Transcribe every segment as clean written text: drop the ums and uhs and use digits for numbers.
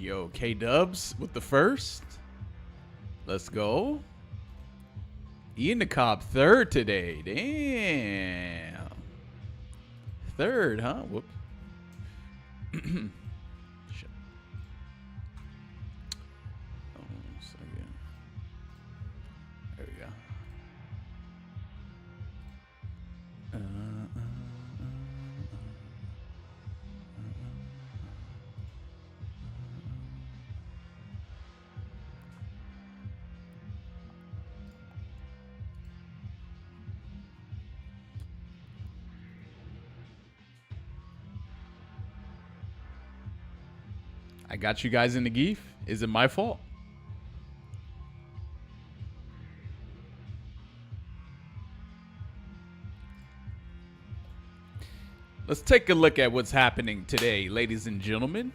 Yo, K-Dubs with the first. Let's go. Ian the Cobb third today. Damn. Third, huh? Whoop. Shit. Oh, second. There we go. I got you guys in the geef. Is it my fault? Let's take a look at what's happening today, ladies and gentlemen.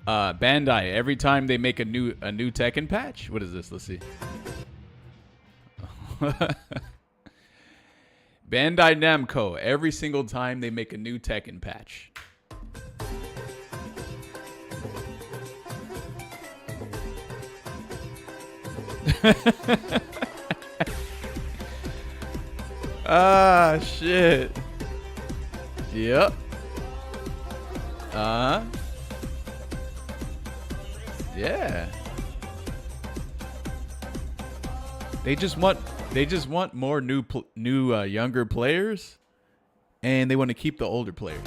Bandai, every time they make a new Tekken patch. What is this? Let's see. Bandai Namco, every single time they make a new Tekken patch. Ah, shit. Yep. Yeah. They just want more new younger players, and they want to keep the older players.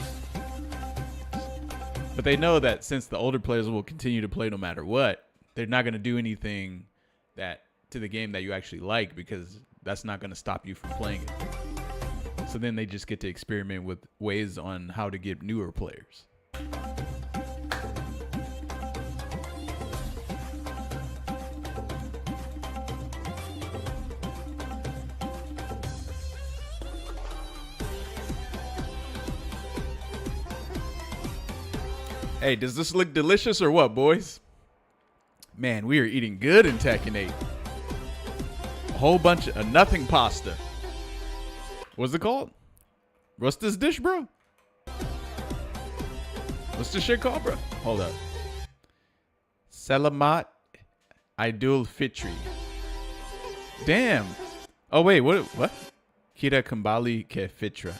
But they know that since the older players will continue to play no matter what, they're not going to do anything that to the game that you actually like, because that's not going to stop you from playing it. So then they just get to experiment with ways on how to get newer players. Hey, does this look delicious or what, boys? Man, we are eating good in Tekken 8. A whole bunch of nothing pasta. What's it called? What's this dish, bro? What's this shit called, bro? Hold up. Salamat Idul Fitri. Damn. Oh, wait, what? Kira Kambali Ke Fitra.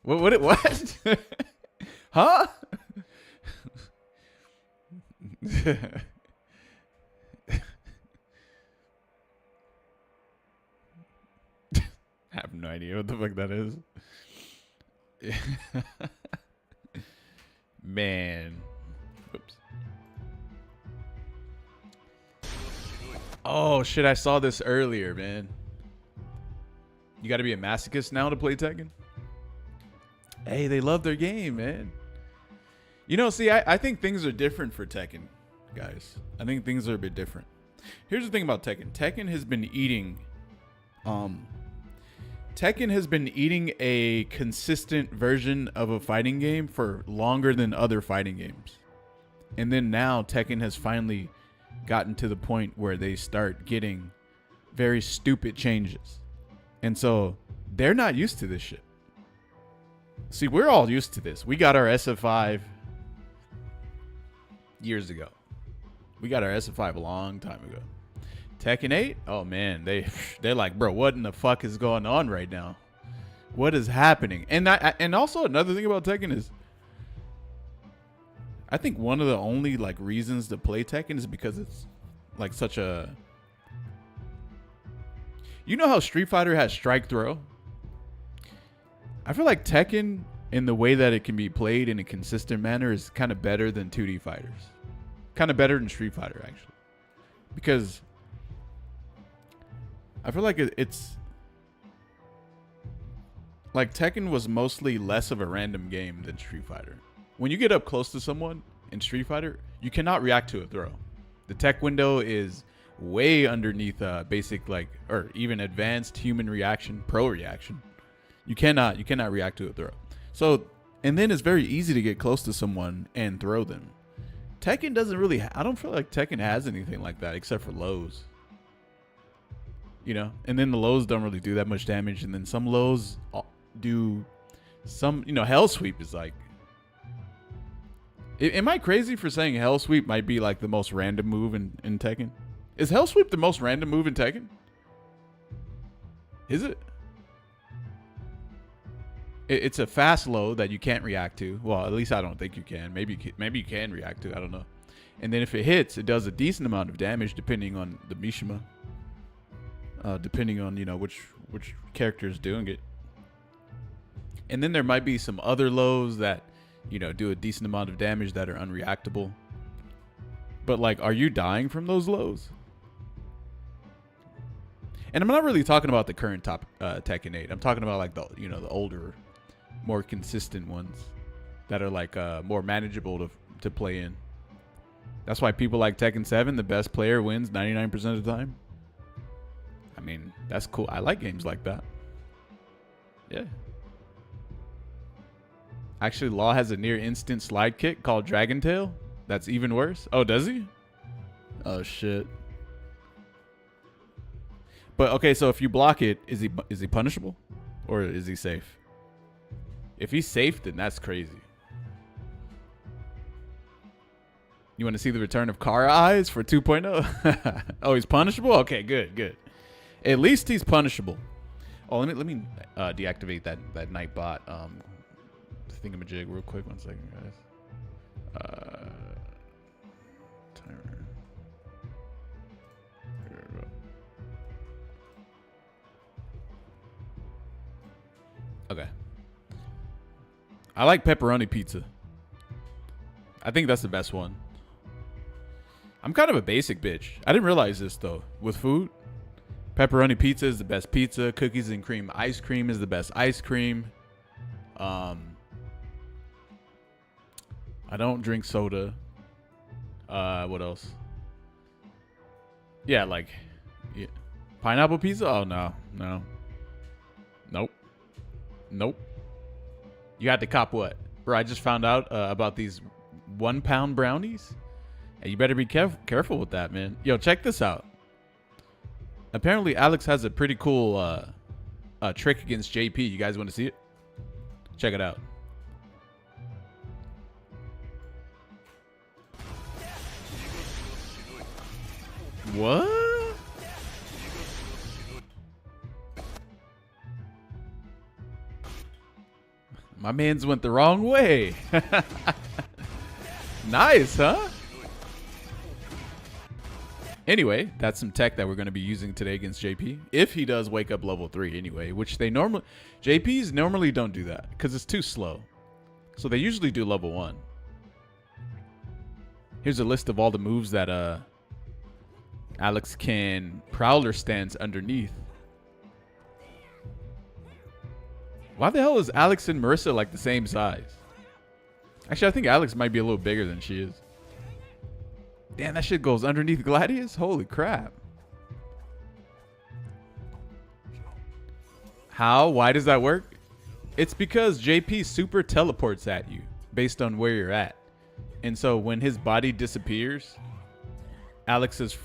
What? Huh? I have no idea what the fuck that is. Man. Oops. Oh, shit. I saw this earlier, man. You got to be a masochist now to play Tekken? Hey, they love their game, man. You know, see, I think things are different for Tekken, guys. I think things are a bit different. Here's the thing about Tekken. Tekken has been eating a consistent version of a fighting game for longer than other fighting games. And then now Tekken has finally gotten to the point where they start getting very stupid changes. And so they're not used to this shit. See, we're all used to this. We got our SF5 years ago. We got our SF5 a long time ago. Tekken 8? Oh man, they're like, bro, what in the fuck is going on right now? What is happening? And and also another thing about Tekken is, I think one of the only like reasons to play Tekken is because it's like such a, you know how Street Fighter has strike throw? I feel like Tekken, in the way that it can be played in a consistent manner, is kind of better than 2D fighters. Kind of better than Street Fighter, actually. Because I feel like it's like Tekken was mostly less of a random game than Street Fighter. When you get up close to someone in Street Fighter, you cannot react to a throw. The tech window is way underneath basic, like, or even advanced human reaction, pro reaction. You cannot react to a throw. So And then it's very easy to get close to someone and throw them. Tekken doesn't really, I don't feel like Tekken has anything like that except for lows. You know, and then the lows don't really do that much damage. And then some lows do some, you know, Hell Sweep is like, am I crazy for saying Hell Sweep might be like the most random move in Tekken? Is Hell Sweep the most random move in Tekken? Is it? It's a fast low that you can't react to. Well, at least I don't think you can. Maybe you can react to. I don't know. And then if it hits, it does a decent amount of damage depending on the Mishima. Depending on, you know, which character is doing it. And then there might be some other lows that, you know, do a decent amount of damage that are unreactable. But like, are you dying from those lows? And I'm not really talking about the current top Tekken 8. I'm talking about like the, you know, the older, more consistent ones that are like more manageable to play in. That's why people like Tekken 7, the best player wins 99% of the time. I mean, that's cool. I like games like that. Yeah. Actually, Law has a near instant slide kick called Dragon Tail. That's even worse. Oh, does he? Oh shit. But okay, so if you block it, is he punishable, or is he safe? If he's safe, then that's crazy. You want to see the return of Kara Eyes for 2.0? Oh, he's punishable? Okay, good. At least he's punishable. Oh, let me deactivate that night bot thingamajig real quick. 1 second, guys. Timer. Okay. I like pepperoni pizza. I think that's the best one. I'm kind of a basic bitch. I didn't realize this though. With food, pepperoni pizza is the best pizza. Cookies and cream ice cream is the best ice cream. I don't drink soda. What else? Yeah, like pineapple pizza. Oh no. Nope. You had to cop what? Bro, I just found out about these 1 pound brownies. And you better be careful with that, man. Yo, check this out. Apparently, Alex has a pretty cool trick against JP. You guys want to see it? Check it out. What? My man's went the wrong way. Nice, huh? Anyway, that's some tech that we're going to be using today against JP. If he does wake up level 3 anyway, which they normally... JPs normally don't do that because it's too slow. So they usually do level 1. Here's a list of all the moves that Alex can Prowler stance underneath. Why the hell is Alex and Marissa like the same size? Actually, I think Alex might be a little bigger than she is. Damn, that shit goes underneath Gladius? Holy crap. How? Why does that work? It's because JP super teleports at you based on where you're at. And so when his body disappears, Alex's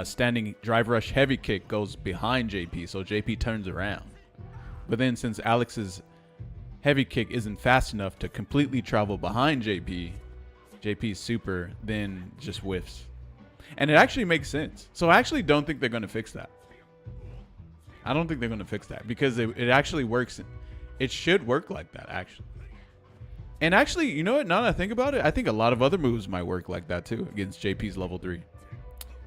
standing drive rush heavy kick goes behind JP, so JP turns around. But then since Alex's heavy kick isn't fast enough to completely travel behind JP's super then just whiffs. And it actually makes sense. So I actually don't think they're going to fix that. I don't think they're going to fix that because it actually works. It should work like that, actually. And actually, you know what? Now that I think about it, I think a lot of other moves might work like that too against JP's level 3.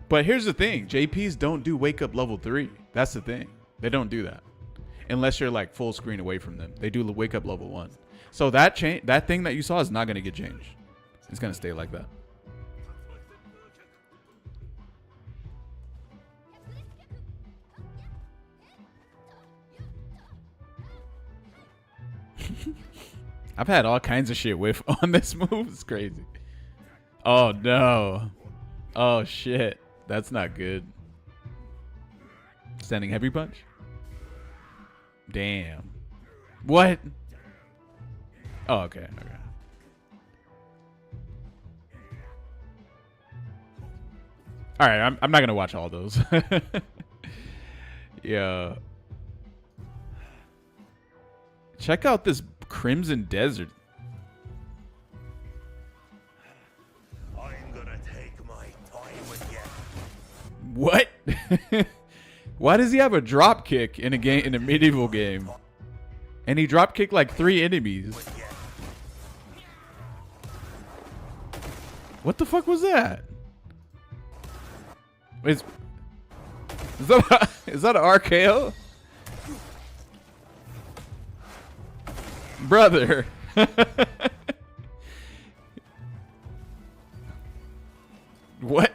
But here's the thing. JP's don't do wake up level 3. That's the thing. They don't do that. Unless you're like full screen away from them. They do the wake up level 1. So that thing that you saw is not going to get changed. It's going to stay like that. I've had all kinds of shit whiff on this move. It's crazy. Oh no. Oh shit. That's not good. Standing heavy punch? Damn. What? Oh, okay. Okay. All right, I'm not gonna watch all those. Yeah. Check out this Crimson Desert. I'm gonna take my time with you. What? Why does he have a drop kick in a game, in a medieval game? And he drop kicked like 3 enemies. What the fuck was that? Is that an RKO? Brother. What?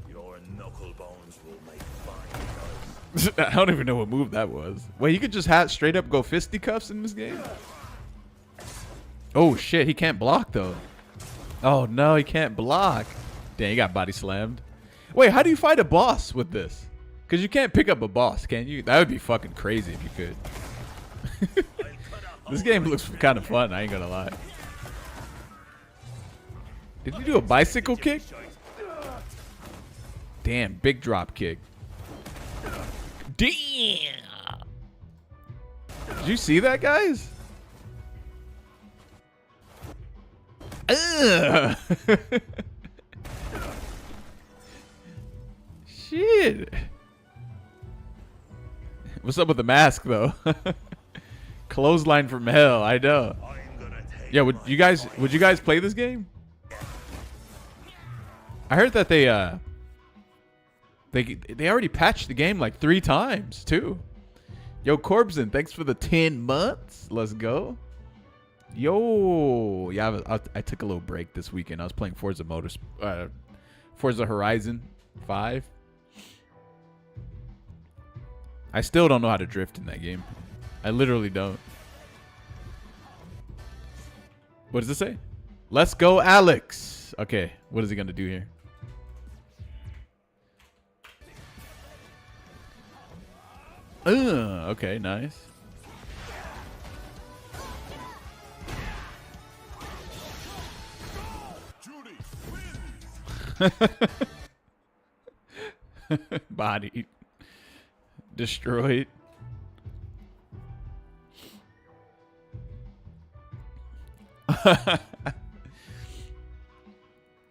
Your knuckle bones will make fine noise. I don't even know what move that was. Wait, you could just straight up go fisticuffs in this game? Oh shit, he can't block though. Oh no, he can't block. Damn, he got body slammed. Wait, how do you fight a boss with this? Because you can't pick up a boss, can you? That would be fucking crazy if you could. This game looks kind of fun, I ain't gonna lie. Did you do a bicycle kick? Damn, big drop kick. Damn! Did you see that, guys? Ugh. Shit. What's up with the mask though? Clothesline from hell, I know. Yeah, would you guys play this game? I heard that they already patched the game like 3 times too. Yo, Corbson, thanks for the 10 months. Let's go. Yo, yeah, I took a little break this weekend. I was playing Forza Horizon 5. I still don't know how to drift in that game. I literally don't. What does it say? Let's go, Alex. Okay, what is he gonna do here? Okay, nice. Body destroyed.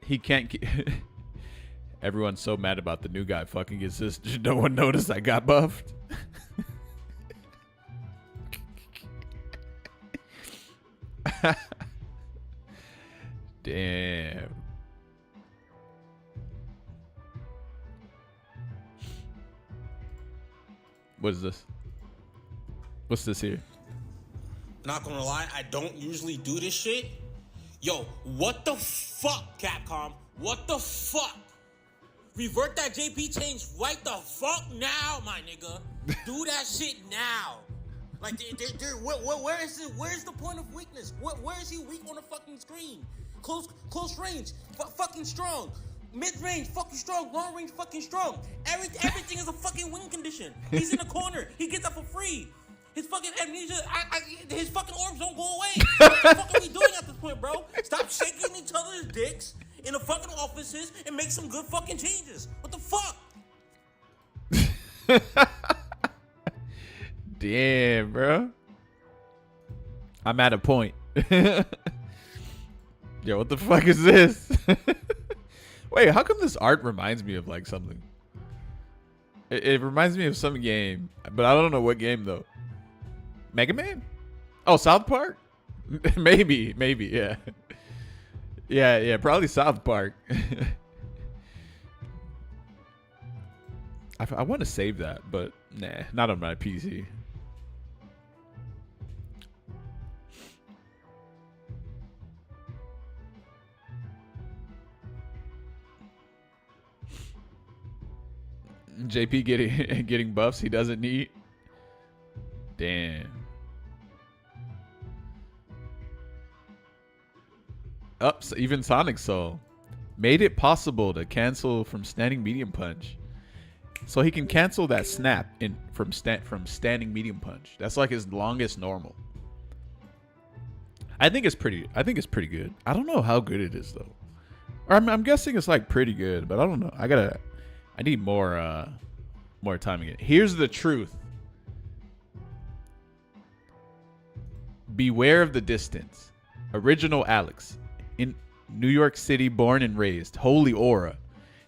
He can't keep. Everyone's so mad about the new guy fucking his sister. No one noticed I got buffed. Damn. What is this? What's this here? Not gonna lie, I don't usually do this shit. Yo, what the fuck, Capcom? What the fuck? Revert that JP change right the fuck now, my nigga. Do that shit now. Like, where's the point of weakness? Where is he weak on the fucking screen? Close range, fucking strong. Mid-range, fucking strong. Long range, fucking strong. Everything is a fucking win condition. He's in the corner. He gets up for free. His fucking amnesia, his fucking orbs don't go away. What the fuck are we doing at this point, bro? Stop shaking each other's dicks in the fucking offices and make some good fucking changes. What the fuck? Damn, bro. I'm at a point. Yo, what the fuck is this? Wait, how come this art reminds me of like something? It reminds me of some game, but I don't know what game though. Mega Man? Oh, South Park? maybe, yeah. Yeah, probably South Park. I want to save that, but nah, not on my PC. JP getting buffs he doesn't need. Damn. So even Sonic Soul made it possible to cancel from standing medium punch. So he can cancel that snap from standing medium punch. That's like his longest normal. I think it's pretty good. I don't know how good it is though. Or I'm guessing it's like pretty good, but I don't know. I need more timing it. Here's the truth. Beware of the distance. Original Alex. In New York City, born and raised. Holy aura.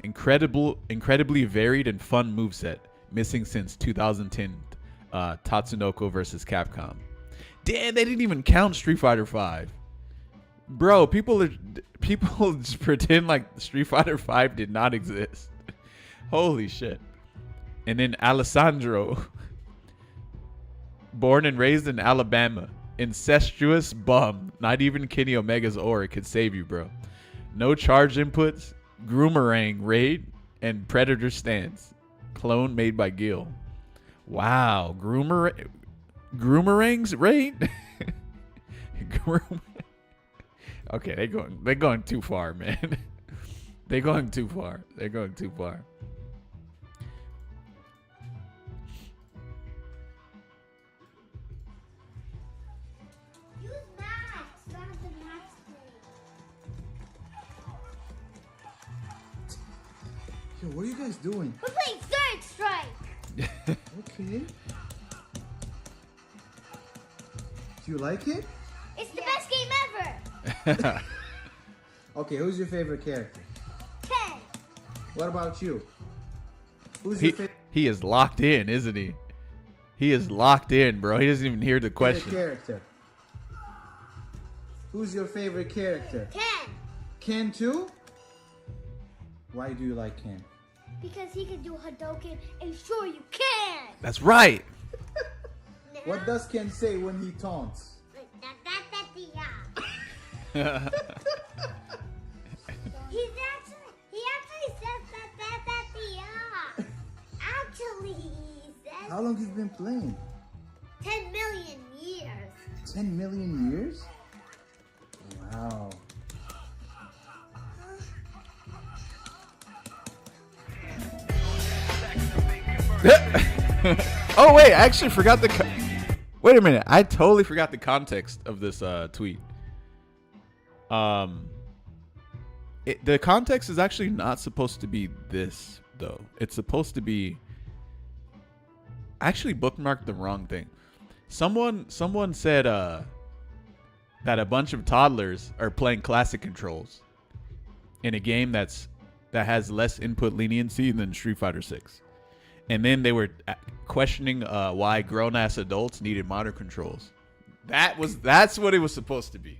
Incredibly varied and fun moveset. Missing since 2010 Tatsunoko versus Capcom. Damn, they didn't even count Street Fighter 5. Bro, people just pretend like Street Fighter 5 did not exist. Holy shit. And then Alessandro. Born and raised in Alabama. Incestuous bum. Not even Kenny Omega's aura could save you, bro. No charge inputs. Groomerang raid. And Predator stance. Clone made by Gil. Wow. Groomerang's raid? Okay, they're going too far, man. They're going too far. Yo, what are you guys doing? We're playing Third Strike. Okay. Do you like it? It's the best game ever. Okay, who's your favorite character? Ken. What about you? Who's your favorite He is locked in, isn't he? He is locked in, bro. He doesn't even hear the question. character? Who's your favorite character? Ken. Ken too? Why do you like Ken? Because he can do Hadouken and sure you can. That's right. What does Ken say when he taunts? He actually says that. Actually, he says How long have you been playing? 10 million years. 10 million years? Wow. Oh wait, I actually forgot wait a minute. I totally forgot the context of this tweet. The context is actually not supposed to be this though. It's supposed to be. I actually bookmarked the wrong thing. Someone said that a bunch of toddlers are playing classic controls in a game that has less input leniency than Street Fighter 6. And then they were questioning why grown-ass adults needed modern controls. That's what it was supposed to be.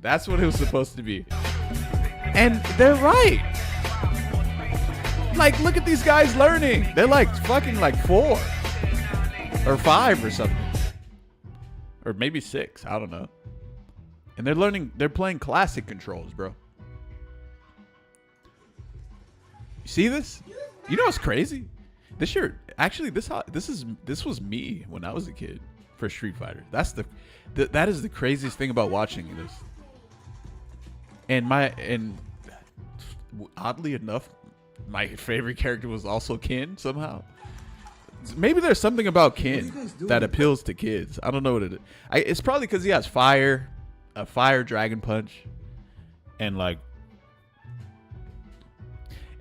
That's what it was supposed to be. And they're right. Like, look at these guys learning. They're like fucking like 4 or 5 or something. Or maybe 6. I don't know. And they're playing classic controls, bro. You see this? You know what's crazy? This year, actually, this was me when I was a kid for Street Fighter. That is the craziest thing about watching this. And oddly enough, my favorite character was also Ken somehow. Maybe there's something about Ken that appeals to kids. I don't know what it is. It's probably because he has a fire dragon punch, and like.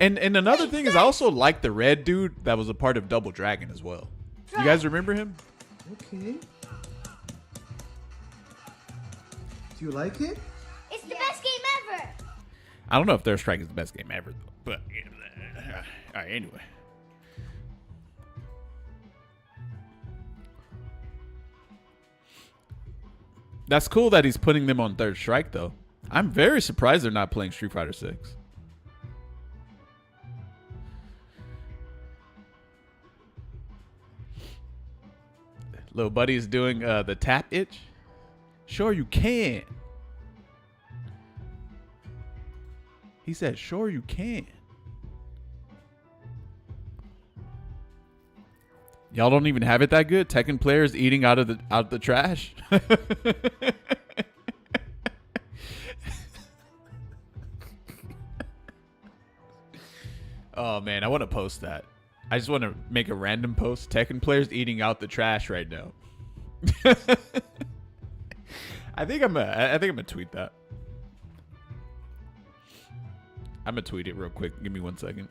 And another thing is I also like the red dude that was a part of Double Dragon as well. You guys remember him? Okay. Do you like it? It's the best game ever. I don't know if Third Strike is the best game ever, though. But all right, anyway. That's cool that he's putting them on Third Strike, though. I'm very surprised they're not playing Street Fighter 6. Little buddy's doing the tap itch. Sure you can. He said, sure you can. Y'all don't even have it that good? Tekken players eating out of the trash? Oh man, I want to post that. I just want to make a random post. Tekken players eating out the trash right now. I think I'm gonna tweet that. I'm gonna tweet it real quick. Give me 1 second.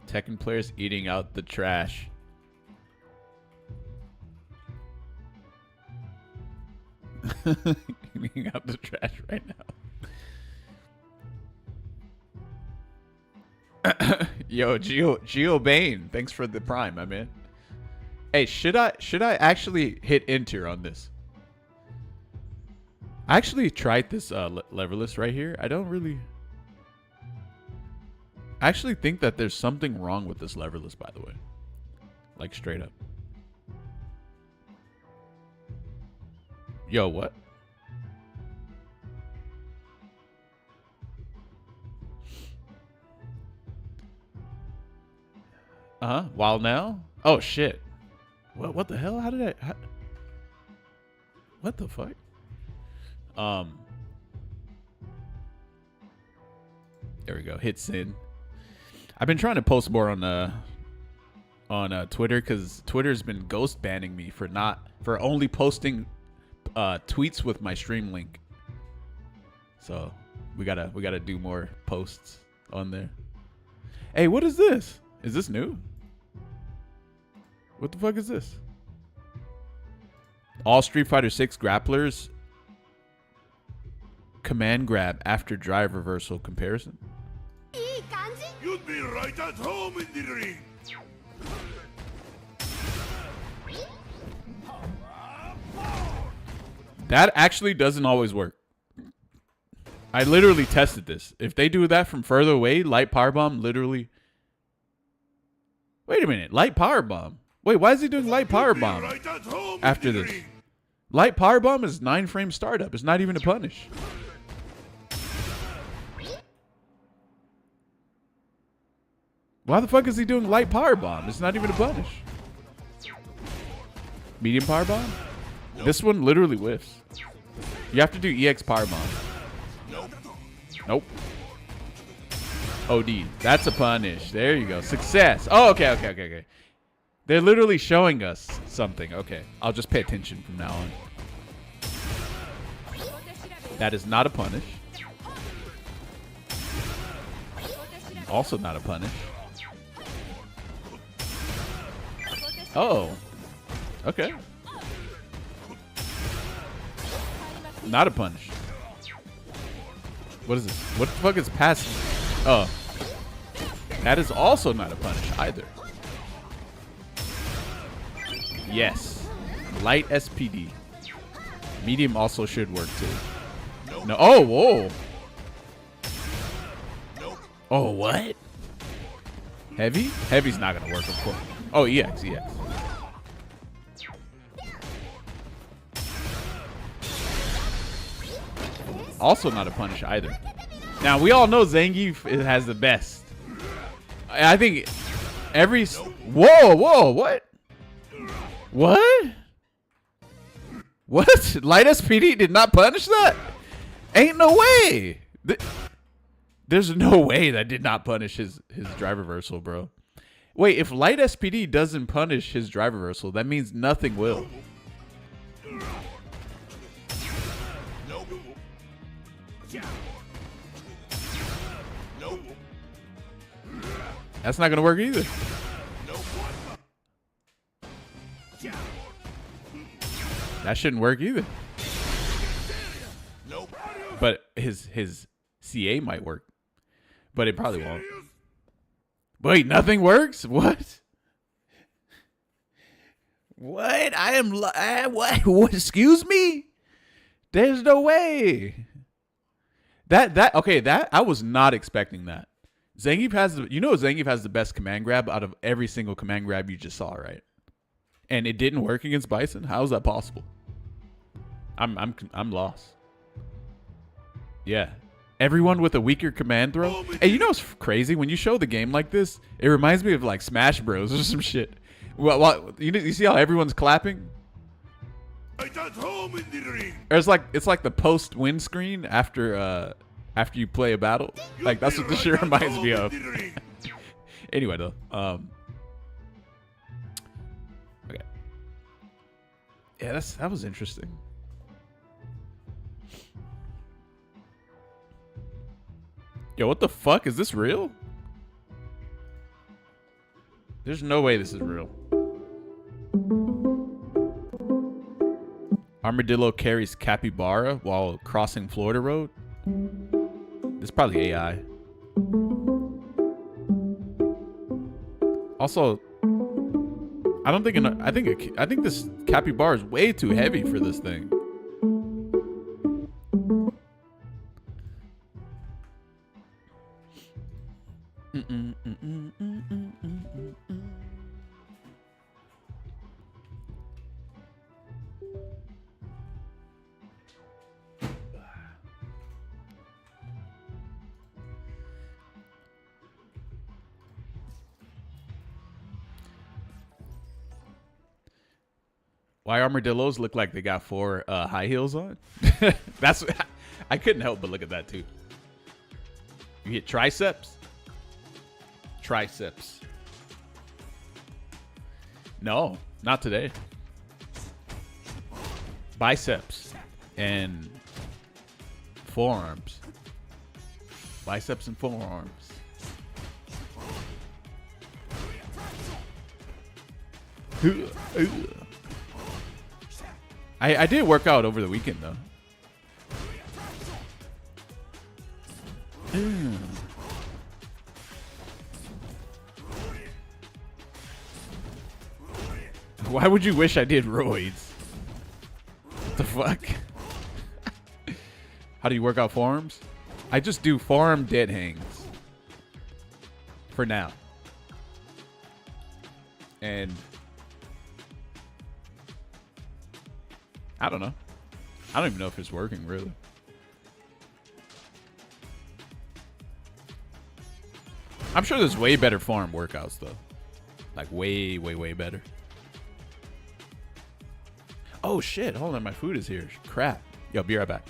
Tekken players eating out the trash. Eating out the trash right now. Yo, Geo Bane, thanks for the prime, my man. Hey, should I actually hit enter on this? I actually tried this leverless right here. I don't really. I actually think that there's something wrong with this leverless, by the way. Like straight up. Yo, what? While now? Oh shit. What the hell? How did I what the fuck? There we go. Hit send. I've been trying to post more on Twitter because Twitter's been ghost banning me for only posting tweets with my stream link. So we gotta do more posts on there. Hey, what is this? Is this new? What the fuck is this? All Street Fighter 6 grapplers command grab after drive reversal comparison. You'd be right at home in the ring. That actually doesn't always work. I literally tested this. If they do that from further away, light power bomb literally. Wait a minute, light power bomb. Wait, why is he doing light power bomb Right at home after in the this? ring. Light power bomb is 9-frame startup. It's not even a punish. Why the fuck is he doing light power bomb? It's not even a punish. Medium power bomb? Nope. This one literally whiffs. You have to do EX power bomb. Nope. OD. That's a punish. There you go. Success. Oh, okay. They're literally showing us something. Okay. I'll just pay attention from now on. That is not a punish. Also not a punish. Oh. Okay. Not a punish. What is this? What the fuck is passing? Oh. That is also not a punish either. Yes. Light SPD. Medium also should work too. No. Oh, whoa. Oh, what? Heavy? Heavy's not going to work, of course. Oh, EX. Also not a punish either. Now, we all know Zangief has the best. I think every... Whoa, what? What? What? Light SPD did not punish that? Ain't no way. There's no way that did not punish his drive reversal, bro. Wait, if Light SPD doesn't punish his drive reversal, that means nothing will. That's not going to work either. That shouldn't work either. But his CA might work. But it probably won't. Wait, nothing works? What? What? I am what? Excuse me? There's no way. That I was not expecting that. Zangief has Zangief has the best command grab out of every single command grab you just saw, right? And it didn't work against Bison? How is that possible? I'm lost. Yeah. Everyone with a weaker command throw. Hey, you know what's crazy? When you show the game like this, it reminds me of like Smash Bros or some shit. Well, you see how everyone's clapping? Right at home in the ring. Or it's like the post win screen after you play a battle. Like that's what this shit reminds me of. Anyway, though, okay, yeah, that was interesting. Yo, what the fuck? Is this real? There's no way this is real. Armadillo carries capybara while crossing Florida Road. This is probably AI. Also, I think this capybara is way too heavy for this thing. Why armadillos look like they got 4 high heels on? That's I couldn't help but look at that too. You hit triceps? Triceps. No, not today. Biceps and forearms. Biceps and forearms. I did work out over the weekend though. Why would you wish I did roids? What the fuck? How do you work out forearms? I just do forearm dead hangs. For now. And I don't know. I don't even know if it's working really. I'm sure there's way better forearm workouts though. Like way, way, way better. Oh shit, hold on, my food is here. Crap. Yo, be right back.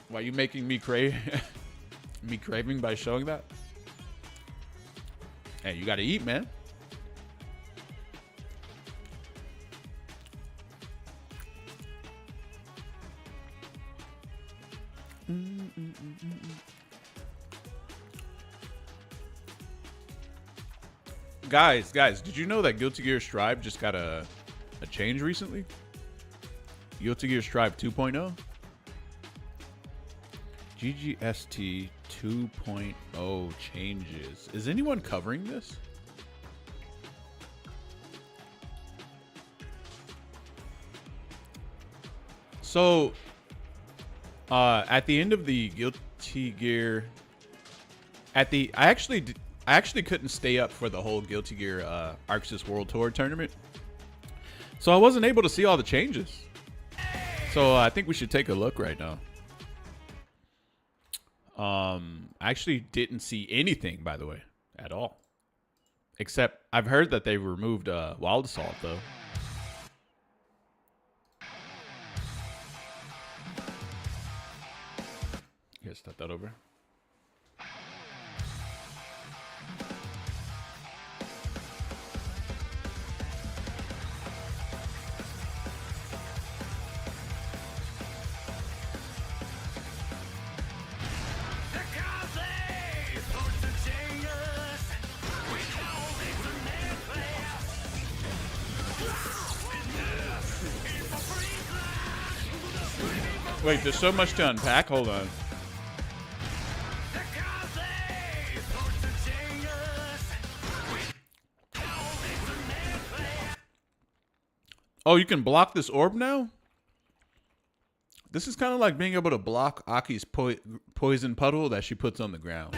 Why you making me crave me craving by showing that? Hey, you gotta eat, man. Guys, did you know that Guilty Gear Strive just got a change recently? Guilty Gear Strive 2.0? GGST 2.0 changes. Is anyone covering this? So, at the end of the Guilty Gear, I actually couldn't stay up for the whole Guilty Gear Arxis World Tour tournament, so I wasn't able to see all the changes. So I think we should take a look right now. I actually didn't see anything, by the way, at all. Except I've heard that they removed Wild Assault, though. Here, start that over. Wait, there's so much to unpack. Hold on. Oh, you can block this orb now? This is kind of like being able to block Aki's poison puddle that she puts on the ground.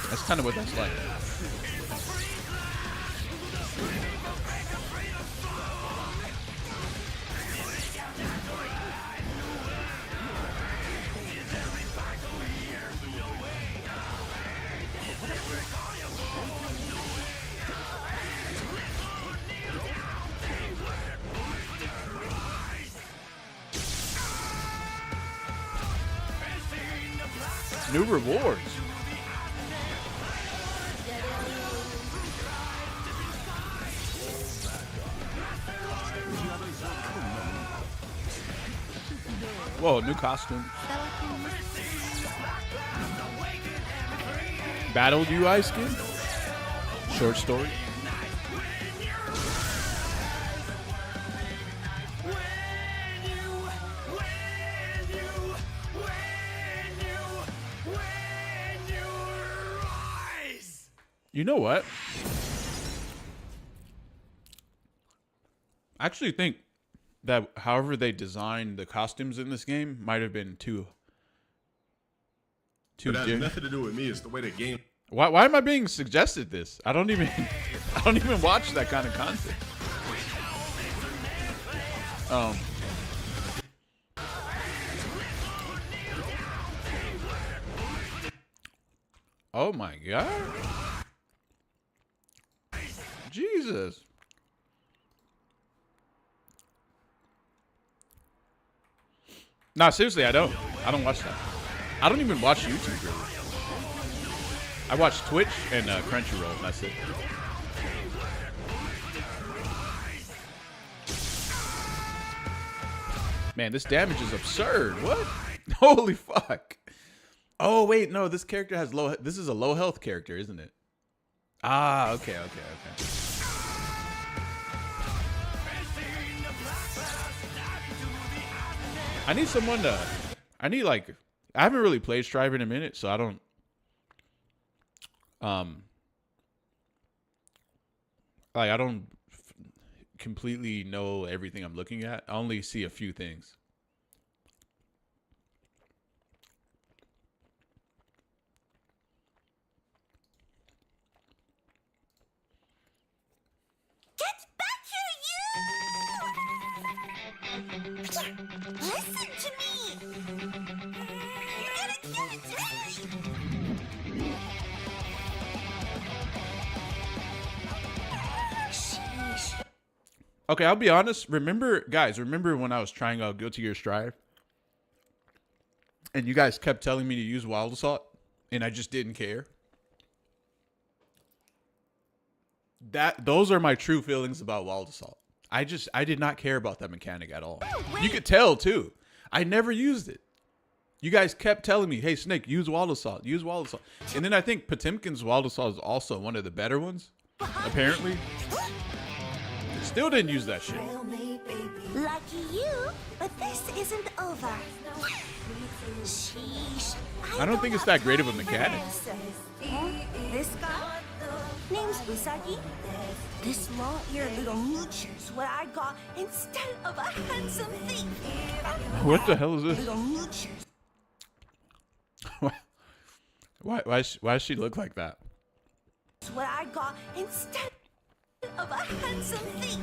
That's kind of what that's like. New rewards. Whoa, new costume. Battle UI skin. Short story. You know what? I actually think that however they designed the costumes in this game might have been too But that has nothing to do with me. It's the way the game. Why am I being suggested this? I don't even watch that kind of content. Oh my god. Jesus. Nah, seriously, I don't watch that. I don't even watch YouTube really. I watch Twitch and Crunchyroll, and that's it. Man, this damage is absurd. What? Holy fuck. Oh, wait, no, this character has low... This is a low health character, isn't it? Ah, okay. I need someone to... I haven't really played Strive in a minute, so I don't... I don't completely know everything I'm looking at. I only see a few things. Get back here, you! Listen to me! You gotta give it to me! Sheesh. Okay, I'll be honest. Remember when I was trying out Guilty Gear Strive? and you guys kept telling me to use Wild Assault, and I just didn't care. Those are my true feelings about Wild Assault. I did not care about that mechanic at all. You could tell too. I never used it. You guys kept telling me, "Hey Snake, use Wild Assault, use Wild Assault." And then I think Potemkin's Wild Assault is also one of the better ones, apparently. Still didn't use that shit. Lucky you, but this isn't over. Sheesh. I don't think it's that great of a mechanic. This guy? Name's Usagi. This long-eared little moocher's what I got instead of a handsome thief. What the hell is this? Little moochers. Why does she look like that? It's what I got instead of a handsome thief.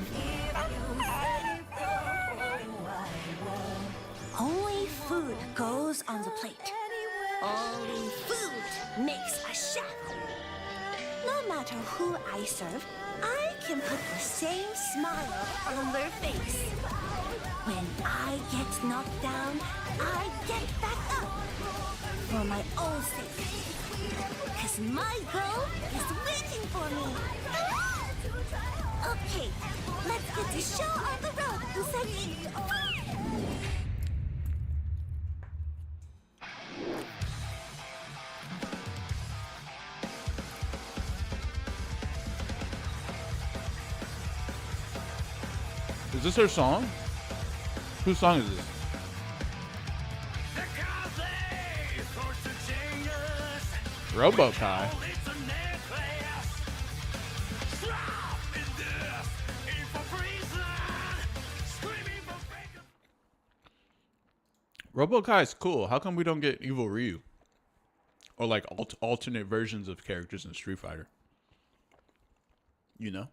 Only food goes on the plate. Only food makes a chef. No matter who I serve, I can put the same smile on their face. When I get knocked down, I get back up. For my own sake. Because my goal is waiting for me. Okay, let's get the show on the road, Usagi. Is this her song? Whose song is this? Robokai. Robokai is cool. How come we don't get Evil Ryu? Or like alternate versions of characters in Street Fighter? You know?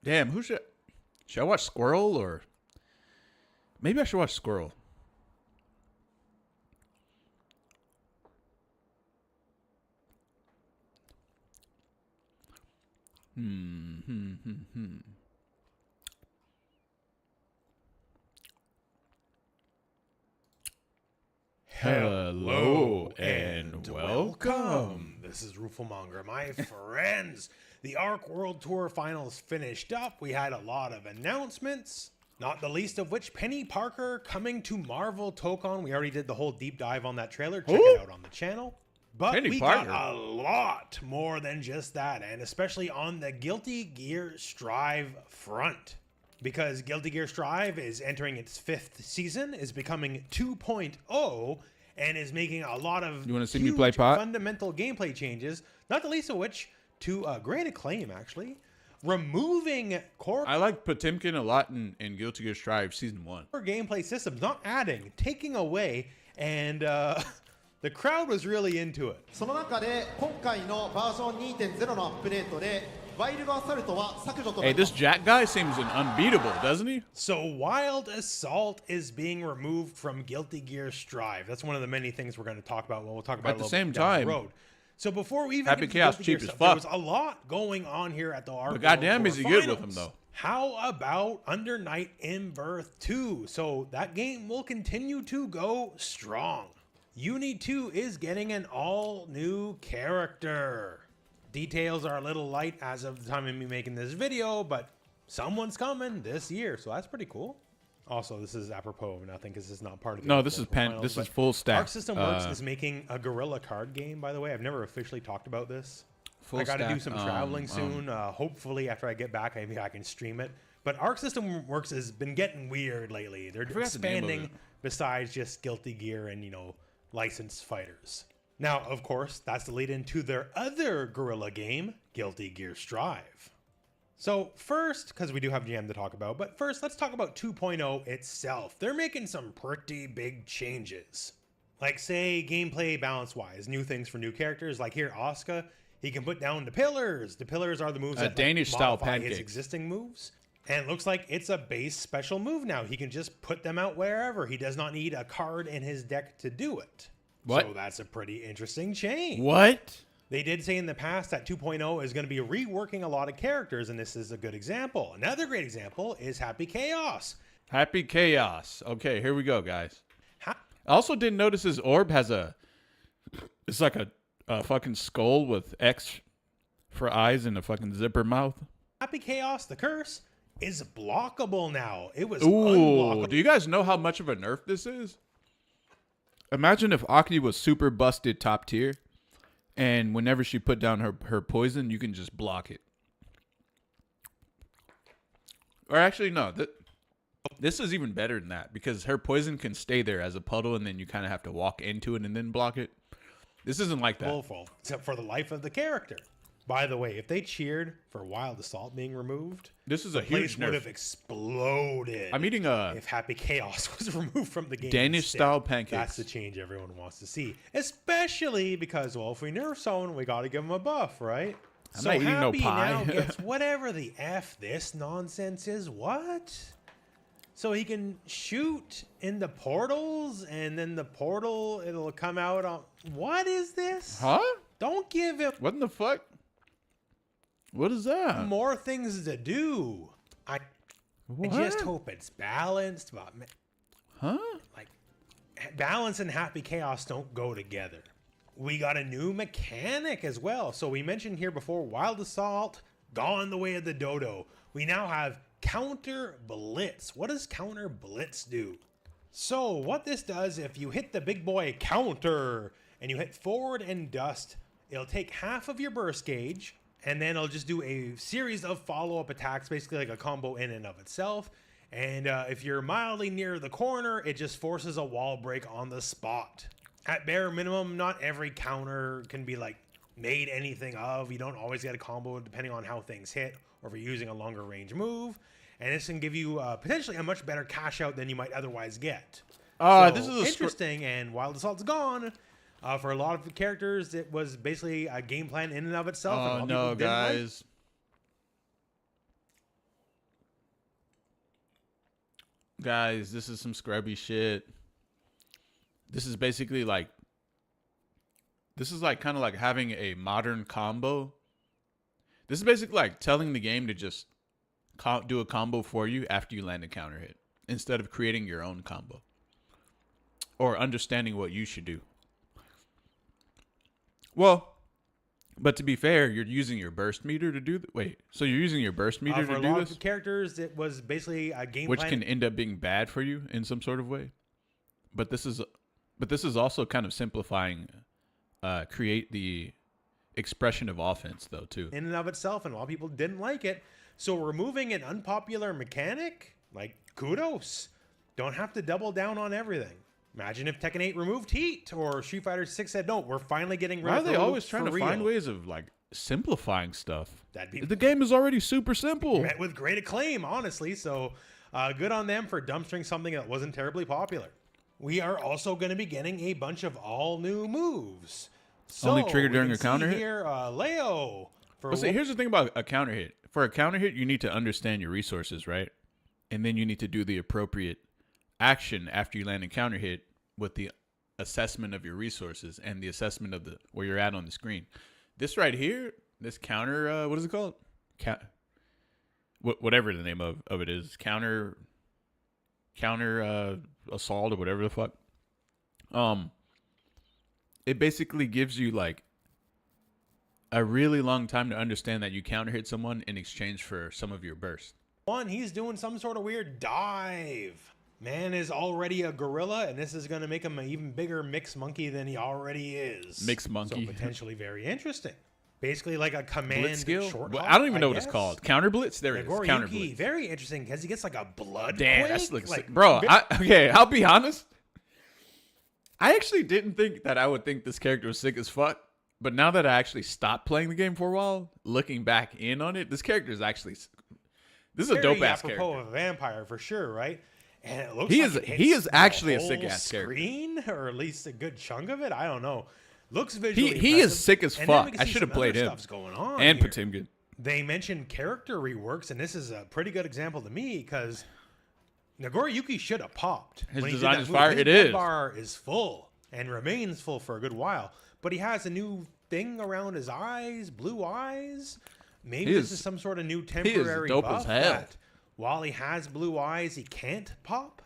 Damn, who should I watch Squirrel or maybe I should watch Squirrel. Hello and welcome. This is Rufelmonger, my friends. The Arc World Tour finals finished up. We had a lot of announcements, not the least of which Penny Parker coming to Marvel Tokon. We already did the whole deep dive on that trailer. Check it out on the channel. But Penny we Parker. got a lot more than just that, and especially on the Guilty Gear Strive front. Because Guilty Gear Strive is entering its 5th season, is becoming 2.0, and is making a lot of You wanna see me play pot? fundamental gameplay changes, not the least of which, to great acclaim, actually, removing core I like Potemkin a lot in Guilty Gear Strive Season 1. gameplay systems, not adding, taking away, and the crowd was really into it. その中で今回のバージョン 2.0 のアップデートでワイルドアサルトは削除とな Hey, りま this す Jack guy seems unbeatable, doesn't he? So Wild Assault is being removed from Guilty Gear Strive. That's one of the many things we're going to talk about. Well, we'll talk about At it the a little same bit down time, the road. So before we even Happy get to Chaos Guilty Gear cheap as stuff, there was fuck. a lot going on here at the Arc But goddamn, World is he Tour good with Finals. him, though? How about Under Night in Birth 2? So that game will continue to go strong. Uni 2 is getting an all-new character. Details are a little light as of the time of me making this video, but someone's coming this year, so that's pretty cool. Also, this is apropos of nothing because this is not part of the No, Arc this World is Tour Finals, this is but full stack. Arc System Works is making a Gorilla card game, by the way. I've never officially talked about this. Full I got to do stack, some traveling soon. Hopefully, after I get back, maybe I can stream it. But Arc System Works has been getting weird lately. They're forgot the name of expanding it. besides just Guilty Gear and, licensed fighters. Now, of course, that's the lead into their other Gorilla game, Guilty Gear Strive. So first, because we do have GM to talk about, but first let's talk about 2.0 itself. They're making some pretty big changes. Like say gameplay balance wise, new things for new characters. Like here, Asuka, he can put down the pillars. The pillars are the moves that Danish style modify his pancakes. existing moves. And it looks like it's a base special move now. He can just put them out wherever. He does not need a card in his deck to do it. What? So that's a pretty interesting change. What? They did say in the past that 2.0 is going to be reworking a lot of characters, and this is a good example. Another great example is Happy Chaos. Happy Chaos. Okay, here we go, guys. I also didn't notice his orb has it's like a fucking skull with X for eyes and a fucking zipper mouth. Happy Chaos, the curse, is blockable now. It was Ooh, unblockable. do you guys know how much of a nerf this is? Imagine if Aki was super busted top tier, and whenever she put down her poison, you can just block it. Or actually, no. This is even better than that, because her poison can stay there as a puddle, and then you kind of have to walk into it and then block it. This isn't like that. Willful, except for the life of the character. By the way, if they cheered for Wild Assault being removed, this is the a huge place would nerf. have exploded. I'm eating if Happy Chaos was removed from the game. Danish instead. style pancakes. That's the change everyone wants to see, especially because, well, if we nerf someone, we got to give them a buff, right? I'm not eating no Happy pie. now gets whatever the F this nonsense is. What? So he can shoot in the portals, and then the portal, it'll come out on... What is this? Huh? Don't give him... What in the fuck? What is that? More things to do. I just hope it's balanced. But huh? Like, balance and Happy Chaos don't go together. We got a new mechanic as well. So we mentioned here before, Wild Assault, gone the way of the dodo. We now have Counter Blitz. What does Counter Blitz do? So what this does, if you hit the big boy counter and you hit forward and dust, it'll take half of your burst gauge, and then it'll just do a series of follow-up attacks, basically like a combo in and of itself. And if you're mildly near the corner, it just forces a wall break on the spot. At bare minimum, not every counter can be like made anything of. You don't always get a combo depending on how things hit, or if you're using a longer range move. And this can give you potentially a much better cash out than you might otherwise get. This is interesting, and Wild Assault's gone. For a lot of the characters, it was basically a game plan in and of itself. Oh, and no, guys. Guys, this is some scrubby shit. This is basically like... This is like kind of like having a modern combo. This is basically like telling the game to just do a combo for you after you land a counter hit, instead of creating your own combo. Or understanding what you should do. Well, but to be fair, you're using your burst meter to do so you're using your burst meter to do this? For a lot of characters, it was basically a game which plan. can end up being bad for you in some sort of way. But this is also kind of simplifying create the expression of offense, though, too. In and of itself, and a lot of people didn't like it. So removing an unpopular mechanic, like, kudos. Don't have to double down on everything. Imagine if Tekken 8 removed Heat, or Street Fighter 6 said, no, we're finally getting rid of it. Why are they always trying to find ways of, like, simplifying stuff? The game is already super simple. Met with great acclaim, honestly. So good on them for dumpstering something that wasn't terribly popular. We are also going to be getting a bunch of all new moves. So only trigger during a counter hit? Here, Leo. Here's the thing about a counter hit. For a counter hit, you need to understand your resources, right? And then you need to do the appropriate action after you land a counter hit with the assessment of your resources and the assessment of where you're at on the screen. This right here, this counter, what is it called? Whatever the name of it is, counter assault or whatever the fuck. It basically gives you like a really long time to understand that you counter hit someone in exchange for some of your burst. He's doing some sort of weird dive. Man is already a gorilla, and this is going to make him an even bigger mixed monkey than he already is. Mixed monkey. So potentially very interesting. Basically like a command blitz skill? short Well, hop, I don't even know what guess. it's called. Counter blitz? There it is. Counter blitz. Very interesting, because he gets like a blood Damn, quake. that looks like, sick. Bro, I'll be honest. I actually didn't think that I would think this character was sick as fuck. But now that I actually stopped playing the game for a while, looking back in on it, this character is actually... This is a dope-ass character. Apropos of a vampire, for sure, right? And it looks he is actually a sick-ass character. Screen, or at least a good chunk of it. I don't know. Looks visually He is sick as fuck. I should have played him. Going on and here. Potemkin. They mentioned character reworks, and this is a pretty good example to me, because Nagoriyuki should have popped. His when he design did that is move. fire. His It red is. bar is full. and remains full for a good while. But he has a new thing around his eyes, blue eyes. Maybe this is some sort of new temporary dope buff as hell. that while he has blue eyes, he can't pop.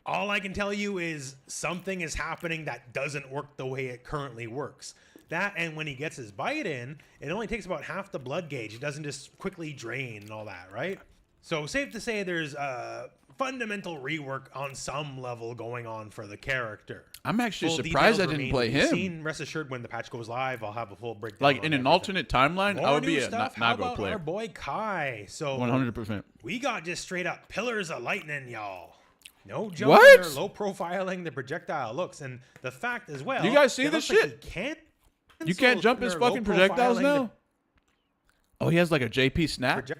All I can tell you is something is happening that doesn't work the way it currently works. That, and when he gets his bite in, it only takes about half the blood gauge. It doesn't just quickly drain and all that, right? So safe to say there's a fundamental rework on some level going on for the character. I'm actually Full surprised I details didn't remain play to be him. seen. Rest assured, when the patch goes live, I'll have a full breakdown. Like on in an everything. alternate timeline, More I would new be a stuff. How Nago about player. our boy Kai? So 100%. we got just straight up pillars of lightning, y'all. No jumping What? or low profiling the projectile looks, and the fact as well. You guys see it this looks shit? Like he can't. You can't jump his or low fucking projectiles profiling now? Oh, he has like a JP snap? the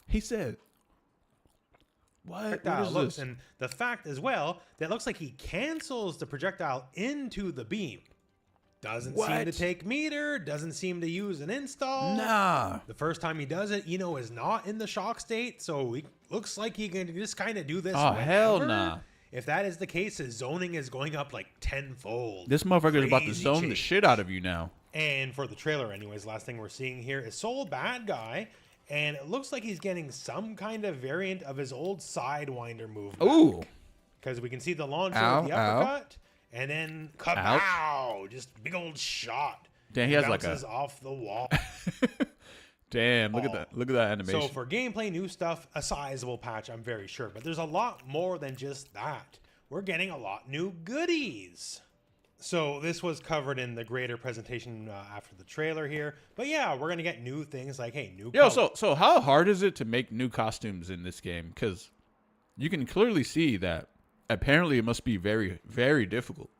He said. What projectile is looks, this? and the fact as well that looks like he cancels the projectile into the beam. Doesn't seem to What? take meter. Doesn't seem to use an install. Nah. The first time he does it, Eno is not in the shock state, so he looks like he can just kind of do this. Oh, hell whenever. nah. If that is the case, his zoning is going up like tenfold. This motherfucker is about to Crazy zone the change. shit out of you now. And for the trailer, anyways, last thing we're seeing here is Soul Bad Guy, and it looks like he's getting some kind of variant of his old Sidewinder move. Ooh. Because we can see the launcher Ow, with the ow. uppercut, and then kapow! Just big old shot. Damn, he has like Bounces a... off the wall. Damn, look at that. Look at that animation. So for gameplay new stuff, a sizable patch, I'm very sure. But there's a lot more than just that. We're getting a lot new goodies. So this was covered in the greater presentation after the trailer here. But yeah, we're going to get new things like, hey, new Yo, colors. so how hard is it to make new costumes in this game? Because you can clearly see that apparently it must be very, very difficult.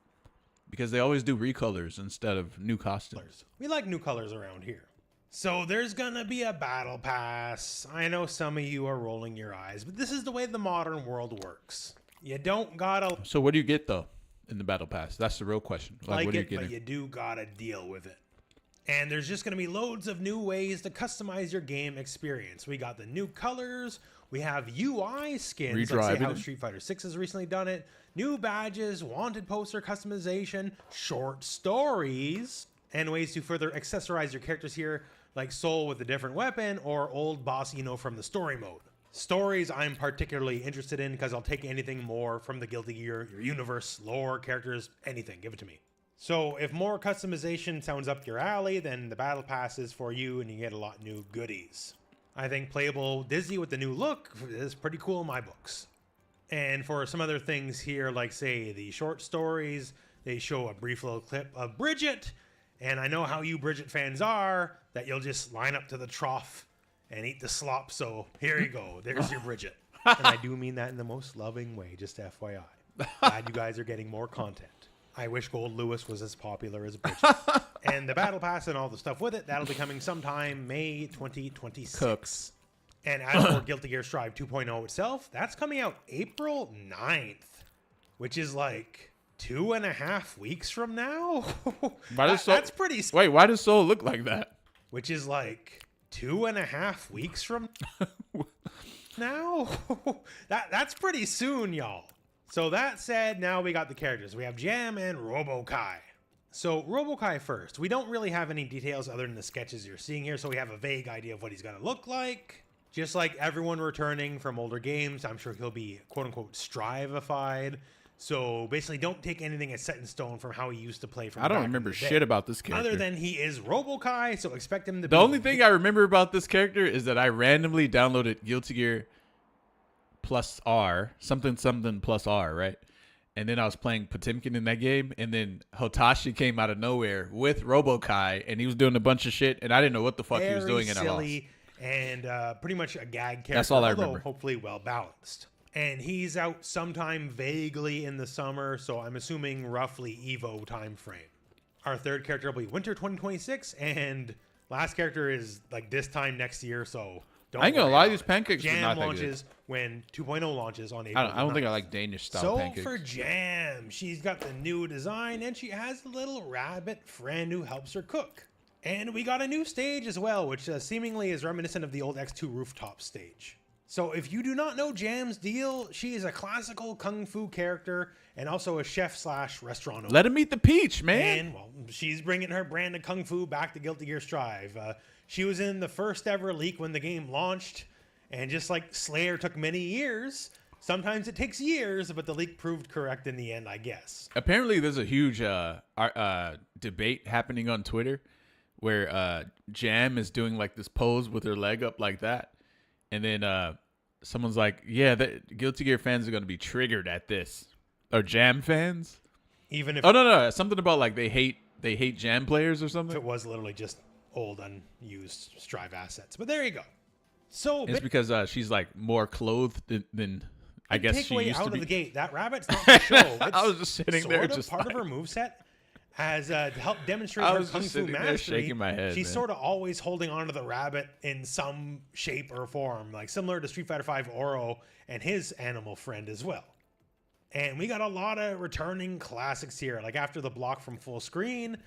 Because they always do recolors instead of new costumes. We like new colors around here. So there's gonna be a battle pass. I know some of you are rolling your eyes, but this is the way the modern world works. You don't gotta So what do you get, though, in the battle pass? That's the real question. like what are you it, but getting? you do gotta deal with it. And there's just gonna be loads of new ways to customize your game experience. We got the new colors. We have UI skins, like say Redriving how it. Street Fighter 6 has recently done it. New badges, wanted poster customization, short stories, and ways to further accessorize your characters here, like Soul with a different weapon or old boss Eno from the story mode. Stories I'm particularly interested in because I'll take anything more from the Guilty Gear, your universe, lore, characters, anything. Give it to me. So if more customization sounds up your alley, then the battle pass is for you and you get a lot new goodies. I think playable Dizzy with the new look is pretty cool in my books. And for some other things here, like say the short stories, they show a brief little clip of Bridget. And I know how you Bridget fans are, that you'll just line up to the trough and eat the slop. So here you go. There's your Bridget. And I do mean that in the most loving way, just FYI. Glad you guys are getting more content. I wish Gold Lewis was as popular as Bridget. And the battle pass and all the stuff with it, that'll be coming sometime May 2026. Cooks. And as for Guilty Gear Strive 2.0 itself, that's coming out April 9th, which is like 2.5 weeks from now. That's pretty. Wait, why does Soul look like that? Which is like 2.5 weeks from now. That's pretty soon, y'all. So that said, now we got the characters. We have Jam and Robo-Kai. So Robo-Kai first. We don't really have any details other than the sketches you're seeing here, so we have a vague idea of what he's going to look like. Just like everyone returning from older games, I'm sure he'll be quote-unquote strivified. So basically don't take anything as set in stone from how he used to play from I don't back in remember the day. shit about this character. Other than he is Robo-Kai, so expect him to be... The only thing I remember about this character is that I randomly downloaded Guilty Gear plus R, something plus R, right? And then I was playing Potemkin in that game, and then Hotashi came out of nowhere with Robo-Kai, and he was doing a bunch of shit, and I didn't know what the fuck he was doing, and I lost. And pretty much a gag character. That's all I although remember. Hopefully well balanced. And he's out sometime vaguely in the summer, so I'm assuming roughly Evo time frame. Our third character will be Winter 2026, and last character is like this time next year, so don't I ain't gonna worry lie, about these it. pancakes are Jam not that good. launches when 2.0 launches on April I don't think I 9th. like Danish style So pancakes. for Jam, she's got the new design, and she has a little rabbit friend who helps her cook. And we got a new stage as well, which seemingly is reminiscent of the old X2 rooftop stage. So if you do not know Jam's deal, she is a classical kung fu character and also a chef / restaurant owner. Let him eat the peach, man. And, well, she's bringing her brand of kung fu back to Guilty Gear Strive. She was in the first ever leak when the game launched, and just like Slayer took many years, sometimes it takes years, but the leak proved correct in the end, I guess. Apparently, there's a huge debate happening on Twitter where Jam is doing like this pose with her leg up like that, and then someone's like, "Yeah, the Guilty Gear fans are going to be triggered at this." Or Jam fans? Even if no, something about like they hate Jam players or if something. it was literally just old unused Strive assets. But there you go. So It's because she's like more clothed than I guess she takeaway used out to of be. the gate, that rabbit's not for show. It's I was just sitting there, sort of just part like, of her moveset as to help demonstrate I her was kung just fu sitting there mastery. shaking my head, She's man. sort of always holding onto the rabbit in some shape or form, like similar to Street Fighter V Oro and his animal friend as well. And we got a lot of returning classics here. Like after the block from full screen,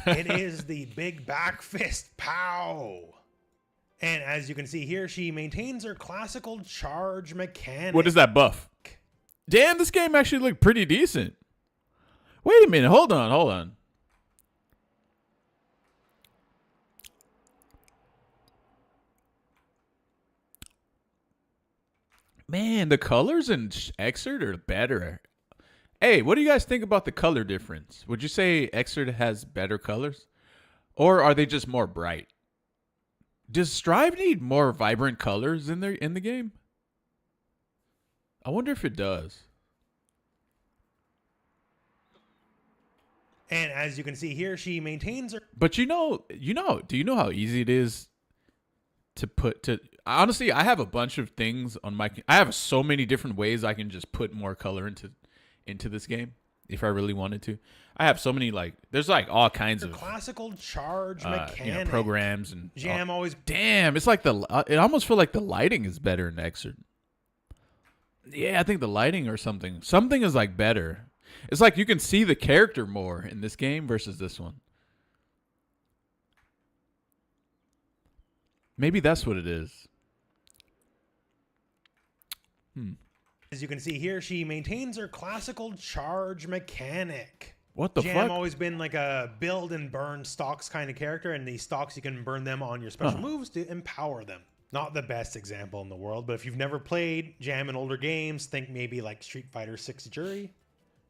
it is the big back fist pow. And as you can see here, she maintains her classical charge mechanic. What is that buff? Damn, this game actually looked pretty decent. Wait a minute, hold on. Man, the colors in Xrd are better. Hey, what do you guys think about the color difference? Would you say Xrd has better colors? Or are they just more bright? Does Strive need more vibrant colors in the game? I wonder if it does. And as you can see here, she maintains her. But do you know how easy it is to honestly, I have a bunch of things on I have so many different ways I can just put more color into this game if I really wanted to. I have so many, like, there's like all kinds of Classical charge mechanic. programs and Jam always. Damn, it's like it almost feel like the lighting is better in Xrd. Yeah, I think the lighting or something is like better. It's like you can see the character more in this game versus this one. Maybe that's what it is. As you can see here, she maintains her classical charge mechanic. What the Jam fuck? always been like a build and burn stocks kind of character, and these stocks you can burn them on your special moves to empower them. Not the best example in the world, but if you've never played Jam in older games, think maybe like Street Fighter 6 Jury.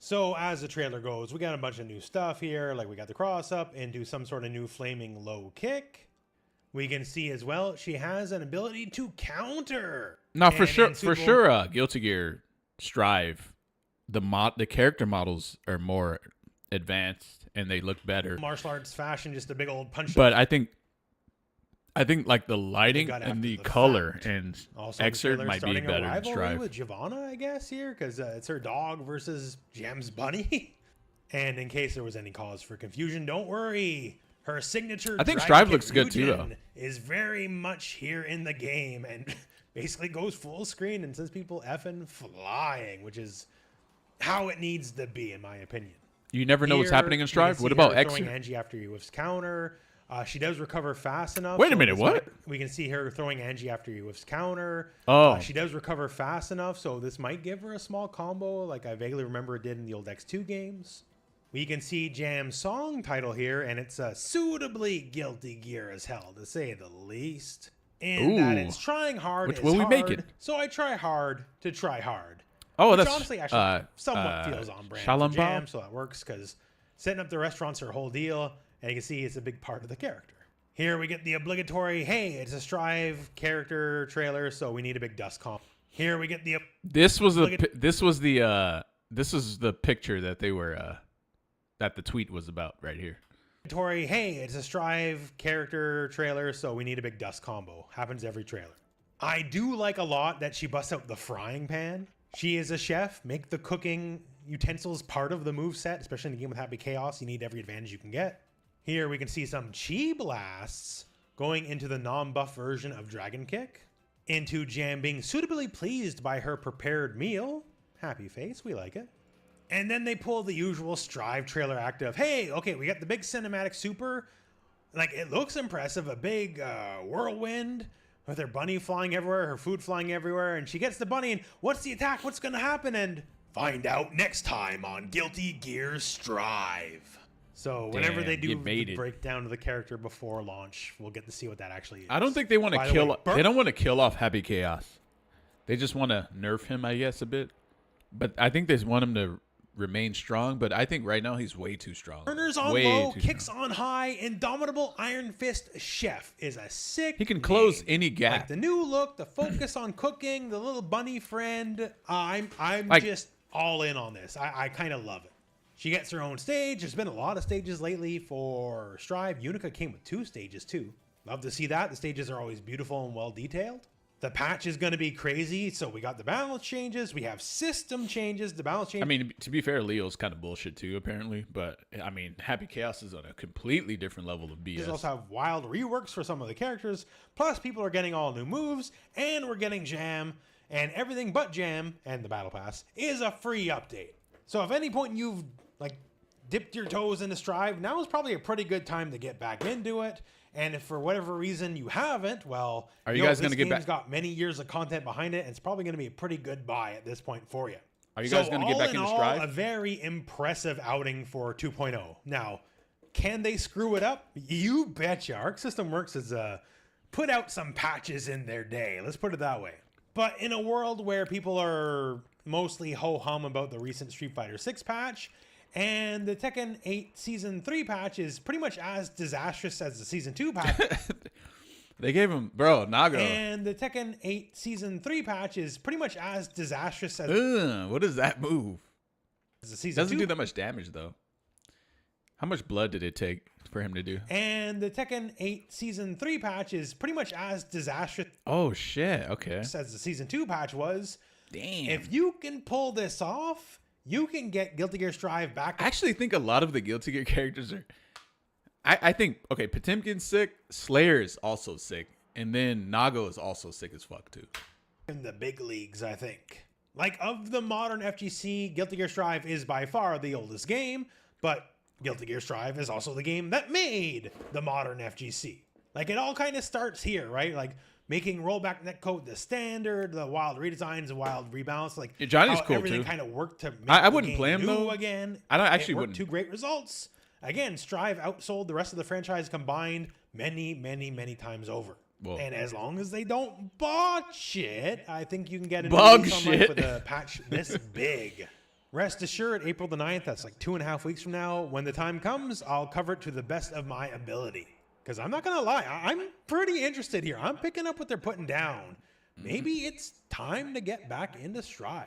So as the trailer goes, we got a bunch of new stuff here, like we got the cross up into some sort of new flaming low kick. We can see as well she has an ability to counter. No, for And sure, Guilty Gear Strive, the character models are more advanced and they look better. Martial arts fashion, just a big old punch. But I think like the lighting got and after the the color fact. and Also, the Xrd trailer might be starting a better than rivalry Strive. with Giovanna, I guess, here, because it's her dog versus Jam's bunny. And in case there was any cause for confusion, don't worry. Her signature I think Dragon Strive Kick looks good too, though. Ryujin is very much here in the game and basically goes full screen and sends people effing flying, which is how it needs to be, in my opinion. You never know what's Here, happening in you Strive. can What see about her throwing Xrd? Angie after you whiffs counter. She does recover fast enough. Wait a so minute, this what? We can see her throwing Angie after you whiffs counter. Oh. She does recover fast enough, so this might give her a small combo, like I vaguely remember it did in the old X2 games. We can see Jam's song title here, and it's suitably Guilty Gear as hell, to say the least. And that Ooh. it's trying hard Which is will we make hard, it? so I try hard to try hard. Oh, Which that's honestly actually somewhat feels on brand for Shalom Jam, Bao? so that works because setting up the restaurants are a whole deal, and you can see it's a big part of the character. Here we get the obligatory, hey, it's a Strive character trailer, so we need a big dust comp. Here we get the This is the picture that they were that the tweet was about right here. obligatory, hey, it's a Strive character trailer, so we need a big dust combo. Happens every trailer. I do like a lot that she busts out the frying pan. She is a chef. Make the cooking utensils part of the moveset, especially in a game with Happy Chaos. You need every advantage you can get. Here we can see some chi blasts going into the non-buff version of Dragon Kick. Into Jam being suitably pleased by her prepared meal. Happy face, we like it. And then they pull the usual Strive trailer act of, hey, okay, we got the big cinematic super. Like, it looks impressive, a big whirlwind. with her bunny flying everywhere, her food flying everywhere, and she gets the bunny, and what's the attack? What's going to happen? And find out next time on Guilty Gear Strive. So whenever Damn, they do you made the it. breakdown of the character before launch, we'll get to see what that actually is. I don't think they want to By the kill. way, They don't want to kill off Happy Chaos. They just want to nerf him, I guess, a bit. But I think they want him to remain strong. But I think right now he's way too strong. Burners on Way low, too kicks strong. on high, Indomitable Iron Fist Chef is a sick. He can close name. any gap. Like the new look, the focus on cooking, the little bunny friend. I'm Like- just all in on this. I kind of love it. She gets her own stage. There's been a lot of stages lately for Strive. Unica came with 2 stages too. Love to see that. The stages are always beautiful and well detailed. The patch is going to be crazy. So we got the balance changes. We have system changes. The balance changes. I mean, to be fair, Leo's kind of bullshit too, apparently. But I mean, Happy Chaos is on a completely different level of BS. There's also have wild reworks for some of the characters. Plus, people are getting all new moves, and we're getting Jam, and everything but Jam and the Battle Pass is a free update. So if at any point you've like dipped your toes into Strive, now is probably a pretty good time to get back into it. And if for whatever reason you haven't, well, Are you guys going to get back? It's got many years of content behind it, and it's probably going to be a pretty good buy at this point for you. Are you guys going to get back into Strive? A very impressive outing for 2.0. Now, can they screw it up? You betcha. Arc System Works has put out some patches in their day. Let's put it that way. But in a world where people are mostly ho-hum about the recent Street Fighter 6 patch, and the Tekken 8 Season 3 patch is pretty much as disastrous as the Season 2 patch. They gave him, bro, Nago. And the Tekken 8 Season 3 patch is pretty much as disastrous as What is that move? the Season Doesn't 2. do that much damage though. How much blood did it take for him to do? And the Tekken 8 Season 3 patch is pretty much as disastrous Oh shit! Okay. as the Season 2 patch was. Damn. If you can pull this off, you can get Guilty Gear Strive back. I actually think a lot of the Guilty Gear characters are. I think okay, Potemkin's sick, Slayer is also sick, and then Nago is also sick as fuck too. In the big leagues, I think. Like, of the modern FGC, Guilty Gear Strive is by far the oldest game, but Guilty Gear Strive is also the game that made the modern FGC. Like, it all kind of starts here, right? Like, making rollback netcode the standard, the wild redesigns, the wild rebalance, like Yeah, Johnny's how cool, everything too. kind of worked to make I the wouldn't game play him, new though. again. I don't- actually It worked wouldn't. to great results. Again, Strive outsold the rest of the franchise combined many, many, many times over. Whoa. And as long as they don't botch it, I think you can get a new Bug release online shit. with a patch this big. Rest assured, April the 9th, that's like 2.5 weeks from now. When the time comes, I'll cover it to the best of my ability. Because I'm not going to lie, I'm pretty interested here. I'm picking up what they're putting down. Maybe it's time to get back into Strive.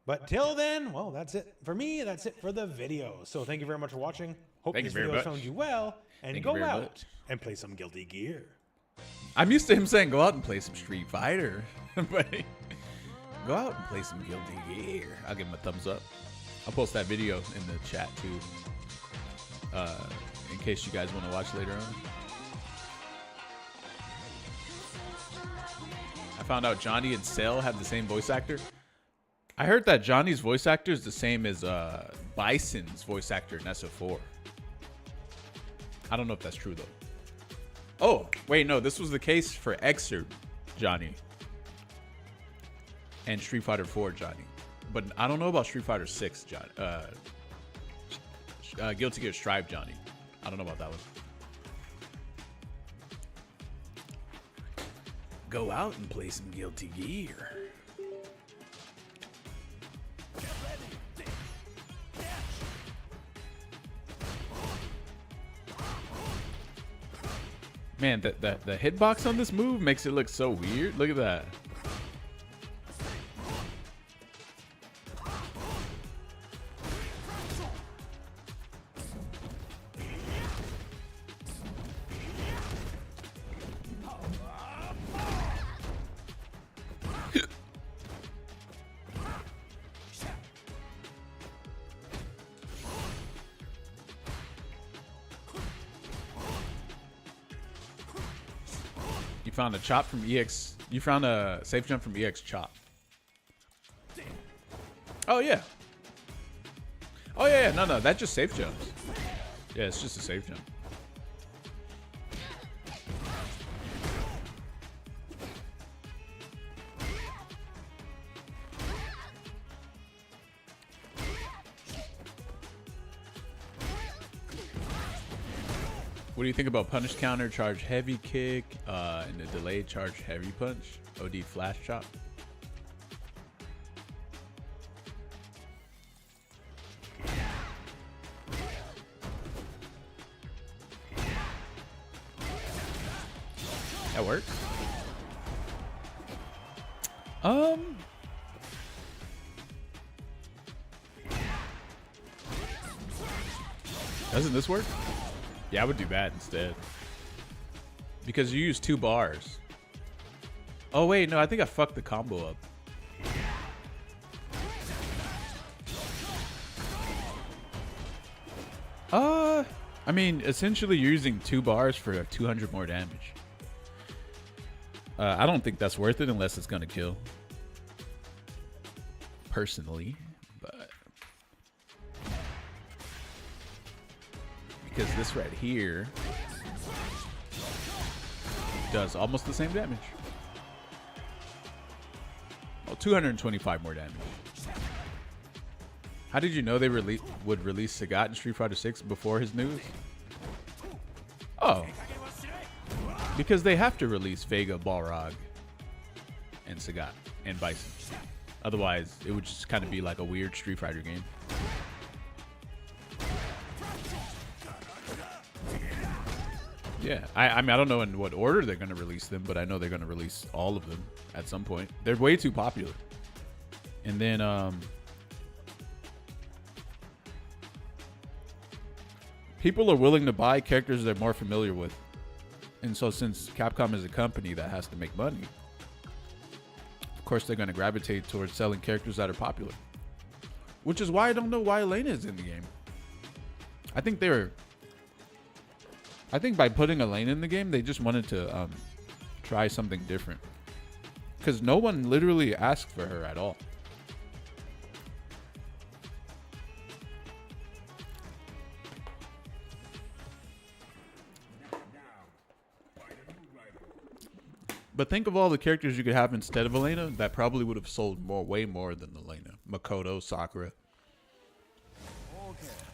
But till then, well, that's it for me. That's it for the video. So thank you very much for watching. Hope Thank this you very video much. found you well. And Thank you go very out much. and play some Guilty Gear. I'm used to him saying go out and play some Street Fighter, but go out and play some Guilty Gear. I'll give him a thumbs up. I'll post that video in the chat too, in case you guys want to watch later on. I found out Johnny and Cell have the same voice actor. I heard that Johnny's voice actor is the same as Bison's voice actor in SO4. I don't know if that's true though. Oh, wait, no, this was the case for Excerpt Johnny and Street Fighter 4 Johnny. But I don't know about Street Fighter 6 Johnny. Guilty Gear Strive Johnny. I don't know about that one. Go out and play some Guilty Gear. Man, the hitbox on this move makes it look so weird. Look at that. You found a chop from EX. You found a safe jump from EX chop. Oh yeah. Oh yeah. No, that just safe jumps. Yeah, it's just a safe jump. What do you think about punish counter, charge heavy kick, and the delayed charge heavy punch? OD flash chop. That works. Doesn't this work? Yeah, I would do that instead. Because you use 2 bars. Oh wait, no, I think I fucked the combo up. I mean, essentially you're using 2 bars for 200 more damage. I don't think that's worth it unless it's gonna kill. Personally, but because this right here does almost the same damage. Oh, 225 more damage. How did you know they would release Sagat in Street Fighter 6 before his news? Oh, because they have to release Vega, Balrog, and Sagat, and Bison. Otherwise, it would just kind of be like a weird Street Fighter game. Yeah, I mean, I don't know in what order they're going to release them, but I know they're going to release all of them at some point. They're way too popular. And then, people are willing to buy characters they're more familiar with. And so since Capcom is a company that has to make money, of course they're going to gravitate towards selling characters that are popular. Which is why I don't know why Elena is in the game. I think by putting Elena in the game, they just wanted to try something different. Because no one literally asked for her at all. But think of all the characters you could have instead of Elena that probably would have sold way more than Elena. Makoto, Sakura.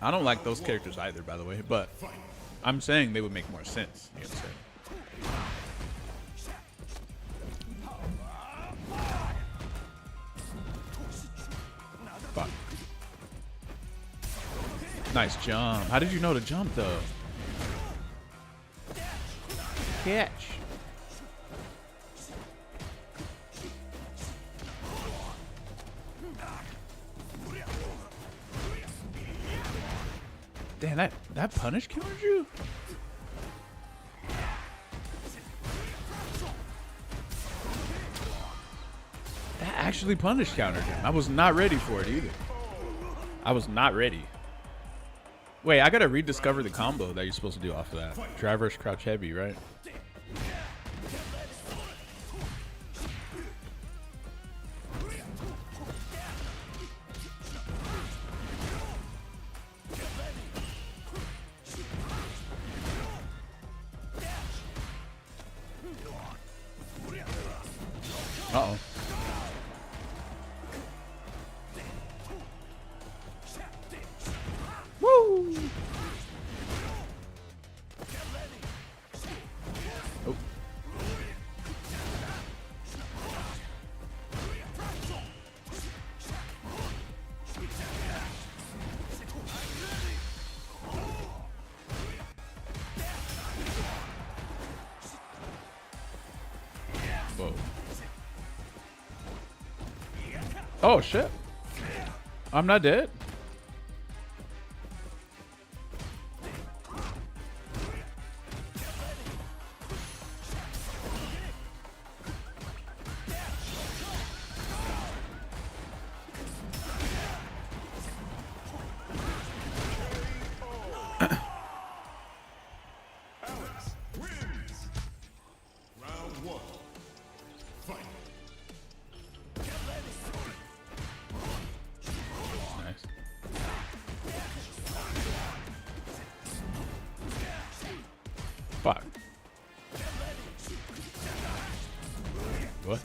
I don't like those characters either, by the way, but I'm saying they would make more sense. You know what I'm saying? Fuck. Nice jump. How did you know to jump, though? Catch. Damn, that punish countered you? That actually punish countered him. I was not ready for it either. I was not ready. Wait, I gotta rediscover the combo that you're supposed to do off of that. Traverse crouch heavy, right? Uh-oh. Woo! Oh. Whoa. Oh shit. I'm not dead. Fuck. What?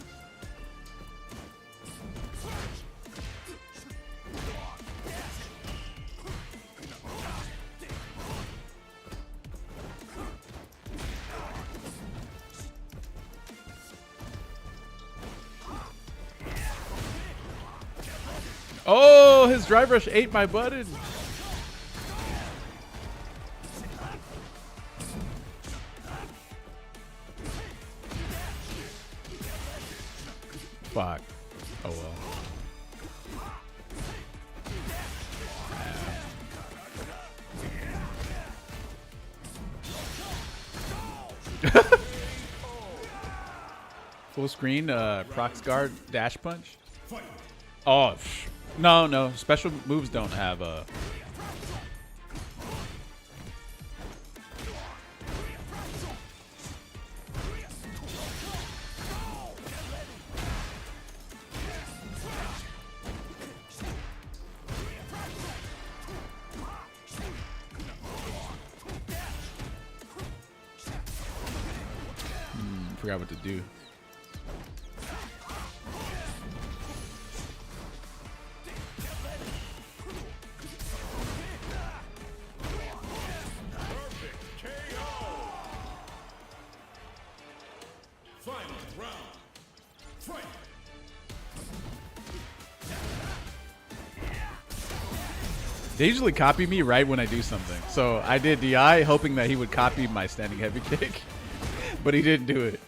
Oh, his drive rush ate my button. Fuck. Oh well. Full screen, prox guard, dash punch. Oh, no. Special moves don't have a. Forgot what to do. They usually copy me right when I do something. So I did DI hoping that he would copy my standing heavy kick, but he didn't do it.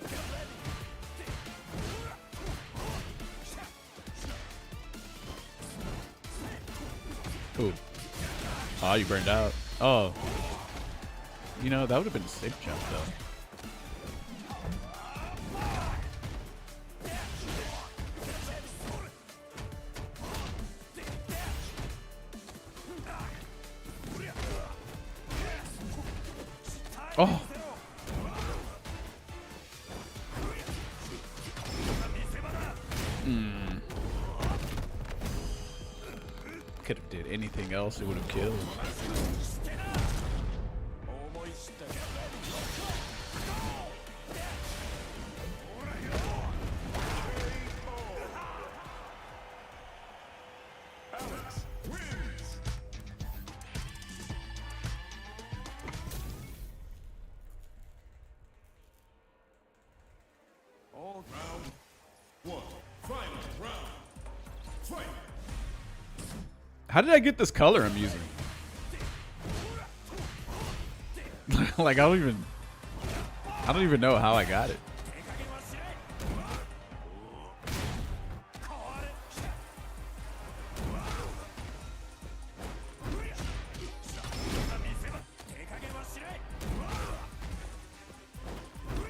Ooh. Oh, you burned out. Oh. You know, that would have been a safe jump, though. Oh. Could have did anything else, it would have killed. How did I get this color I'm using? Like I don't even know how I got it.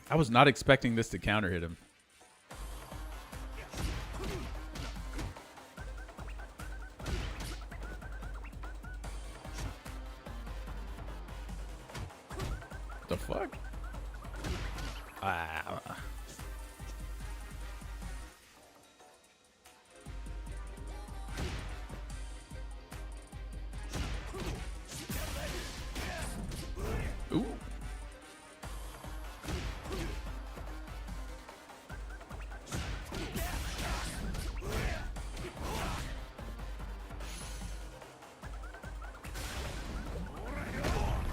I was not expecting this to counter hit him. The fuck? Ah. Ooh.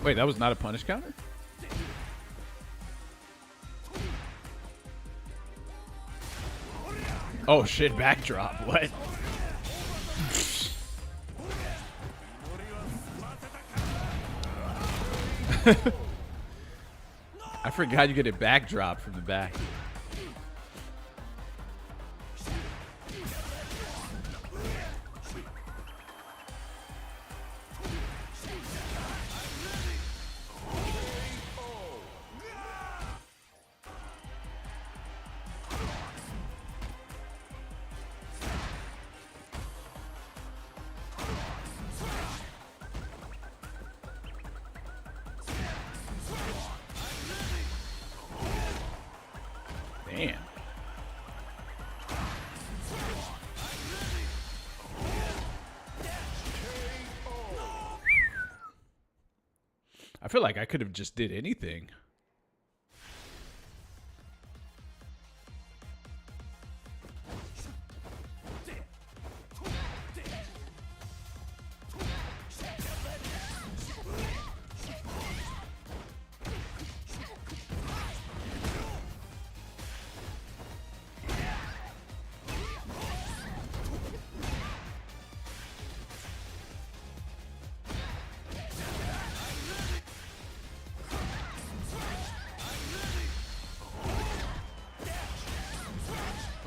Wait, that was not a punish counter? Oh shit, backdrop. What? I forgot you get a backdrop from the back. Damn. I feel like I could have just did anything.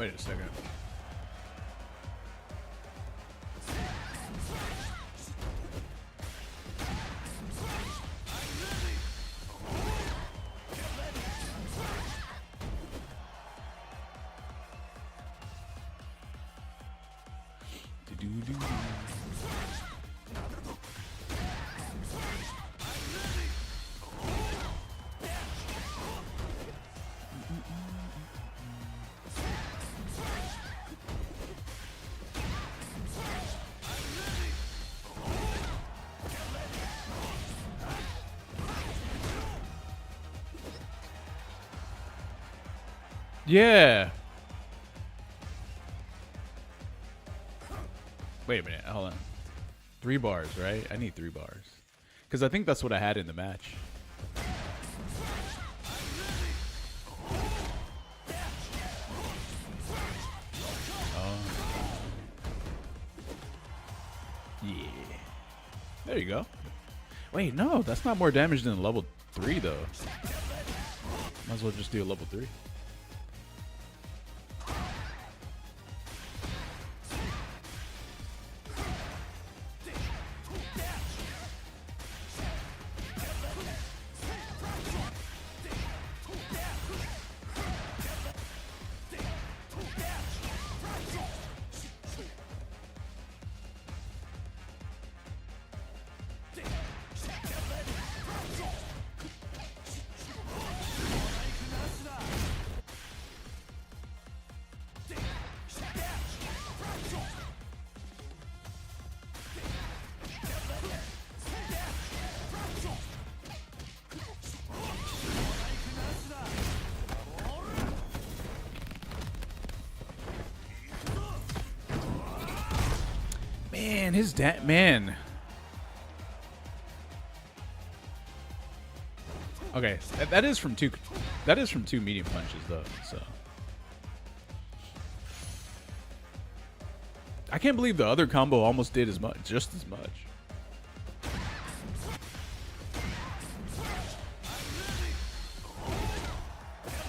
Wait a second. Do-do-do-do. Yeah. Wait a minute. Hold on. 3 bars, right? I need 3 bars. Because I think that's what I had in the match. Oh. Yeah. There you go. Wait, no. That's not more damage than level 3, though. Might as well just do a level 3. Man, his man. Okay, that is from 2. That is from 2 medium punches, though. So I can't believe the other combo almost did as much, just as much.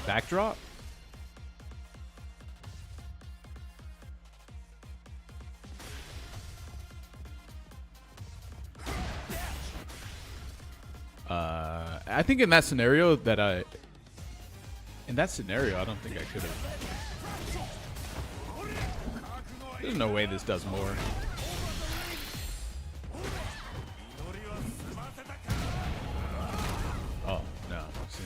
Backdrop. I think in that scenario I don't think I could have. There's no way this does more. Oh, no. See.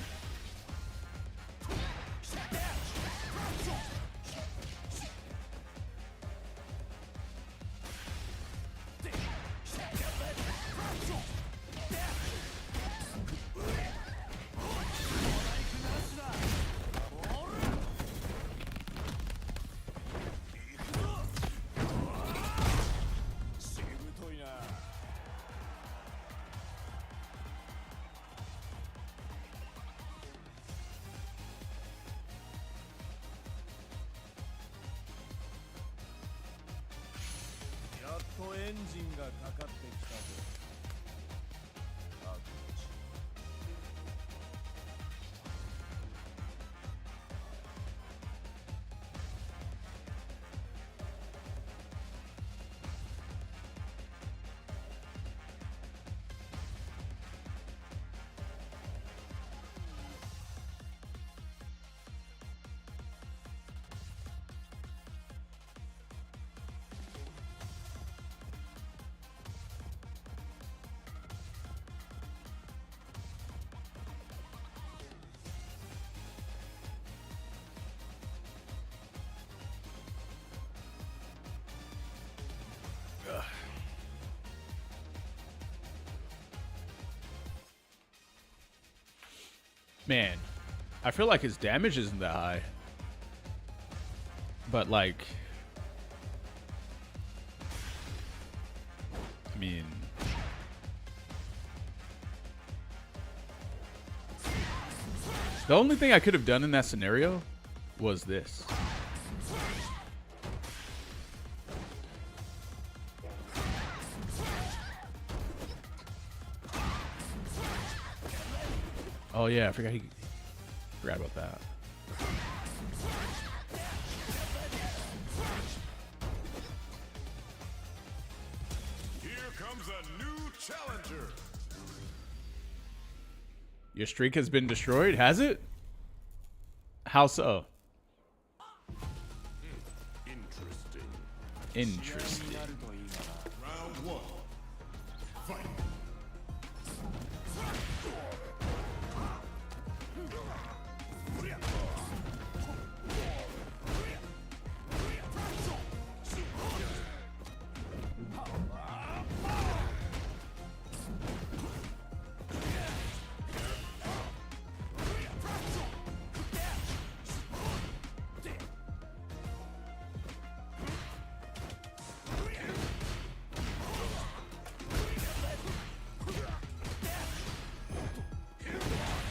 Man, I feel like his damage isn't that high. But like, I mean, the only thing I could have done in that scenario was this. Oh yeah, I forgot about that. comes a new challenger. Your streak has been destroyed, has it? How so? Interesting. Round one. Fight.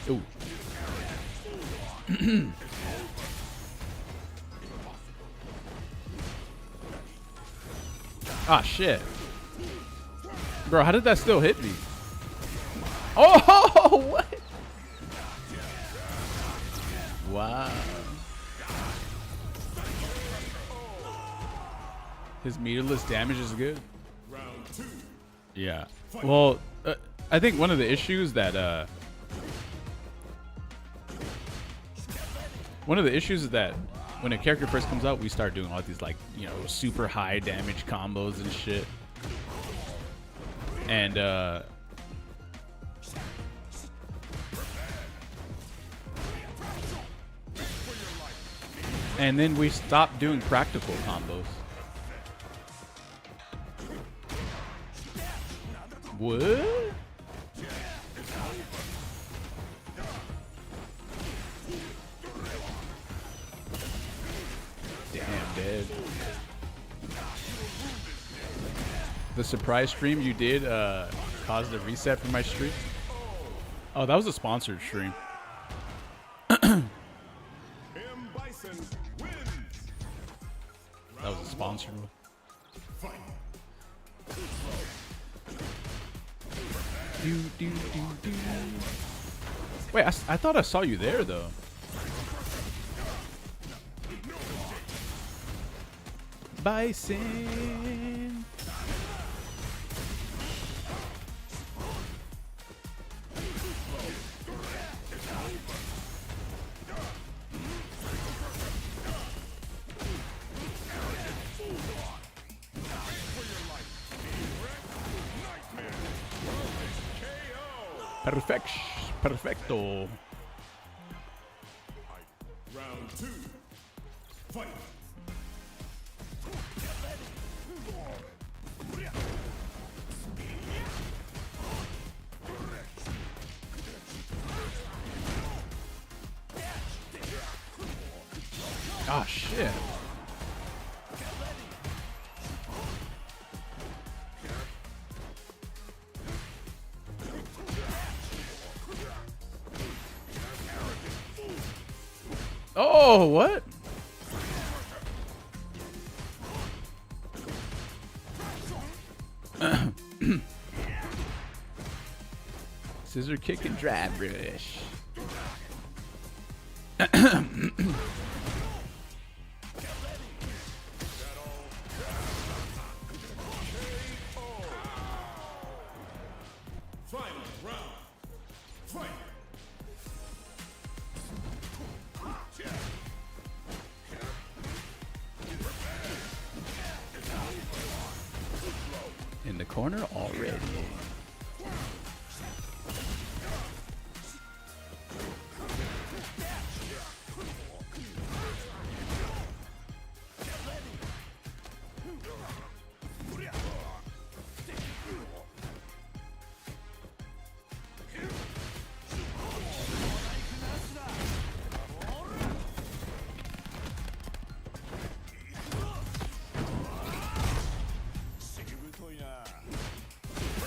Ooh. Ah, shit. Bro, how did that still hit me? Oh, what? Wow. His meterless damage is good. Round two. Yeah. Well, I think one of the issues that is that when a character first comes out, we start doing all these, like, you know, super high damage combos and shit. And then we stop doing practical combos. What? Damn, dude. The surprise stream you did caused a reset for my stream. Oh, that was a sponsored stream. That was a sponsored one. Wait, I thought I saw you there, though. Bison. Perfecto. Round two. Fight. Oh, shit. Oh, what? Scissor kick and drive brush. Final round. Fight. In the corner already.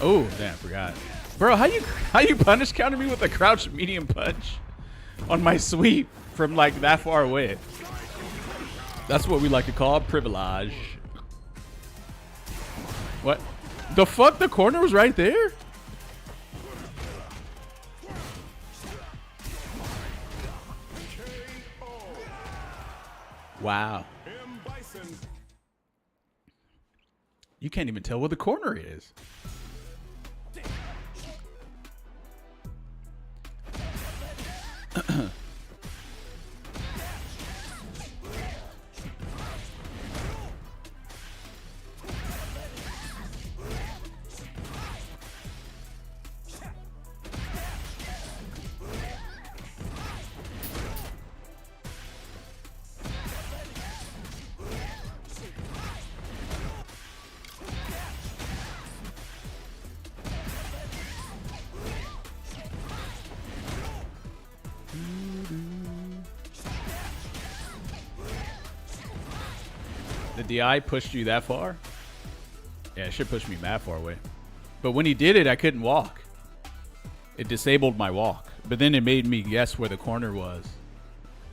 Oh, damn, I forgot. Bro, how you punish counter me with a crouch medium punch on my sweep from like that far away? That's what we like to call privilege. What? The fuck? The corner was right there? Wow. You can't even tell where the corner is. The DI pushed you that far? Yeah, it should push me that far away. But when he did it, I couldn't walk. It disabled my walk. But then it made me guess where the corner was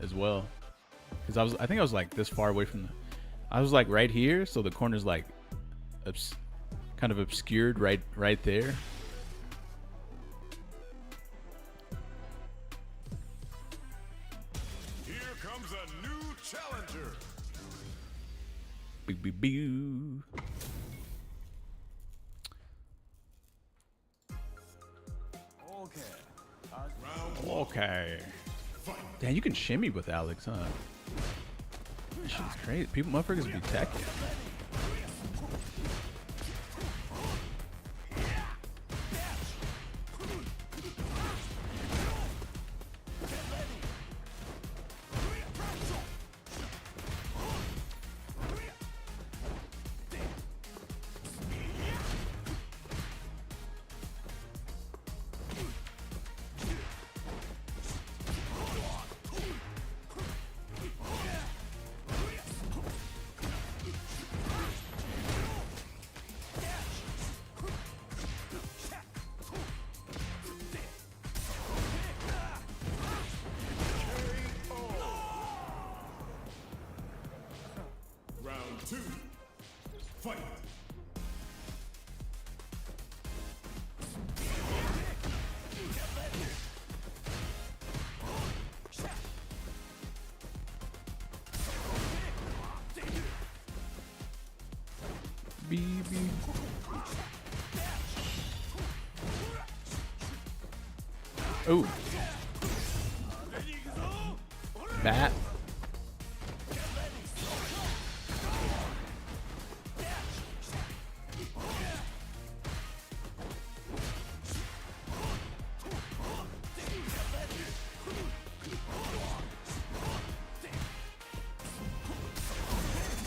as well. Because I think I was like this far away from the... I was like right here, so the corner's like kind of obscured right there. Here comes a new challenger. Big, big, big. Okay. Damn, you can shimmy with Alex, huh? That shit's crazy. People, motherfuckers be Tekken. Round 2. Fight. BB. Oh. Bat.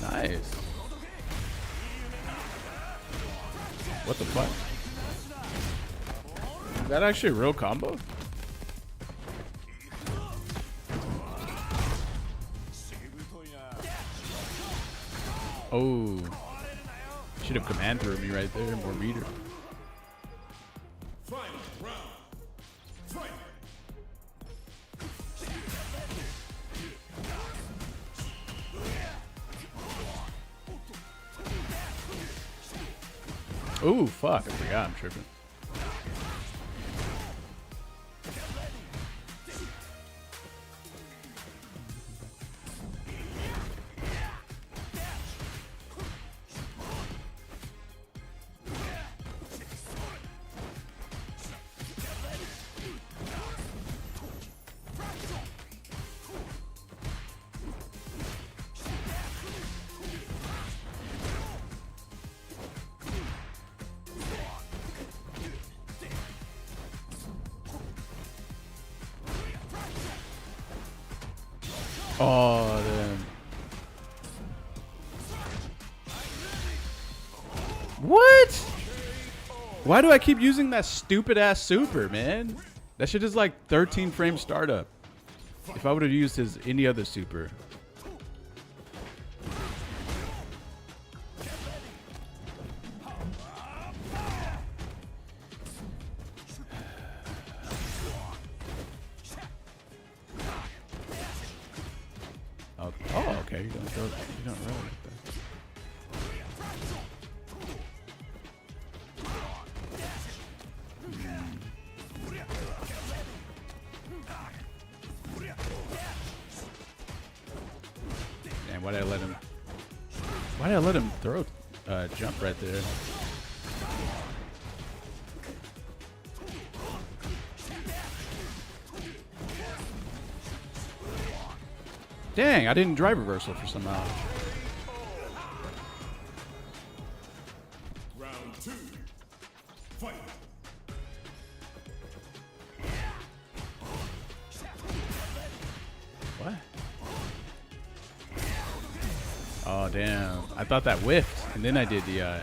Nice. What the fuck? Is that actually a real combo? Oh. Should have command through me right there, more meter. Final round. Fight. Oh, fuck. I forgot I'm tripping. Oh, damn. What? Why do I keep using that stupid ass super, man? That shit is like 13 frame startup. If I would have used his any other super. Okay. Oh, okay. You don't throw. You don't roll like that. Man, why did I let him? Why did I let him throw? Jump right there. Dang, I didn't drive reversal for somehow. Round 2. Fight. What? Oh, damn. I thought that whiffed, and then I did the,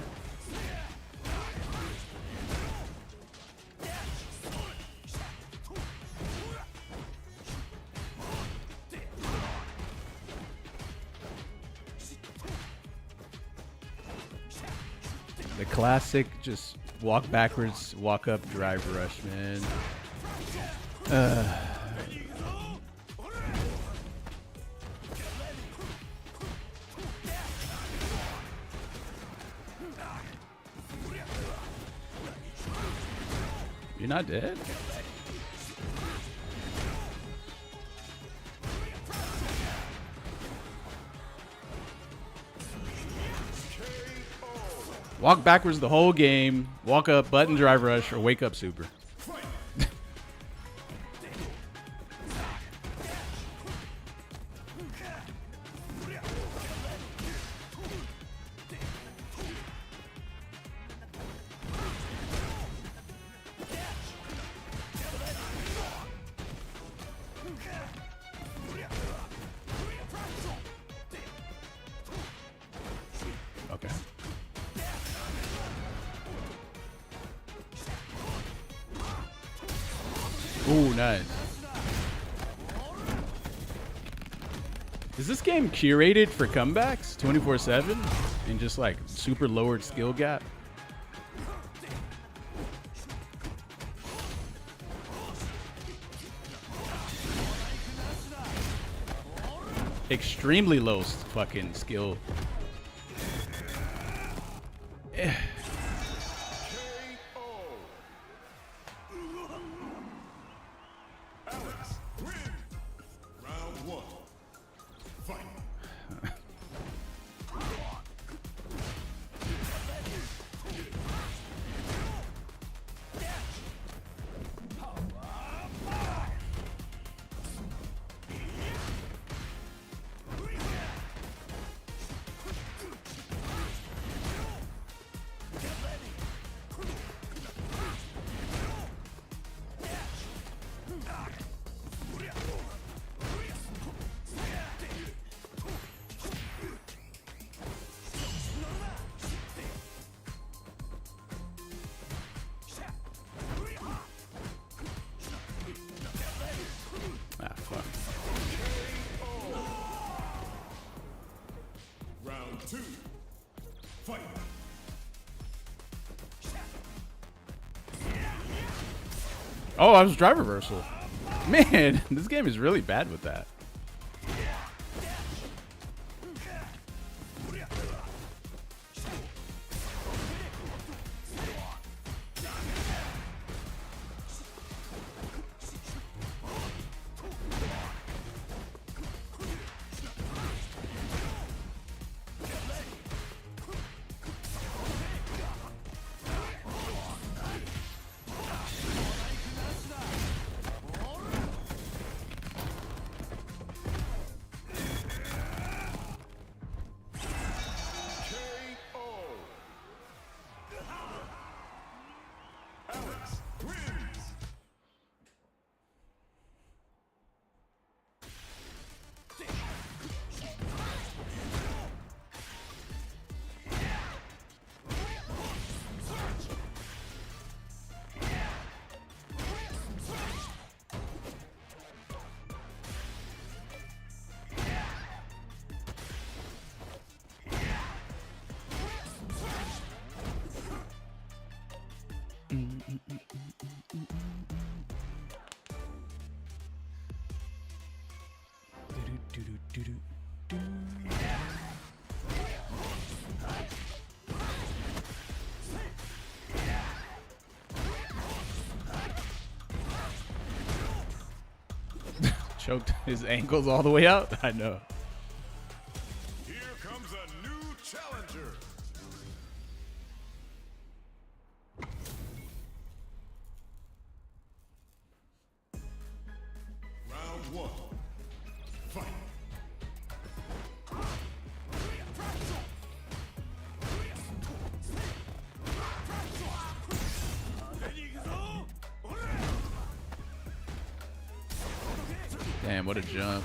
the classic, just walk backwards, walk up, drive rush, man. You're not dead? Walk backwards the whole game, walk up, button drive rush, or wake up super. Okay. Ooh, nice. Is this game curated for comebacks 24/7 and just like super lowered skill gap? Extremely low fucking skill. Alex, win. Round 1. Fight. Ah, fuck. Round 2. Fight. Oh, I was drive reversal. Man, this game is really bad with that. Alex wins. Choked his ankles all the way out? I know. Here comes a new challenger. Round 1. Fight. Damn, what a jump.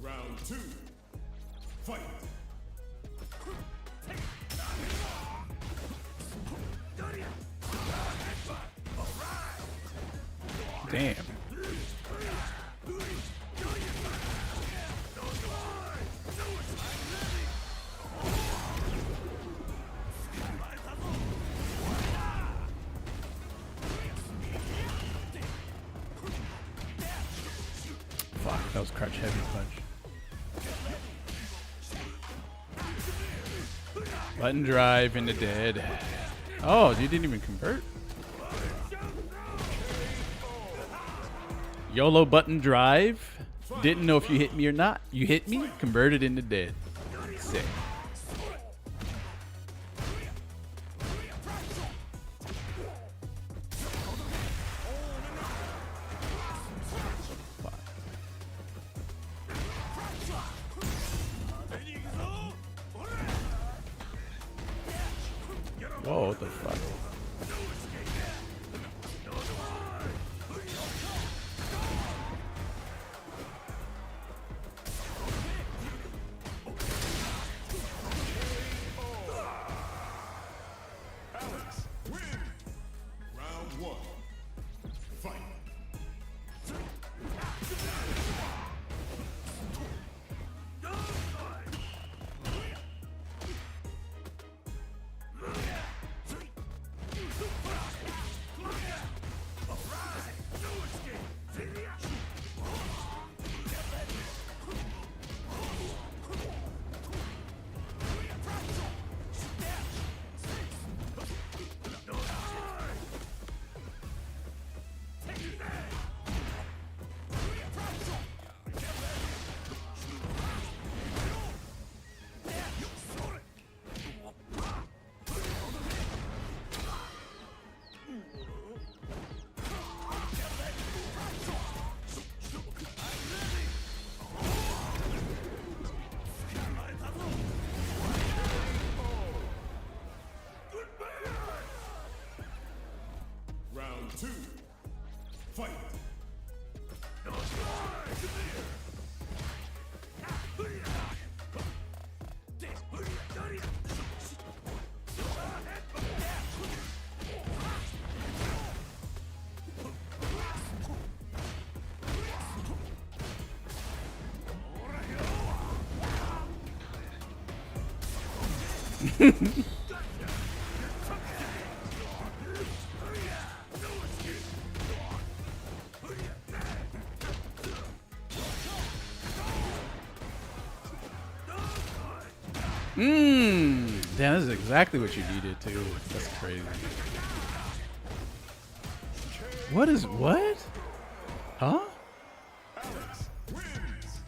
Round 2. Fight. Damn. Fuck, that was crutch heavy punch. Button drive into dead. Oh, you didn't even convert? YOLO button drive. Didn't know if you hit me or not. You hit me, converted into dead. Sick. Whoa, what the fuck? Alex, win. Round 1. Fight. Round 2. Fight. Damn, this is exactly what you needed too. That's crazy. What? Huh? Alex wins.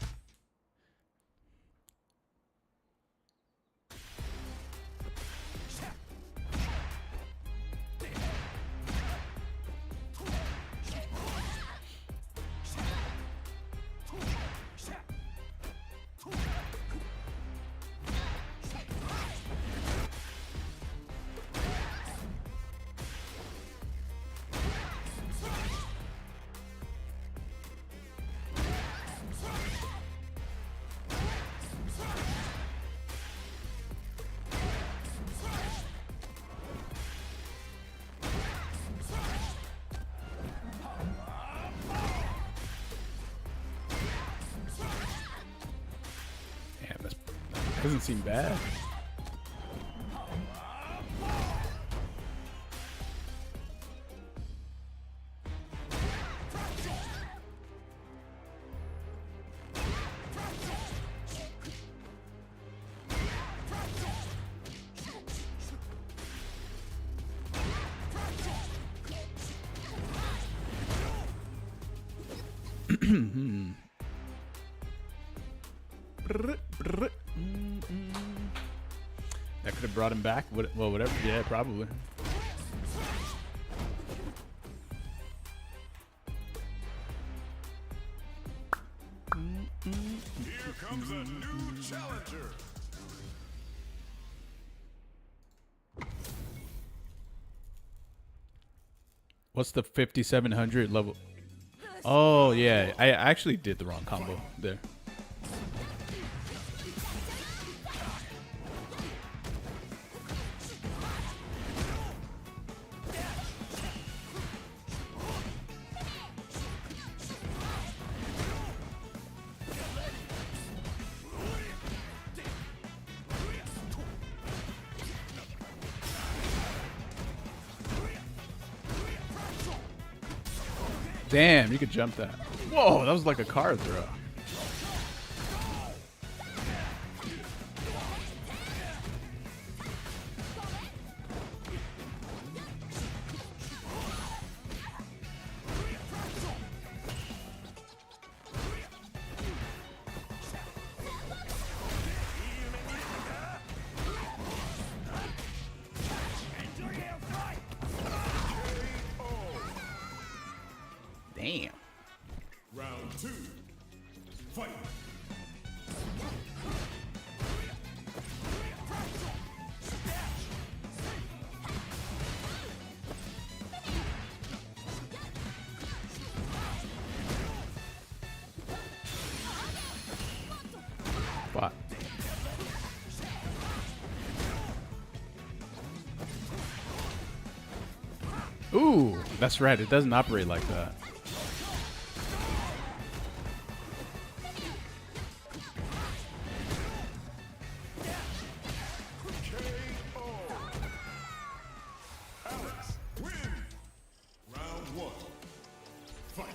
Doesn't seem bad. That could have brought him back. Well, whatever. Yeah, probably. Here comes a new challenger. What's the 5700 level? Oh, yeah. I actually did the wrong combo there. Damn, you could jump that. Whoa, that was like a car throw. Damn. Round 2. Fight. What? Ooh, that's right. It doesn't operate like that. Alex, win. Round 1. Fight.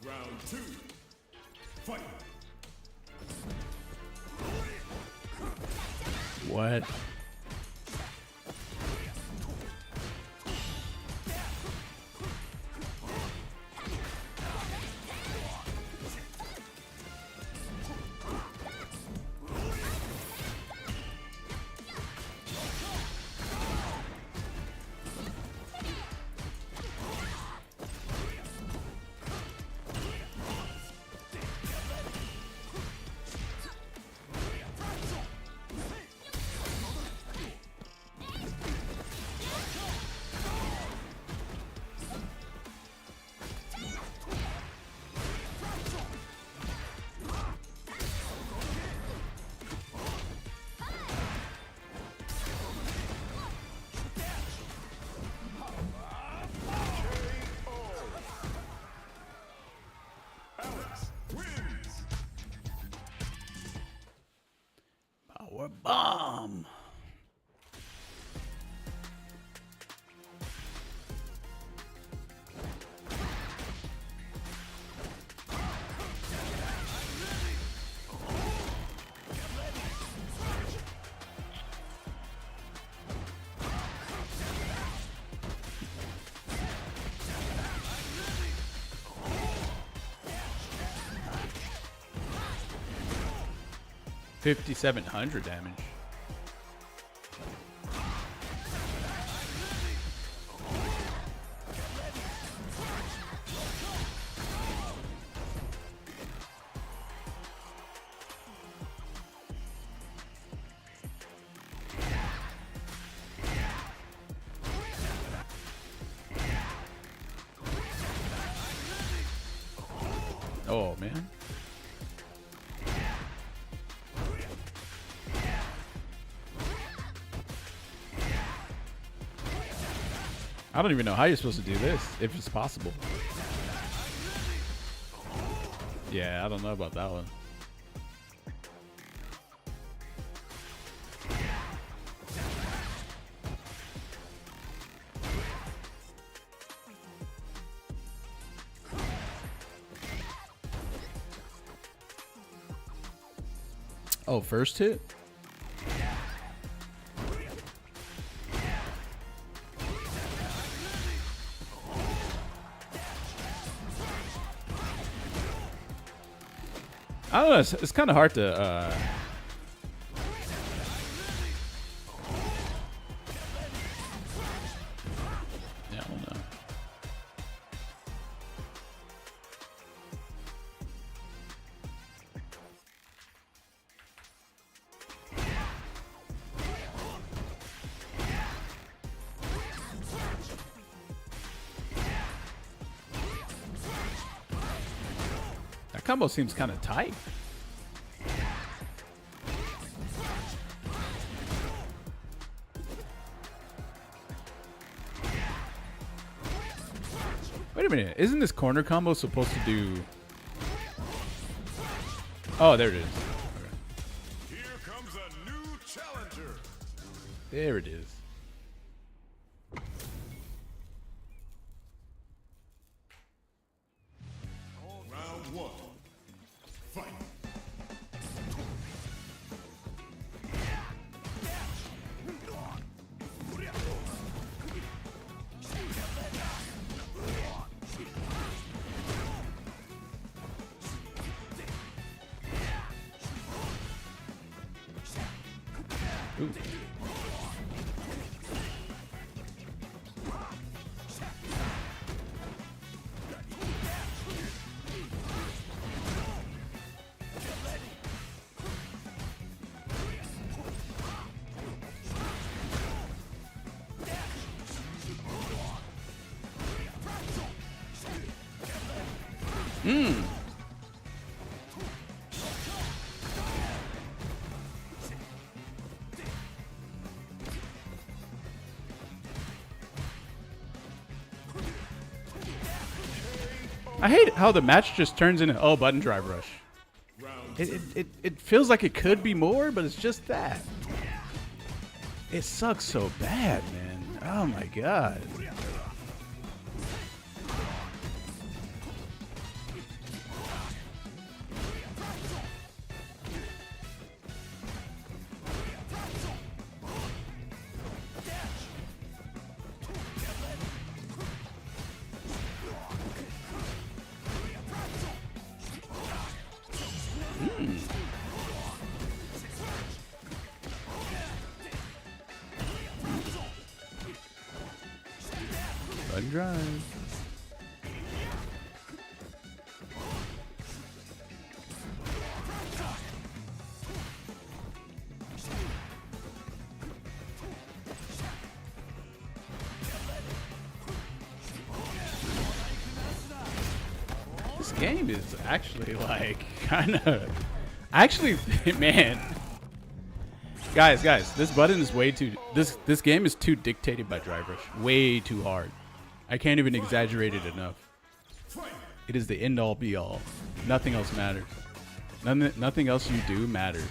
Round 2. Fight. What? Alex wins. Power bomb. $5,700 damage. Oh man. I don't even know how you're supposed to do this, if it's possible. Yeah, I don't know about that one. Oh, first hit? I don't know, it's kind of hard to yeah, I don't know. That combo seems kind of tight. Wait a minute, isn't this corner combo supposed to do... Oh, there it is. Okay. Here comes a new challenger. There it is. Round 1. Fight. Ooh. I hate how the match just turns into button drive rush. It feels like it could be more, but it's just that. It sucks so bad, man. Oh my god. Button drive. This game is actually like kind of actually man. Guys, this button is way too this game is too dictated by drive rush. Way too hard. I can't even exaggerate it enough. It is the end all be all. Nothing else matters. Nothing else you do matters.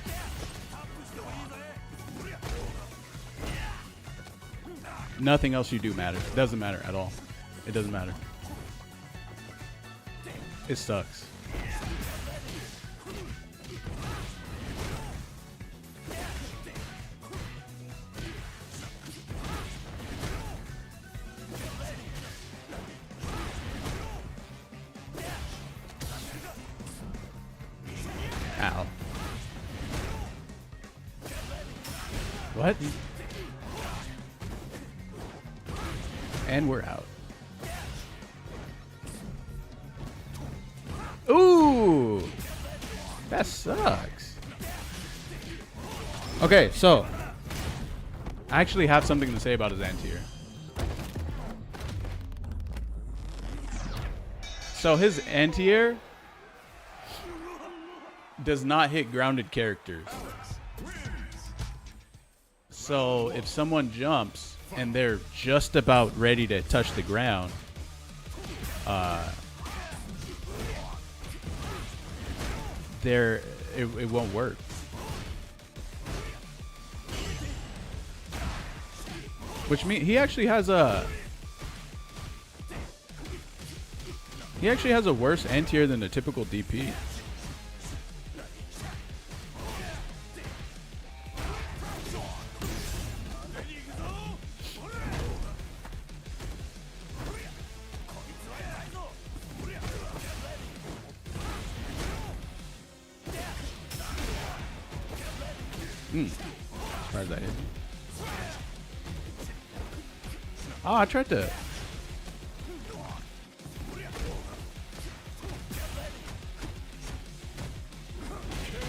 Nothing else you do matters. It doesn't matter at all. It doesn't matter. It sucks. Ow. What? And we're out. Ooh! That sucks. Okay, so I actually have something to say about his anti-air. So his anti-air does not hit grounded characters. So if someone jumps and they're just about ready to touch the ground, it won't work. Which means he actually has a worse end tier than a typical DP. Surprised that hit me. Oh, I tried to.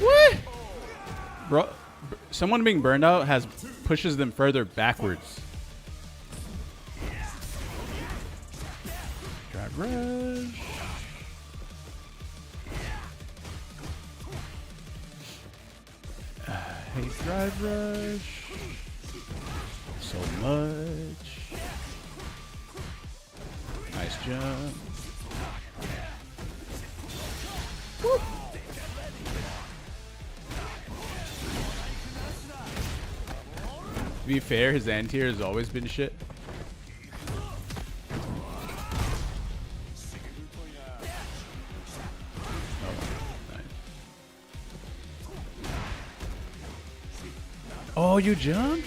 What? Bro, someone being burned out pushes them further backwards. Drive rush. Hate drive rush so much. Nice jump. Woo. To be fair, his end tier has always been shit. Oh, you jumped?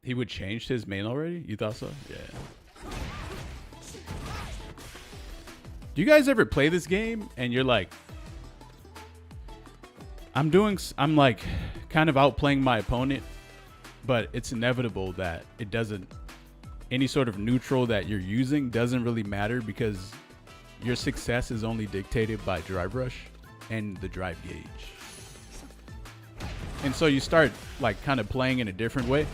He would change his main already? You thought so? Yeah. Do you guys ever play this game and you're like, I'm like kind of outplaying my opponent, but it's inevitable that it doesn't, any sort of neutral that you're using doesn't really matter because your success is only dictated by drive rush and the drive gauge. And so you start like kind of playing in a different way.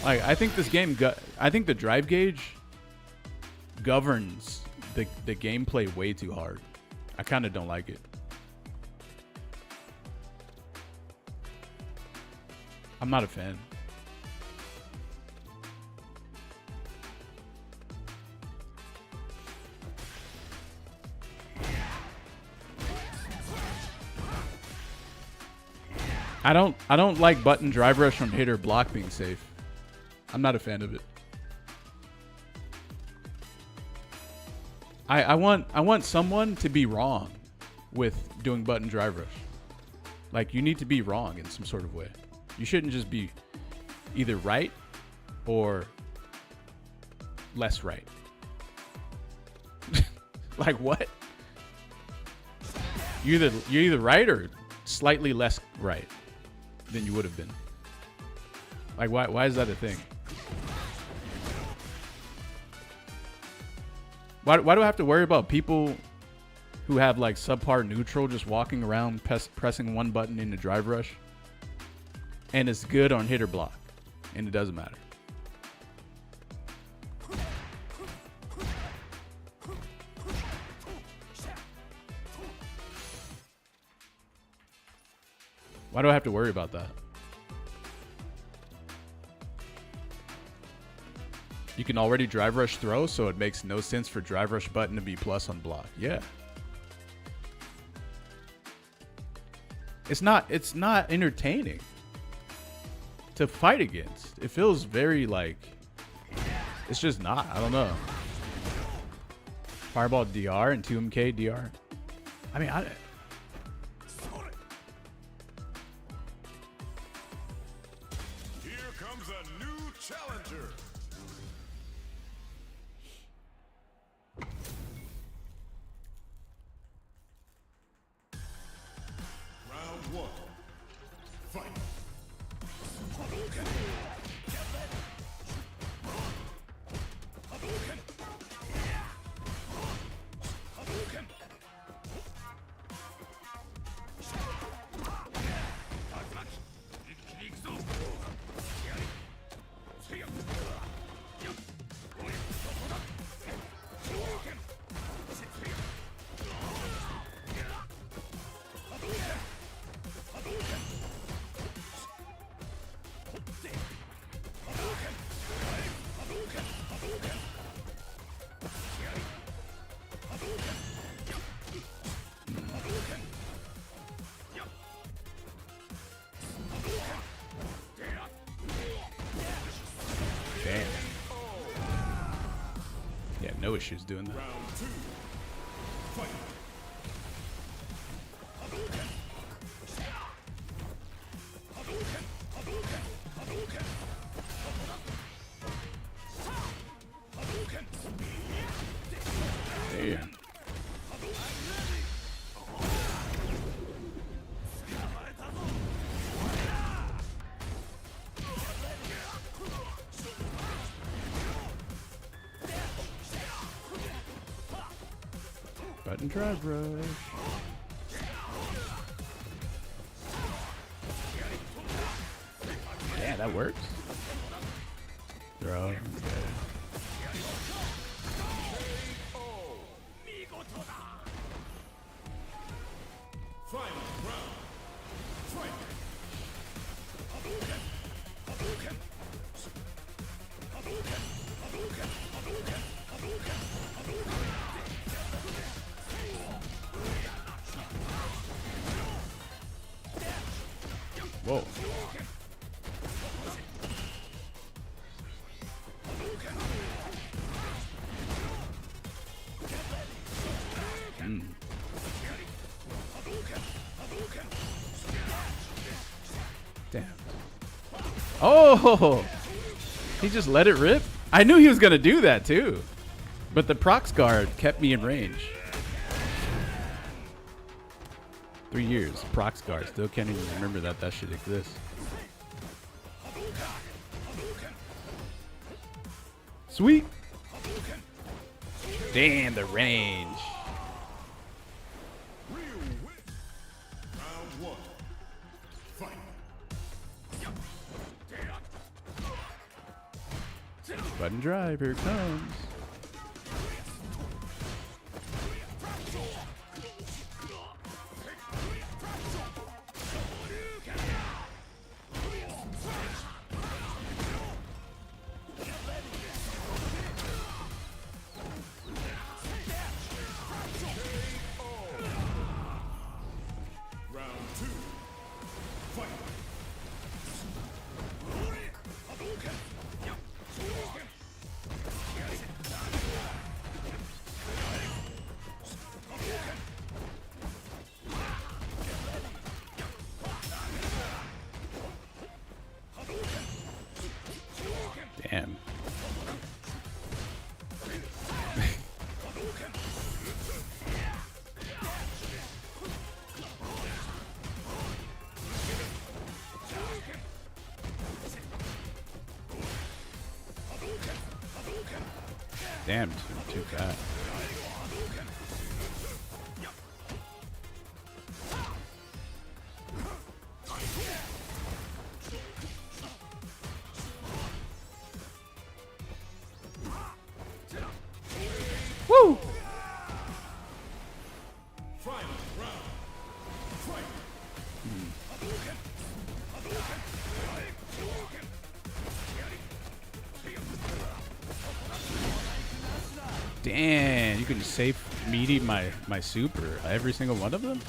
Like I think this game I think the drive gauge governs the gameplay way too hard. I kind of don't like it. I'm not a fan. I don't like button drive rush from hit or block being safe. I'm not a fan of it. I want someone to be wrong with doing button drive rush. Like you need to be wrong in some sort of way. You shouldn't just be either right or less right. Like what? You're either right or slightly less right than you would have been. Like why is that a thing? Why do I have to worry about people who have like subpar neutral just walking around pressing one button in the drive rush? And it's good on hit or block. And it doesn't matter. Why do I have to worry about that? You can already drive rush throw, so it makes no sense for drive rush button to be plus on block. Yeah. It's not entertaining to fight against. It feels very like it's just not. I don't know. Fireball DR and 2MK DR. I mean, Here comes a new challenger. Round one. Fight. Yeah, no issues doing that. Round 2. Fight. Damn. Button drive rush. Yeah, that works. Throw. Okay. Final round. Fight. Whoa. Damn. Oh! He just let it rip? I knew he was going to do that too. But the prox guard kept me in range. 3 years. Prox guard. Still can't even remember that shit exists. Sweet. Damn, the range. Real win. Round 1. Fight. Button drive. Here it comes. Round 2. Fight. Damn. Damn, too fast. Woo! Final round. Fight. Damn, you can just save meaty my super. Every single one of them?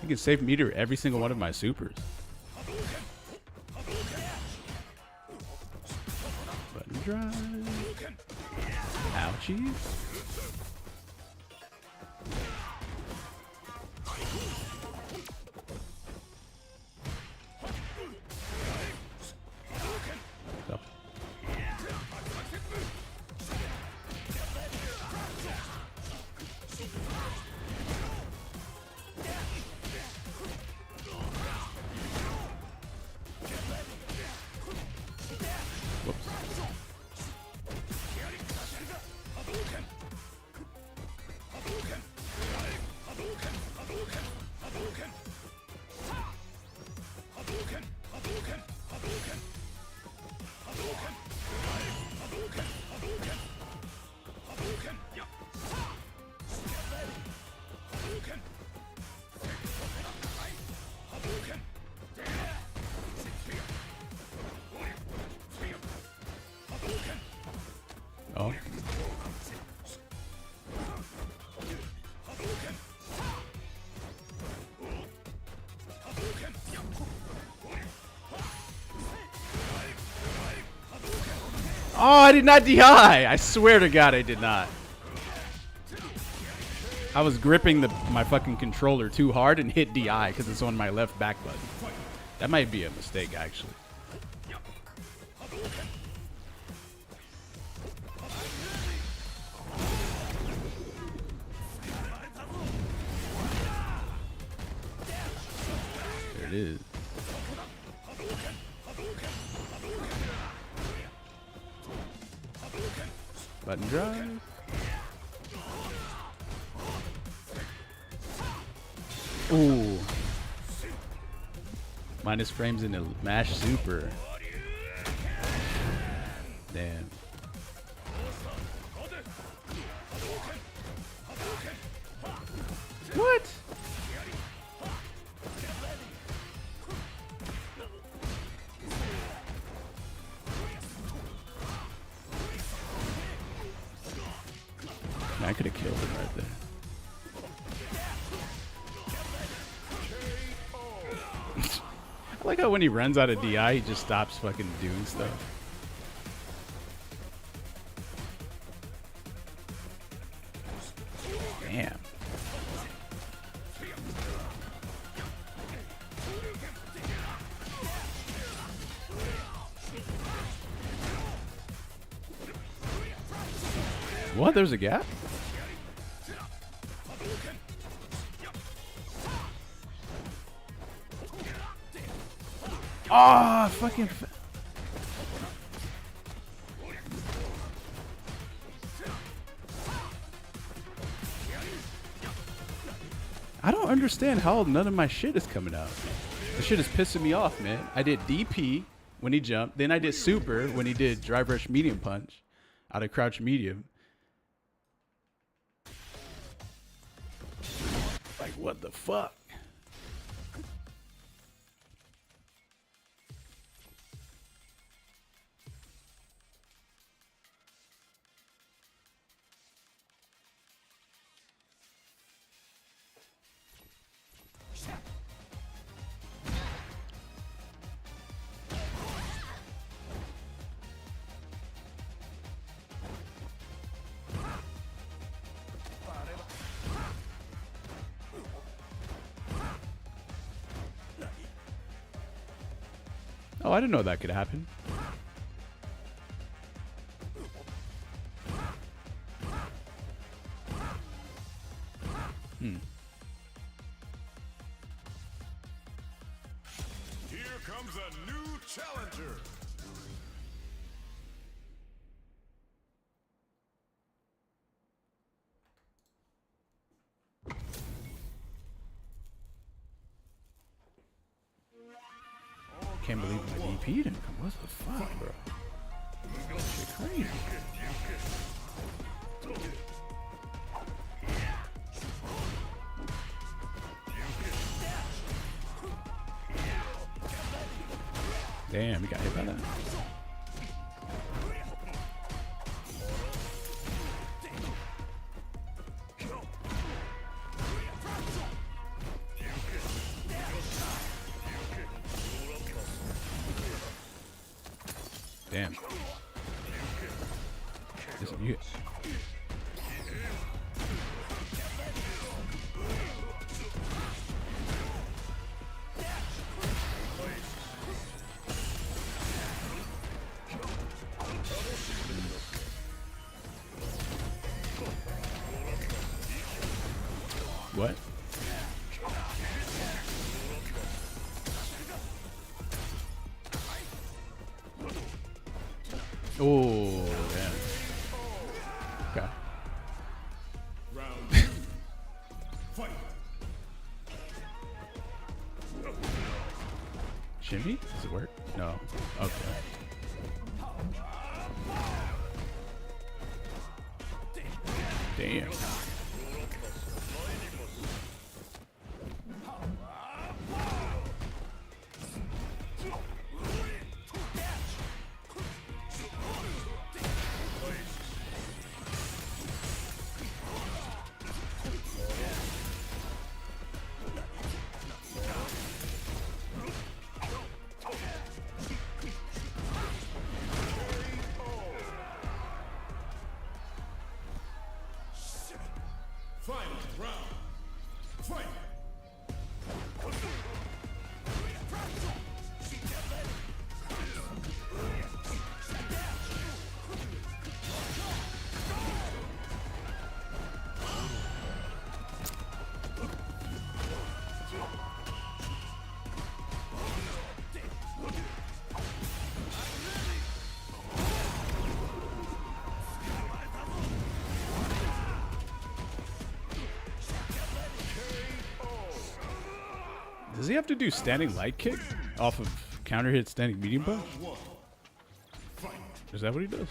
You can save meter every single one of my supers. Button drive. Ouchie. Oh. Whoops. Oh, I did not DI. I swear to God, I did not. I was gripping my fucking controller too hard and hit DI because it's on my left back button. That might be a mistake, actually. There it is. Button drive. Ooh. Minus frames in the mash super. Damn. What? I could have killed him right there. I like how when he runs out of DI, he just stops fucking doing stuff. Damn. What? There's a gap? Oh, fucking. I don't understand how none of my shit is coming out. This shit is pissing me off, man. I did DP when he jumped. Then I did super when he did drive rush medium punch out of crouch medium. Like, what the fuck? Oh, I didn't know that could happen. Here comes a new challenger. Can't believe my DP didn't come. What the fuck, bro? Shit crazy. Damn, we got hit by that. Damn. Listen, you. What? Oh, damn. Okay. Round two. Fight. Shimmy? Does it work? No. Okay. Damn. Does he have to do standing light kick off of counter hit standing medium punch? Is that what he does?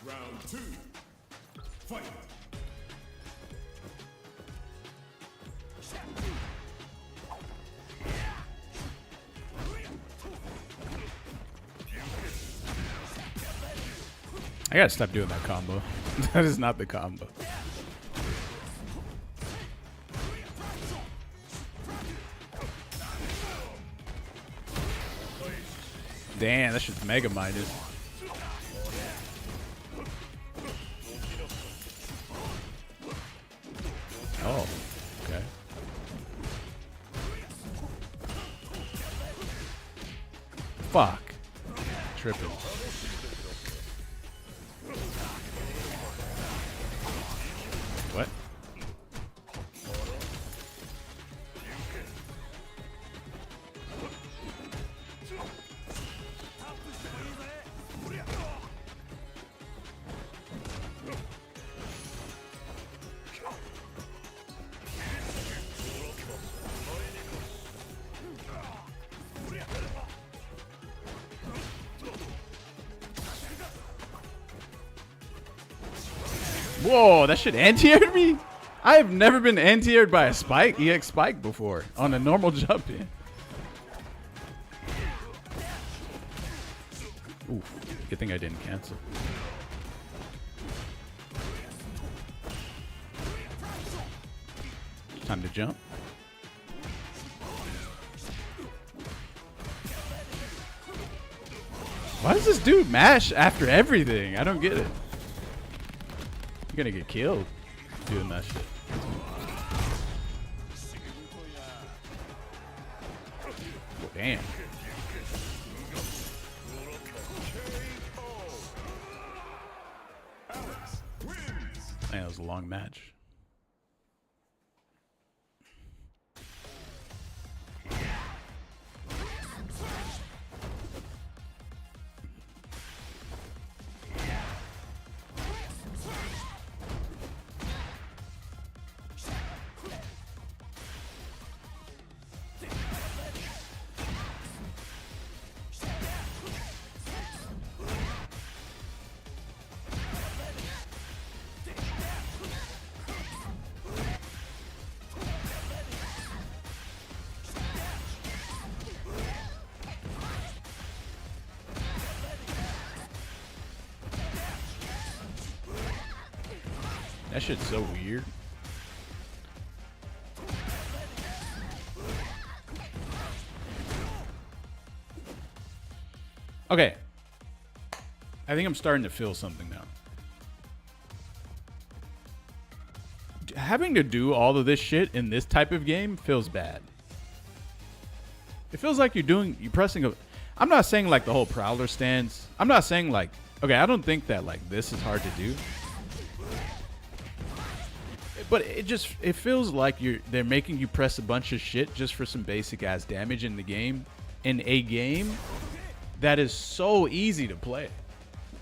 Round 2. Fight. I gotta stop doing that combo. That is not the combo. Damn, that shit's mega minded. Oh, okay. Fuck. Tripping. What? Whoa, that shit anti-aired me? I have never been anti-aired by a spike, EX spike before, on a normal jump in. Oof, good thing I didn't cancel. Time to jump. Why does this dude mash after everything? I don't get it. You're gonna get killed doing that shit. Oh, damn. Man, that was a long match. That shit's so weird. Okay. I think I'm starting to feel something now. Having to do all of this shit in this type of game feels bad. It feels like you're pressing a... I'm not saying like the whole Prowler stance. I'm not saying like... Okay, I don't think that like this is hard to do. But it feels like they're making you press a bunch of shit just for some basic ass damage in the game, in a game that is so easy to play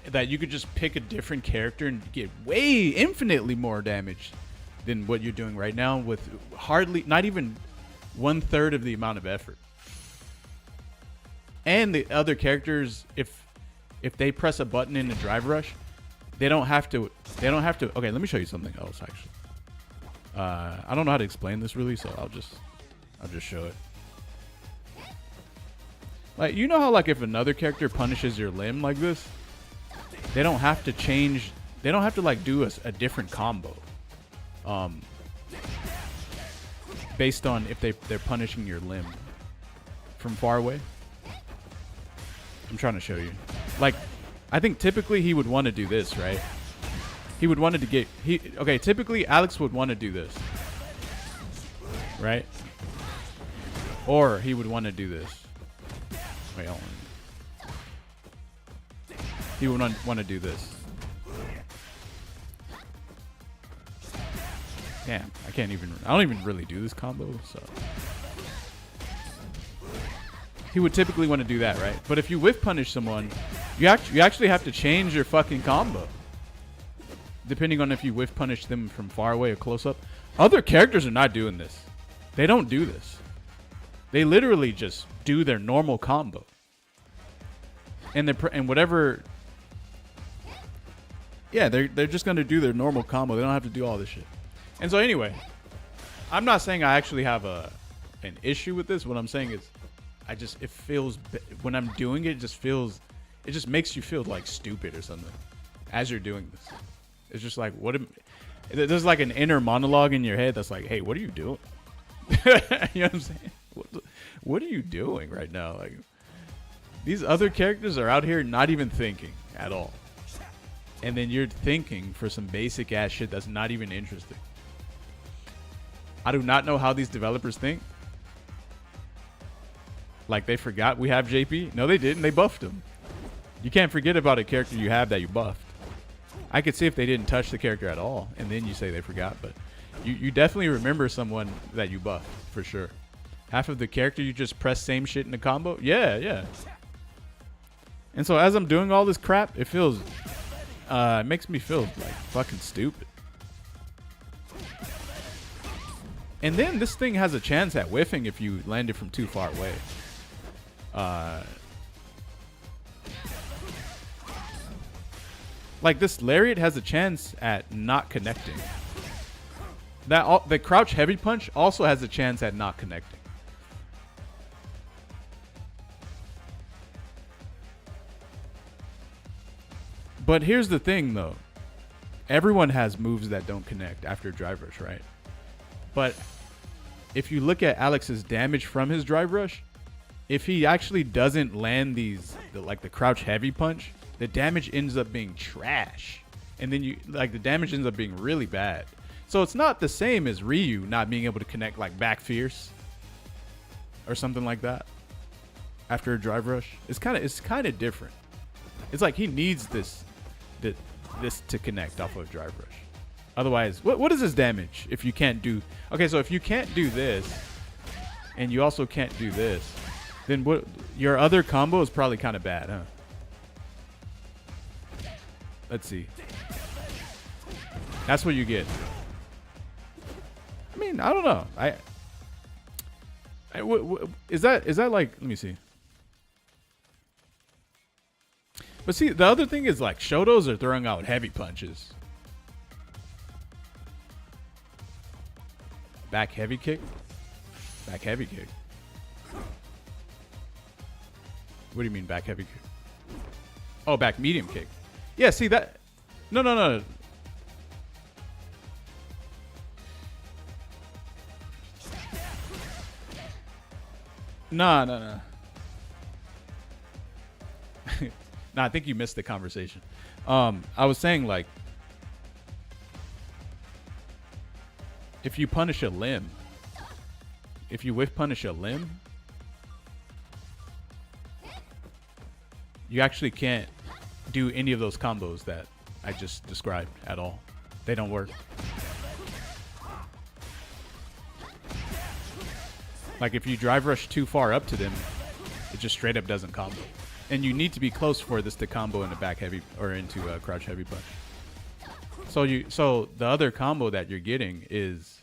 that you could just pick a different character and get infinitely more damage than what you're doing right now with hardly, not even 1/3 of the amount of effort. And the other characters, if they press a button in the drive rush, they don't have to. Okay, let me show you something else actually. I don't know how to explain this really, so I'll just show it. Like, you know how like if another character punishes your limb like this, they don't have to change. They don't have to like do a different combo. Based on if they're punishing your limb from far away. I'm trying to show you. Like, I think typically he would want to do this, right? He would want to get... Okay, typically Alex would want to do this. Right? Or he would want to do this. Wait, hold on. he would want to do this. Damn, I don't even really do this combo, so. He would typically want to do that, right? But if you whiff punish someone, you actually have to change your fucking combo. Depending on if you whiff punish them from far away or close up. Other characters are not doing this. They don't do this. They literally just do their normal combo. And whatever. Yeah, they're just gonna do their normal combo. They don't have to do all this shit. And so anyway, I'm not saying I actually have an issue with this. What I'm saying is, it feels when I'm doing it, it just makes you feel like stupid or something as you're doing this. It's just like there's like an inner monologue in your head that's like, hey, what are you doing? You know what I'm saying? What are you doing right now? Like, these other characters are out here not even thinking at all. And then you're thinking for some basic ass shit that's not even interesting. I do not know how these developers think. Like, they forgot we have JP? No, they didn't. They buffed him. You can't forget about a character you have that you buffed. I could see if they didn't touch the character at all, and then you say they forgot, but you definitely remember someone that you buffed, for sure. Half of the character you just press same shit in the combo? Yeah. And so as I'm doing all this crap, it makes me feel like fucking stupid. And then this thing has a chance at whiffing if you land it from too far away. Like, this lariat has a chance at not connecting. The crouch heavy punch also has a chance at not connecting. But here's the thing, though. Everyone has moves that don't connect after drive rush, right? But if you look at Alex's damage from his drive rush, if he actually doesn't land the crouch heavy punch, the damage ends up being trash. And then the damage ends up being really bad. So it's not the same as Ryu not being able to connect like back fierce or something like that after a drive rush. It's kind of different. It's like he needs this to connect off of drive rush. Otherwise, what is his damage if you can't do... Okay, so if you can't do this, and you also can't do this, then what? Your other combo is probably kind of bad, huh? Let's see. That's what you get. I mean, I don't know. Is that like... Let me see. But see, the other thing is, like, Shotos are throwing out heavy punches. Back heavy kick? Back heavy kick. What do you mean back heavy kick? Oh, back medium kick. Yeah, see that? No. No. Nah, I think you missed the conversation. I was saying, like, if you punish a limb, if you whiff punish a limb, you actually can't do any of those combos that I just described at all. They don't work. Like, if you drive rush too far up to them, it just straight up doesn't combo. And you need to be close for this to combo into back heavy or into a crouch heavy punch. So the other combo that you're getting is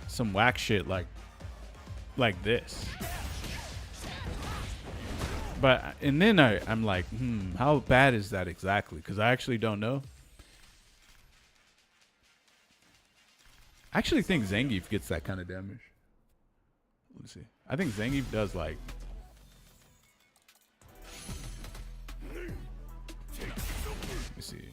some whack shit like this. But and then I'm like, how bad is that exactly? Because I actually don't know. I actually think Zangief gets that kind of damage. Let's see. I think Zangief does like... Let me see.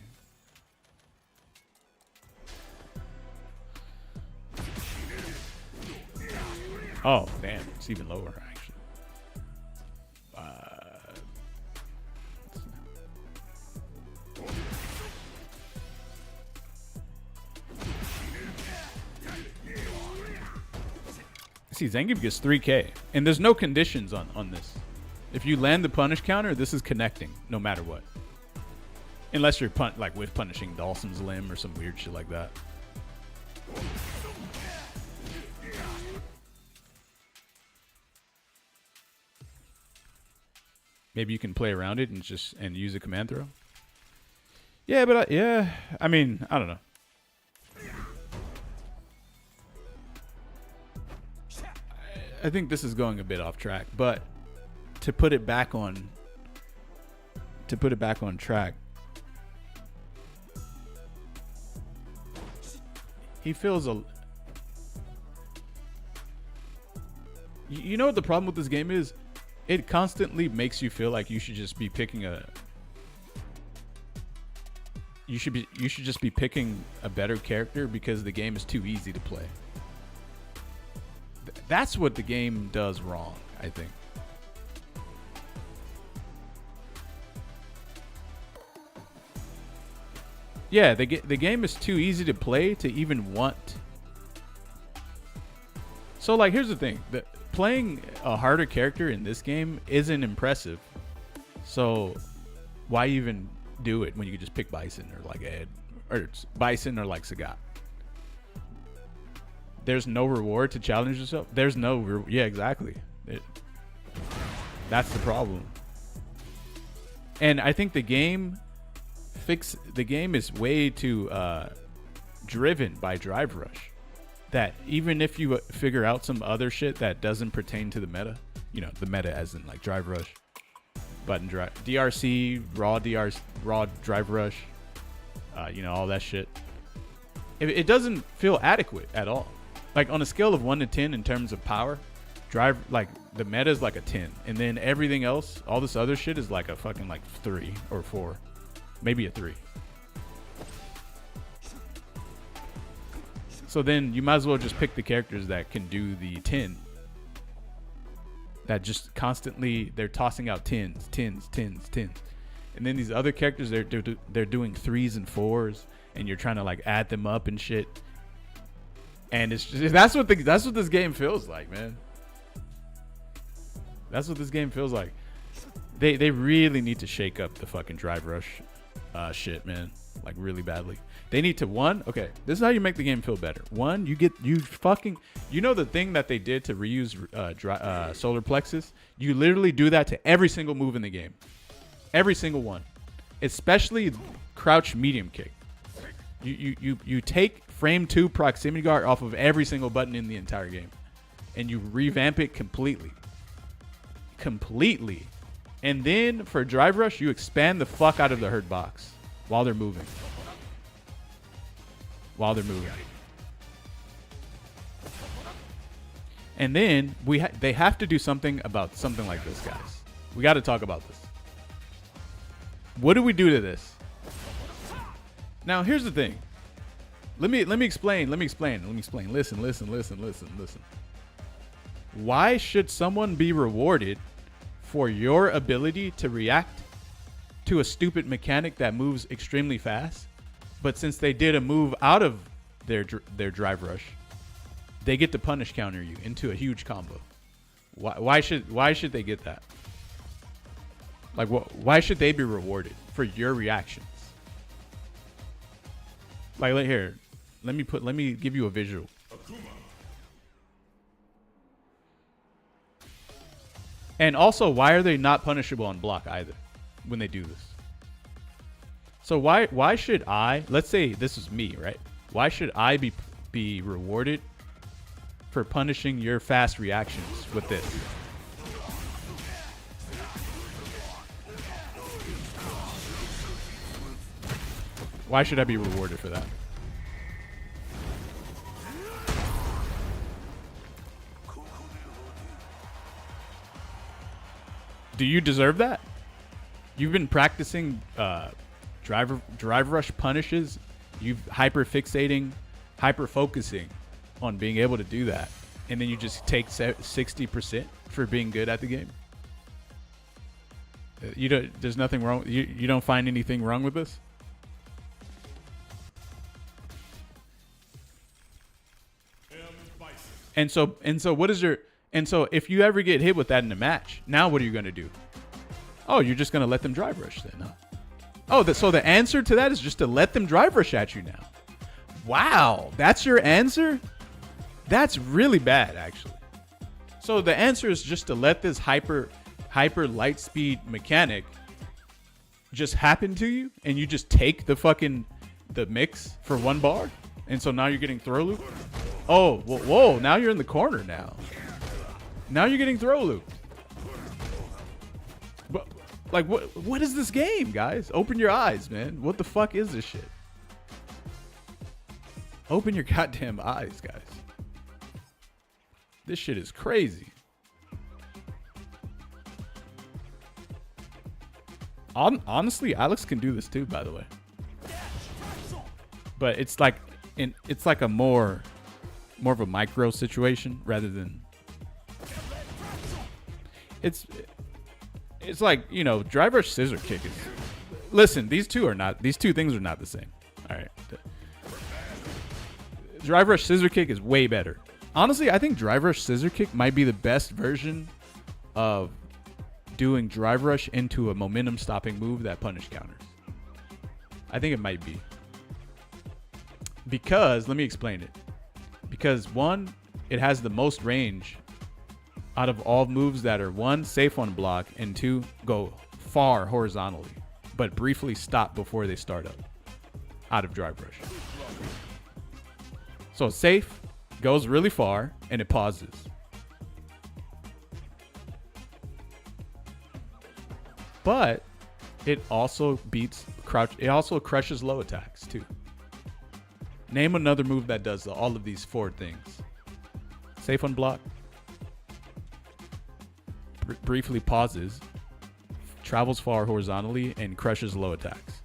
Oh, damn. It's even lower, actually. See, Zangief gets 3K. And there's no conditions on this. If you land the punish counter, this is connecting no matter what. Unless you're like with punishing Dawson's limb or some weird shit like that. Maybe you can play around it and use a command throw. Yeah, but I mean, I don't know. I think this is going a bit off track, but to put it back on track, he feels a. You know what the problem with this game is? It constantly makes you feel like you should just be picking a. You should just be picking a better character because the game is too easy to play. That's what the game does wrong, I think. Yeah, the game is too easy to play to even want. So, like, here's the thing. Playing a harder character in this game isn't impressive. So, why even do it when you could just pick Bison or, like, Ed? Or Bison or, like, Sagat? There's no reward to challenge yourself. There's no... Yeah, exactly. That's the problem. And I think the game is way too driven by Drive Rush, that even if you figure out some other shit that doesn't pertain to the meta, you know, the meta as in like Drive Rush, button drive, DRC, raw Drive Rush, you know, all that shit, it doesn't feel adequate at all. Like on a scale of 1 to 10 in terms of power, like the meta is like a 10, and then everything else, all this other shit is like a fucking like 3 or 4. Maybe a 3. So then you might as well just pick the characters that can do the 10. That just constantly, they're tossing out 10s. And then these other characters, they're doing 3s and 4s, and you're trying to like add them up and shit. And it's just, that's what this game feels like, man. That's what this game feels like. They really need to shake up the fucking Drive Rush shit, man, like really badly. They need to, okay, this is how you make the game feel better. You know the thing that they did to reuse solar plexus? You literally do that to every single move in the game. Every single one. Especially crouch medium kick. You take frame 2 proximity guard off of every single button in the entire game. And you revamp it completely. And then for Drive Rush, you expand the fuck out of the hurt box while they're moving. And then they have to do something about something like this, guys. We got to talk about this. What do we do to this? Now, here's the thing. Let me explain. Listen. Why should someone be rewarded for your ability to react to a stupid mechanic that moves extremely fast, but since they did a move out of their Drive Rush, they get to punish counter you into a huge combo? Why should they get that? Like, why should they be rewarded for your reactions? Like, here, let me give you a visual. And also, why are they not punishable on block either when they do this? So why should I, let's say this is me, right? Why should I be rewarded for punishing your fast reactions with this? Why should I be rewarded for that? Do you deserve that? You've been practicing drive rush punishes. You've hyper focusing on being able to do that, and then you just take 60% for being good at the game. There's nothing wrong. You don't find anything wrong with this? And so what is your, And so if you ever get hit with that in a match, now what are you going to do? Oh, you're just going to let them drive rush then, huh? Oh, so the answer to that is just to let them drive rush at you now. Wow, that's your answer? That's really bad, actually. So the answer is just to let this hyper light speed mechanic just happen to you, and you just take the mix for 1 bar, and so now you're getting throw loop. Oh, whoa! Now you're in the corner now. Now you're getting throw loop. But like, what is this game, guys? Open your eyes, man. What the fuck is this shit? Open your goddamn eyes, guys. This shit is crazy. Honestly, Alex can do this too, by the way. But it's like a more of a micro situation rather than it's like, you know, drive rush scissor kick is. Listen, these two things are not the same. All right. Drive rush scissor kick is way better. Honestly, I think drive rush scissor kick might be the best version of doing drive rush into a momentum stopping move that punish counters. I think it might be. Because, let me explain it. Because 1, it has the most range out of all moves that are 1, safe on block, and 2, go far horizontally, but briefly stop before they start up out of drive rush. So safe, goes really far, and it pauses. But it also beats crouch. It also crushes low attacks too. Name another move that does all of these 4 things. Safe on block. Briefly pauses. Travels far horizontally and crushes low attacks.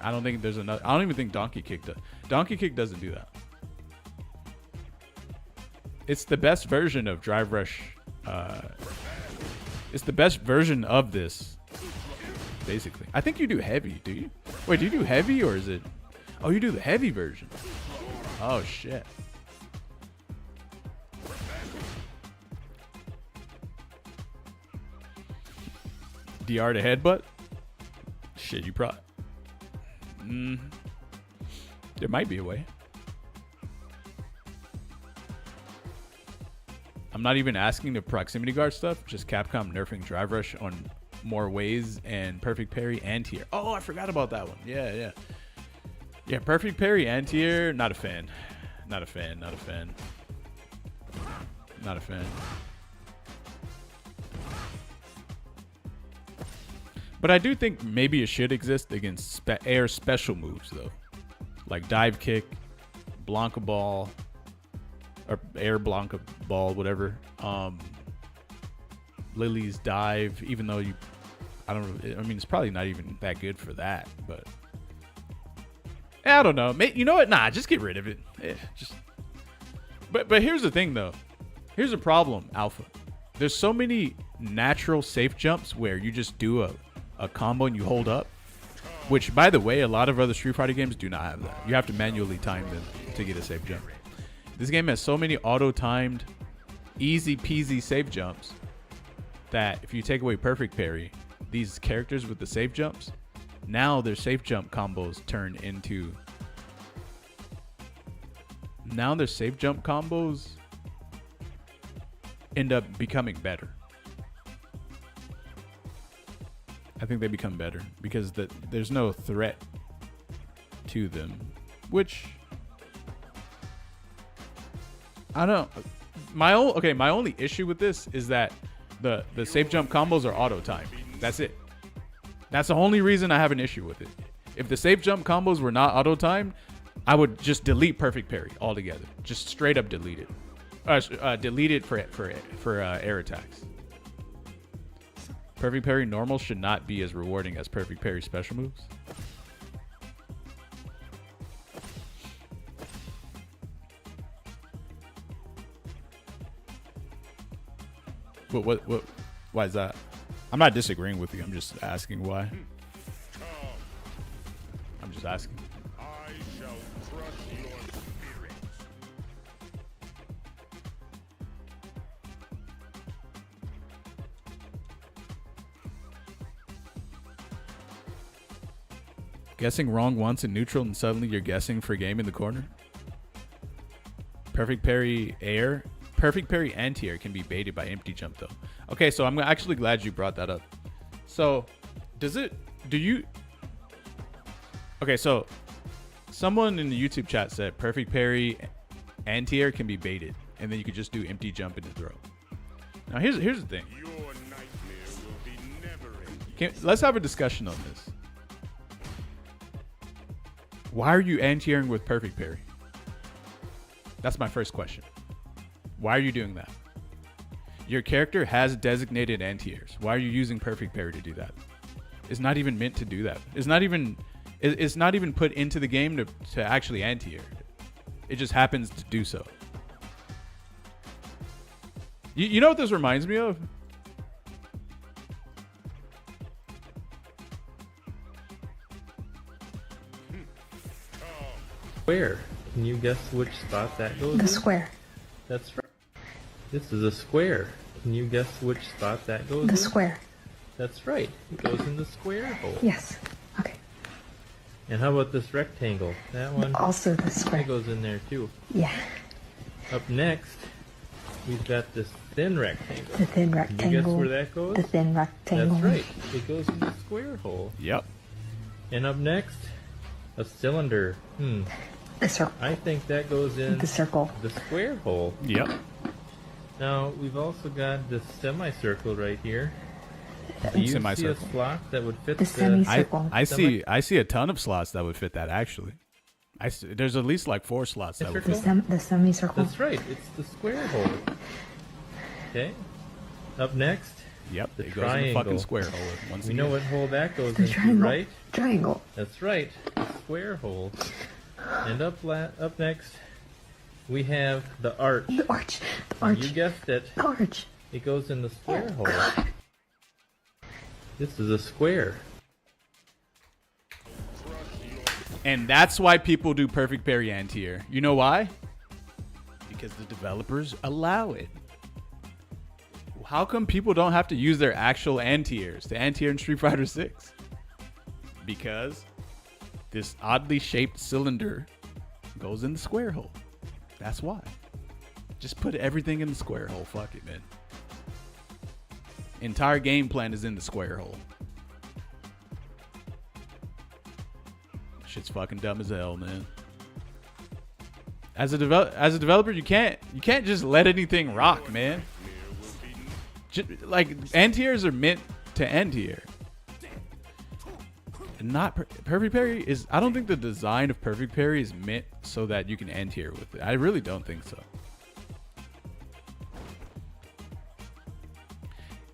I don't think there's another. I don't even think Donkey Kick does. Donkey Kick doesn't do that. It's the best version of drive rush. It's the best version of this, basically. I think you do heavy, do you? Wait, do you do heavy or is it? Oh, you do the heavy version. Oh, shit. DR to headbutt? Shit, you probably... There might be a way. I'm not even asking the proximity guard stuff. Just Capcom nerfing drive rush on more ways and perfect parry and tier. Oh, I forgot about that one. Yeah. Yeah, perfect parry and tier. Not a fan. Not a fan. But I do think maybe it should exist against air special moves, though. Like dive kick, Blanca ball, or air Blanca ball, whatever. Lily's dive, even though I mean, it's probably not even that good for that, but I don't know. You know what? Nah, just get rid of it. But here's the thing, though. Here's a problem, Alpha. There's so many natural safe jumps where you just do a combo and you hold up, which, by the way, a lot of other Street Fighter games do not have that. You have to manually time them to get a safe jump. This game has so many auto-timed, easy peasy safe jumps that if you take away perfect parry, these characters with the safe jumps, now their safe jump combos turn into... Now their safe jump combos end up becoming better. I think they become better because there's no threat to them, which I don't. My only issue with this is that the safe jump combos are auto timed. That's it. That's the only reason I have an issue with it. If the safe jump combos were not auto timed, I would just delete perfect parry altogether. Just straight up delete it. Delete it for air attacks. Perfect parry normal should not be as rewarding as perfect parry special moves. What? Why is that? I'm not disagreeing with you. I'm just asking why. I'm just asking. I shall crush your spirit. Guessing wrong once in neutral and suddenly you're guessing for game in the corner. Perfect parry air. Perfect parry anti-air can be baited by empty jump though. Okay, so I'm actually glad you brought that up. So, okay, so someone in the YouTube chat said perfect parry anti-air can be baited, and then you could just do empty jump into throw. Now here's the thing. Your nightmare will be never-ending. Let's have a discussion on this. Why are you anti-airing with perfect parry? That's my first question. Why are you doing that? Your character has designated anti-airs. Why are you using perfect parry to do that? It's not even meant to do that. It's not even put into the game to actually anti-air. It just happens to do so. You know what this reminds me of? Square. Can you guess which spot that goes in? The square. That's right. This is a square. Can you guess which spot that goes in? The square. That's right. It goes in the square hole. Yes. Okay. And how about this rectangle? That one Also the square. that goes in there too. Yeah. Up next, we've got this thin rectangle. The thin Can rectangle. you guess where that goes? The thin rectangle. That's right. It goes in the square hole. Yep. And up next, a cylinder. The circle. I think that goes in The circle. the square hole. Yep. Now, we've also got this semicircle right here. Do you see a Semicircle. slot that would fit The semicircle. I see a ton of slots that would fit that actually. There's at least like 4 slots that would fit. The semicircle. That's right. It's the square hole. Okay. Up next, Yep. the It goes in the triangle. fucking square hole. Once we know again. what hole that goes The into, triangle. right? Triangle. That's right. The square hole. And up next, we have the arch. The arch. The And arch. you guessed it. The arch. It goes in the square hole. This is a square. And that's why people do perfect parry anti-air. You know why? Because the developers allow it. How come people don't have to use their actual anti-airs to anti-air in Street Fighter 6? Because this oddly shaped cylinder goes in the square hole. That's why. Just put everything in the square hole. Fuck it, man. Entire game plan is in the square hole. Shit's fucking dumb as hell, man. As a developer, you can't just let anything rock, man. Like anti-airs are meant to anti-air. Not perfect parry is. I don't think the design of perfect parry is meant so that you can anti-air with it. I really don't think so.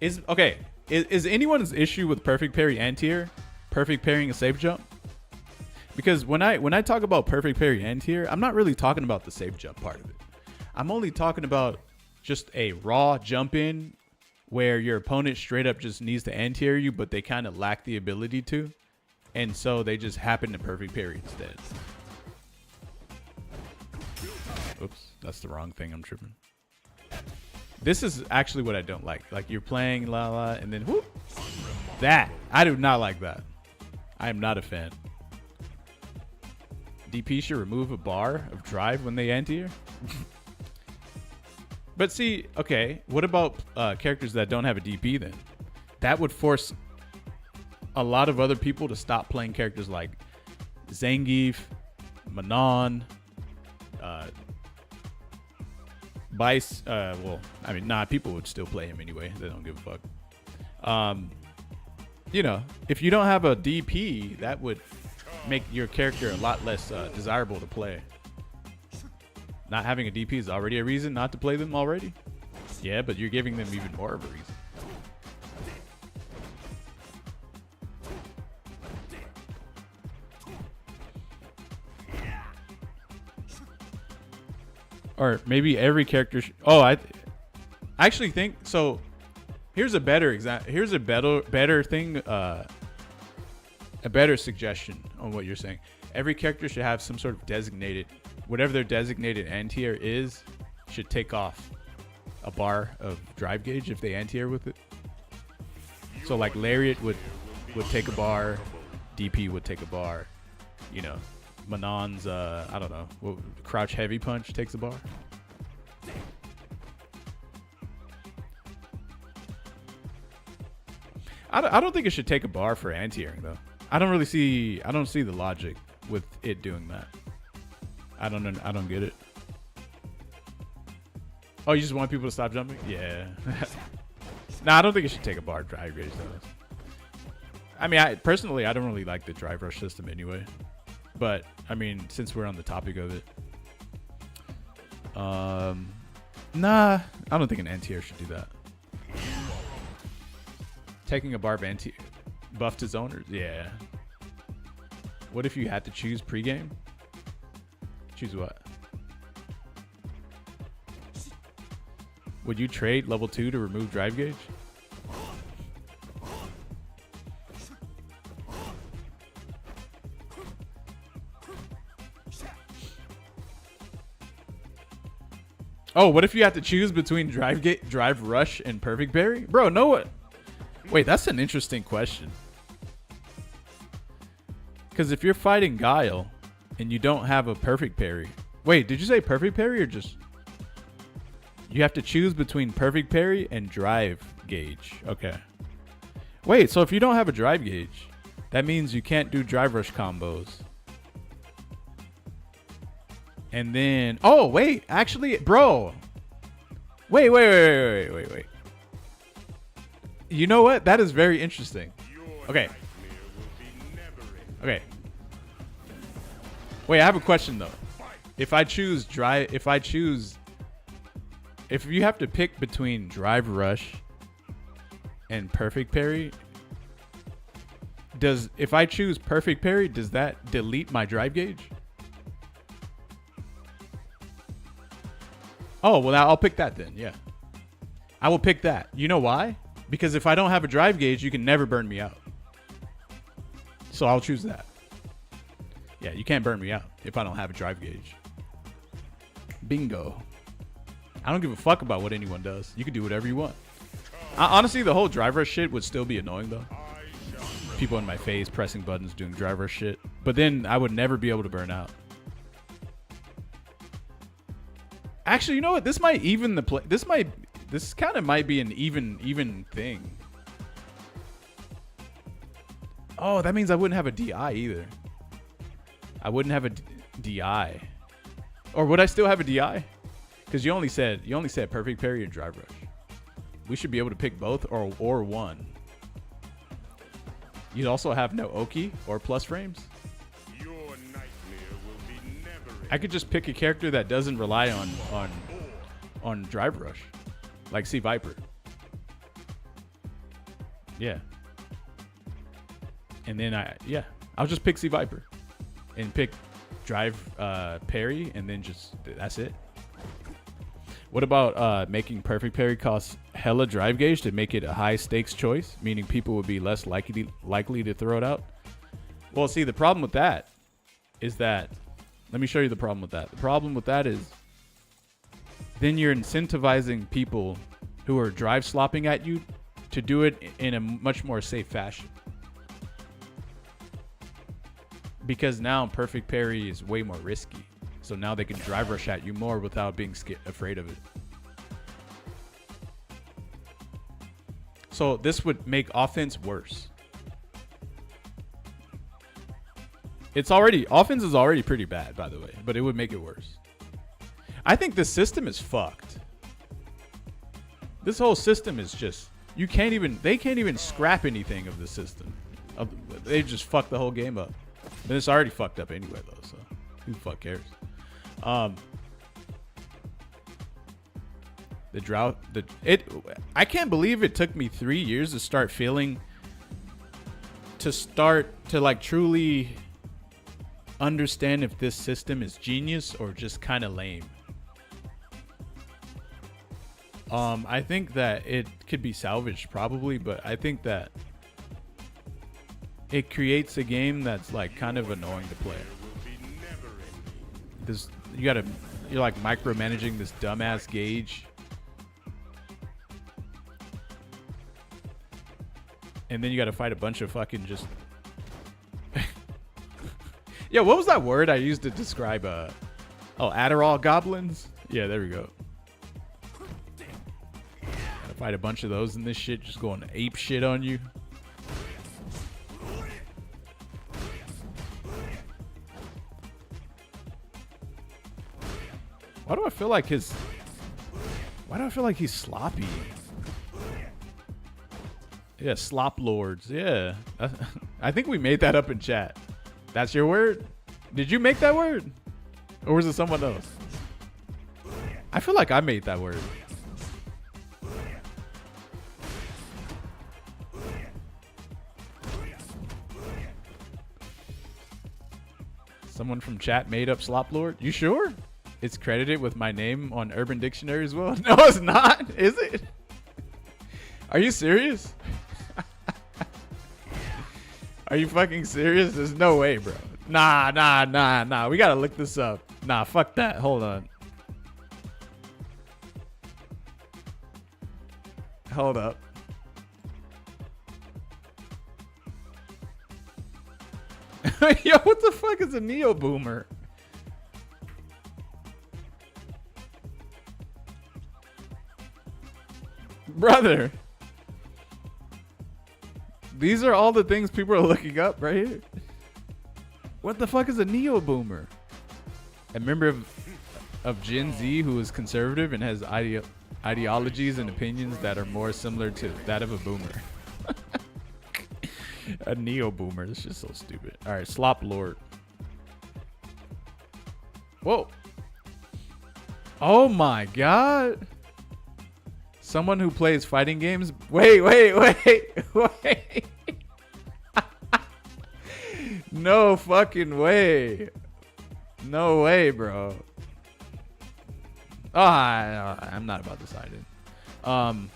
Is anyone's issue with perfect parry anti-air perfect parrying a safe jump? Because when I talk about perfect parry anti-air, I'm not really talking about the safe jump part of it. I'm only talking about just a raw jump in where your opponent straight up just needs to anti-air you, but they kind of lack the ability to. And so they just happen to perfect parry instead. Oops, that's the wrong thing. I'm tripping. This is actually what I don't like. Like you're playing la and then whoop. That. I do not like that. I am not a fan. DP should remove a bar of drive when they anti-air. But see, okay, what about characters that don't have a DP then? That would force a lot of other people to stop playing characters like Zangief, Manon, Bice. Well, I mean, people would still play him anyway. They don't give a fuck. You know, if you don't have a DP, that would make your character a lot less desirable to play. Not having a DP is already a reason not to play them already. Yeah, but you're giving them even more of a reason. Or maybe every character. I actually think so. Here's a better example. Here's a better thing. A better suggestion on what you're saying. Every character should have some sort of designated, whatever their designated anti-air is, should take off a bar of drive gauge if they anti-air with it. So like Lariat would take a bar, DP would take a bar. you know, Manon's, I don't know, crouch heavy punch takes a bar. I don't think it should take a bar for anti-airing though. I don't see the logic with it doing that. I don't get it. Oh, you just want people to stop jumping? Yeah. Nah, I don't think it should take a bar drive gauge though. I mean, personally, I don't really like the drive rush system anyway. But I mean, since we're on the topic of it, nah, I don't think an anti-air should do that. Taking a barb buffed his owners. Yeah. What if you had to choose pregame? Choose what? Would you trade level 2 to remove drive gauge? Oh, what if you have to choose between drive rush and perfect parry? Bro, no what? Wait, that's an interesting question. Because if you're fighting Guile and you don't have a perfect parry. Wait, did you say perfect parry or just... You have to choose between perfect parry and drive gauge. Okay. Wait, so if you don't have a drive gauge, that means you can't do drive rush combos. And then... Oh, wait. Actually, bro. Wait. You know what? That is very interesting. Okay. Okay. Wait, I have a question though. If you have to pick between drive rush and perfect parry, if I choose perfect parry, does that delete my drive gauge? Oh, well, I'll pick that then. Yeah. I will pick that. You know why? Because if I don't have a drive gauge, you can never burn me out. So I'll choose that. Yeah, you can't burn me out if I don't have a drive gauge. Bingo. I don't give a fuck about what anyone does. You can do whatever you want. Honestly, the whole driver shit would still be annoying though. People in my face pressing buttons doing driver shit. But then I would never be able to burn out. Actually, you know what? This might even the play. This kind of might be an even thing. Oh, that means I wouldn't have a DI either. I wouldn't have a DI. Or would I still have a DI? Because you only said perfect parry and drive rush. We should be able to pick both or one. You'd also have no Oki or plus frames. Your nightmare will be never. I could just pick a character that doesn't rely on drive rush, like C Viper. Yeah. And then I'll just pick C Viper and pick drive parry, and then that's it. What about making perfect parry cost hella drive gauge to make it a high stakes choice, meaning people would be less likely to throw it out? Well, see, the problem with that is that, let me show you the problem with that. The problem with that is then you're incentivizing people who are drive slopping at you to do it in a much more safe fashion. Because now perfect parry is way more risky. So now they can drive rush at you more without being afraid of it. So this would make offense worse. Offense is already pretty bad, by the way, but it would make it worse. I think the system is fucked. This whole system is just, they can't even scrap anything of the system. They just fucked the whole game up. And it's already fucked up anyway though, so who the fuck cares? I can't believe it took me 3 years to like truly understand if this system is genius or just kind of lame. I think that it could be salvaged probably, but I think that it creates a game that's like kind of annoying to play. You're like micromanaging this dumbass gauge. And then you got to fight a bunch of fucking just Yeah, what was that word I used to describe Adderall goblins? Yeah, there we go. Gotta fight a bunch of those in this shit, just going ape shit on you. Why do I feel like he's sloppy? Yeah, slop lords. Yeah. I think we made that up in chat. That's your word? Did you make that word? Or was it someone else? I feel like I made that word. Someone from chat made up slop lord? You sure? It's credited with my name on Urban Dictionary as well? No, it's not. Is it? Are you serious? Are you fucking serious? There's no way, bro. Nah. We gotta look this up. Nah, fuck that. Hold on. Hold up. Yo, what the fuck is a neo boomer? Brother. These are all the things people are looking up right here. What the fuck is a neo boomer? A member of Gen Z who is conservative and has ideologies and opinions that are more similar to that of a boomer. A neo boomer. This is just so stupid. All right, slop lord. Whoa. Oh my god. Someone who plays fighting games. Wait. No fucking way. No way, bro. Oh, I'm not about this item.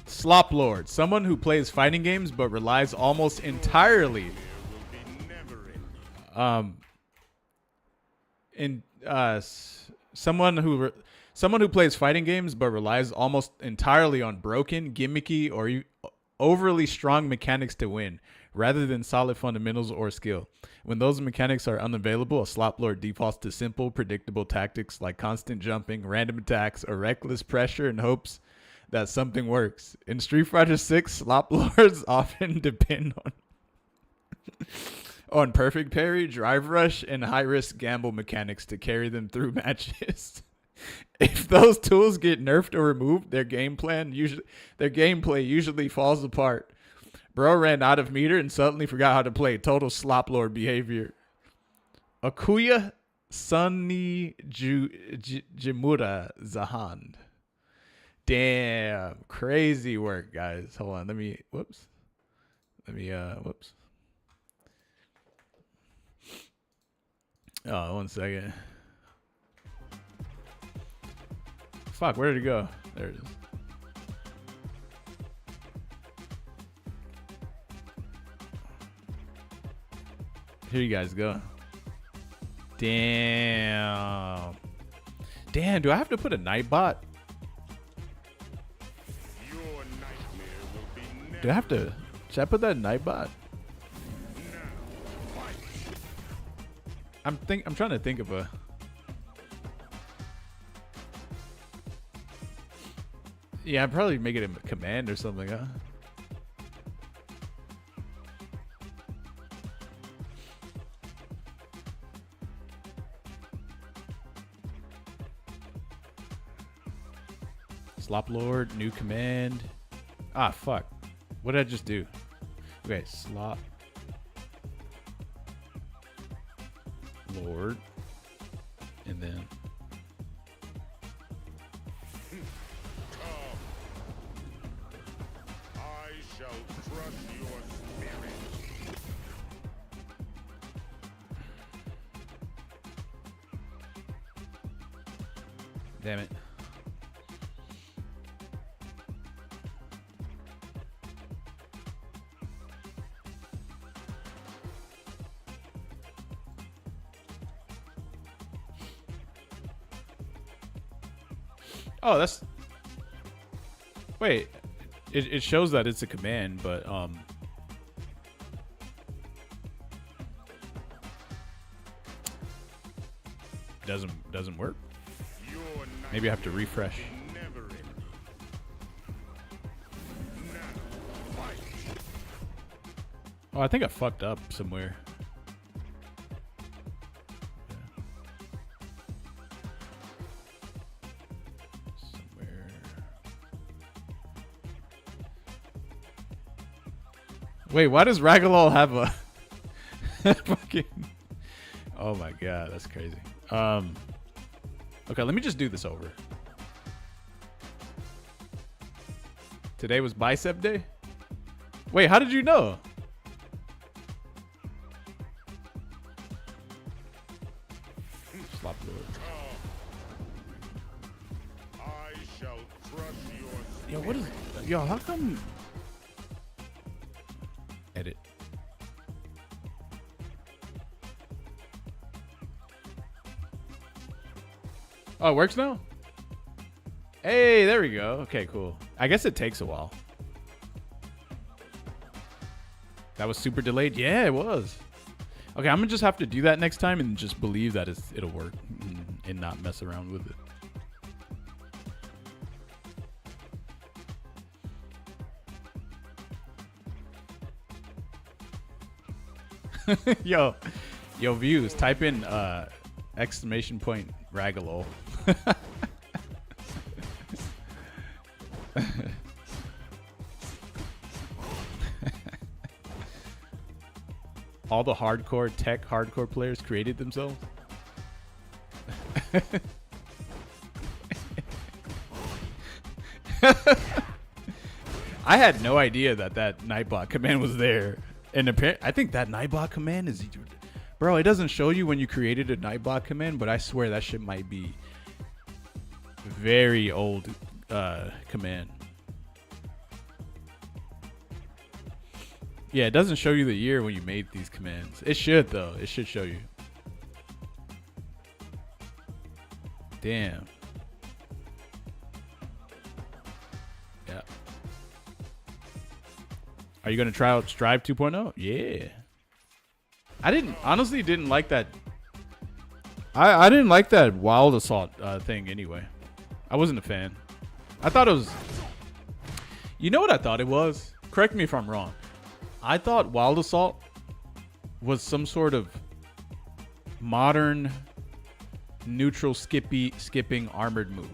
Slop lord. Someone who plays fighting games but relies almost entirely someone who plays fighting games but relies almost entirely on broken, gimmicky, or overly strong mechanics to win, rather than solid fundamentals or skill. When those mechanics are unavailable, a slop lord defaults to simple, predictable tactics like constant jumping, random attacks, or reckless pressure in hopes that something works. In Street Fighter 6, slop lords often depend on perfect parry, drive rush, and high-risk gamble mechanics to carry them through matches. If those tools get nerfed or removed, their gameplay usually falls apart. Bro ran out of meter and suddenly forgot how to play. Total slop lord behavior. Akuya Sunni Jimura Zahand. Damn, crazy work, guys. Hold on, whoops. Oh, 1 second. Fuck, where did it go? There it is. Here you guys go. Damn, do I have to put a Nightbot? Do I have to? Should I put that in Nightbot? I'm trying to think of a. Yeah, I'd probably make it a command or something, huh? Slop lord, new command. Ah, fuck. What did I just do? Okay, slop lord, and then I shall crush your spirit. damn it. Oh, that's... Wait. It shows that it's a command, but doesn't work. Your Maybe I have to refresh. never end. Now, fight. Oh, I think I fucked up somewhere. Somewhere. Wait, why does Ragalol have a fucking? Oh my god, that's crazy. Okay, let me just do this over. Today was bicep day? Wait, how did you know? Slop Lord. I shall crush your Yo, what is? Yo, how come? Edit. Oh, it works now? Hey, there we go. Okay, cool. I guess it takes a while. That was super delayed? Yeah, it was. Okay, I'm gonna just have to do that next time and just believe that it'll work and not mess around with it. Yo, views. Type in exclamation point Ragalol. All the hardcore players created themselves. I had no idea that Nightbot command was there. And I think that Nightbot command is... Bro, it doesn't show you when you created a Nightbot command, but I swear that shit might be very old command. Yeah, it doesn't show you the year when you made these commands. It should, though. It should show you. Damn. Yeah. Are you going to try out Strive 2.0? Yeah. I honestly didn't like that. I didn't like that Wild Assault thing anyway. I wasn't a fan. I thought it was... You know what I thought it was? Correct me if I'm wrong. I thought Wild Assault was some sort of modern neutral skipping armored move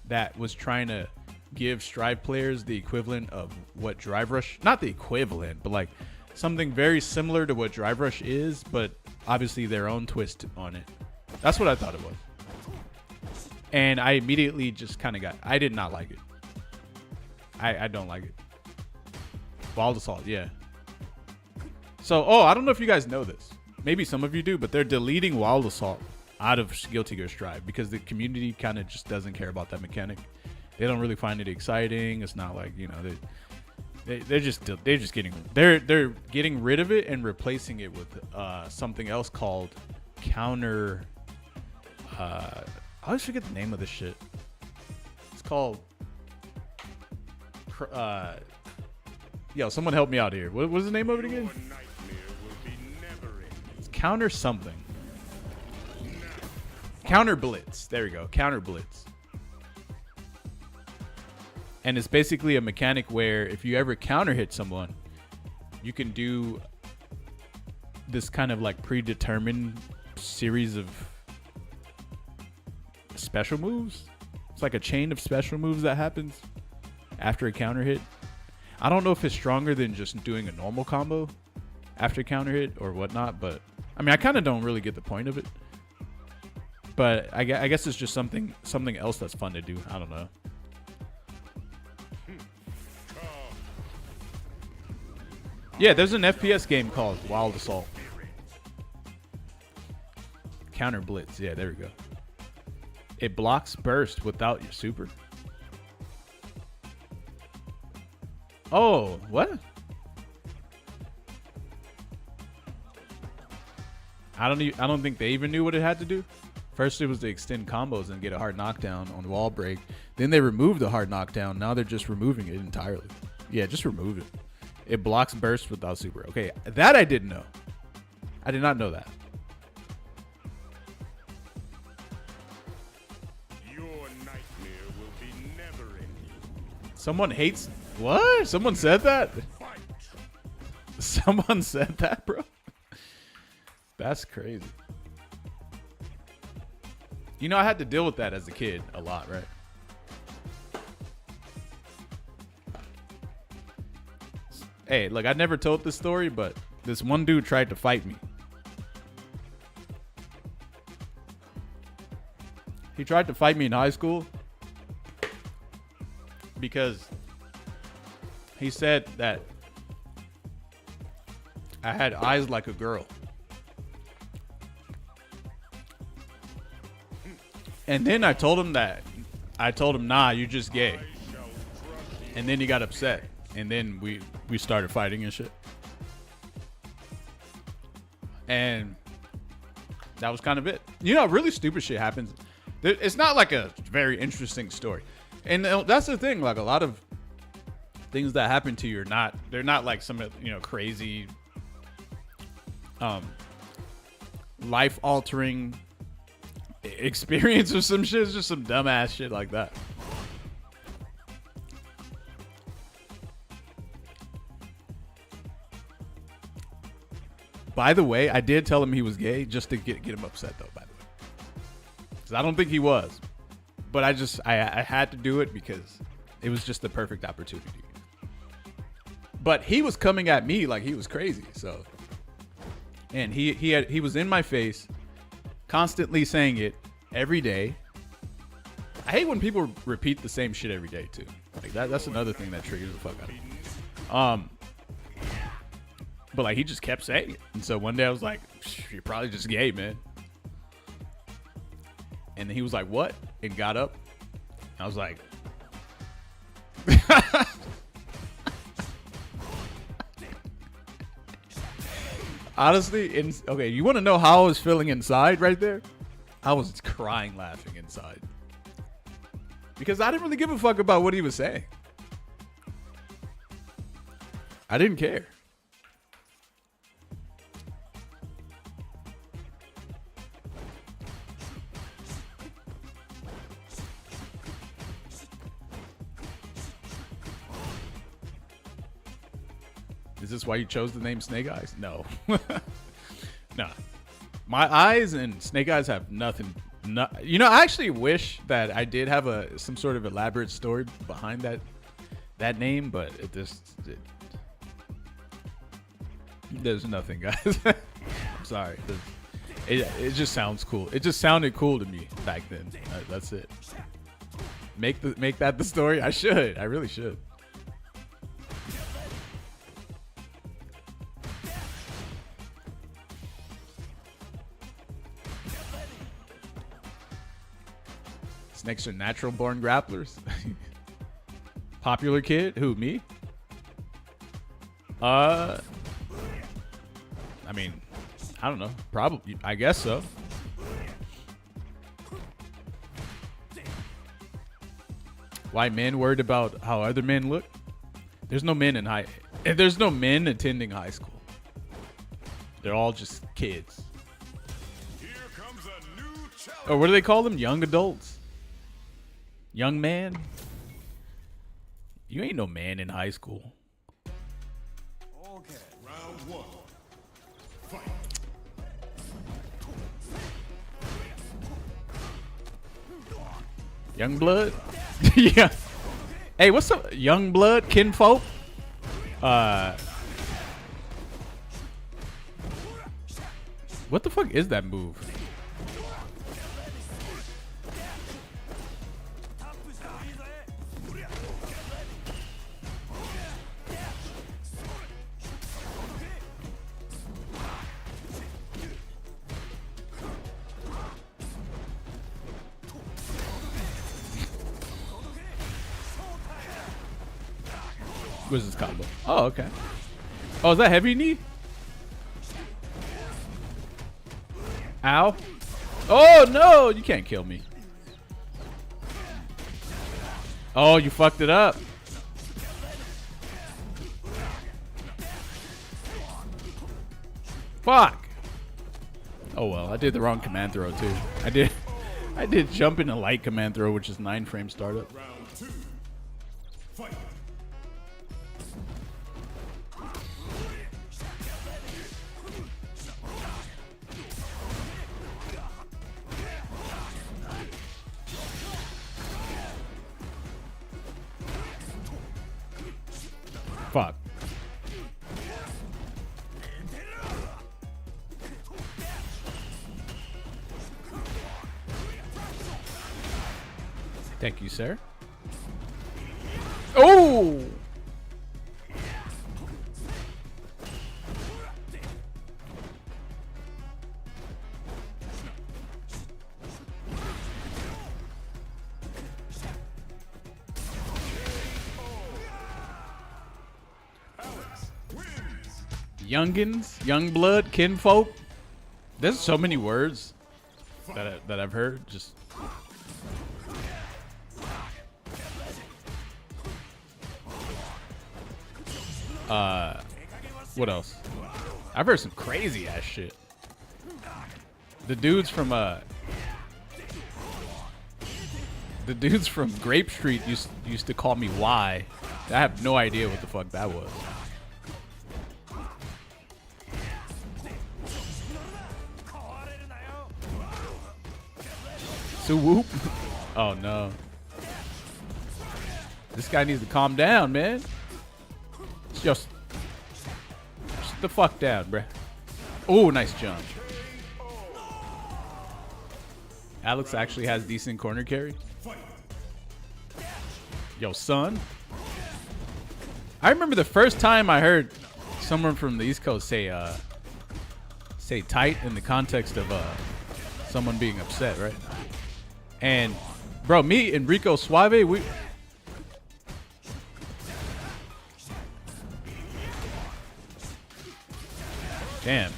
that was trying to give Strive players the equivalent of what Drive Rush, not the equivalent, but like something very similar to what Drive Rush is, but obviously their own twist on it. That's what I thought it was. And I immediately just kind of I did not like it. I don't like it. Wild Assault, yeah. So, I don't know if you guys know this. Maybe some of you do, but they're deleting Wild Assault out of Guilty Gear Strive because the community kind of just doesn't care about that mechanic. They don't really find it exciting. It's not like, you know, they're just getting rid of it and replacing it with something else called counter. I always forget the name of this shit. It's called. Yo, someone help me out here. What was the name of it again? It's counter something. Counter Blitz. There we go. Counter Blitz. And it's basically a mechanic where if you ever counter hit someone, you can do this kind of like predetermined series of special moves. It's like a chain of special moves that happens after a counter hit. I don't know if it's stronger than just doing a normal combo after counter hit or whatnot, but I mean, I kind of don't really get the point of it. But I guess it's just something else that's fun to do. I don't know. Yeah, there's an FPS game called Wild Assault. Counter Blitz. Yeah, there we go. It blocks burst without your super. Oh, what? I don't think they even knew what it had to do. First it was to extend combos and get a hard knockdown on wall break. Then they removed the hard knockdown. Now they're just removing it entirely. Yeah, just remove it. It blocks burst without super. Okay, that I didn't know. I did not know that. Someone hates what? Someone said that? Someone said that, bro? That's crazy. You know, I had to deal with that as a kid a lot, right? Hey, look, I never told this story, but this one dude tried to fight me. He tried to fight me in high school because he said that I had eyes like a girl. And then I told him, nah, you're just gay. And then he got upset. And then we started fighting and shit. And that was kind of it. You know, really stupid shit happens. It's not like a very interesting story. And that's the thing. Like, a lot of things that happen to you they're not like some, you know, crazy, life-altering experience or some shit. It's just some dumbass shit like that. By the way, I did tell him he was gay just to get him upset, though, by the way. Because I don't think he was. But I had to do it because it was just the perfect opportunity. But he was coming at me like he was crazy, so. And he was in my face, constantly saying it every day. I hate when people repeat the same shit every day, too. Like, that's another thing that triggers the fuck out of me. But like, he just kept saying it. And so one day I was like, you're probably just gay, man. And then he was like, what? And got up. I was like, honestly, okay, you want to know how I was feeling inside right there? I was crying laughing inside. Because I didn't really give a fuck about what he was saying. I didn't care. Is this why you chose the name Snake Eyes? No. Nah. My eyes and Snake Eyes have nothing. You know, I actually wish that I did have some sort of elaborate story behind that name, but there's nothing, guys. I'm sorry. It just sounds cool. It just sounded cool to me back then. That's it. Make that the story. I should. I really should. Snakes are natural born grapplers. Popular kid? Who, me? I mean, I don't know. Probably. I guess so. Why men worried about how other men look? There's no men there's no men attending high school. They're all just kids. Here comes a new challenge. Or what do they call them? Young adults. Young man? You ain't no man in high school. Okay, round one. Fight. Young blood? Yeah. Hey, what's up? Young blood? Kinfolk? What the fuck is that move? What's this combo? Oh, okay. Oh, is that heavy knee? Ow. Oh, no. You can't kill me. Oh, you fucked it up. Fuck. Oh, well. I did the wrong command throw, too. I did jump in a light command throw, which is 9-frame startup. Round two. Fuck. Thank you, sir. Oh! Youngins, young blood, kinfolk. There's so many words that I've heard. Just what else? I've heard some crazy ass shit. The dudes from Grape Street used to call me Y. I have no idea what the fuck that was. So whoop. Oh no. This guy needs to calm down, man. Just sit the fuck down, bruh. Oh, nice jump. Alex actually has decent corner carry. Yo, son. I remember the first time I heard someone from the East Coast say tight in the context of someone being upset, right? And bro, me and Rico Suave, we damn.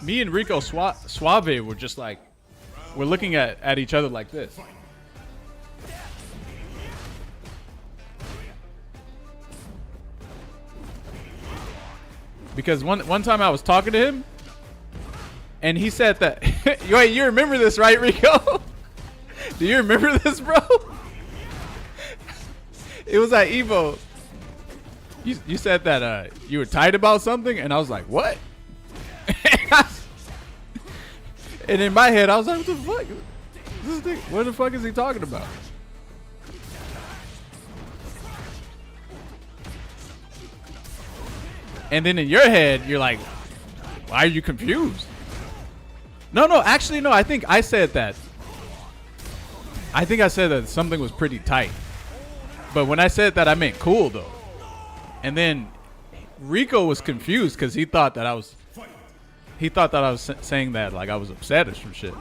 Me and Rico Suave were just like, we're looking at each other like this. Because one time I was talking to him, and he said that, wait, you remember this, right, Rico? Do you remember this, bro? It was at Evo. You said that you were tight about something, and I was like, what? And in my head, I was like, what the fuck? What the fuck is he talking about? And then in your head, you're like, why are you confused? No, actually, no. I think I said that. I think I said that something was pretty tight. But when I said that, I meant cool, though. And then Rico was confused because he thought that I was saying that like I was upset or some shit.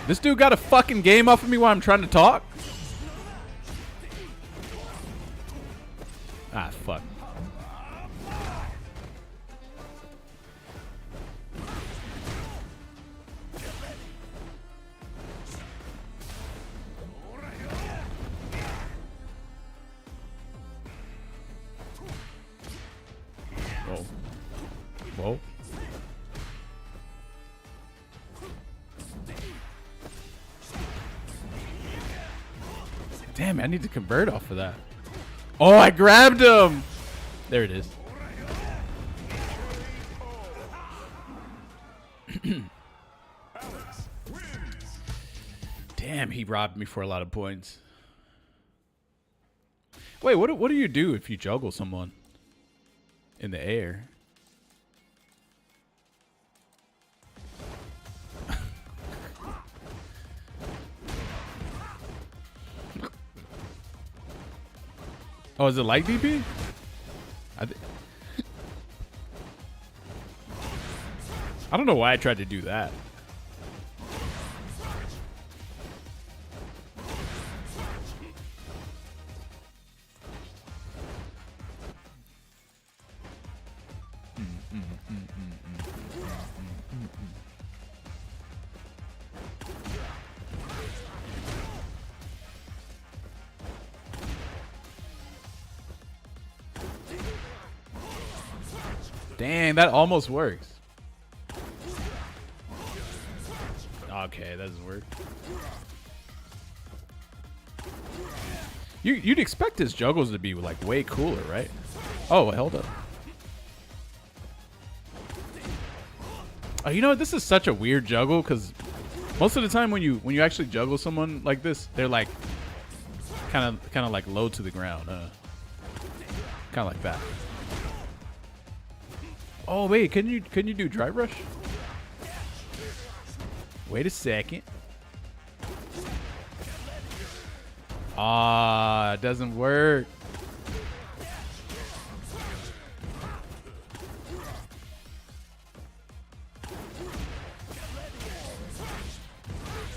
This dude got a fucking game off of me while I'm trying to talk? Ah, fuck. Whoa. Whoa. Damn, I need to convert off of that. Oh, I grabbed him. There it is. Damn, he robbed me for a lot of points. Wait, what do you do if you juggle someone in the air? Oh, is it like DP? I don't know why I tried to do that. Dang, that almost works. Okay, that doesn't work. You'd expect his juggles to be like way cooler, right? Oh, hold up. Oh, you know what? This is such a weird juggle because most of the time when you actually juggle someone like this, they're like kind of like low to the ground, kind of like that. Oh wait, can you do dry brush? Wait a second. Ah, it doesn't work.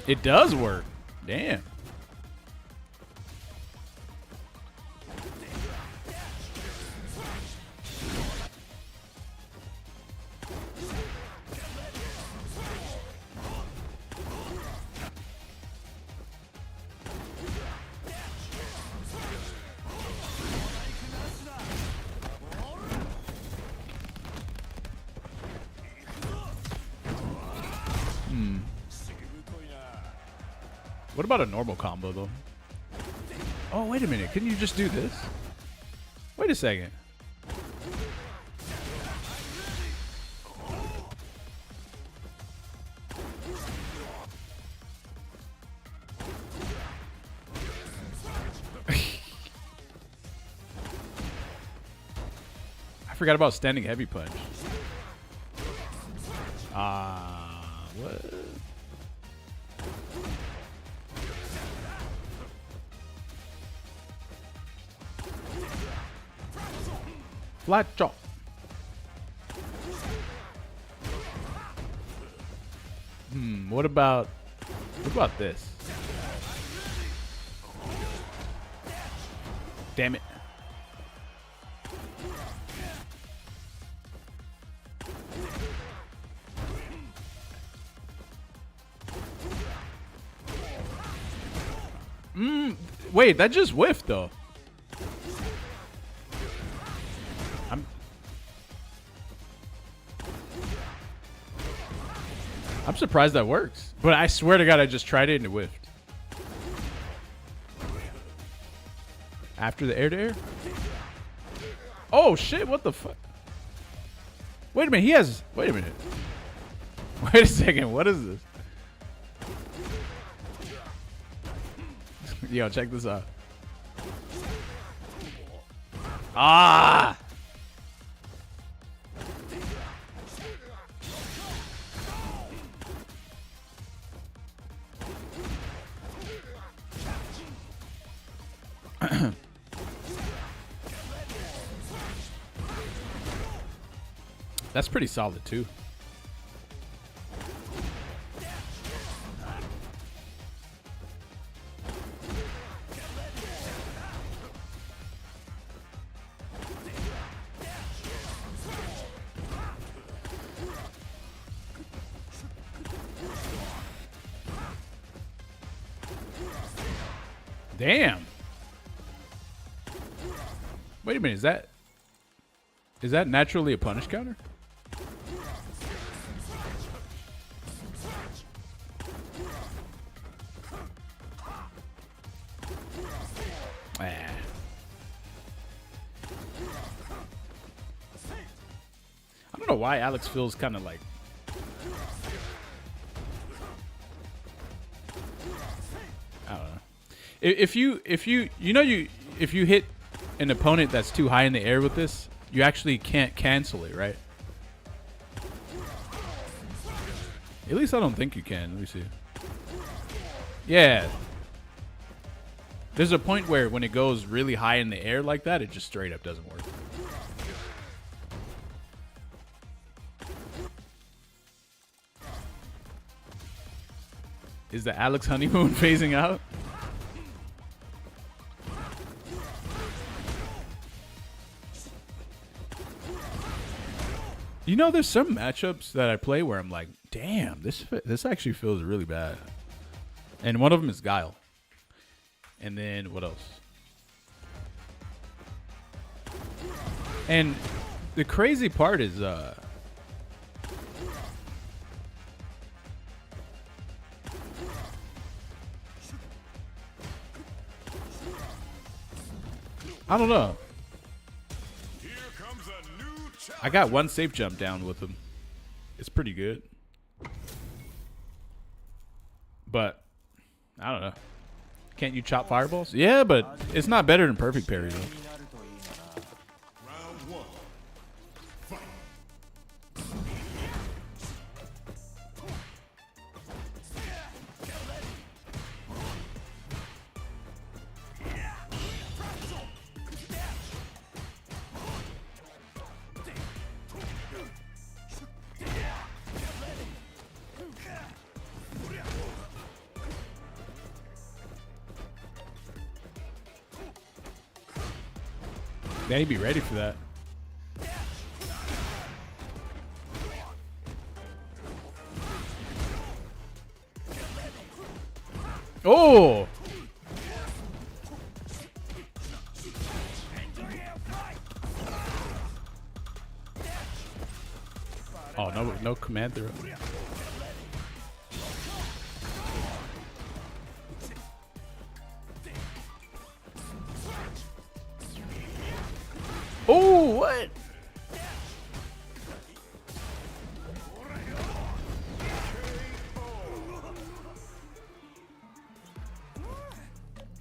It does work. Damn. What about a normal combo, though? Oh, wait a minute. Couldn't you just do this? Wait a second. I forgot about standing heavy punch. What? Flat chop. What about this? Damn it. Wait, that just whiffed though. I'm surprised that works. But I swear to God, I just tried it and it whiffed. After the air-to-air? Oh, shit. What the fuck? Wait a minute. He has... Wait a minute. Wait a second. What is this? Yo, check this out. Ah! That's pretty solid too. Damn. Wait a minute, is that naturally a punish counter? I don't know why Alex feels kind of like I don't know. If you hit an opponent that's too high in the air with this, you actually can't cancel it, right? At least I don't think you can. Let me see. Yeah. There's a point where when it goes really high in the air like that, it just straight up doesn't work. Is the Alex honeymoon phasing out? You know, there's some matchups that I play where I'm like, damn, this actually feels really bad. And one of them is Guile. And then what else? And the crazy part is I don't know. Here comes a new challenge. I got one safe jump down with him. It's pretty good. But I don't know. Can't you chop fireballs? Yeah, but it's not better than perfect parry though. Round one. Fight. Man, he'd be ready for that. Oh! Oh, no command throw. Oh, what?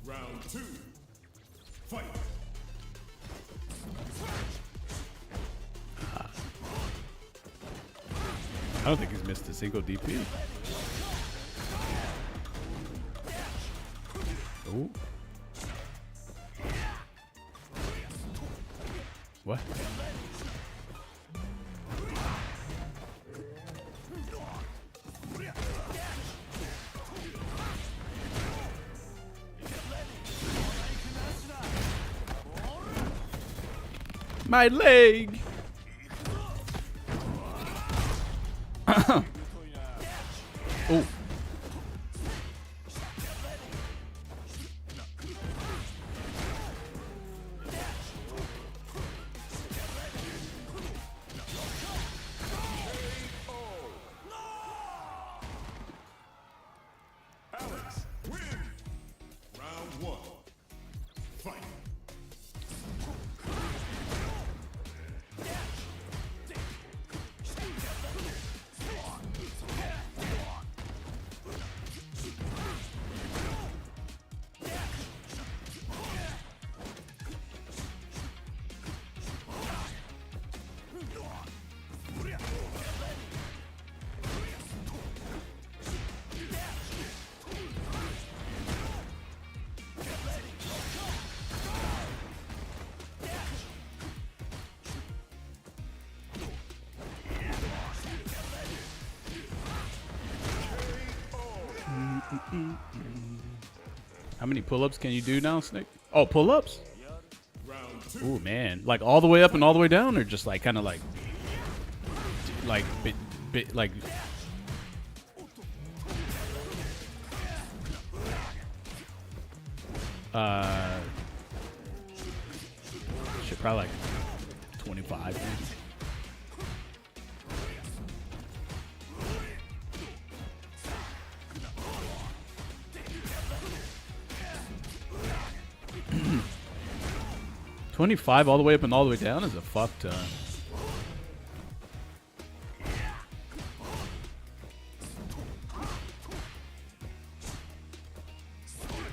Round two. Fight. I don't think he's missed a single DP. Oh. What? My leg. Oh. Alex, win. Round one. Fight. 'em. How many pull-ups can you do now, Snake? Oh, pull-ups? Ooh, man. Like all the way up and all the way down, or just like kind of like bit like. Shit, probably like 25. Maybe. $25 all the way up and all the way down is a fuck ton.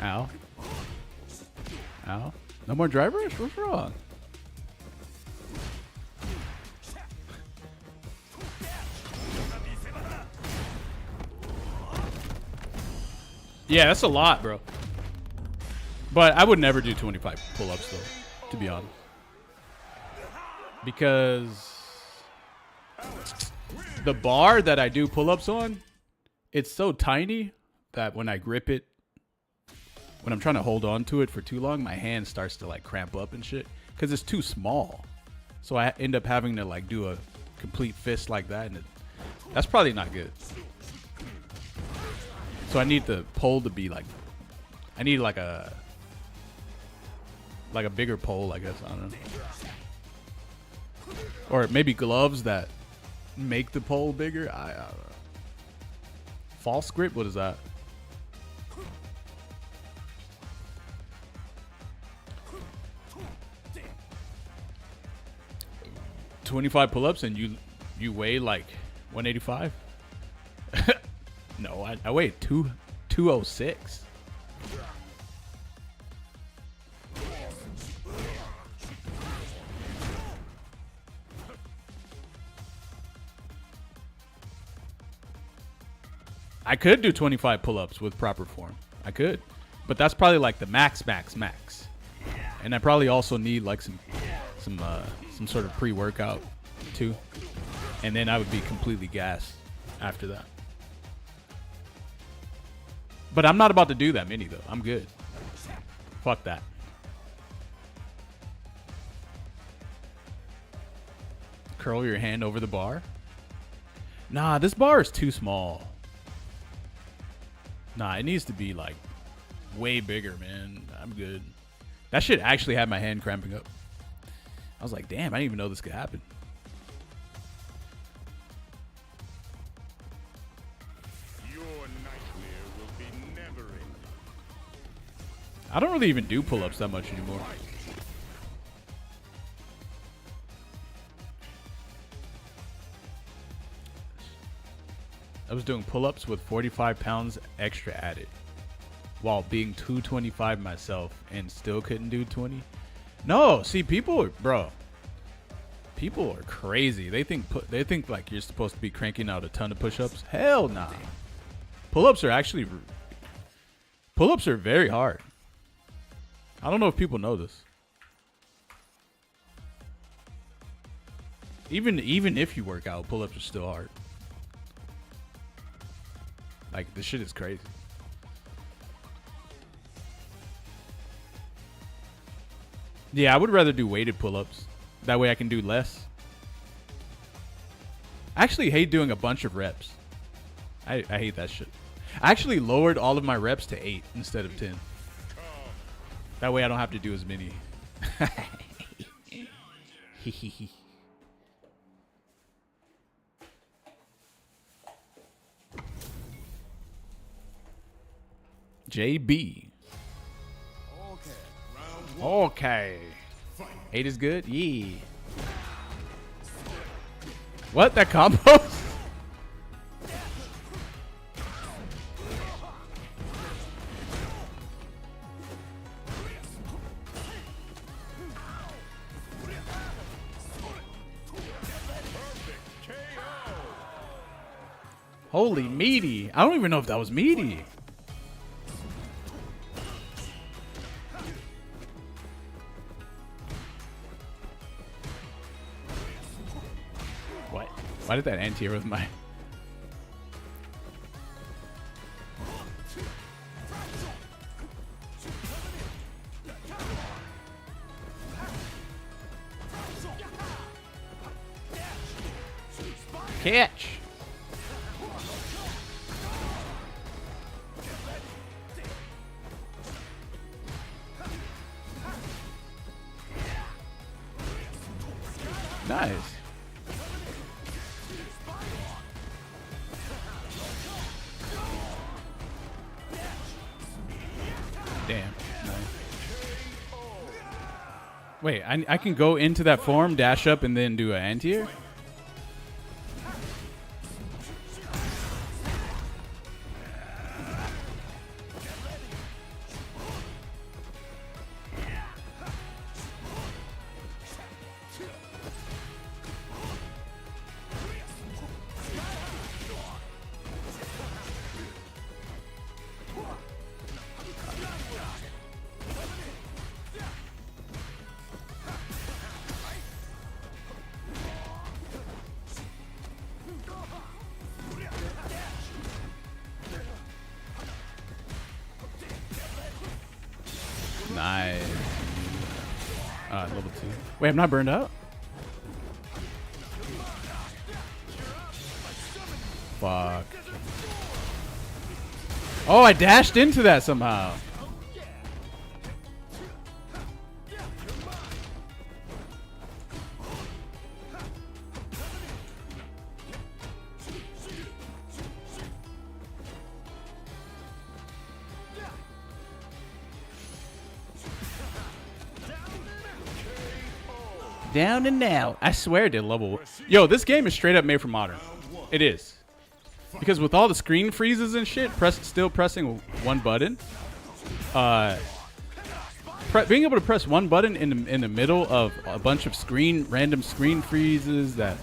Ow. Ow. No more drivers? What's wrong? Yeah, that's a lot, bro. But I would never do 25 pull-ups, though, to be honest. Because the bar that I do pull-ups on, it's so tiny that when I grip it, when I'm trying to hold on to it for too long, my hand starts to like cramp up and shit because it's too small. So I end up having to like do a complete fist like that, and that's probably not good. So I need the pole to be like, I need like a bigger pole, I guess. I don't know. Or maybe gloves that make the pole bigger. I don't know. False grip? What is that? 25 pull-ups and you weigh like 185? No, I weigh 206. I could do 25 pull-ups with proper form. I could. But that's probably like the max. And I probably also need like some sort of pre-workout too. And then I would be completely gassed after that. But I'm not about to do that many though. I'm good. Fuck that. Curl your hand over the bar. Nah, this bar is too small. Nah, it needs to be like way bigger, man. I'm good. That shit actually had my hand cramping up. I was like, damn, I didn't even know this could happen. Your nightmare will be never ending. I don't really even do pull-ups that much anymore. I was doing pull-ups with 45 pounds extra added while being 225 myself and still couldn't do 20. No, see, people are crazy. They think like you're supposed to be cranking out a ton of push-ups. Hell nah. Pull-ups are very hard. I don't know if people know this. Even if you work out, pull-ups are still hard. Like, this shit is crazy. Yeah, I would rather do weighted pull-ups. That way I can do less. I actually hate doing a bunch of reps. I hate that shit. I actually lowered all of my reps to 8 instead of 10. That way I don't have to do as many. JB. Okay. 8 is good? Yeah. What? That combo? Holy meaty. I don't even know if that was meaty. What? Why did that anti-air with my... Catch! Nice. Damn. Nice. Wait, I can go into that form, dash up, and then do an anti-air? Nice. Level 2. Wait, I'm not burned out? Fuck. Oh, I dashed into that somehow. Down and now. I swear it did level. Yo, this game is straight up made for modern. It is. Because with all the screen freezes and shit, still pressing one button. Being able to press one button in the middle of a bunch of random screen freezes that.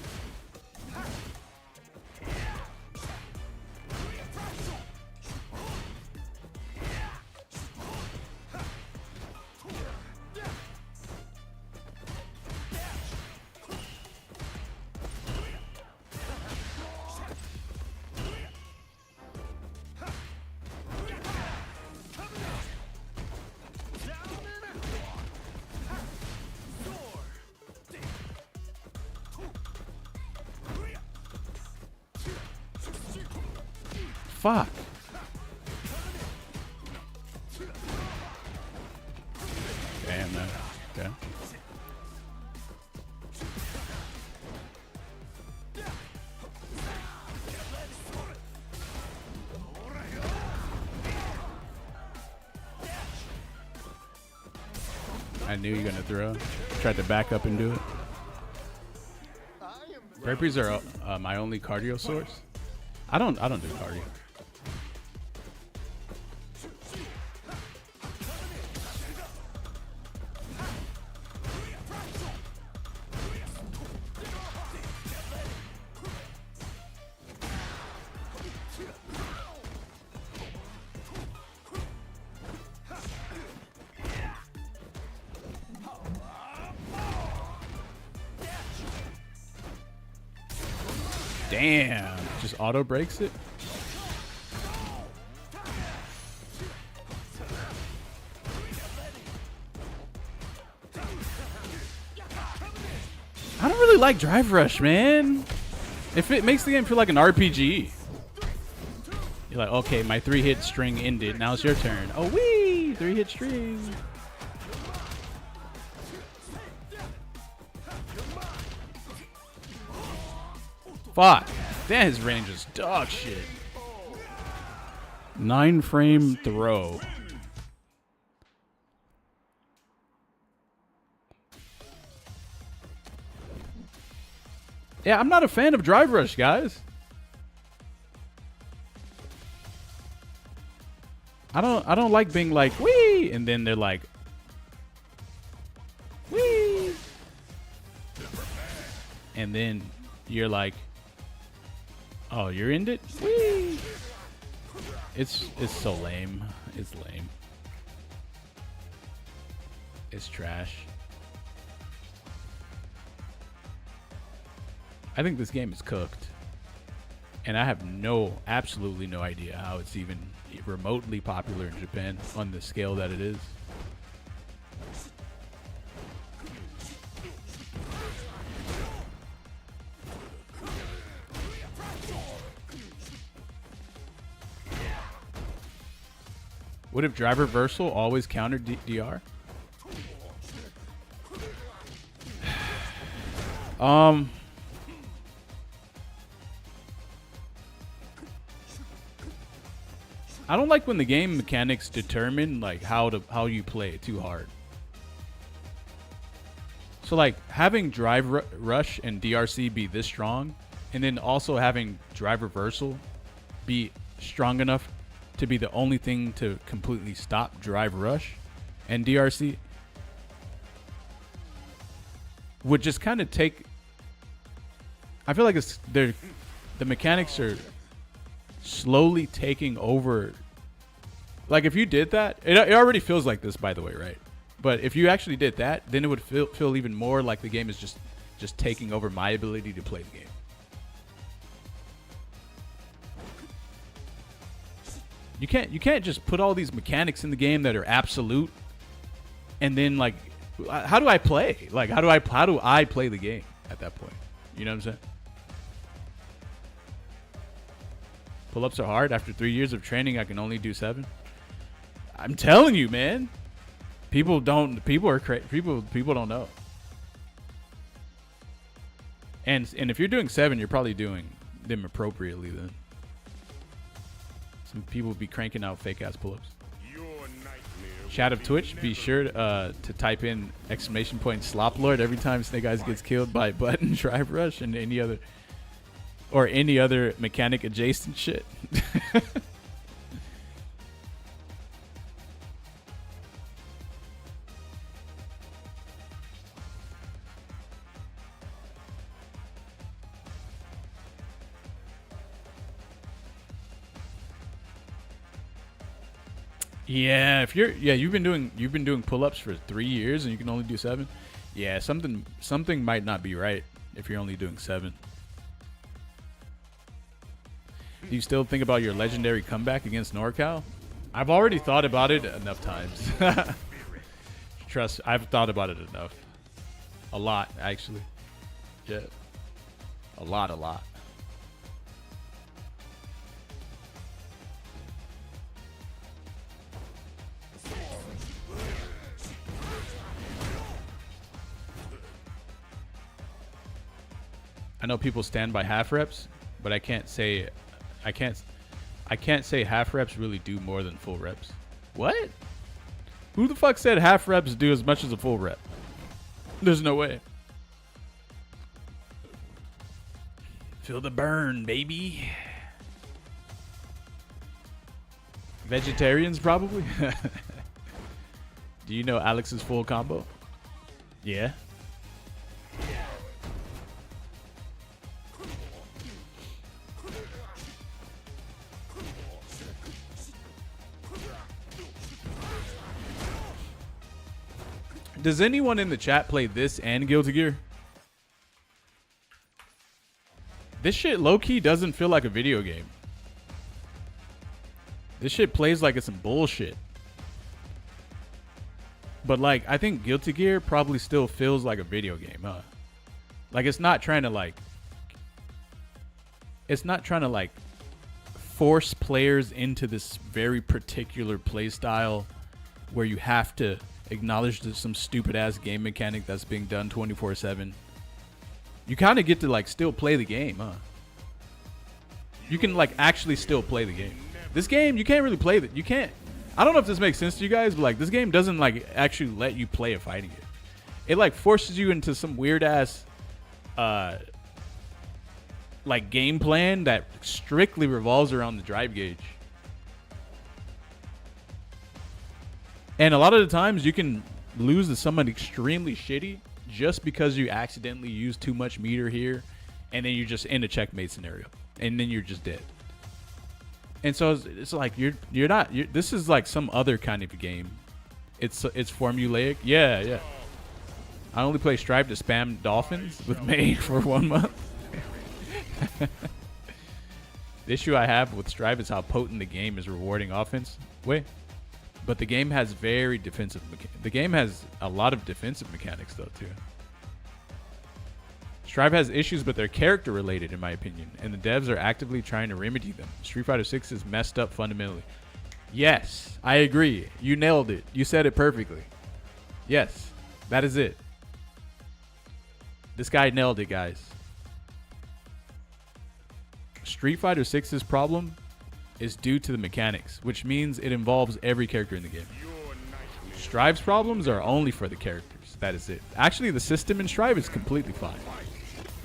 Fuck. Damn, man. Okay. I knew you were gonna throw. Tried to back up and do it. Burpees are my only cardio source. I don't do cardio. Damn, just auto breaks it. I don't really like Drive Rush, man. If it makes the game feel like an RPG. You're like, okay, my 3-hit string ended. Now it's your turn. Oh, wee! 3-hit string. Fuck. That his range is dog shit. 9-frame throw. Yeah, I'm not a fan of Drive Rush, guys. I don't like being like, wee, and then they're like, wee. And then you're like, oh, you're in it? Whee! It's so lame. It's lame. It's trash. I think this game is cooked. And I have absolutely no idea how it's even remotely popular in Japan on the scale that it is. Would have drive reversal always countered DR? I don't like when the game mechanics determine like how you play it too hard. So like having drive rush and DRC be this strong, and then also having drive reversal be strong enough to be the only thing to completely stop drive rush and DRC would just kind of take. I feel like the mechanics are slowly taking over. Like if you did that, it already feels like this, by the way, right? But if you actually did that, then it would feel even more like the game is just taking over my ability to play the game. You can't just put all these mechanics in the game that are absolute, and then like, how do I play? Like how do I play the game at that point? You know what I'm saying? Pull-ups are hard. After 3 years of training, I can only do 7. I'm telling you, man. People don't know. And if you're doing 7, you're probably doing them appropriately then. Some people be cranking out fake ass pull-ups. Your nightmare Chat of Twitch, be sure to type in ! Slop Lord every time Snake Eyes gets killed by Button, Drive Rush, and any other mechanic adjacent shit. Yeah, if you've been doing pull-ups for 3 years and you can only do 7. Yeah, something might not be right if you're only doing 7. Do you still think about your legendary comeback against NorCal? I've already thought about it enough times. Trust, I've thought about it enough. A lot, actually. Yeah. A lot. I know people stand by half reps, but I can't say half reps really do more than full reps. What? Who the fuck said half reps do as much as a full rep? There's no way. Feel the burn, baby. Vegetarians, probably. Do you know Alex's full combo? Yeah. Does anyone in the chat play this and Guilty Gear? This shit low-key doesn't feel like a video game. This shit plays like it's some bullshit. But like, I think Guilty Gear probably still feels like a video game, huh? Like it's not trying to force players into this very particular play style where you have to acknowledge there's some stupid ass game mechanic that's being done 24/7. You kind of get to like still play the game, huh? You can like actually still play the game. This game, you can't really play that. You can't. I don't know if this makes sense to you guys, but like this game doesn't like actually let you play a fighting game. It like forces you into some weird ass like game plan that strictly revolves around the drive gauge. And a lot of the times you can lose to someone extremely shitty just because you accidentally use too much meter here, and then you're just in a checkmate scenario, and then you're just dead. And so it's like this is like some other kind of game. It's formulaic. Yeah. I only play Strive to spam dolphins with May for 1 month. The issue I have with Strive is how potent the game is rewarding offense. But the game has very defensive the game has a lot of defensive mechanics though too. Strive has issues, but they're character related in my opinion, and the devs are actively trying to remedy them. Street Fighter 6 is messed up fundamentally. Yes, I agree. You nailed it. You said it perfectly. Yes, that is it. This guy nailed it, guys. Street Fighter 6's problem is due to the mechanics, which means it involves every character in the game. Strive's problems are only for the characters. That is it. Actually, the system in Strive is completely fine.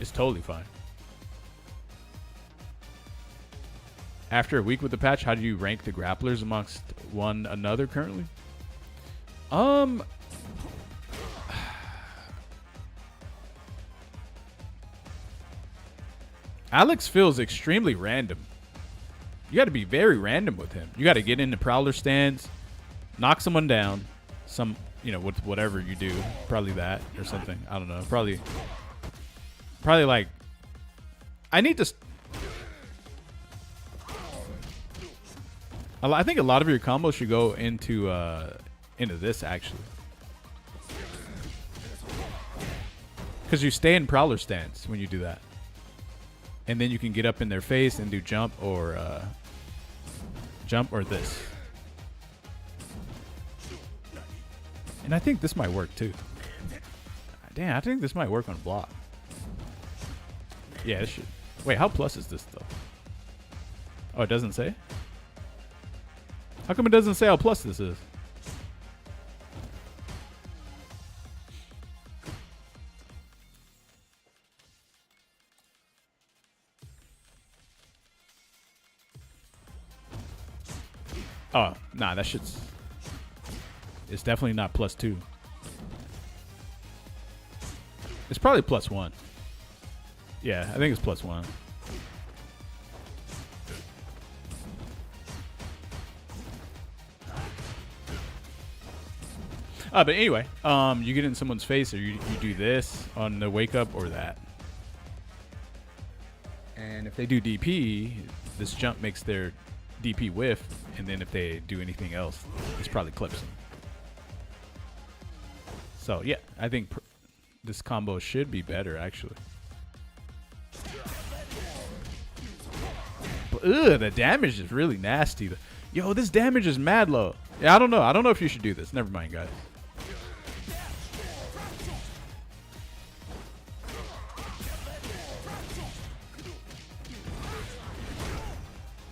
It's totally fine. After a week with the patch, how do you rank the grapplers amongst one another currently? Alex feels extremely random. You got to be very random with him. You got to get into prowler stands, knock someone down, with whatever you do, probably that or something. I don't know. Probably like, I need to. I think a lot of your combos should go into this actually, because you stay in prowler stance when you do that, and then you can get up in their face and do jump or this. And I think this might work too. Damn, I think this might work on block. Yeah, it should. Wait, how plus is this though? Oh, it doesn't say? How come it doesn't say how plus this is? Oh, nah, that shit's... It's definitely not +2. It's probably +1. Yeah, I think it's +1. But anyway, you get in someone's face, or you do this on the wake up or that. And if they do DP, this jump makes their DP whiff, and then if they do anything else, this probably clips them. So yeah, I think this combo should be better actually. But the damage is really nasty. Yo, this damage is mad low. Yeah, I don't know. I don't know if you should do this. Never mind, guys.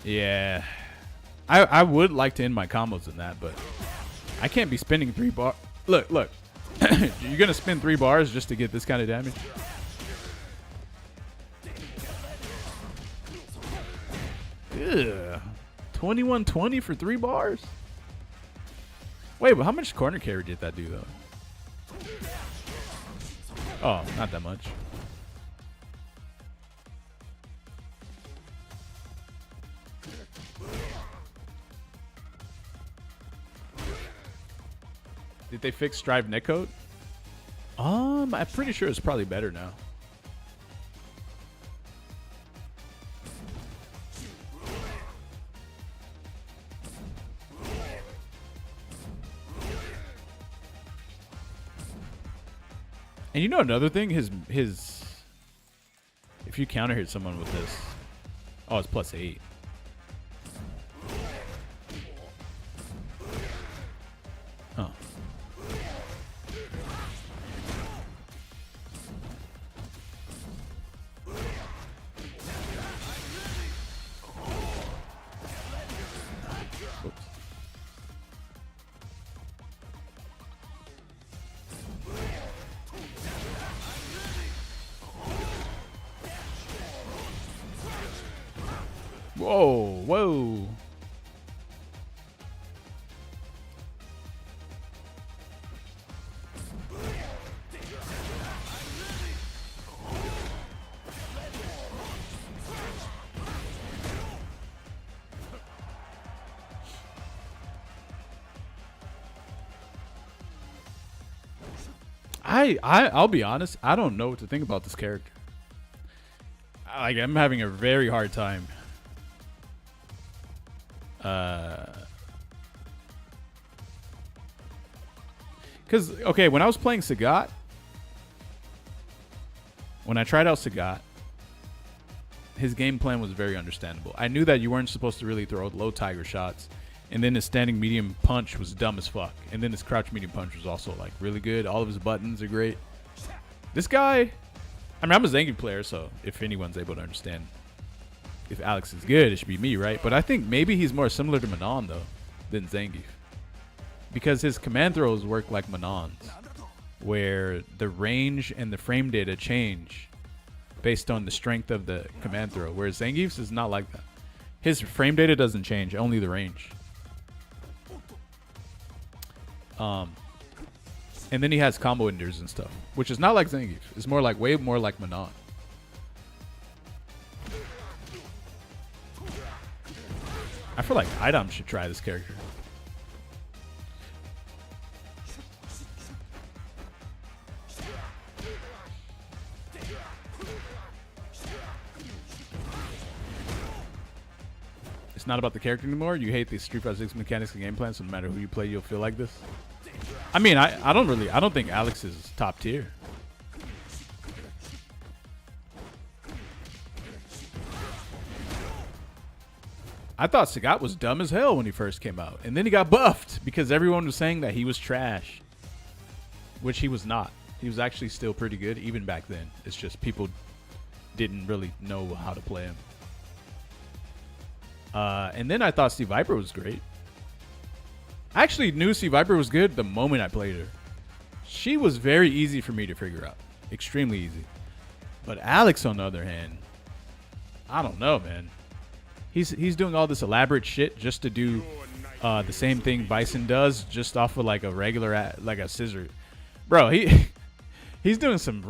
Yeah, I would like to end my combos in that, but I can't be spending 3 bar. Look, you're gonna spend 3 bars just to get this kind of damage? Ugh. 2120 for 3 bars? Wait, but how much corner carry did that do though? Oh, not that much. Did they fix Strive netcode? I'm pretty sure it's probably better now. And you know another thing, his if you counter hit someone with this, oh, it's +8. Oh. Whoa, whoa. I'll be honest, I don't know what to think about this character. Like, I'm having a very hard time. Because, okay, when I was playing Sagat, when I tried out Sagat, his game plan was very understandable. I knew that you weren't supposed to really throw low tiger shots, and then his standing medium punch was dumb as fuck, and then his crouch medium punch was also like really good. All of his buttons are great. This guy, I mean, I'm a Zangief player, so if anyone's able to understand if Alex is good, it should be me, right? But I think maybe he's more similar to Manon though than Zangief, because his command throws work like Manon's, where the range and the frame data change based on the strength of the command throw, whereas Zangief's is not like that. His frame data doesn't change, only the range. And then he has combo enders and stuff, which is not like Zangief. It's more like, way more like Manon. I feel like Idom should try this character. It's not about the character anymore. You hate the Street Fighter 6 mechanics and game plan, so no matter who you play, you'll feel like this. I mean, I don't think Alex is top tier. I thought Sagat was dumb as hell when he first came out, and then he got buffed because everyone was saying that he was trash, which he was not. He was actually still pretty good even back then. It's just people didn't really know how to play him. And then I thought Steve Viper was great. I actually knew Steve Viper was good the moment I played her. She was very easy for me to figure out. Extremely easy. But Alex, on the other hand, I don't know, man. He's doing all this elaborate shit just to do the same thing Bison does, just off of like a regular, like a scissor. Bro, he's doing some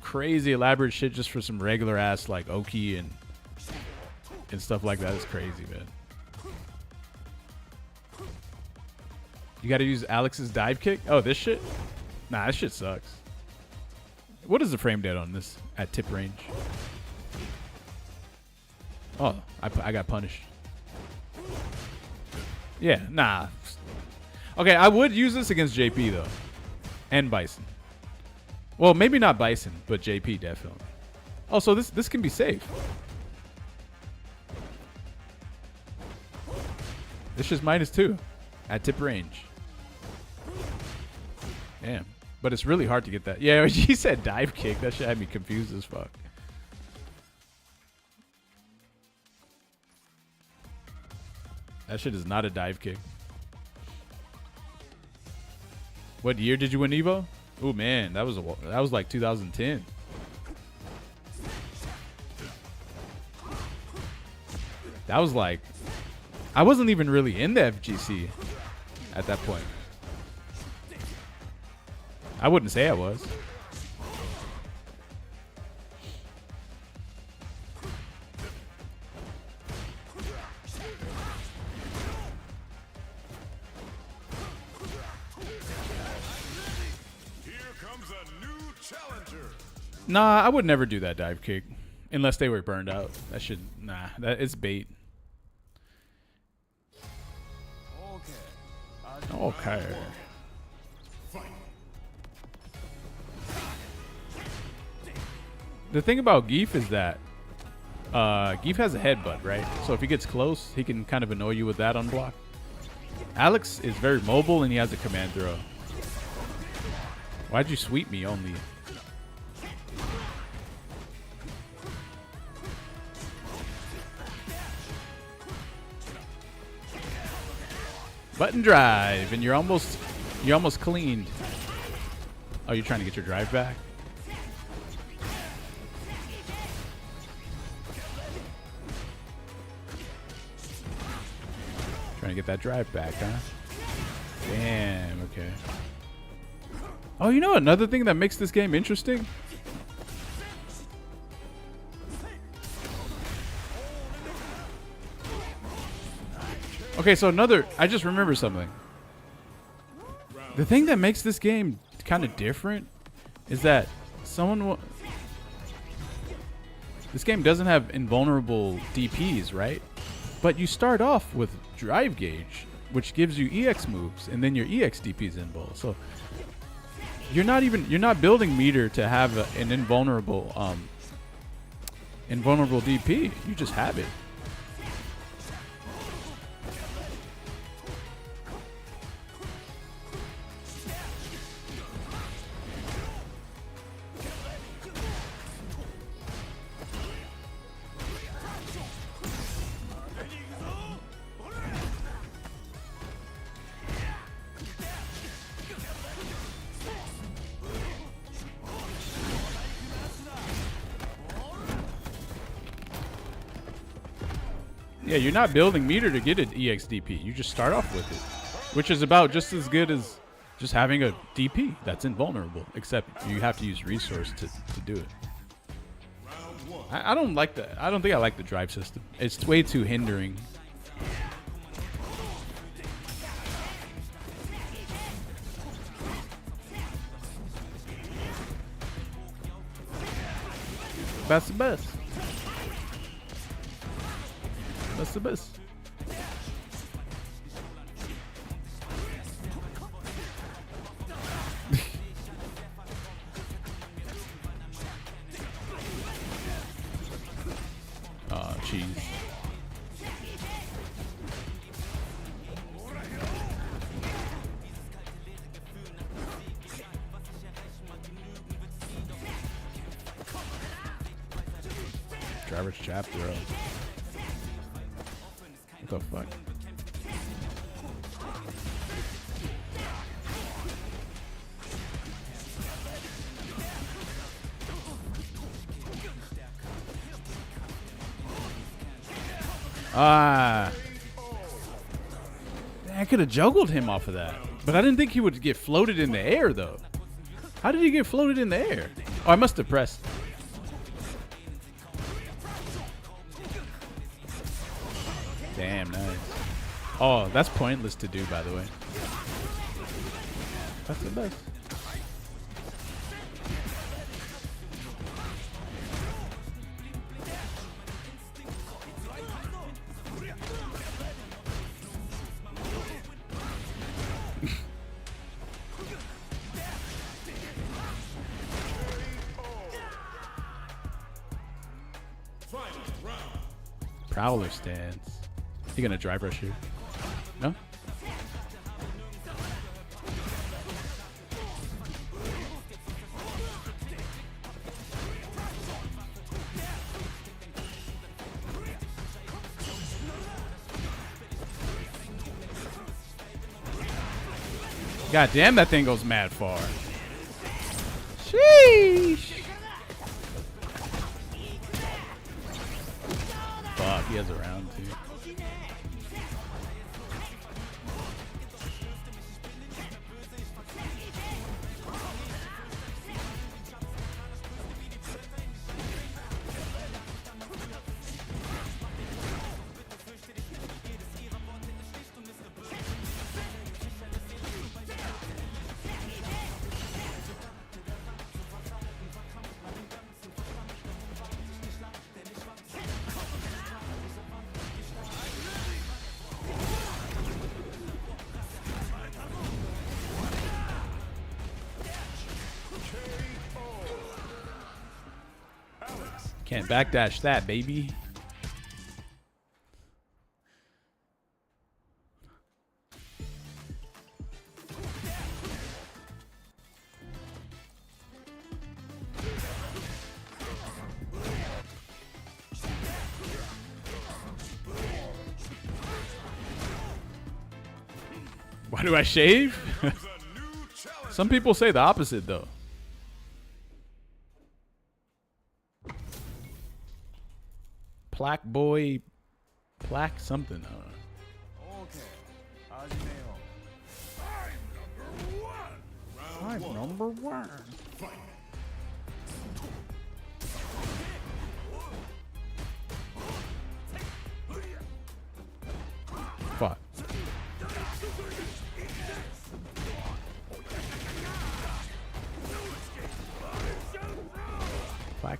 crazy elaborate shit just for some regular ass like Oki and stuff like that. It's crazy, man. You got to use Alex's dive kick. Oh, this shit? Nah, this shit sucks. What is the frame rate on this at tip range? Oh, I got punished. Yeah, nah. Okay, I would use this against JP though, and Bison. Well, maybe not Bison, but JP definitely. Oh, so this can be safe. This just -2 at tip range. Damn. But it's really hard to get that. Yeah, he said dive kick. That shit had me confused as fuck. That shit is not a dive kick. What year did you win Evo? Oh man, that was like 2010. That was like, I wasn't even really in the FGC at that point. I wouldn't say I was. Here comes a new challenger. Nah, I would never do that dive kick unless they were burned out. That should, nah, it's bait. Okay. The thing about Geef is that Geef has a headbutt, right? So if he gets close, he can kind of annoy you with that on block. Alex is very mobile and he has a command throw. Why'd you sweep me only? Button drive, and you're almost cleaned. Oh, you're trying to get your drive back? Trying to get that drive back, huh? Damn, okay. Oh, you know another thing that makes this game interesting? Okay, so I just remember something. The thing that makes this game kind of different is that this game doesn't have invulnerable DPs, right? But you start off with drive gauge, which gives you EX moves, and then your EX DPs invul. So you're not building meter to have an invulnerable DP. You just have it. Yeah, you're not building meter to get an EXDP. You just start off with it, which is about just as good as just having a DP that's invulnerable, except you have to use resource to do it. I don't like that. I don't think I like the drive system. It's way too hindering. That's the best. That's the best. Oh, cheese. Driver's chap throw. What the fuck? Ah. I could have juggled him off of that. But I didn't think he would get floated in the air, though. How did he get floated in the air? Oh, I must have pressed. Damn, nice. Oh, that's pointless to do, by the way. That's the best. Prowler stance. You gonna drive rush here? No? God damn, that thing goes mad far. Sheesh. Fuck, he has a round too. Can't backdash that, baby. Why do I shave? Some people say the opposite, though. Plaque boy, plaque something. I'm number one. Fuck. Plaque.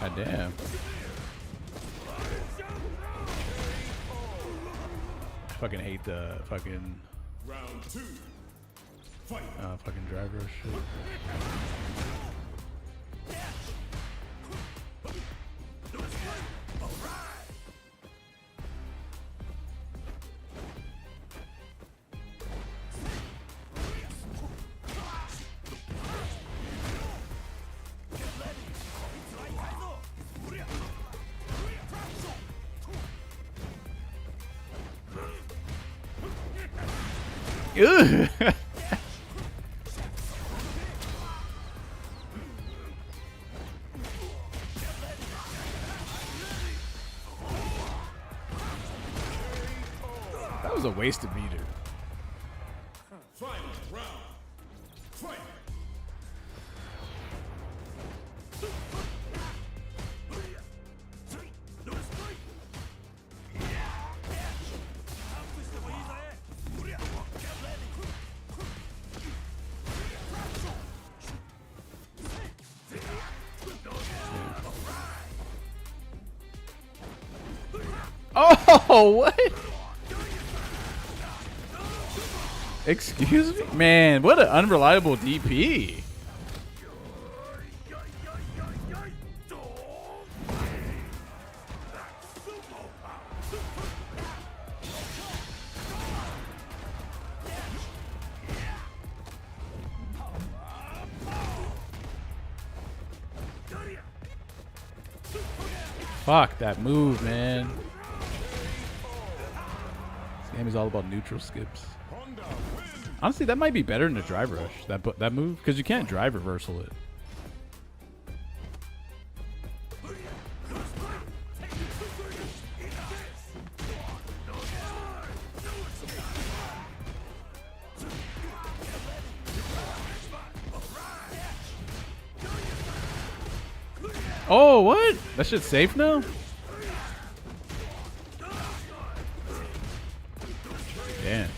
God damn. I fucking hate the fucking Round two. Fight. Fucking driver shit. Ugh. That was a wasted meter. Final round. Fight. Oh, what? Excuse me? Man, what an unreliable DP. Fuck that move, man. This game is all about neutral skips. Honestly, that might be better than a drive rush. That move, because you can't drive reversal it. Oh, what? That shit's safe now? Damn.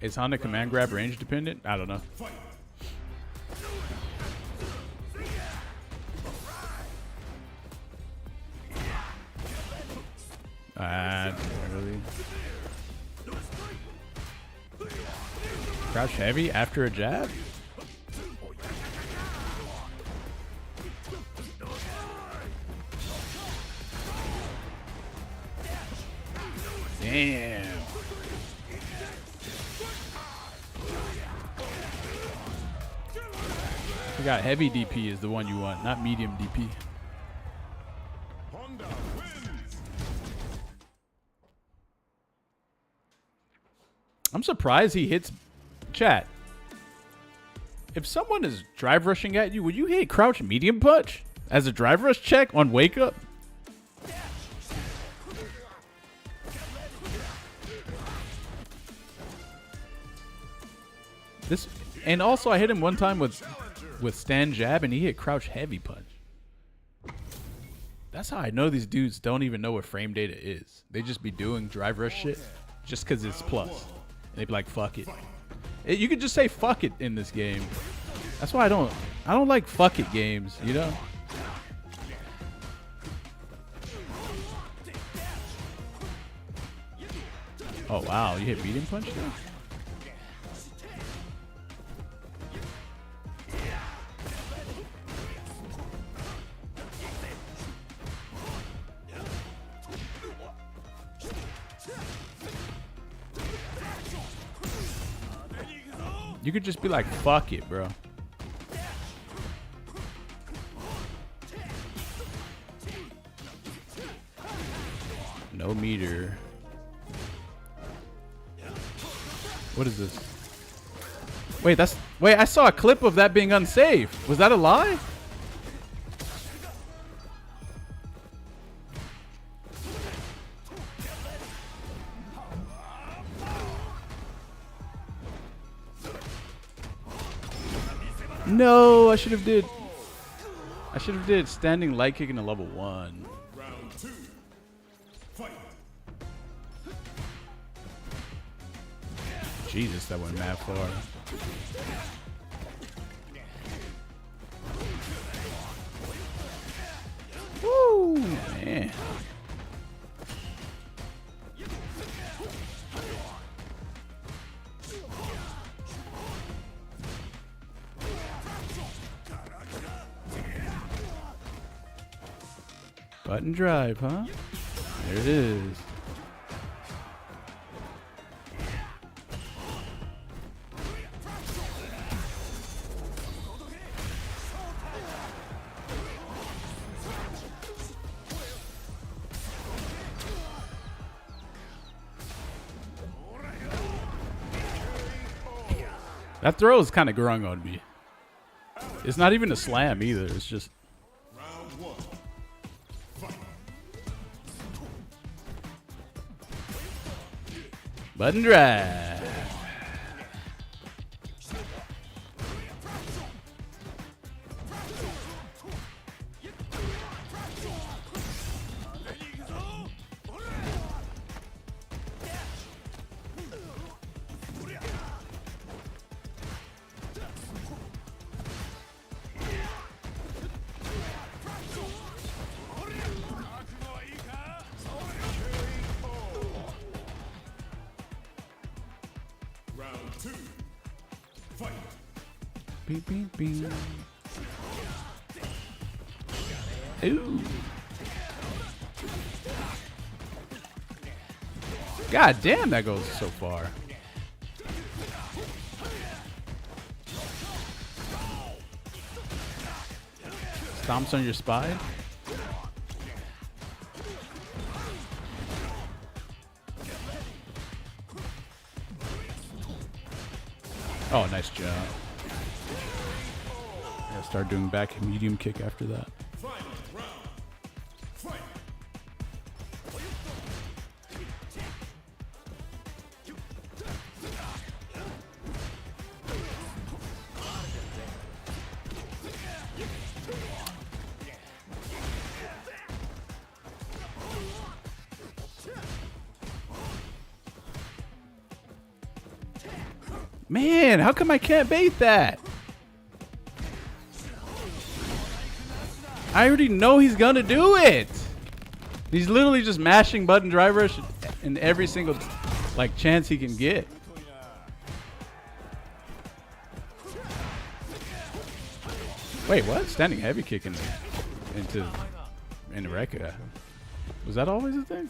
Is Honda command grab range dependent? I don't know. Really. Crouch heavy after a jab? Damn. Forgot heavy DP is the one you want, not medium DP. I'm surprised he hits chat. If someone is drive rushing at you, would you hit crouch medium punch as a drive rush check on wake up? This, and also I hit him one time with stand jab and he hit crouch heavy punch. That's how I know these dudes don't even know what frame data is. They just be doing drive rush shit just because it's plus. And they be like, fuck it. You could just say fuck it in this game. That's why I don't like fuck it games, you know? Oh wow, you hit medium punch there? You could just be like, fuck it, bro. No meter. What is this? Wait, I saw a clip of that being unsafe. Was that a lie? No, I should have did standing light kick in a level 1. Round 2. Fight. Jesus, that went mad far. Woo, man. Button drive, huh? There it is. That throw is kind of grung on me. It's not even a slam either. It's just. Round 1. Fight. Button drive. Round 2. Fight. Beep, beep, beep. Ooh. God damn, that goes so far. Stomps on your spine. Oh, nice job. Gotta start doing back medium kick after that. Final round. Fight. Man, how come I can't bait that? I already know he's gonna do it. He's literally just mashing button drive rush in every single like chance he can get. Wait, what? Standing heavy kick into Rekka. Was that always a thing?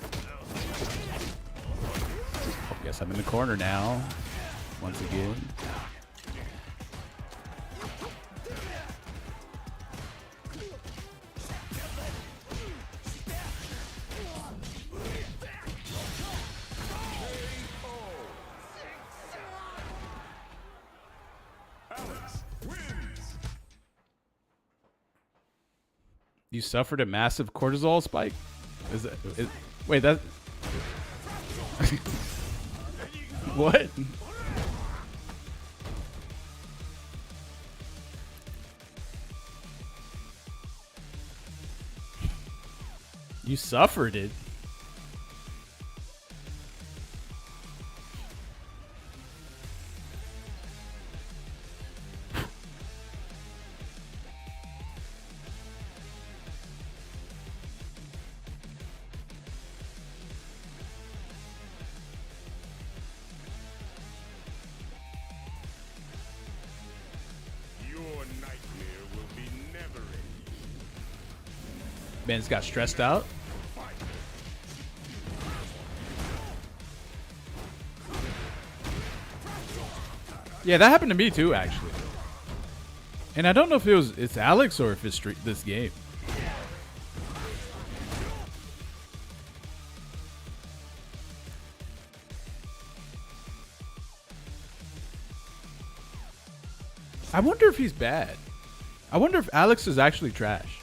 Oh, guess I'm in the corner now. Once again. You suffered a massive cortisol spike? Wait, that... What? You suffered it? Man's got stressed out. Yeah, that happened to me too, actually. And I don't know if it's Alex or if it's this game. I wonder if he's bad. I wonder if Alex is actually trash.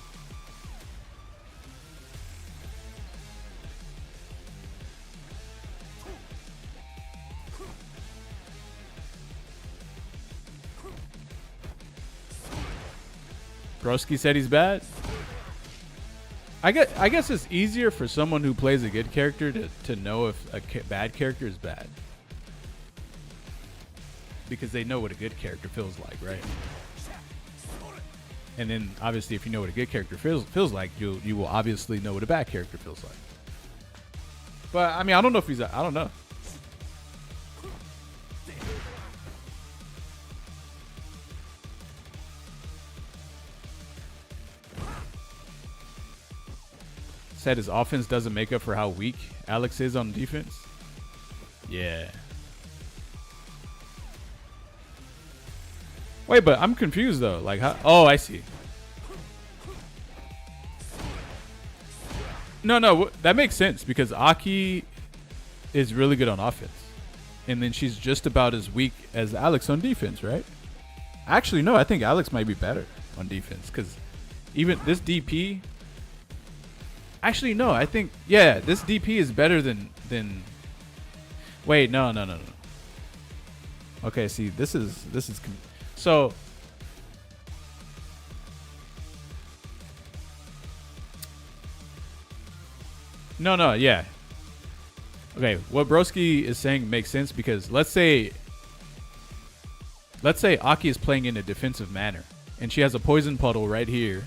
Broski said he's bad. I guess it's easier for someone who plays a good character to know if a bad character is bad. Because they know what a good character feels like, right? And then obviously if you know what a good character feels like, you will obviously know what a bad character feels like. But I mean, I don't know if I don't know. Said his offense doesn't make up for how weak Alex is on defense. Yeah. Wait, but I'm confused though. Like, how? Oh, I see. No, that makes sense because Aki is really good on offense, and then she's just about as weak as Alex on defense, right? Actually, no, I think Alex might be better on defense because even this DP. Actually, no, I think, yeah, this DP is better than wait, no. Okay, see, this is, so, no, yeah. Okay, what Broski is saying makes sense because let's say Aki is playing in a defensive manner and she has a poison puddle right here,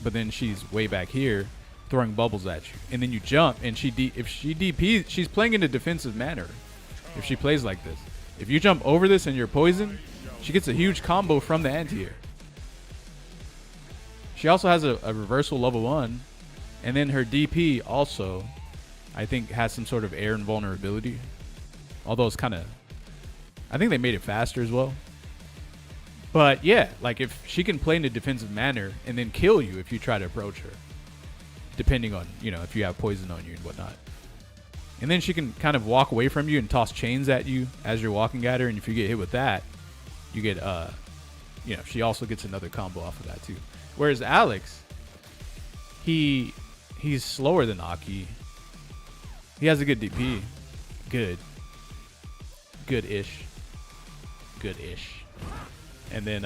but then she's way back here throwing bubbles at you. And then you jump and if she DPs, she's playing in a defensive manner. If she plays like this. If you jump over this and you're poisoned, she gets a huge combo from the anti-air. She also has a reversal level 1. And then her DP also, I think, has some sort of air invulnerability. Although it's kind of, I think they made it faster as well. But yeah, like if she can play in a defensive manner and then kill you if you try to approach her, depending on, if you have poison on you and whatnot. And then she can kind of walk away from you and toss chains at you as you're walking at her. And if you get hit with that, you get, she also gets another combo off of that too. Whereas Alex, he's slower than Aki. He has a good DP. Good-ish. And then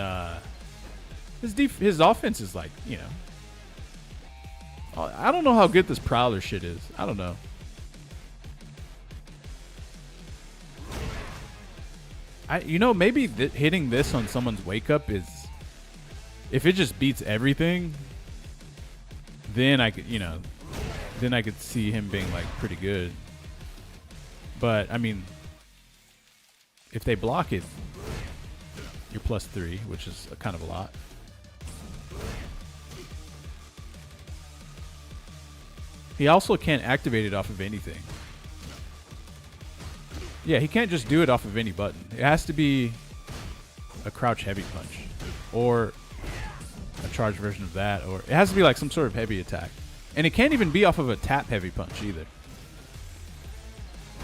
his offense is like, I don't know how good this Prowler shit is. I don't know. maybe hitting this on someone's wake up is, if it just beats everything, then I could, then I could see him being like pretty good. But I mean, if they block it, you're +3, which is kind of a lot. He also can't activate it off of anything. Yeah, he can't just do it off of any button. It has to be a crouch heavy punch or a charge version of that, or it has to be like some sort of heavy attack. And it can't even be off of a tap heavy punch either.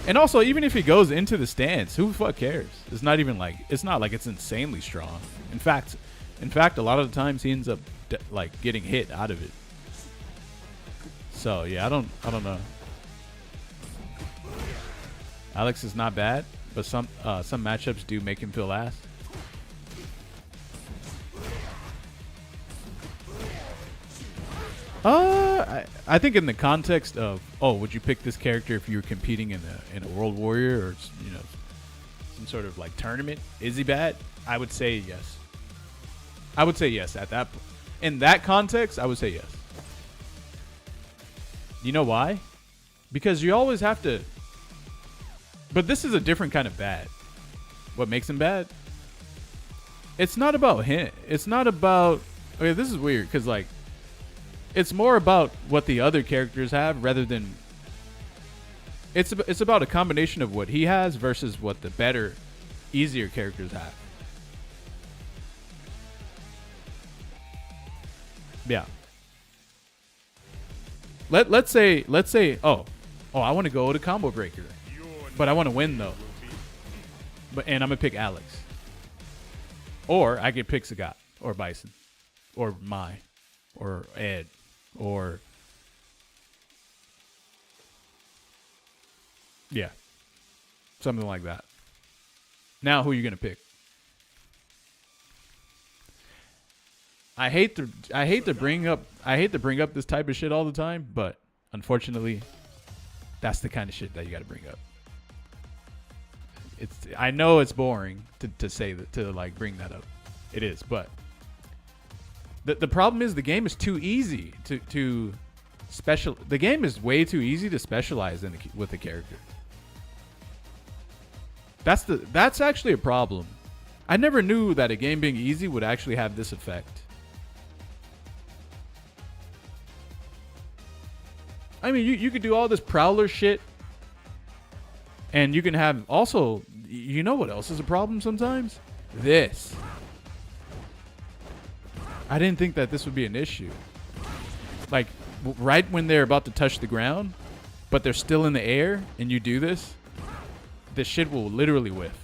And also, even if he goes into the stance, who the fuck cares? It's not even like, it's not like it's insanely strong. In fact, a lot of the times he ends up like getting hit out of it. So yeah, I don't know. Alex is not bad, but some matchups do make him feel ass. I think in the context of, would you pick this character if you were competing in a World Warrior or some sort of like tournament? Is he bad? I would say yes. I would say yes at that. In that context, I would say yes. You know why? Because you always have to. But this is a different kind of bad. What makes him bad? It's not about him. It's not about. Okay, this is weird because like, it's more about what the other characters have rather than. It's about a combination of what he has versus what the better, easier characters have. Yeah. Let's say I want to go to Combo Breaker, but I want to win though. And I'm gonna pick Alex, or I could pick Sagat or Bison, or Mai, or Ed, or yeah, something like that. Now, who are you gonna pick? I hate to bring up this type of shit all the time, but unfortunately, that's the kind of shit that you got to bring up. I know it's boring to say that, to like bring that up. It is, but the problem is the game is too easy to special. The game is way too easy to specialize with the character. That's actually a problem. I never knew that a game being easy would actually have this effect. I mean, you could do all this Prowler shit, and you can have also, you know what else is a problem sometimes? This. I didn't think that this would be an issue. Like, right when they're about to touch the ground, but they're still in the air, and you do this, this shit will literally whiff.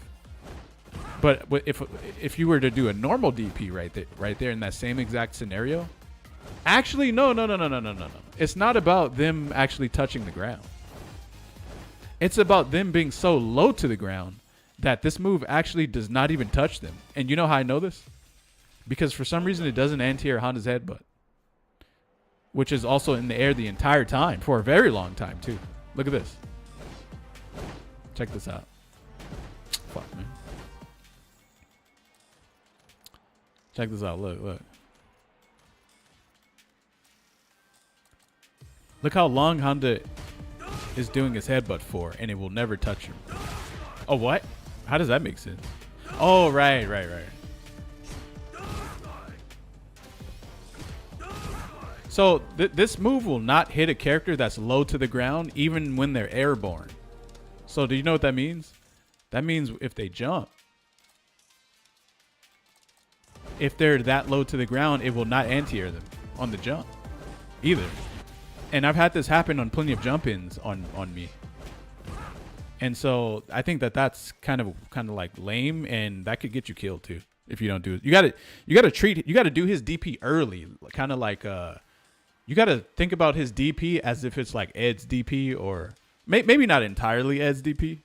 But if you were to do a normal DP right there in that same exact scenario, actually, no. It's not about them actually touching the ground. It's about them being so low to the ground that this move actually does not even touch them. And you know how I know this? Because for some reason it doesn't anti-air Honda's headbutt, which is also in the air the entire time for a very long time too. Look at this. Check this out. Fuck, man. Check this out. Look. Look how long Honda is doing his headbutt for, and it will never touch him. Oh, what? How does that make sense? Oh, right. So this move will not hit a character that's low to the ground, even when they're airborne. So do you know what that means? That means if they jump, if they're that low to the ground, it will not anti-air them on the jump either. And I've had this happen on plenty of jump-ins on me. And so I think that's kind of like lame, and that could get you killed too if you don't do it. You got to do his DP early, kind of like you got to think about his DP as if it's like Ed's DP, or maybe not entirely Ed's DP.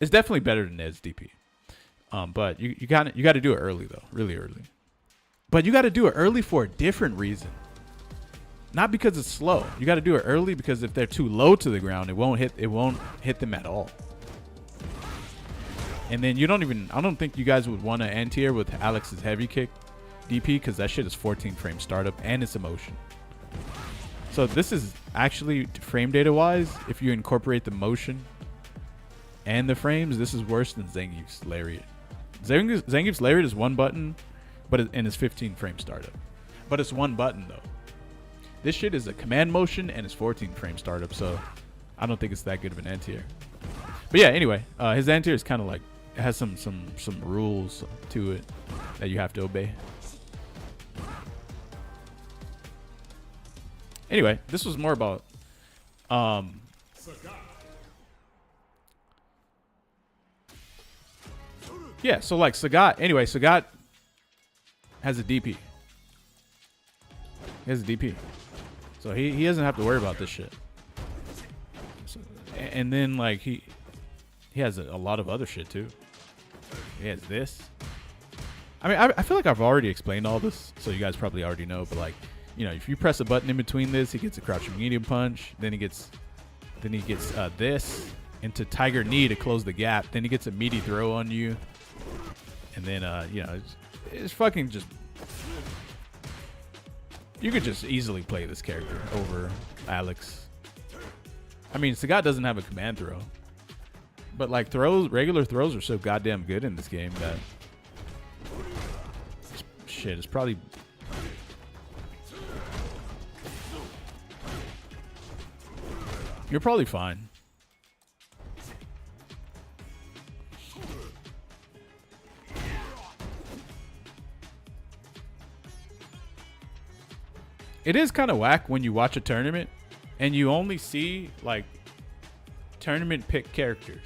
It's definitely better than Ed's DP. But you got to do it early though, really early. But you got to do it early for a different reason. Not because it's slow. You got to do it early because if they're too low to the ground, it won't hit them at all. And then I don't think you guys would want to anti-air with Alex's heavy kick DP, because that shit is 14 frame startup and it's emotion. So this is actually, frame data wise, if you incorporate the motion and the frames, this is worse than Zangief's Lariat. Zangief's Lariat is one button, and it's 15 frame startup. But it's one button though. This shit is a command motion and it's 14 frame startup, so I don't think it's that good of an anti-air. But yeah, anyway, his anti-air is kind of like, it has some rules to it that you have to obey. Anyway, this was more about yeah, so like Sagat. Anyway, Sagat has a DP. He has a DP. So he doesn't have to worry about this shit. So, and then like he has a lot of other shit too. He has this. I mean, I feel like I've already explained all this, so you guys probably already know, but like, you know, if you press a button in between this, he gets a crouching medium punch. Then he gets this into Tiger Knee to close the gap. Then he gets a meaty throw on you. And then, you know, it's fucking just... You could just easily play this character over Alex. I mean, Sagat doesn't have a command throw. But, like, regular throws are so goddamn good in this game that... Shit, it's probably... You're probably fine. It is kind of whack when you watch a tournament and you only see like tournament pick characters.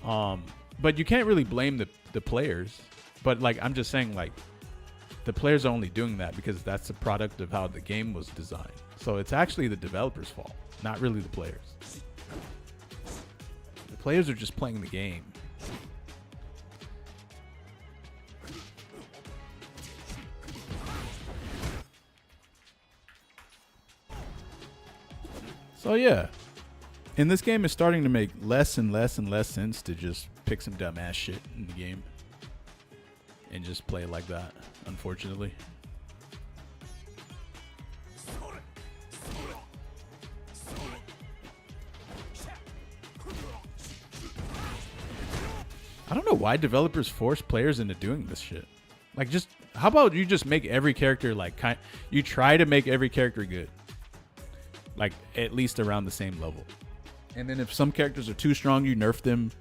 But you can't really blame the players. But like, I'm just saying, like, the players are only doing that because that's a product of how the game was designed. So it's actually the developer's fault, not really the players. The players are just playing the game. So yeah, and this game is starting to make less and less and less sense to just pick some dumbass shit in the game and just play it like that, unfortunately. I don't know why developers force players into doing this shit. Like, just how about you just make every character like you try to make every character good, like at least around the same level. And then if some characters are too strong, you nerf them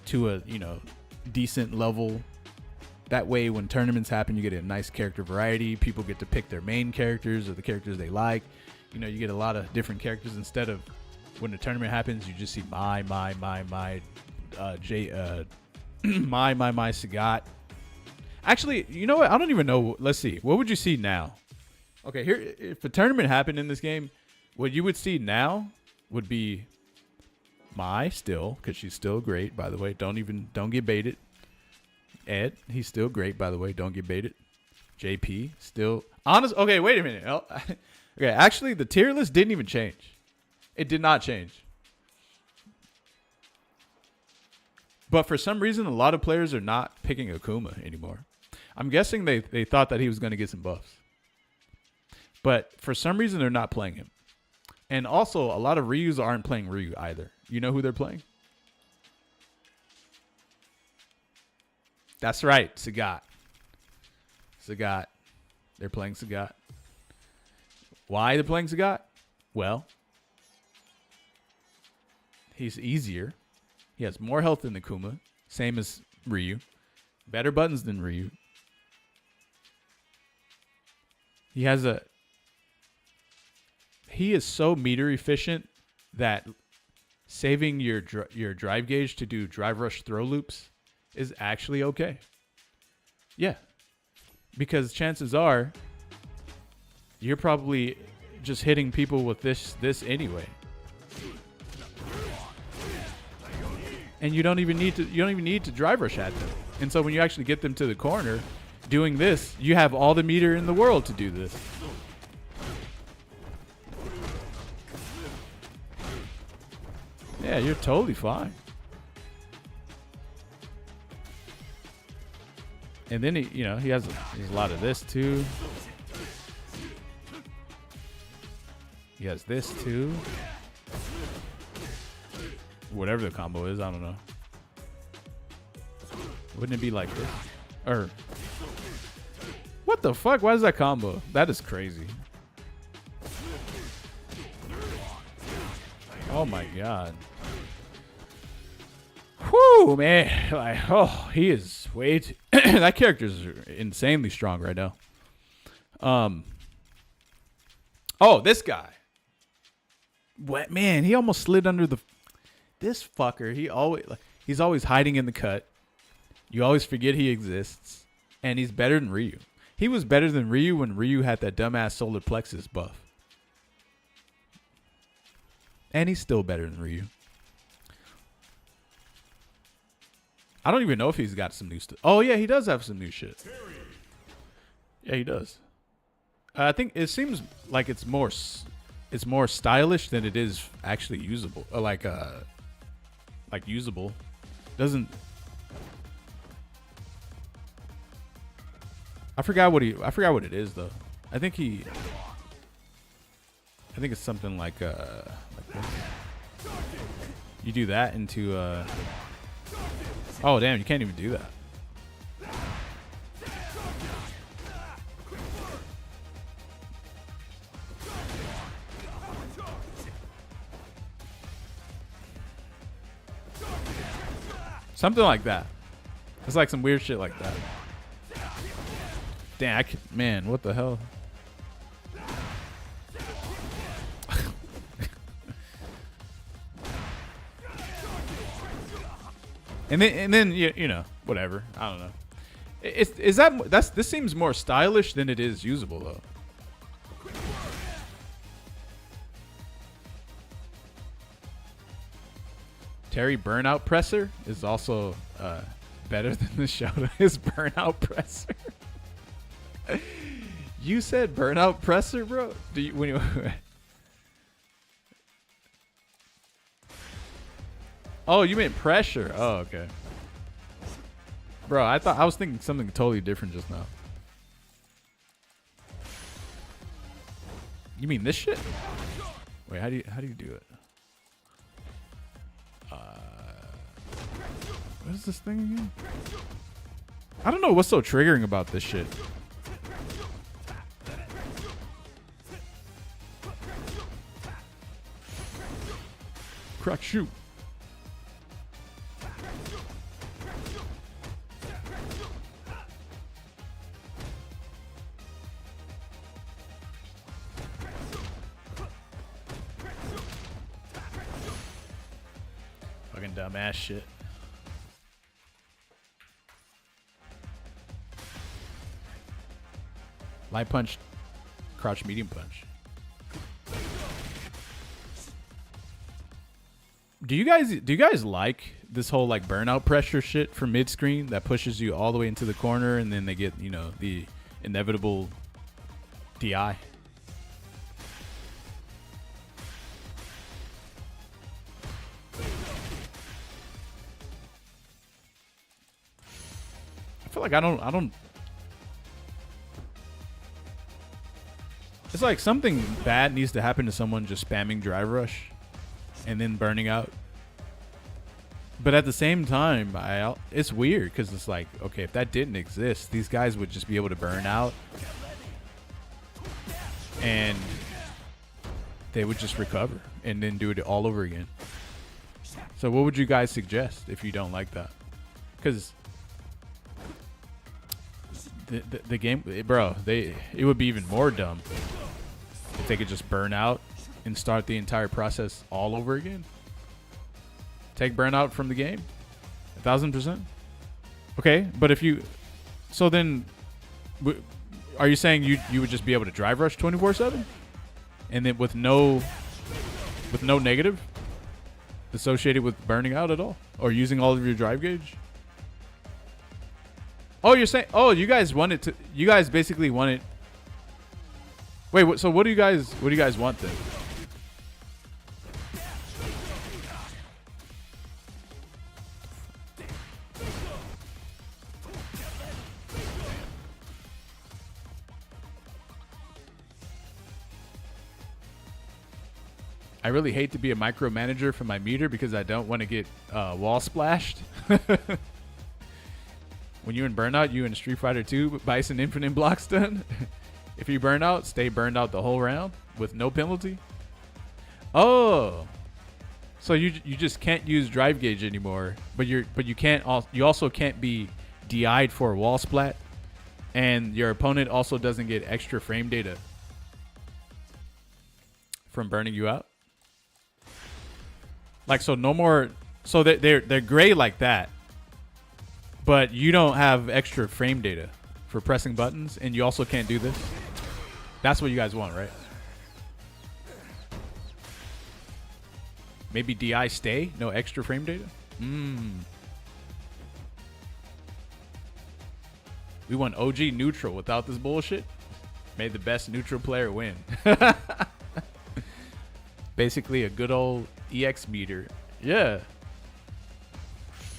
to a, you know, decent level. That way, when tournaments happen, you get a nice character variety. People get to pick their main characters or the characters they like. You know, you get a lot of different characters instead of when the tournament happens, you just see my Sagat. Actually, you know what? I don't even know. Let's see. What would you see now? Okay, here, if a tournament happened in this game, what you would see now would be Mai still, because she's still great, by the way. Don't get baited. Ed, he's still great, by the way. Don't get baited. JP, still honest. Okay, wait a minute. Okay, actually, the tier list didn't even change. It did not change. But for some reason, a lot of players are not picking Akuma anymore. I'm guessing they thought that he was going to get some buffs. But for some reason, they're not playing him. And also, a lot of Ryus aren't playing Ryu either. You know who they're playing? That's right, Sagat. Sagat. They're playing Sagat. Why they're playing Sagat? Well, he's easier. He has more health than Akuma. Same as Ryu. Better buttons than Ryu. He is so meter efficient that saving your drive gauge to do drive rush throw loops is actually okay. Yeah. Because chances are you're probably just hitting people with this anyway. And you don't even need to drive rush at them. And so when you actually get them to the corner doing this, you have all the meter in the world to do this. Yeah, you're totally fine. And then he has a lot of this too. He has this too. Whatever the combo is, I don't know. Wouldn't it be like this? Or what the fuck? Why is that combo? That is crazy. Oh my god. Whoo, man. Like, oh, he is way too that character's insanely strong right now. Oh, this guy. What, man, he almost slid under the this fucker. He's always hiding in the cut. You always forget he exists. And he's better than Ryu. He was better than Ryu when Ryu had that dumbass solar plexus buff. And he's still better than Ryu. I don't even know if he's got some new stuff. Oh, yeah, he does have some new shit. Yeah, he does. I think it seems like it's more stylish than it is actually usable. Like usable. Doesn't... I forgot what it is though. I think it's something like this. You do that into oh damn, you can't even do that. Something like that. It's like some weird shit like that. Damn, man, what the hell? and then you know, whatever. I don't know. This seems more stylish than it is usable though. Terry Burnout Presser is also better than the Shoto is Burnout Presser. You said Burnout Presser, bro? Oh, you meant pressure. Oh, okay. Bro, I was thinking something totally different just now. You mean this shit? Wait, how do you do it? What is this thing again? I don't know what's so triggering about this shit. Crack shoot. Fucking dumbass shit. Light punch, crouch medium punch. Do you guys like this whole like burnout pressure shit from mid screen that pushes you all the way into the corner and then they get, you know, the inevitable DI? I feel like I don't. It's like something bad needs to happen to someone just spamming drive rush and then burning out. But at the same time, it's weird because it's like, okay, if that didn't exist, these guys would just be able to burn out and they would just recover and then do it all over again. So what would you guys suggest if you don't like that? Because the game, bro, it would be even more dumb if they could just burn out and start the entire process all over again. Take burnout from the game, 1,000%. Okay, but if you, so then, are you saying you would just be able to drive rush 24/7, and then with no negative associated with burning out at all, or using all of your drive gauge? Oh, you're saying, oh, you guys basically want it. Wait, so what do you guys want then? I really hate to be a micromanager for my meter because I don't want to get wall splashed. When you in Burnout, you in Street Fighter 2, Bison Infinite block stun. If you burn out, stay burned out the whole round with no penalty. Oh, so you just can't use drive gauge anymore, but you also can't be DI'd for a wall splat, and your opponent also doesn't get extra frame data from burning you out. Like, so no more. So they're gray like that, but you don't have extra frame data for pressing buttons, and you also can't do this. That's what you guys want, right? Maybe DI stay, no extra frame data. We want OG neutral without this bullshit. May the best neutral player win. Basically a good old EX meter. Yeah.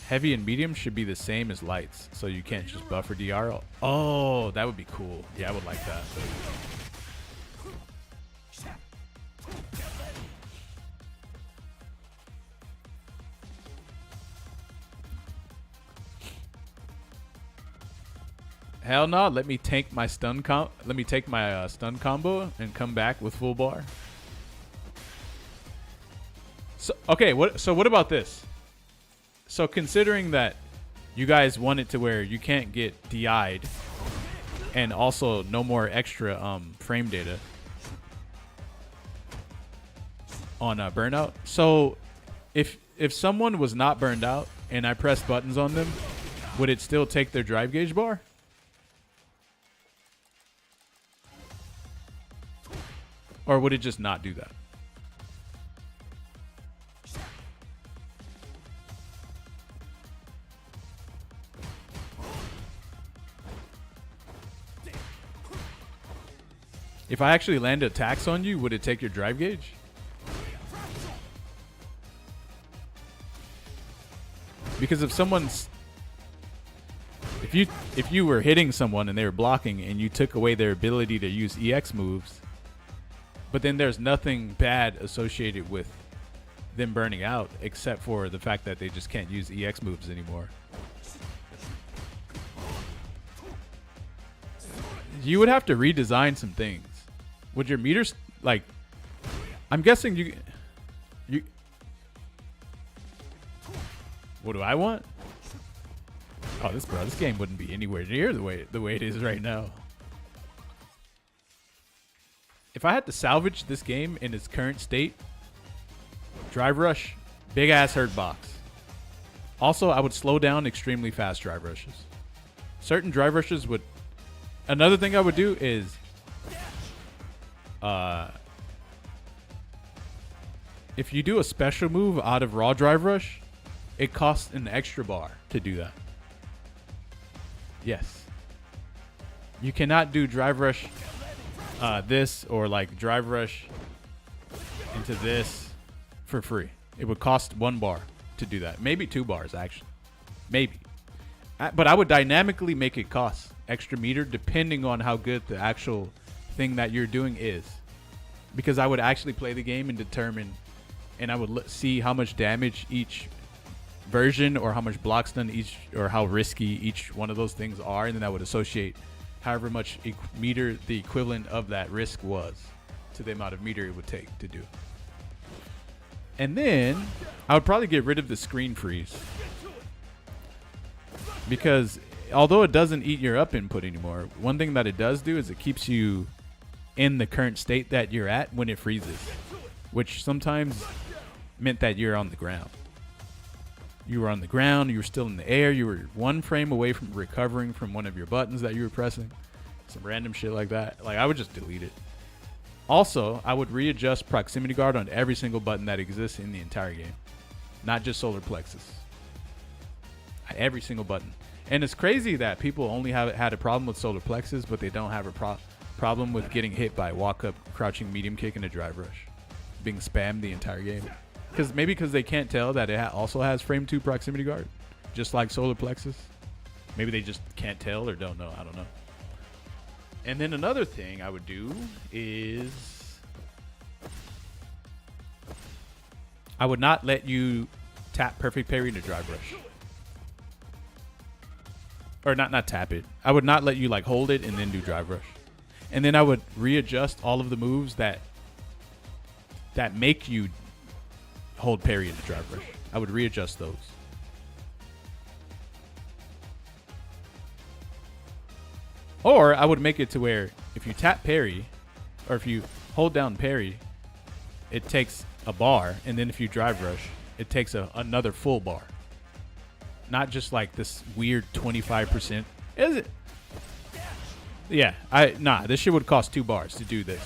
Heavy and medium should be the same as lights, so you can't just buffer DR. Oh, that would be cool. Yeah, I would like that. Hell no! Let me take my stun stun combo and come back with full bar. So okay, what about this? So considering that you guys want it to where you can't get DI'd and also no more extra frame data on Burnout. So if someone was not burned out and I pressed buttons on them, would it still take their drive gauge bar? Or would it just not do that? If I actually land attacks on you, would it take your drive gauge? Because if you were hitting someone and they were blocking and you took away their ability to use EX moves, but then there's nothing bad associated with them burning out except for the fact that they just can't use EX moves anymore. You would have to redesign some things. Would your meters, like, I'm guessing you what do I want? Oh, this game wouldn't be anywhere near the way it is right now. If I had to salvage this game in its current state, drive rush, big ass hurt box. Also, I would slow down extremely fast drive rushes. Certain drive rushes would. Another thing I would do is, if you do a special move out of raw drive rush, it costs an extra bar to do that. Yes. You cannot do drive rush this or like drive rush into this for free. It would cost 1 bar to do that. Maybe 2 bars, actually. Maybe. But I would dynamically make it cost extra meter depending on how good the actual thing that you're doing is. Because I would actually play the game and determine, and I would see how much damage each version or how much block stun each or how risky each one of those things are, and then I would associate however much meter the equivalent of that risk was to the amount of meter it would take to do. And then I would probably get rid of the screen freeze, because although it doesn't eat your up input anymore, one thing that it does do is it keeps you in the current state that you're at when it freezes, which sometimes meant that you're on the ground. You were on the ground, you were still in the air, you were 1 frame away from recovering from one of your buttons that you were pressing. Some random shit like that. Like, I would just delete it. Also, I would readjust proximity guard on every single button that exists in the entire game. Not just solar plexus. Every single button. And it's crazy that people only have had a problem with solar plexus, but they don't have a problem with getting hit by walk up, crouching medium kick, and a drive rush. Being spammed the entire game. Because they can't tell that it also has frame 2 proximity guard, just like solar plexus. Maybe they just can't tell or don't know. I don't know. And then another thing I would do is I would not let you tap perfect parry to drive rush. Or not tap it. I would not let you like hold it and then do drive rush. And then I would readjust all of the moves that make you hold parry into drive rush. I would readjust those. Or I would make it to where if you tap parry, or if you hold down parry, it takes a bar, and then if you drive rush, it takes another full bar. Not just like this weird 25%. Is it? Yeah, this shit would cost 2 bars to do this.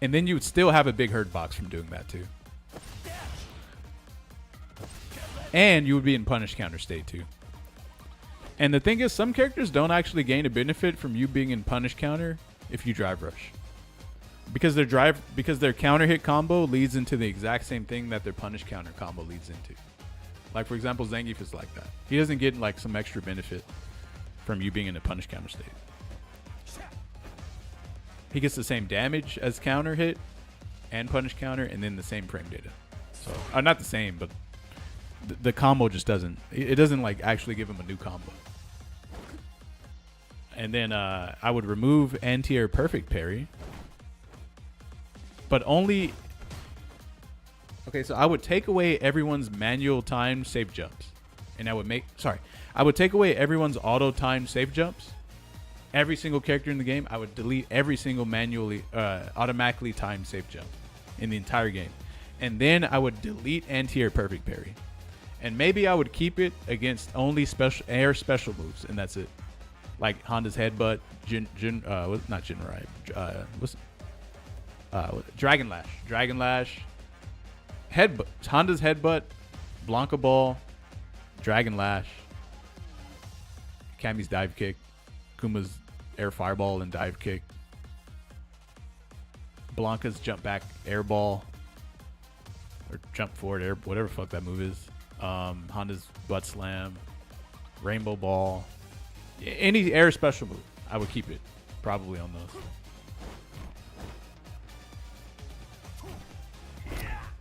And then you would still have a big hurt box from doing that too. And you would be in punish counter state too. And the thing is, some characters don't actually gain a benefit from you being in punish counter if you drive rush. Because their counter hit combo leads into the exact same thing that their punish counter combo leads into. Like for example, Zangief is like that. He doesn't get like some extra benefit from you being in a punish counter state. He gets the same damage as counter hit and punish counter, and then the same frame data. So not the same, but the combo just doesn't. It doesn't like actually give him a new combo. And then I would remove anti-air perfect parry, but only. Okay, so I would take away everyone's manual time safe jumps, and I would take away everyone's auto time safe jumps. Every single character in the game, I would delete every single manually automatically timed safe jump in the entire game, and then I would delete anti-air perfect parry, and maybe I would keep it against only special moves, and that's it. Like Honda's headbutt, Dragon Lash, headbutt, Honda's headbutt, Blanca Ball, Dragon Lash, Cammy's dive kick, Kuma's air fireball and dive kick, Blanca's jump back air ball, or jump forward air, whatever the fuck that move is, Honda's butt slam, rainbow ball, any air special move, I would keep it probably on those.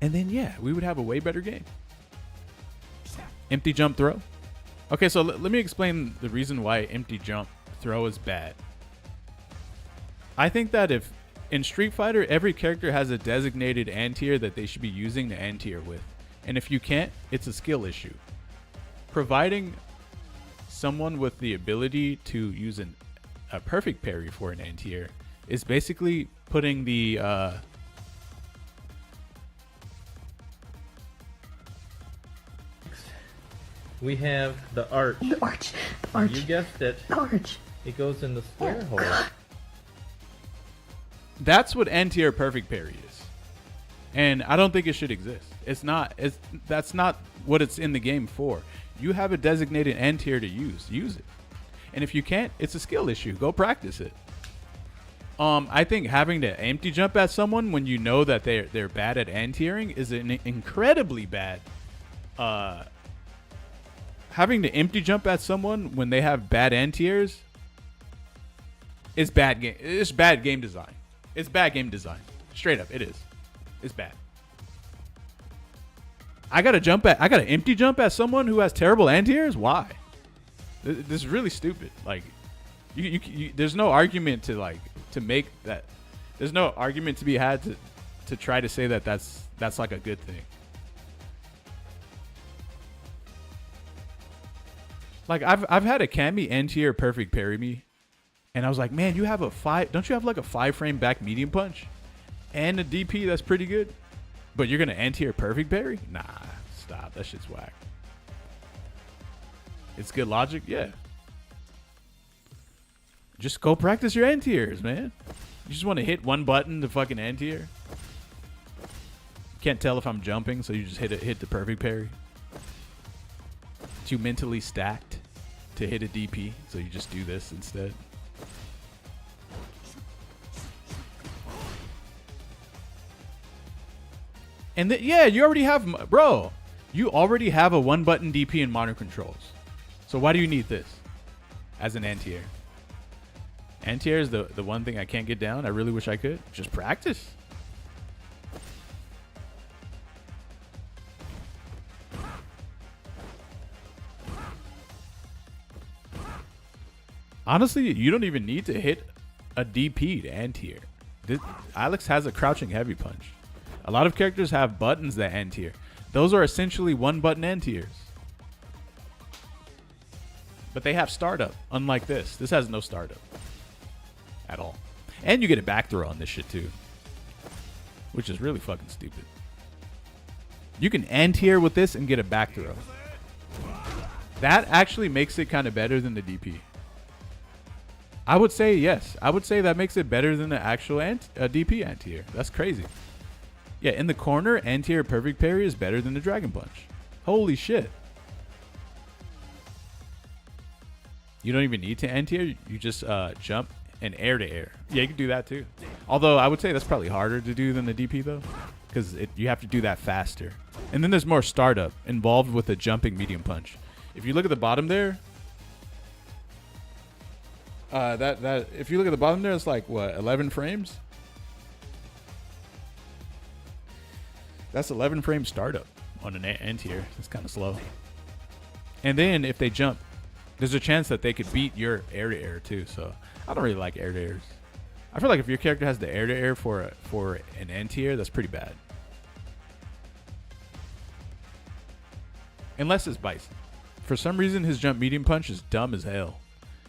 And then, yeah, we would have a way better game. Empty jump throw. Okay, so let me explain the reason why empty jump throw is bad. I think that if in Street Fighter, every character has a designated anti-air that they should be using the anti-air with. And if you can't, it's a skill issue. Providing someone with the ability to use a perfect parry for an anti-air is basically putting the we have the arch. The arch. The arch. You guessed it. The arch. It goes in the square hole. That's what anti-air perfect parry is. And I don't think it should exist. That's not what it's in the game for. You have a designated anti-air to use. Use it. And if you can't, it's a skill issue. Go practice it. I think having to empty jump at someone when you know that they're bad at anti-airing is an incredibly bad. Having to empty jump at someone when they have bad anti-airs is bad game. It's bad game design. It's bad game design. Straight up, it is. It's bad. I gotta empty jump at someone who has terrible anti-airs? Why? This is really stupid. Like, there's no argument to make that. There's no argument to be had to try to say that that's like a good thing. Like I've had a Cammy anti-air perfect parry me, and I was like, man, you have don't you have like a 5-frame back medium punch, and a DP that's pretty good, but you're gonna anti-air perfect parry? Nah, stop. That shit's whack. It's good logic, yeah. Just go practice your anti-airs, man. You just want to hit one button to fucking anti-air. Can't tell if I'm jumping, so you just hit the perfect parry. Too mentally stacked to hit a DP, so you just do this instead. And yeah, you already have, bro. You already have a 1-button DP in modern controls. So why do you need this as an anti-air? Anti-air is the one thing I can't get down. I really wish I could. Just practice. Honestly, you don't even need to hit a DP to anti-air. Alex has a crouching heavy punch. A lot of characters have buttons that anti-air. Those are essentially one button anti-airs. But they have startup, unlike this. This has no startup at all. And you get a back throw on this shit too, which is really fucking stupid. You can anti-air with this and get a back throw. That actually makes it kind of better than the DP. I would say yes. I would say that makes it better than the actual DP anti-air. That's crazy. Yeah, in the corner, anti-air perfect parry is better than the dragon punch. Holy shit. You don't even need to anti-air. You just jump and air to air. Yeah, you can do that too. Although I would say that's probably harder to do than the DP though, because you have to do that faster. And then there's more startup involved with the jumping medium punch. If you look at the bottom there, if you look at the bottom there, it's like what, 11 frames? That's 11 frame startup on an anti-air. It's kind of slow. And then if they jump, there's a chance that they could beat your air to air too. So I don't really like air to airs. I feel like if your character has the air to air for an anti-air, that's pretty bad. Unless it's Bison. For some reason, his jump medium punch is dumb as hell,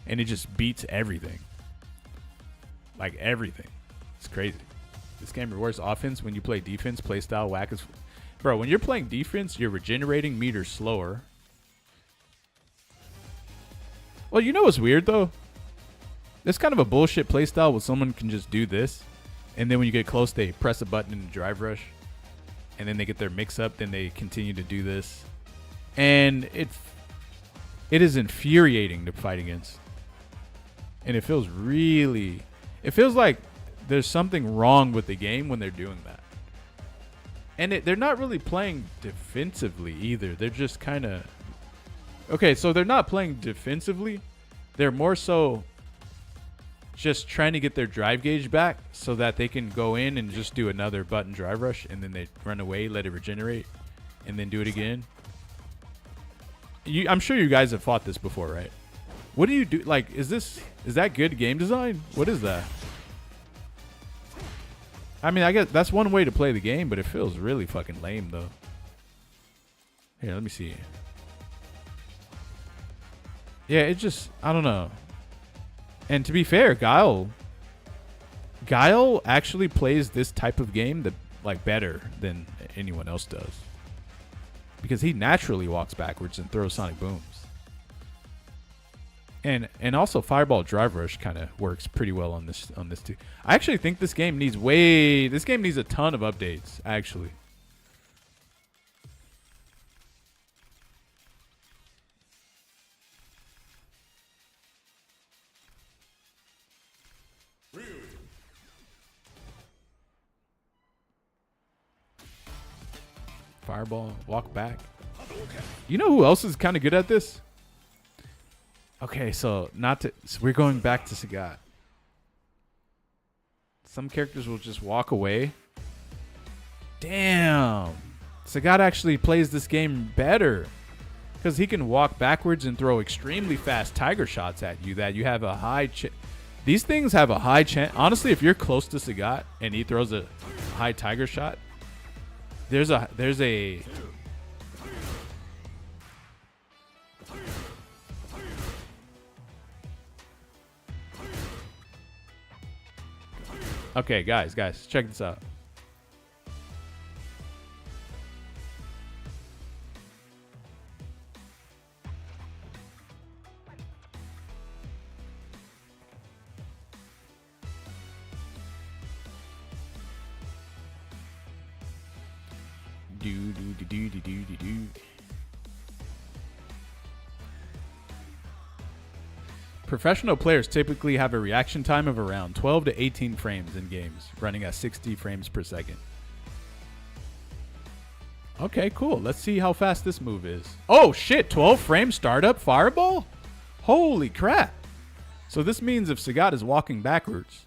and it just beats everything. Like everything. It's crazy. This game rewards offense when you play defense. Play style whack is, bro. When you're playing defense, you're regenerating meters slower. Well, you know what's weird though? It's kind of a bullshit playstyle where someone can just do this, and then when you get close, they press a button in the drive rush, and then they get their mix up, then they continue to do this. And it is infuriating to fight against. And it feels like there's something wrong with the game when they're doing that. And they're not really playing defensively either. They're just kind of... Okay, so they're not playing defensively. They're more so just trying to get their drive gauge back so that they can go in and just do another button drive rush, and then they run away, let it regenerate, and then do it again. I'm sure you guys have fought this before, right? What do you do? Like, is that good game design? What is that? I mean, I guess that's one way to play the game, but it feels really fucking lame, though. Here, let me see. Yeah, it just, I don't know. And to be fair, Guile actually plays this type of game better than anyone else does. Because he naturally walks backwards and throws sonic booms. And also Fireball Drive Rush kind of works pretty well on this too. I actually think this game needs a ton of updates, actually. Fireball, walk back. You know who else is kind of good at this? Okay, so we're going back to Sagat. Some characters will just walk away. Damn. Sagat actually plays this game better because he can walk backwards and throw extremely fast tiger shots at you that you have a high These things have a high chance. Honestly, if you're close to Sagat and he throws a high tiger shot, there's a Okay, guys, check this out. Professional players typically have a reaction time of around 12 to 18 frames in games, running at 60 frames per second. Okay, cool. Let's see how fast this move is. Oh, shit. 12 frame startup fireball? Holy crap. So this means if Sagat is walking backwards,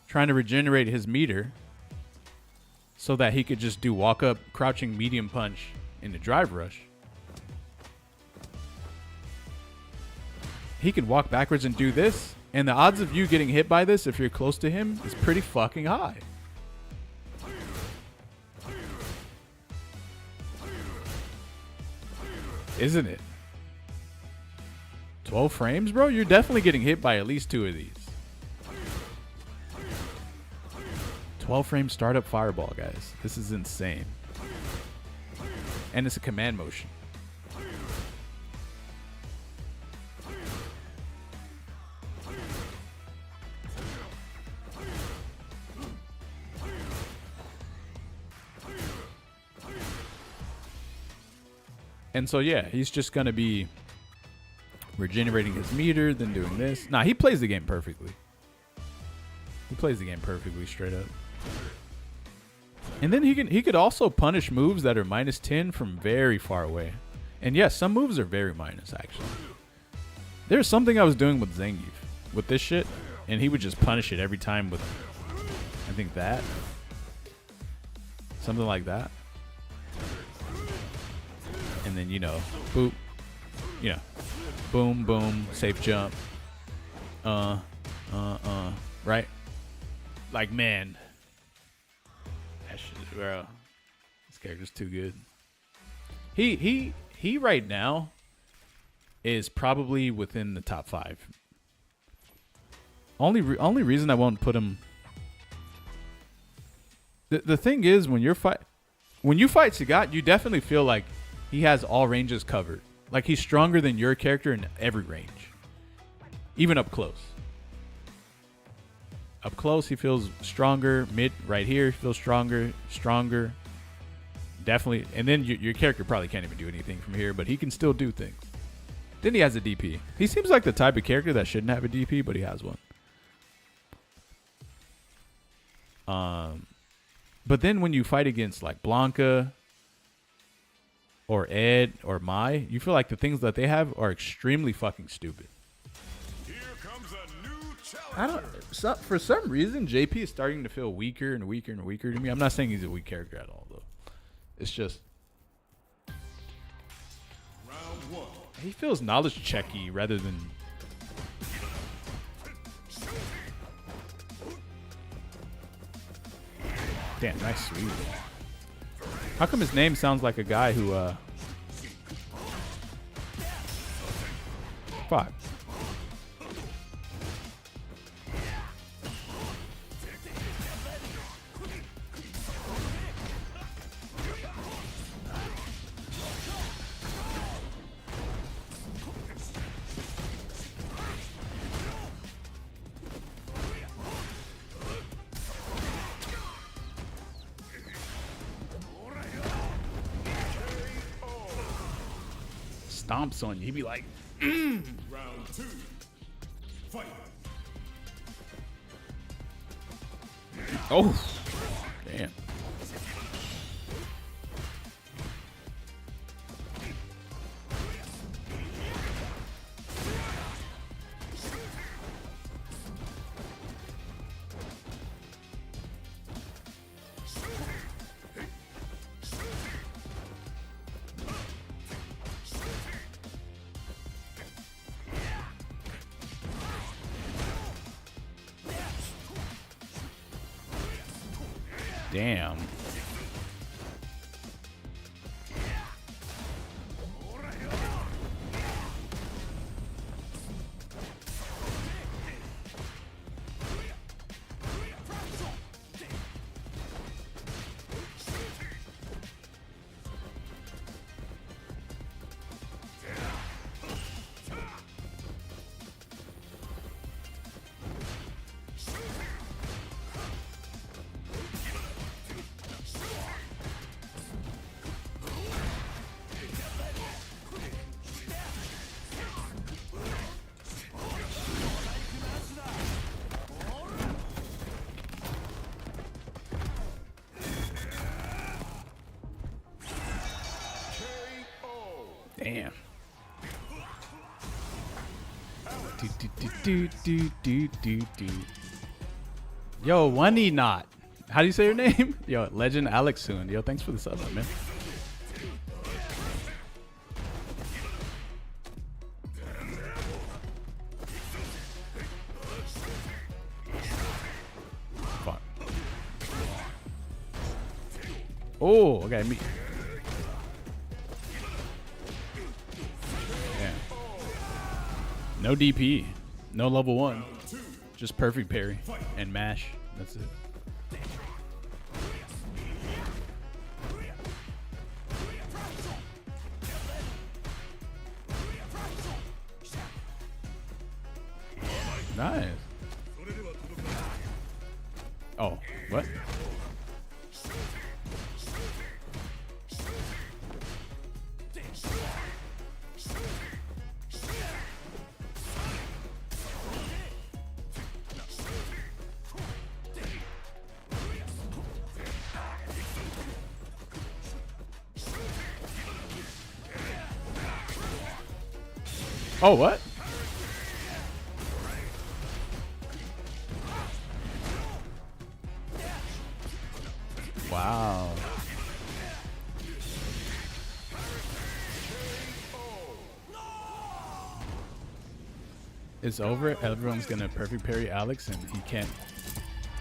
trying to regenerate his meter so that he could just do walk up, crouching medium punch in the drive rush. he can walk backwards and do this, and the odds of you getting hit by this if you're close to him is pretty fucking high. Isn't it? 12 frames, bro? You're definitely getting hit by at least 2 of these. 12 frame startup fireball, guys. This is insane. And it's a command motion. And so, yeah, he's just going to be regenerating his meter, then doing this. Nah, he plays the game perfectly. He plays the game perfectly, straight up. And then he could also punish moves that are -10 from very far away. And yes, some moves are very minus, actually. There's something I was doing with Zangief, with this shit, and he would just punish it every time with, I think that. Something like that. And then, you know, boop. You know, boom, boom, safe jump. Right? Like, man. That shit, bro. This character's too good. He right now is probably within the top 5. Only reason I won't put him. The thing is, when you fight Sagat, you definitely feel like he has all ranges covered. Like, he's stronger than your character in every range, even up close. Up close, he feels stronger. Mid, right here, he feels stronger. Definitely. And then your character probably can't even do anything from here, but he can still do things. Then he has a DP. He seems like the type of character that shouldn't have a DP, but he has one. But then when you fight against like Blanca or Ed or Mai, you feel like the things that they have are extremely fucking stupid. I don't. For some reason, JP is starting to feel weaker and weaker and weaker to me. I'm not saying he's a weak character at all, though. It's just he feels knowledge checky rather than. Damn, nice sweep. How come his name sounds like a guy who Fuck. Stomps on you. He'd be like, Round 2. Fight. oh, damn. Damn. Damn. Yo, One Not. How do you say your name? Yo, Legend Alex Soon. Yo, thanks for the sub, man. Oh, okay, me. Yeah. No DP. No level 1. Just perfect parry and mash. That's it. Nice. Oh, what? Oh, what? Wow. It's over. Everyone's gonna perfect parry Alex, and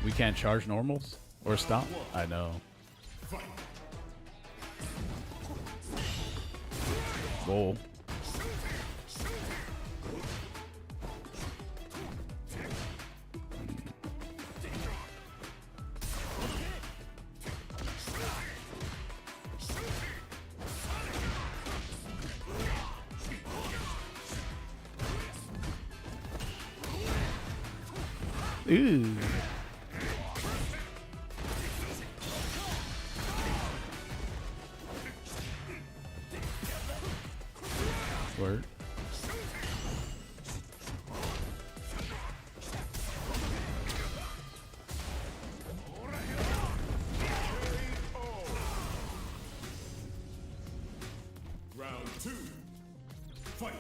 we can't charge normals or stop. I know. Whoa. Ooh. Word. Round 2. Fight.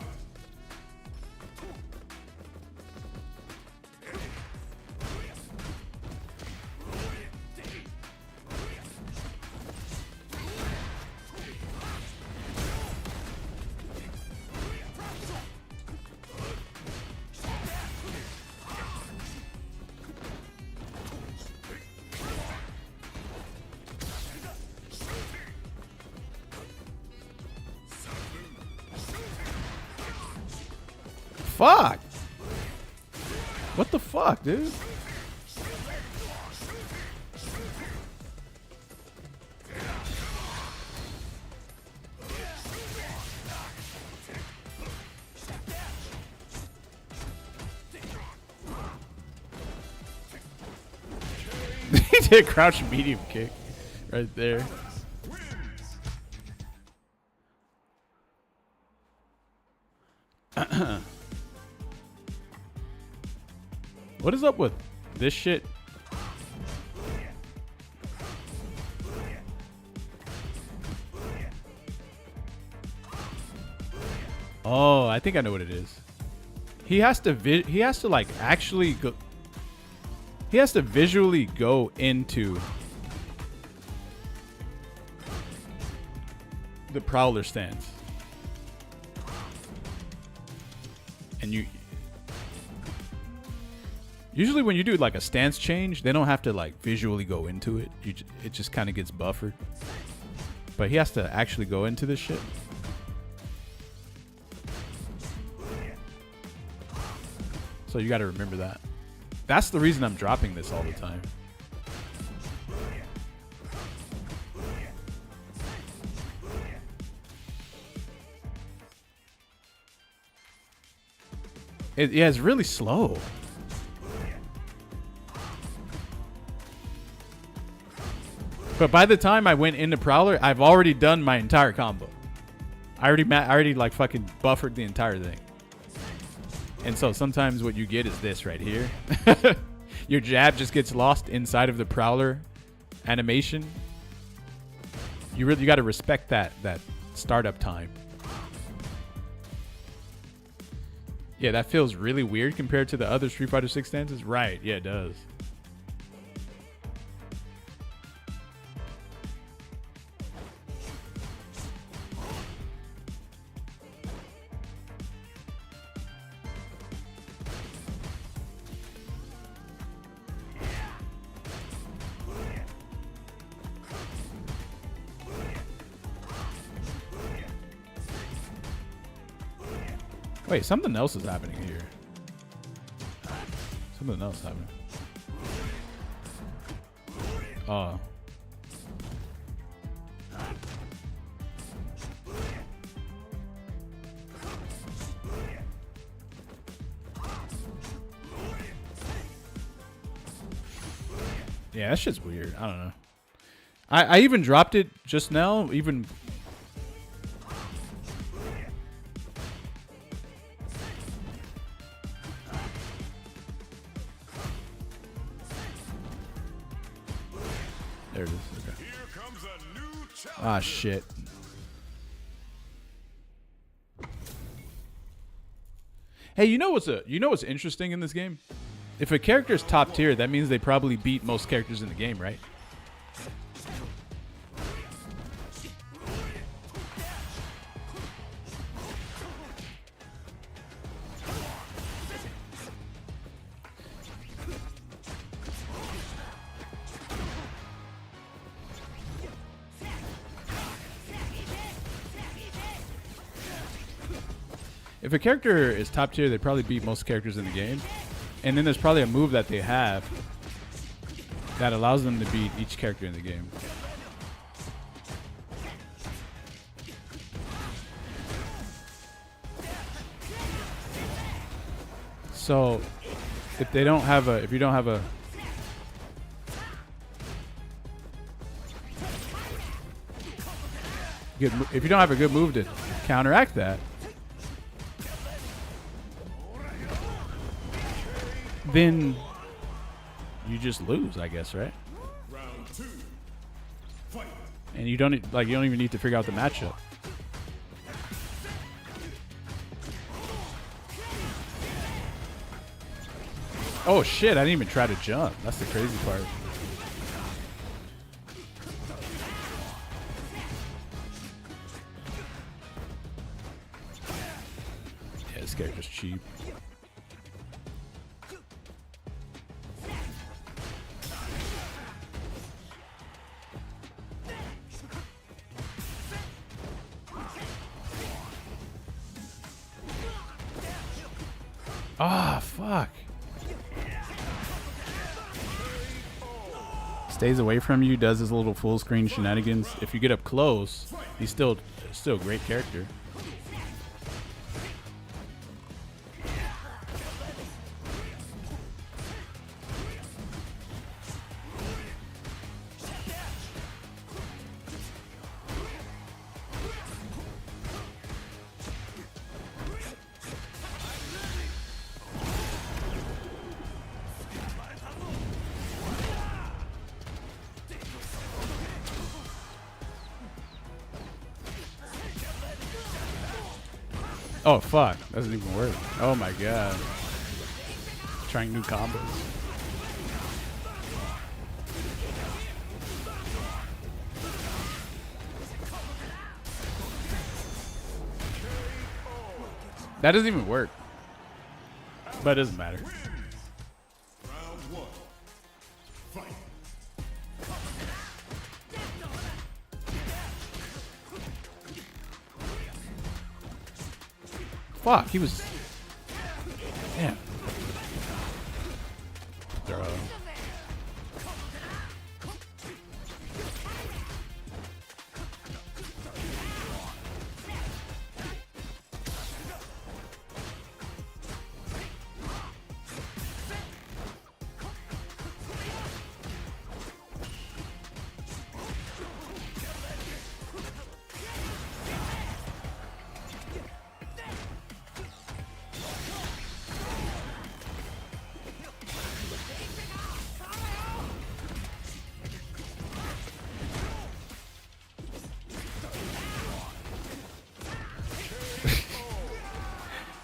Fuck. What the fuck, dude? He did a crouch medium kick right there. What is up with this shit? Oh, I think I know what it is. He has to like actually go. He has to visually go into the prowler stance. And usually when you do like a stance change, they don't have to like visually go into it. It just kind of gets buffered. But he has to actually go into this shit. So you got to remember that. That's the reason I'm dropping this all the time. Yeah, it's really slow. But by the time I went into Prowler, I've already done my entire combo. I already like fucking buffered the entire thing. And so sometimes what you get is this right here. Your jab just gets lost inside of the Prowler animation. You got to respect that startup time. Yeah, that feels really weird compared to the other Street Fighter 6 stances. Right, yeah, it does. Wait, something else is happening here. Something else happening. Oh. Yeah, that shit's weird. I don't know. I even dropped it just now. Even. There it is. Okay. Ah, shit. Hey, you know what's interesting in this game? If a character's top tier, that means they probably beat most characters in the game, right? If a character is top tier, they probably beat most characters in the game. And then there's probably a move that they have that allows them to beat each character in the game. So, if you don't have a good move to counteract that, then you just lose, I guess, right? Round 2. Fight. And you don't even need to figure out the matchup. Oh shit, I didn't even try to jump. That's the crazy part. Yeah, this character's cheap. Ah, fuck. Stays away from you, does his little full screen shenanigans. If you get up close, he's still a great character. Oh fuck, doesn't even work. Oh my god. Trying new combos. That doesn't even work. But it doesn't matter. Round 1. Fight. Fuck, he was. Damn. Throw.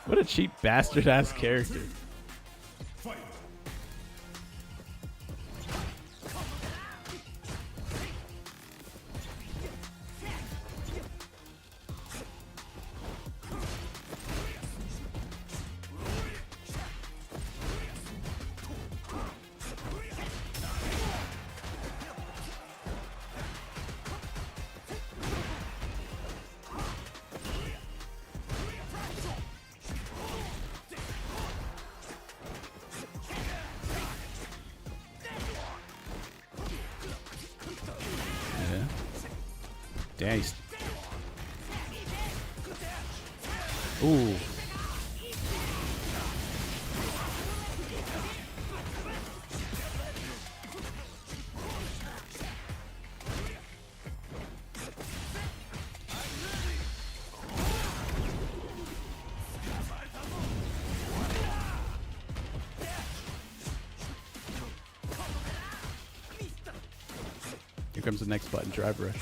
What a cheap bastard ass character. Fight. Damn. Ooh. Here comes the next button, drive rush.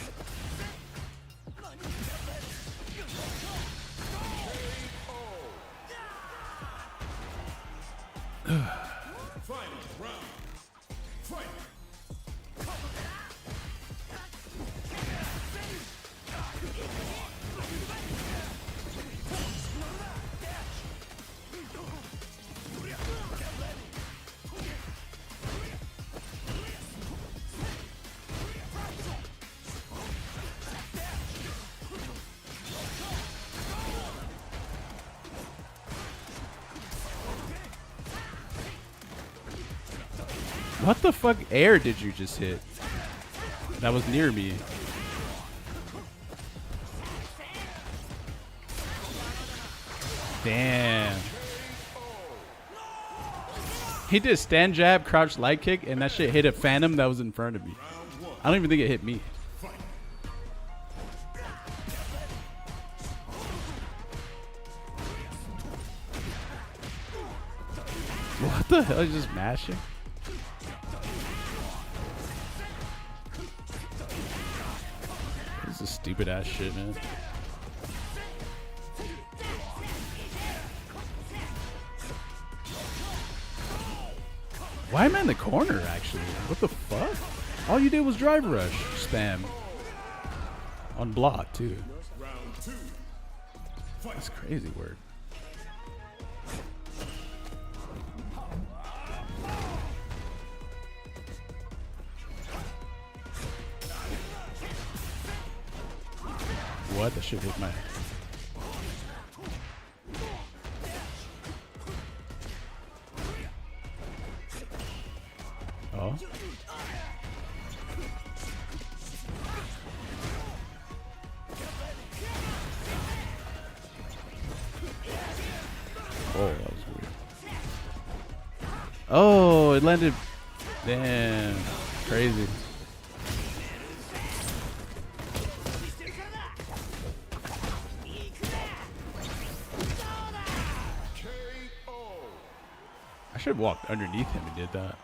Final round. Fight. What the fuck air did you just hit? That was near me. Damn. He did stand jab, crouch light kick, and that shit hit a phantom that was in front of me. I don't even think it hit me. What the hell? He's just mashing? This is stupid ass shit, man. Why am I in the corner, actually? What the fuck? All you did was drive rush spam. On block, too. That's crazy word. What? That shit hit my... Oh. Oh, that was weird. Oh, it landed... Damn. Crazy. I should have walked underneath him and did that.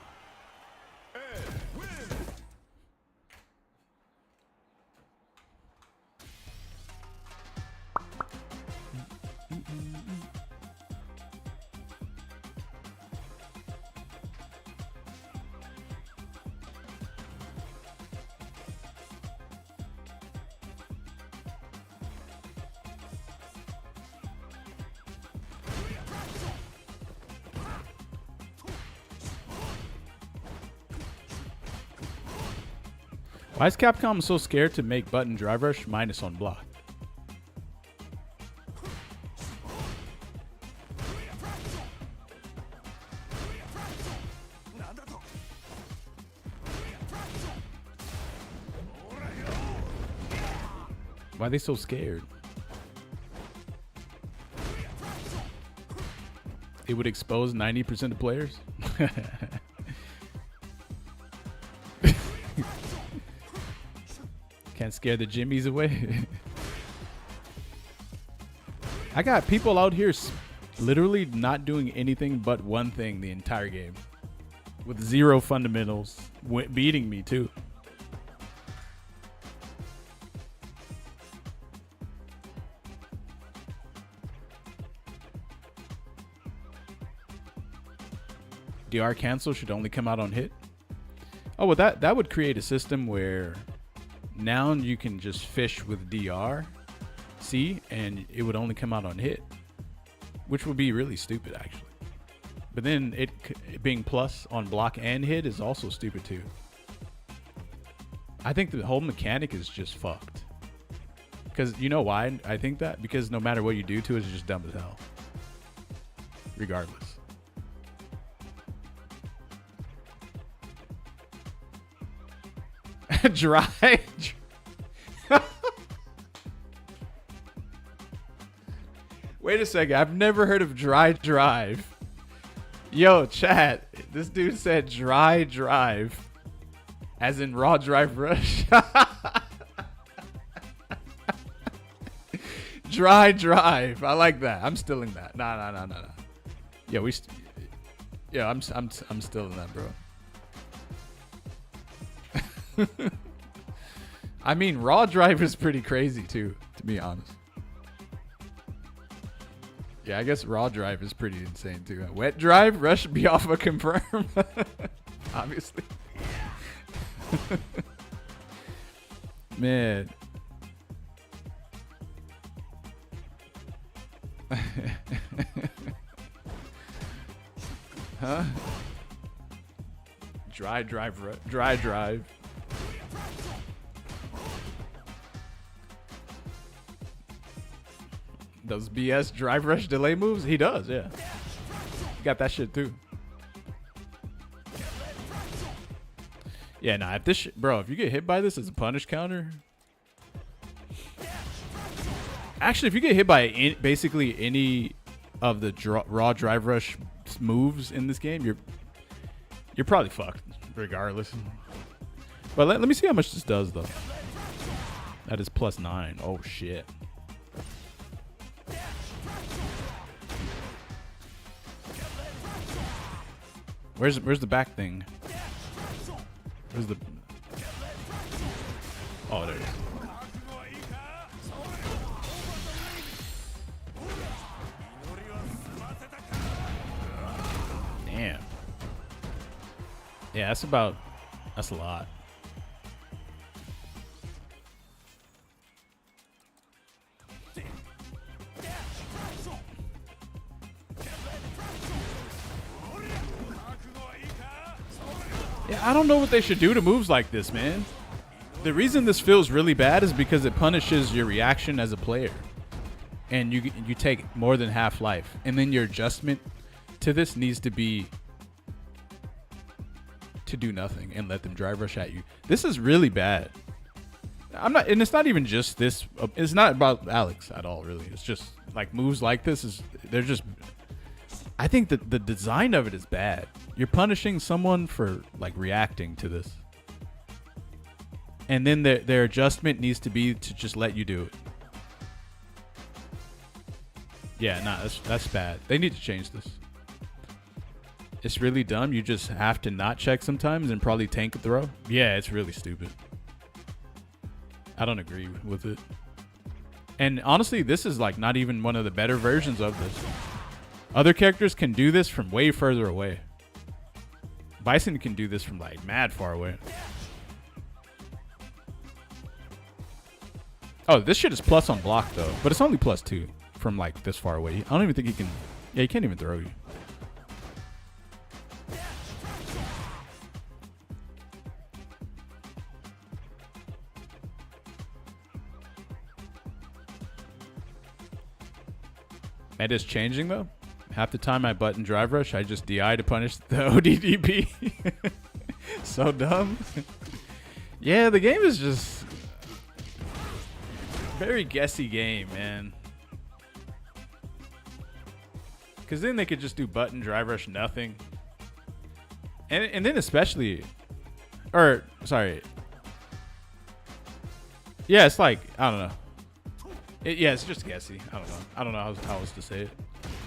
Why is Capcom so scared to make button drive rush minus on block? Why are they so scared? It would expose 90% of players? Can't scare the jimmies away. I got people out here literally not doing anything but one thing the entire game. With zero fundamentals. Beating me too. DR cancel should only come out on hit. Oh, well, that would create a system where now you can just fish with DR, see, and it would only come out on hit, which would be really stupid, actually. But then it being plus on block and hit is also stupid too. I think the whole mechanic is just fucked. Because you know why I think that? Because no matter what you do to it, it's just dumb as hell. Regardless. Dry. Wait a second. I've never heard of dry drive. Yo, chat. This dude said dry drive. As in raw drive rush. Dry drive. I like that. I'm still in that. Nah. Yeah, I'm still in that, bro. I mean, raw drive is pretty crazy too, to be honest. Yeah, I guess raw drive is pretty insane too. Wet drive, rush be off a confirm. Obviously. Man. Huh? Dry drive. Those BS drive rush delay moves? He does, yeah. He got that shit too. Yeah, nah, if this bro, if you get hit by this as a punish counter. Actually, if you get hit by basically any of the raw drive rush moves in this game, you're probably fucked regardless. But let me see how much this does though. That is +9. Oh shit. Where's the back thing? Where's the? Oh, there it is. Damn. Yeah, that's a lot. Yeah, I don't know what they should do to moves like this, man. The reason this feels really bad is because it punishes your reaction as a player. And you take more than half life. And then your adjustment to this needs to be to do nothing and let them drive rush at you. This is really bad. And it's not even just this. It's not about Alex at all, really. It's just like moves like this they're just. I think that the design of it is bad. You're punishing someone for like reacting to this. And then their adjustment needs to be to just let you do it. Yeah, nah, that's bad. They need to change this. It's really dumb. You just have to not check sometimes and probably tank a throw. Yeah, it's really stupid. I don't agree with it. And honestly, this is like not even one of the better versions of this. Other characters can do this from way further away. Bison can do this from like mad far away. Oh, this shit is plus on block though, but it's only +2 from like this far away. I don't even think he can. Yeah, he can't even throw you. Meta's changing though. Half the time I button drive rush, I just DI to punish the ODDP. So dumb. Yeah, the game is just very guessy game, man. Because then they could just do button drive rush nothing. And then especially, or sorry. Yeah, it's like, I don't know. Yeah, it's just guessy. I don't know. I don't know how else to say it.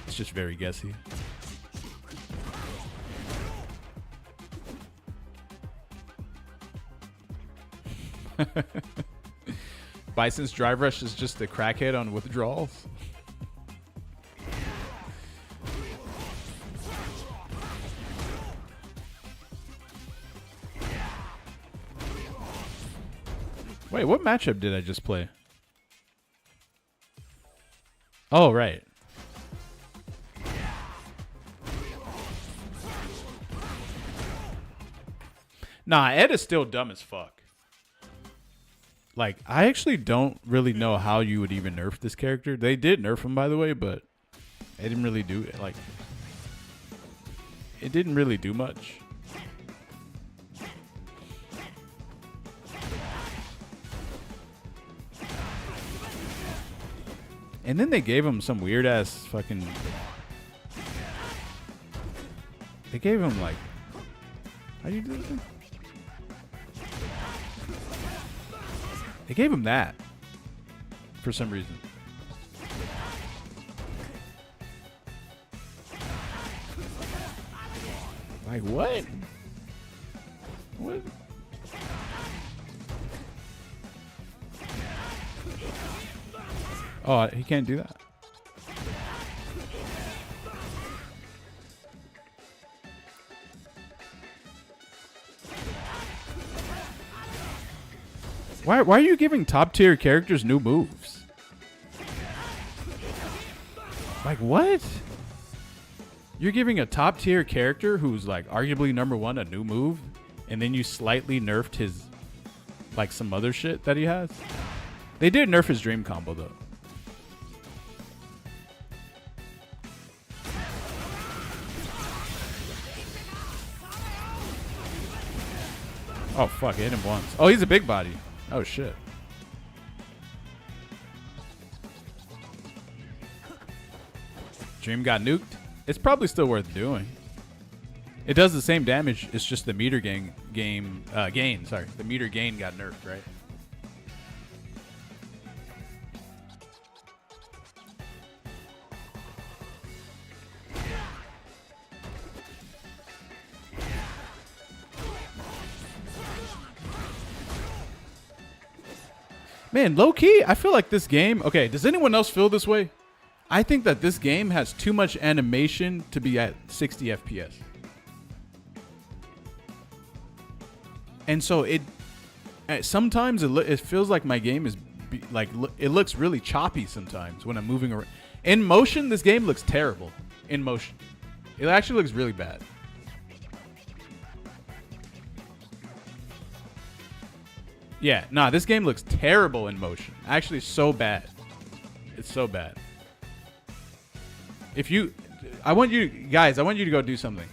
It's just very guessy. Bison's drive rush is just a crackhead on withdrawals. Wait, what matchup did I just play? Oh, right. Nah, Ed is still dumb as fuck. Like, I actually don't really know how you would even nerf this character. They did nerf him, by the way, but they didn't really do it. Like, it didn't really do much. And then they gave him some weird ass fucking. They gave him like. How do you do this thing? They gave him that. For some reason. Like what? What? Oh, he can't do that. Why are you giving top tier characters new moves? Like what? You're giving a top tier character who's like arguably #1 a new move, and then you slightly nerfed his like some other shit that he has. They did nerf his dream combo though. Oh fuck, I hit him once. Oh, he's a big body. Oh shit. Dream got nuked. It's probably still worth doing. It does the same damage. It's just the meter gain. Sorry, the meter gain got nerfed, right? Man, low key, I feel like this game. Okay, does anyone else feel this way? I think that this game has too much animation to be at 60 FPS. And so it sometimes it feels like my game is like it looks really choppy sometimes when I'm moving around. In motion, this game looks terrible. In motion, it actually looks really bad. Yeah, nah, this game looks terrible in motion. Actually, so bad. It's so bad. I want you to go do something.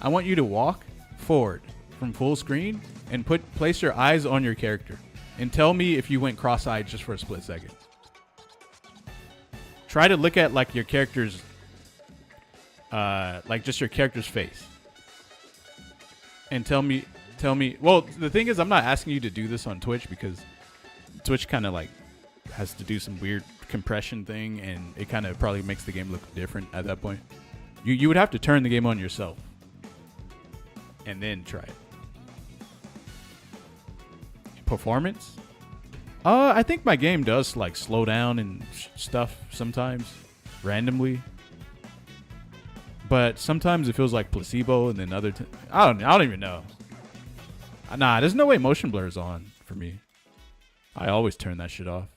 I want you to walk forward from full screen and place your eyes on your character and tell me if you went cross-eyed just for a split second. Try to look at like your character's, like just your character's face, and tell me. Well, the thing is, I'm not asking you to do this on Twitch because Twitch kind of like has to do some weird compression thing, and it kind of probably makes the game look different at that point. You would have to turn the game on yourself and then try it. Performance? I think my game does like slow down and stuff sometimes randomly, but sometimes it feels like placebo, and then I don't even know. Nah, there's no way motion blur is on for me. I always turn that shit off.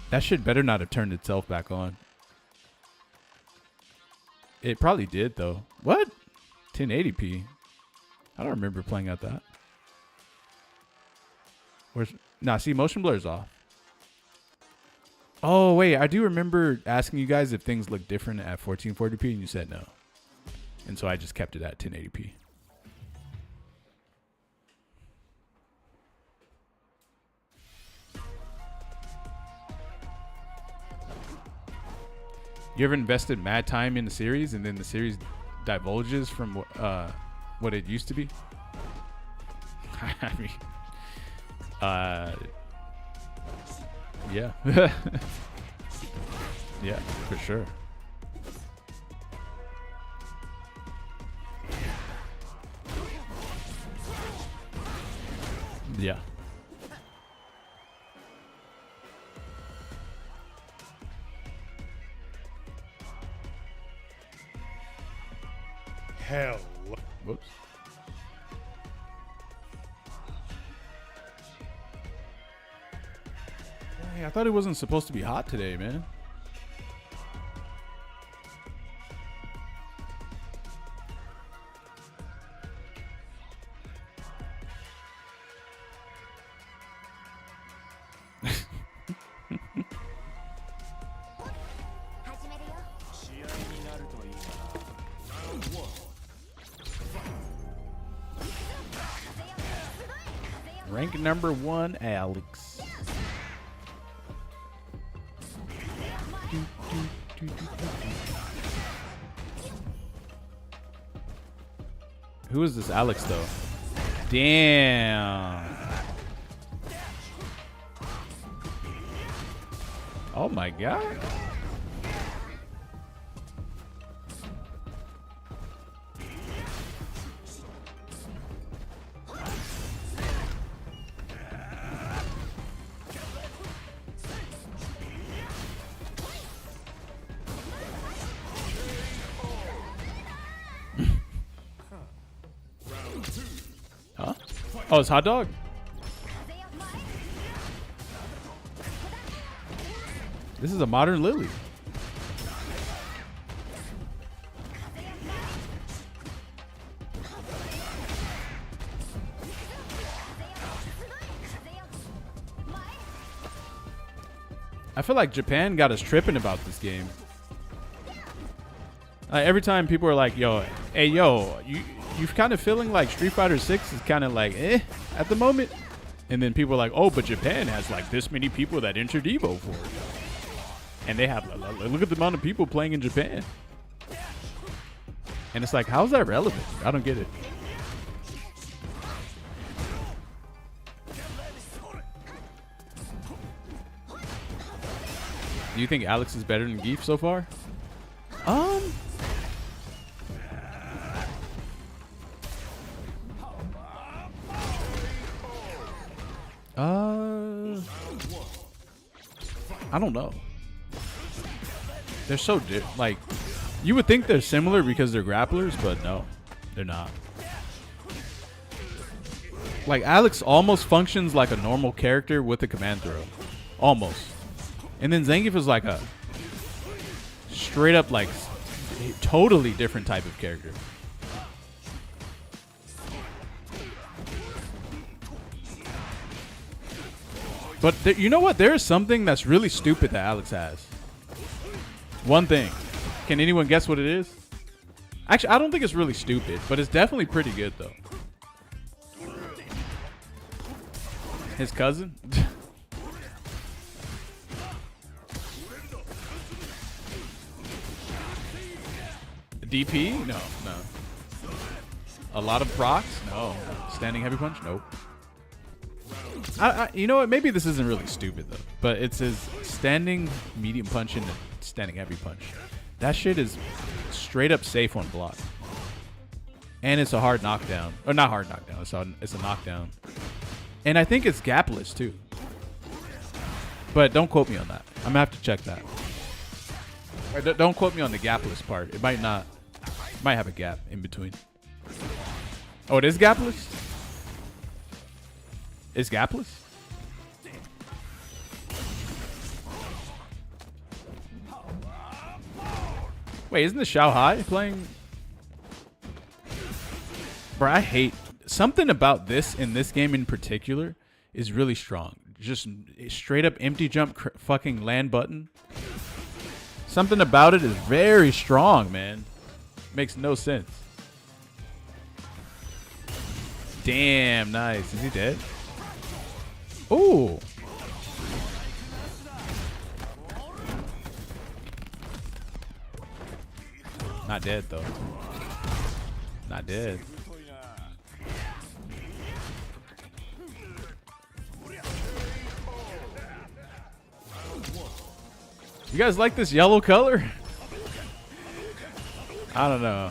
That shit better not have turned itself back on. It probably did, though. What? 1080p? I don't remember playing at that. See, motion blur is off. Oh, wait. I do remember asking you guys if things look different at 1440p, and you said no. And so I just kept it at 1080p. You ever invested mad time in the series and then the series divulges from what it used to be? I mean, yeah. Yeah, for sure. Yeah. Hell. Whoops. Dang, I thought it wasn't supposed to be hot today, man. Rank number 1, Alex. Who is this Alex though? Damn. Oh my god. Huh? Oh, it's hot dog. This is a modern Lily. I feel like Japan got us tripping about this game. Every time people are like, "Yo, hey, yo, you kind of feeling like Street Fighter 6 is kind of like at the moment," and then people are like, "Oh, but Japan has like this many people that entered Evo for it, and they have look at the amount of people playing in Japan," and it's like, how's that relevant? I don't get it. Do you think Alex is better than Geef so far? I don't know. They're so like, you would think they're similar because they're grapplers, but no, they're not. Like Alex almost functions like a normal character with a command throw, almost. And then Zangief is like a straight up like totally different type of character. But you know what? There is something that's really stupid that Alex has. One thing. Can anyone guess what it is? Actually, I don't think it's really stupid, but it's definitely pretty good though. His cousin? DP? No. A lot of procs? No. Standing heavy punch? Nope. You know what? Maybe this isn't really stupid though, but it's his standing medium punch and standing heavy punch. That shit is straight up safe on block, and it's a hard knockdown, or not hard knockdown. It's a knockdown, and I think it's gapless too. But don't quote me on that. I'm gonna have to check that. Don't quote me on the gapless part. It might not. It might have a gap in between. Oh, it is gapless. It's gapless? Wait, isn't the Xiao Hai playing? Bro, I hate something about this in this game in particular is really strong. Just straight up empty jump fucking land button. Something about it is very strong, man. Makes no sense. Damn, nice. Is he dead? Ooh. Not dead though. Not dead. You guys like this yellow color? I don't know.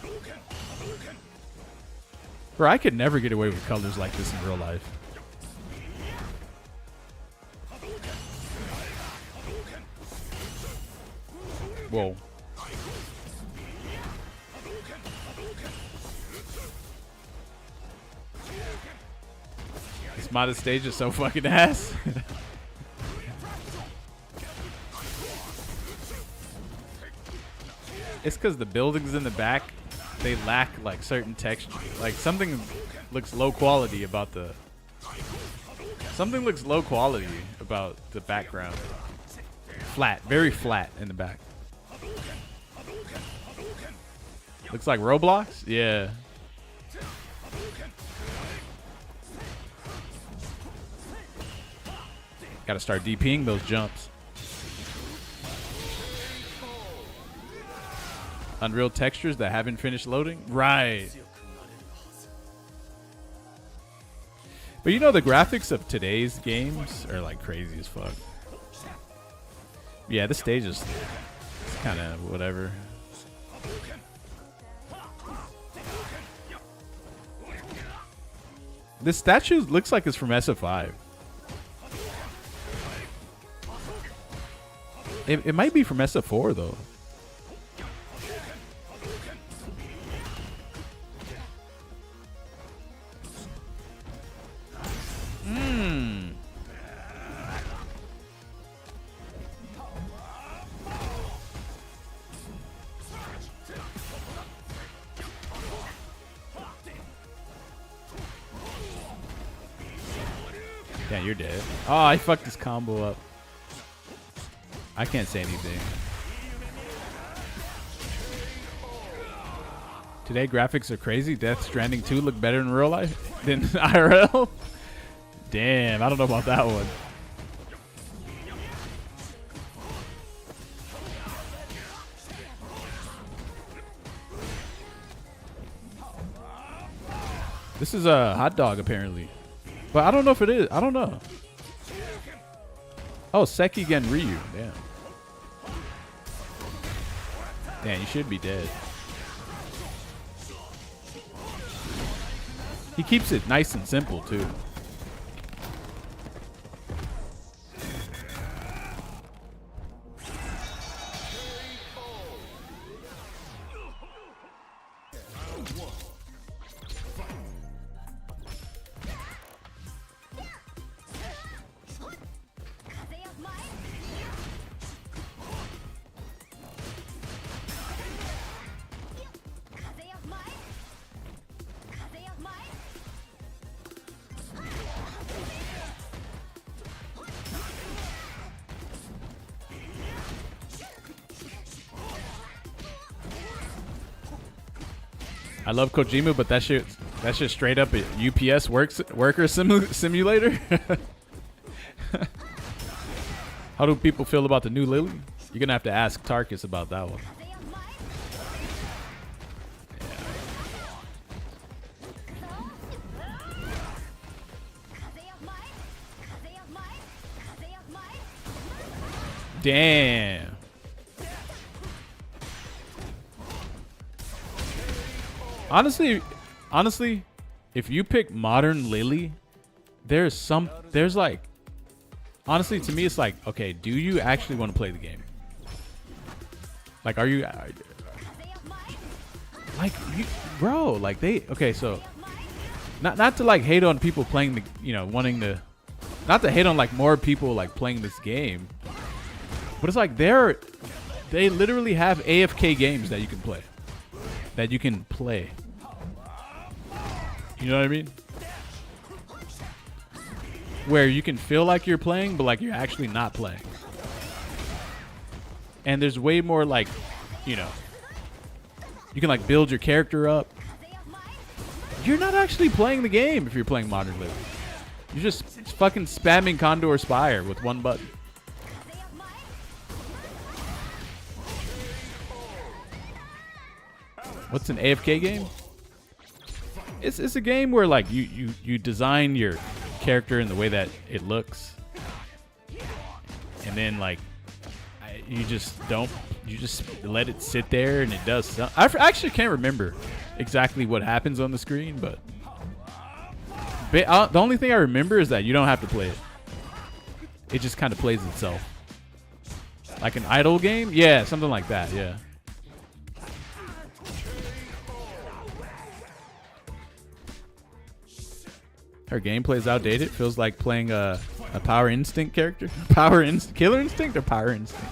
Bro, I could never get away with colors like this in real life. Whoa. This modded stage is so fucking ass. It's because the buildings in the back, they lack like certain texture. Like something looks low quality about the... Something looks low quality about the background. Flat, very flat in the back. Looks like Roblox? Yeah. Gotta start DPing those jumps. Unreal textures that haven't finished loading? Right. But you know, the graphics of today's games are like crazy as fuck. Yeah, this stage is kind of whatever. This statue looks like it's from SF5. It might be from SF4 though. Yeah, you're dead. Oh, I fucked this combo up. I can't say anything. Today graphics are crazy. Death Stranding 2 look better in real life than IRL. Damn, I don't know about that one. This is a hot dog apparently. But I don't know if it is. I don't know. Oh, Sekigen Ryu. Damn. Damn, you should be dead. He keeps it nice and simple, too. I love Kojima, but that's just straight up a UPS worker simulator. How do people feel about the new Lily? You're gonna have to ask Tarkus about that one. Damn. Honestly, if you pick modern Lily, there's like, honestly, to me, it's like, okay, do you actually want to play the game? Like, are you like, bro, like okay, so not to like hate on people playing the, you know, wanting to, not to hate on like more people like playing this game, but it's like they literally have AFK games that you can play. You know what I mean? Where you can feel like you're playing, but like you're actually not playing. And there's way more like, you know, you can like build your character up. You're not actually playing the game if you're playing Modern Living. You're just fucking spamming Condor Spire with one button. What's an AFK game? It's a game where like you design your character in the way that it looks, and then like you just let it sit there and it does something. I actually can't remember exactly what happens on the screen, but the only thing I remember is that you don't have to play it. It just kind of plays itself. Like an idle game? Yeah, something like that, yeah. Her gameplay is outdated. Feels like playing a Power Instinct character. Killer Instinct or Power Instinct?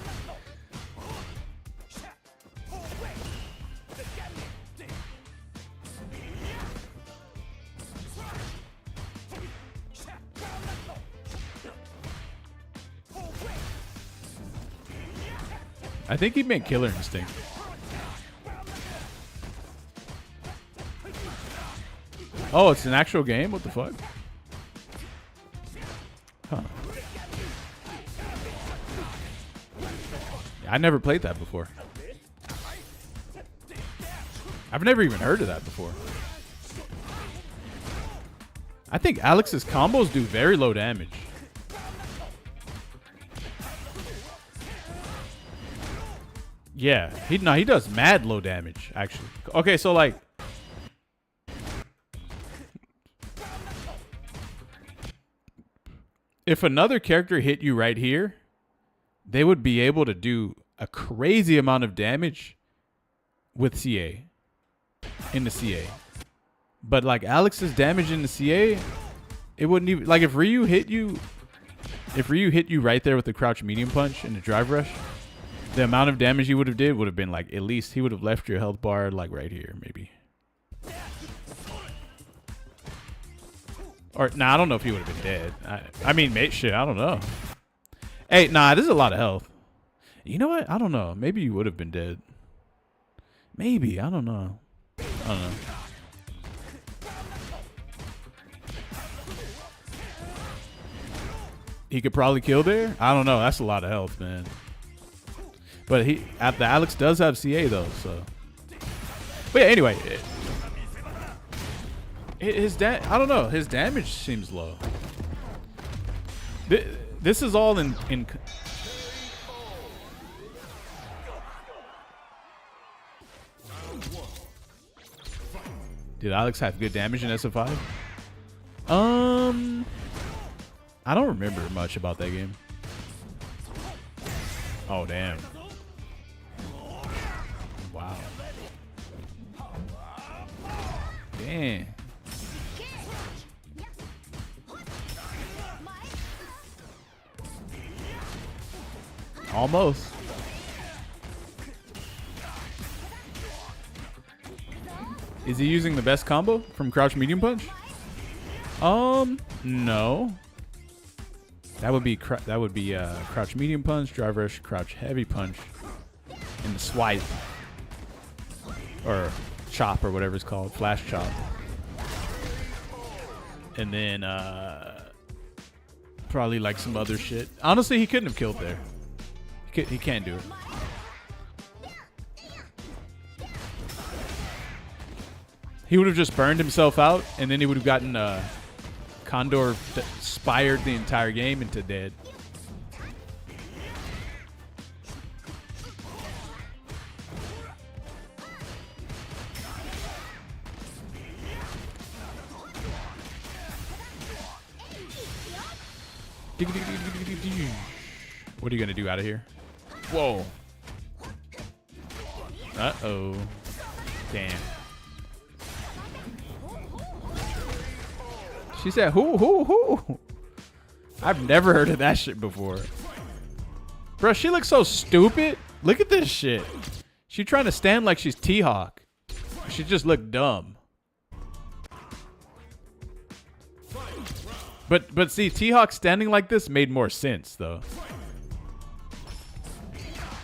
I think he meant Killer Instinct. Oh, it's an actual game? What the fuck? Huh. I never played that before. I've never even heard of that before. I think Alex's combos do very low damage. Yeah, he does mad low damage, actually. Okay, so like if another character hit you right here, they would be able to do a crazy amount of damage with CA in the CA. But like Alex's damage in the CA, it wouldn't even like if Ryu hit you right there with the crouch medium punch and the drive rush, the amount of damage he would have did would have been like at least he would have left your health bar like right here maybe. Or nah, I don't know if he would have been dead. I mean, mate, shit, I don't know. Hey, nah, this is a lot of health. You know what? I don't know. Maybe you would have been dead. Maybe. I don't know. I don't know. He could probably kill there. I don't know. That's a lot of health, man. But the Alex does have CA though, so. But yeah, anyway, I don't know. His damage seems low. This is all in. Did Alex have good damage in SF5? I don't remember much about that game. Oh damn. Wow. Damn. Almost. Is he using the best combo from crouch medium punch? No. That would be crouch medium punch, drive rush, crouch heavy punch, and the swipe or chop or whatever it's called, flash chop. And then probably like some other shit. Honestly, he couldn't have killed there. He can't do it. He would have just burned himself out, and then he would have gotten Condor spired the entire game into dead. What are you gonna do out of here? Whoa. Uh-oh. Damn. She said, who? I've never heard of that shit before. Bro, she looks so stupid. Look at this shit. She trying to stand like she's T-Hawk. She just looked dumb. But see, T-Hawk standing like this made more sense, though.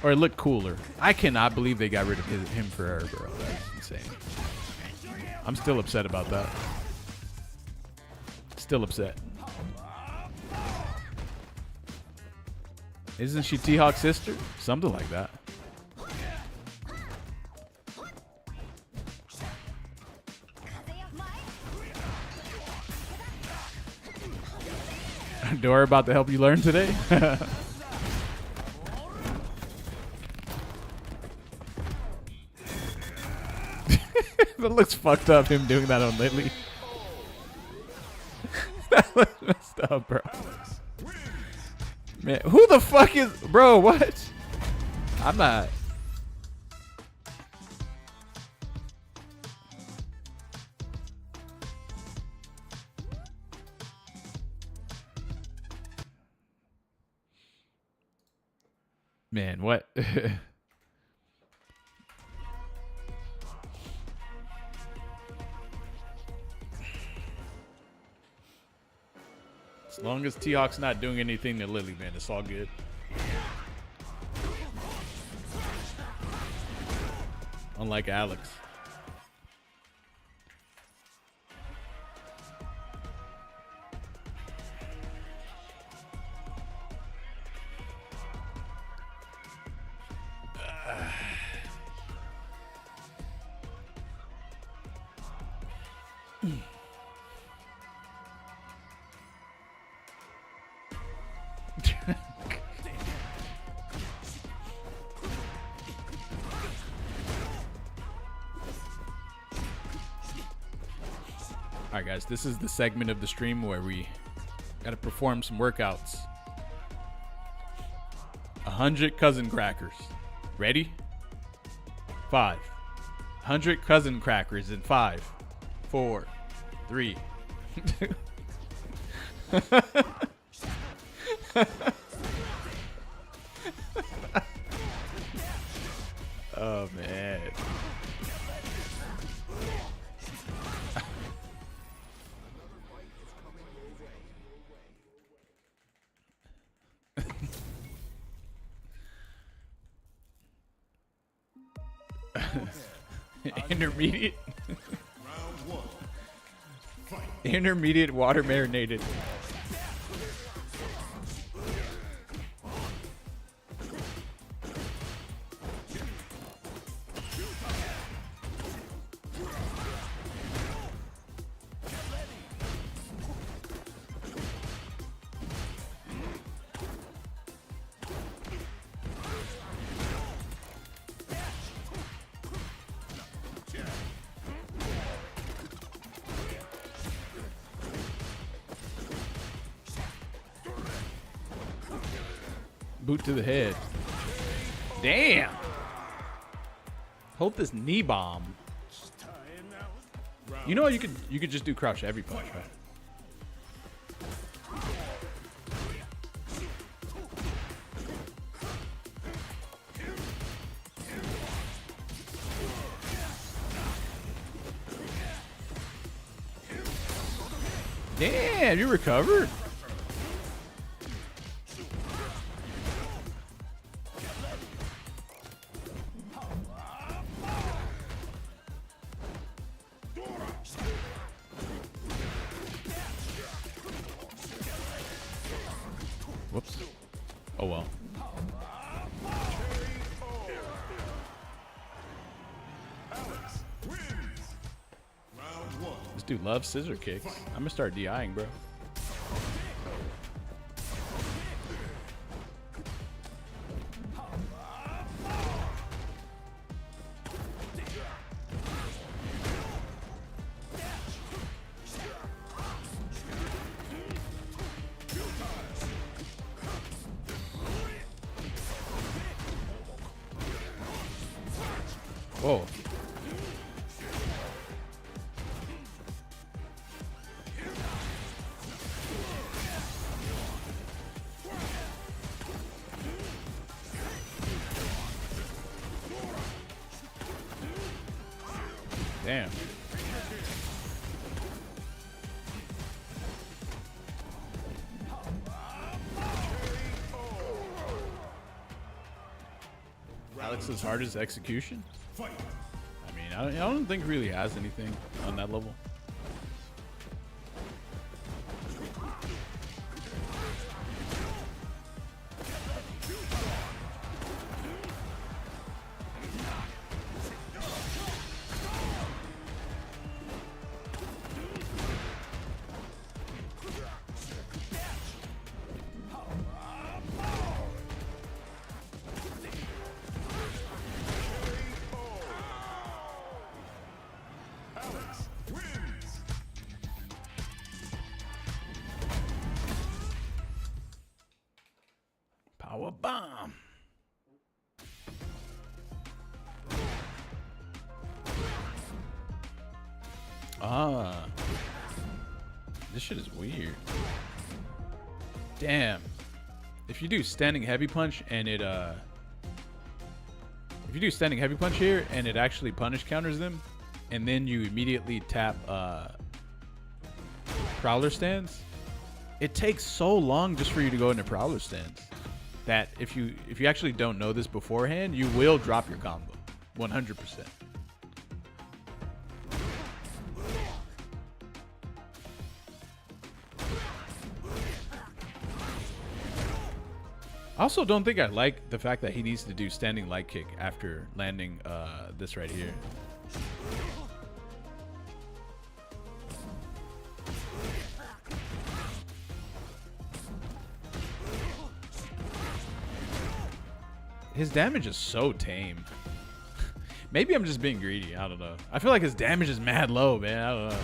Or it looked cooler. I cannot believe they got rid of him for her, bro. That's insane. I'm still upset about that. Still upset. Isn't she T-Hawk's sister? Something like that. Dora about to help you learn today? That looks fucked up, him doing that on Lily. That looks messed up, bro. Man, who the fuck is... Bro, what? I'm not... Man, what? As long as T-Hawk's not doing anything to Lily, man, it's all good. Unlike Alex. All right, guys, this is the segment of the stream where we got to perform some workouts. 100 cousin crackers. Ready? 5. 100 cousin crackers in 5, 4, 3. Oh, man. Intermediate. Intermediate water marinated. Boot to the head. Damn. Hold this knee bomb. You know you could just do crouch every punch, right? Damn, you recovered. Whoops. Oh well. This dude loves scissor kicks. I'm gonna start DIing, bro. Whoa. Damn. Alex's hardest execution? I mean, I don't think he really has anything on that level. Power bomb. Ah. This shit is weird. Damn. If you do standing heavy punch and it if you do standing heavy punch here and it actually punish counters them, and then you immediately tap prowler stance, it takes so long just for you to go into prowler stance that if you actually don't know this beforehand, you will drop your combo 100%. I also don't think I like the fact that he needs to do standing light kick after landing this right here. His damage is so tame. Maybe I'm just being greedy. I don't know. I feel like his damage is mad low, man. I don't know.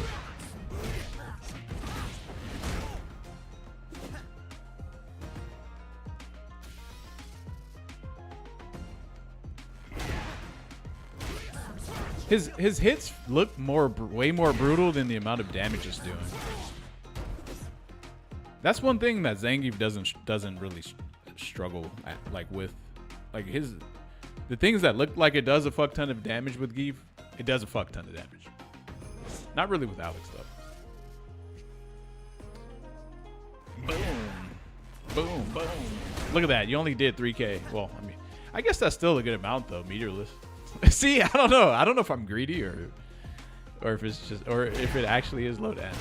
His hits look way more brutal than the amount of damage it's doing. That's one thing that Zangief doesn't really struggle with. Like the things that look like it does a fuck ton of damage with Geef, it does a fuck ton of damage. Not really with Alex though. Boom, boom, boom. Look at that. You only did 3K. Well, I mean, I guess that's still a good amount though, meterless. See, I don't know. I don't know if I'm greedy or if it's just if it actually is low damage.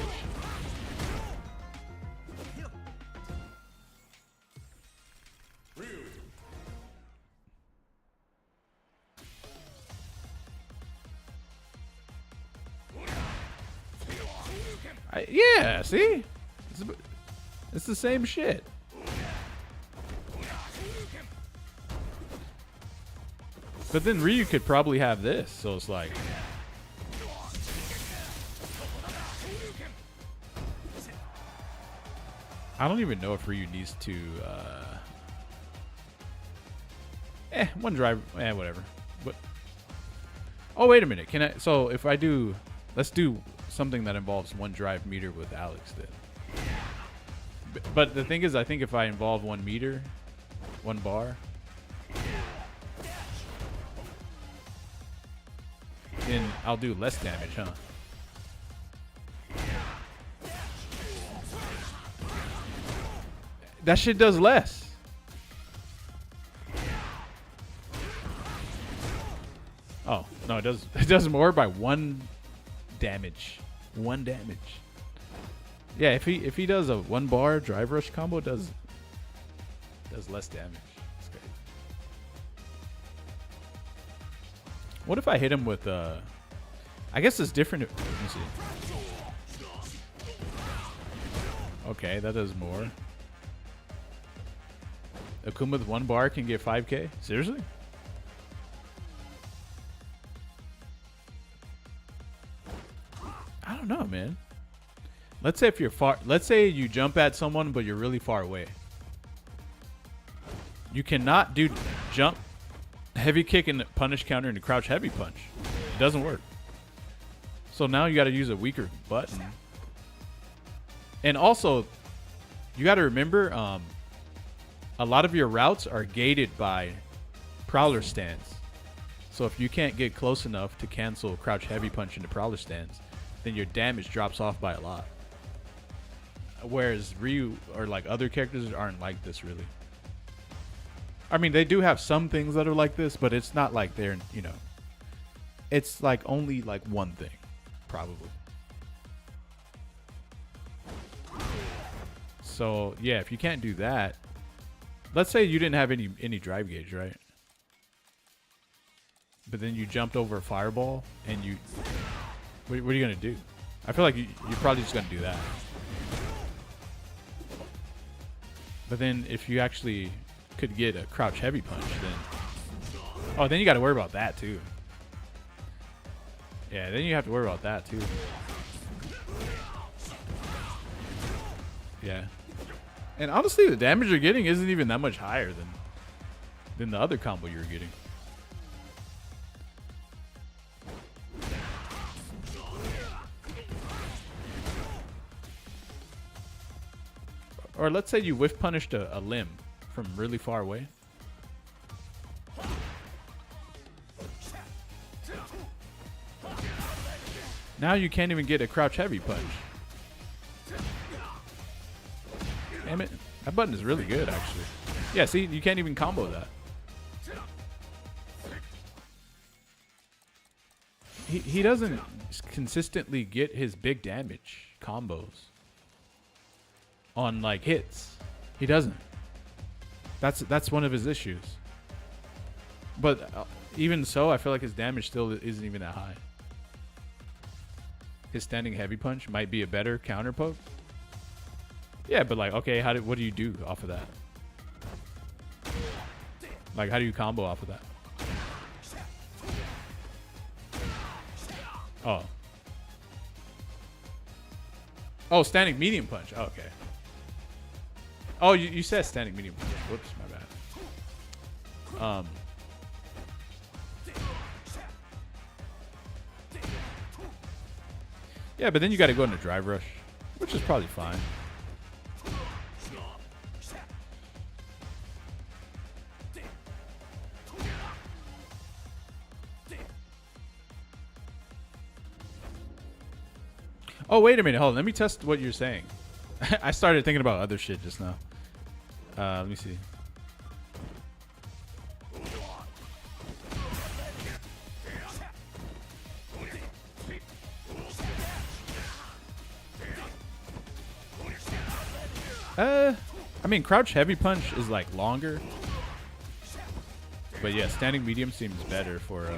Yeah, see? It's the same shit. But then Ryu could probably have this, so it's like... I don't even know if Ryu needs to... one drive... whatever. But... Oh, wait a minute. Can I... So, if I do... Let's do something that involves one drive meter with Alex then. But the thing is, I think if I involve 1 meter, 1 bar... then I'll do less damage, huh? That shit does less. Oh, no, it does more by 1 damage. 1 damage. Yeah, if he does a 1 bar drive rush combo, does less damage. That's great. What if I hit him with I guess it's different. Let me see. Okay, that does more. Akuma with 1 bar can get 5K? Seriously? I don't know, man. Let's say if you're far, let's say you jump at someone but you're really far away. You cannot do jump, heavy kick and punish counter and crouch heavy punch. It doesn't work. So now you got to use a weaker button. And also, you got to remember, a lot of your routes are gated by prowler stance. So if you can't get close enough to cancel crouch heavy punch into prowler stance, then your damage drops off by a lot. Whereas Ryu or like other characters aren't like this really. I mean, they do have some things that are like this, but it's not like they're, you know, it's like only like one thing, probably. So yeah, if you can't do that, let's say you didn't have any drive gauge, right? But then you jumped over a fireball and you, what are you gonna do? I feel like you're probably just gonna do that. But then if you actually could get a crouch heavy punch, then then you got to worry about that too. Yeah, then you have to worry about that too. Yeah. And honestly, the damage you're getting isn't even that much higher than the other combo you were getting. Or let's say you whiff punished a limb from really far away. Now you can't even get a crouch heavy punch. Damn it. That button is really good, actually. Yeah, see, you can't even combo that. He doesn't consistently get his big damage combos on like hits. He doesn't. That's one of his issues. But even so, I feel like his damage still isn't even that high. His standing heavy punch might be a better counter poke. Yeah, but like, okay, what do you do off of that? Like, how do you combo off of that? Oh. Oh, standing medium punch. Oh, okay. Oh, you said standing medium punch. Whoops, my bad. Yeah, but then you got to go into drive rush, which is probably fine. Oh, wait a minute. Hold on. Let me test what you're saying. I started thinking about other shit just now. Let me see. I mean, crouch heavy punch is like longer. But yeah, standing medium seems better for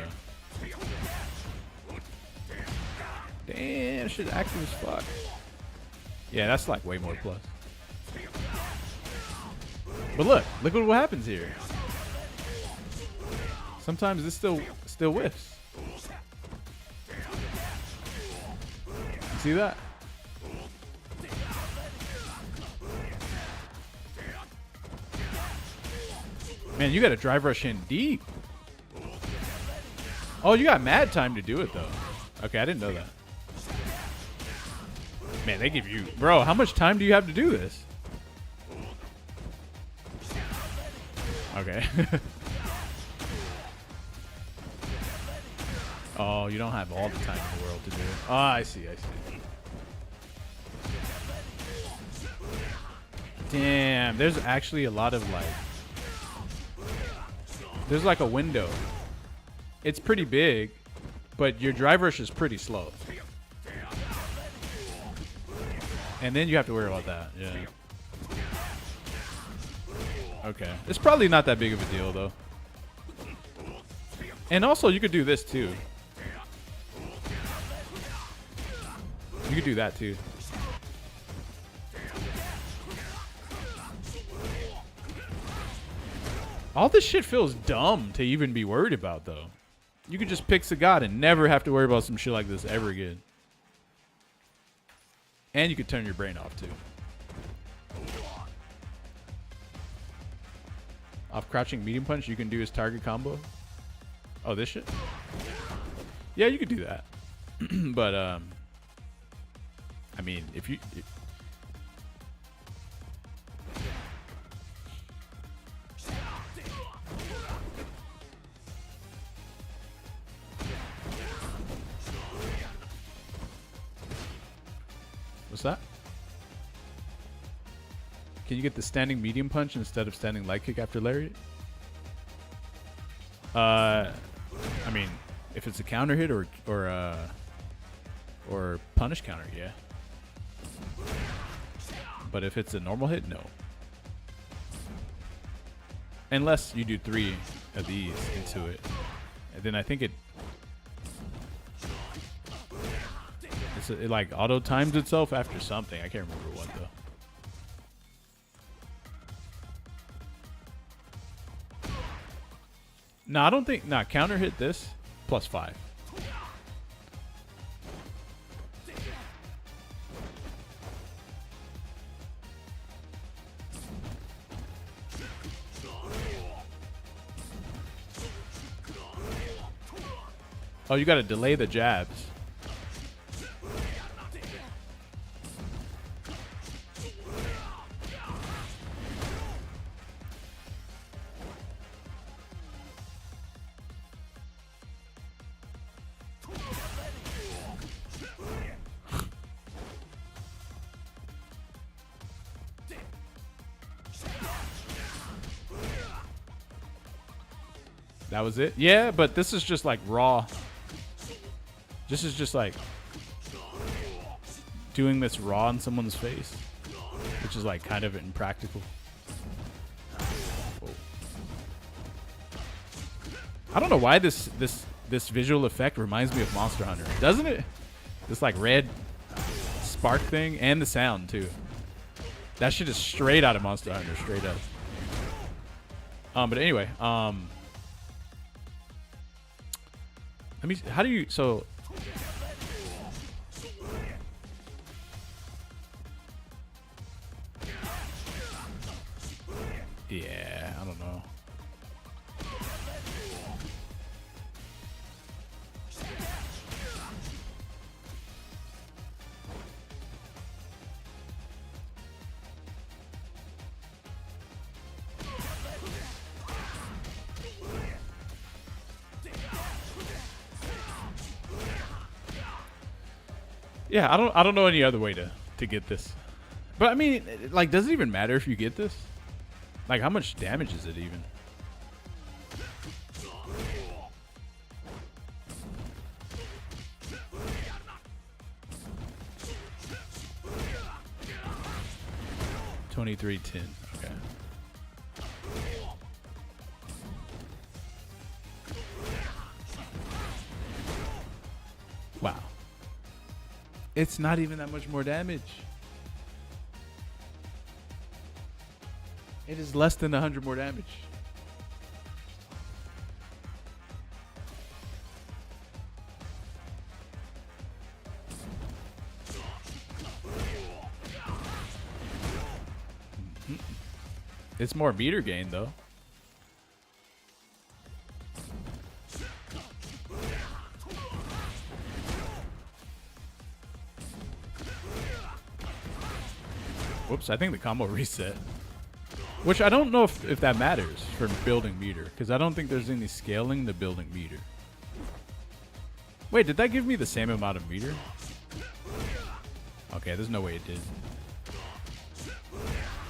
damn, shit active as fuck. Yeah, that's like way more plus. But look at what happens here. Sometimes this still whiffs. You see that? Man, you got to drive rush in deep. Oh, you got mad time to do it though. Okay, I didn't know that. Man, they give you... Bro, how much time do you have to do this? Okay. Oh, you don't have all the time in the world to do it. Oh, I see. Damn, there's actually a lot of like... There's like a window. It's pretty big, but your drive rush is pretty slow. And then you have to worry about that. Yeah. Okay. It's probably not that big of a deal, though. And also, you could do this, too. You could do that, too. All this shit feels dumb to even be worried about, though. You could just pick Sagat and never have to worry about some shit like this ever again. And you could turn your brain off, too. Off crouching medium punch, you can do his target combo. Oh, this shit? Yeah, you could do that. But, I mean, if you... What's that? Can you get the standing medium punch instead of standing light kick after lariat? I mean, if it's a counter hit or punish counter, yeah. But if it's a normal hit, no. Unless you do 3 of these into it, and then I think it like auto times itself after something. I can't remember what though. No, I don't think. Nah, counter hit this +5. Oh, you got to delay the jabs. That was it? Yeah, but this is just like raw. This is just like doing this raw in someone's face, which is like kind of impractical. Whoa. I don't know why this visual effect reminds me of Monster Hunter, doesn't it? This like red spark thing and the sound too. That shit is straight out of Monster Hunter, straight up. But anyway, let me. How do you? So Yeah, I don't know any other way to get this. But I mean, like, does it even matter if you get this? Like, how much damage is it even? $23.10. Okay. Wow. It's not even that much more damage. It is less than 100 more damage. It's more meter gain though. Whoops, I think the combo reset. Which I don't know if that matters for building meter, because I don't think there's any scaling the building meter. Wait, did that give me the same amount of meter? Okay, there's no way it did.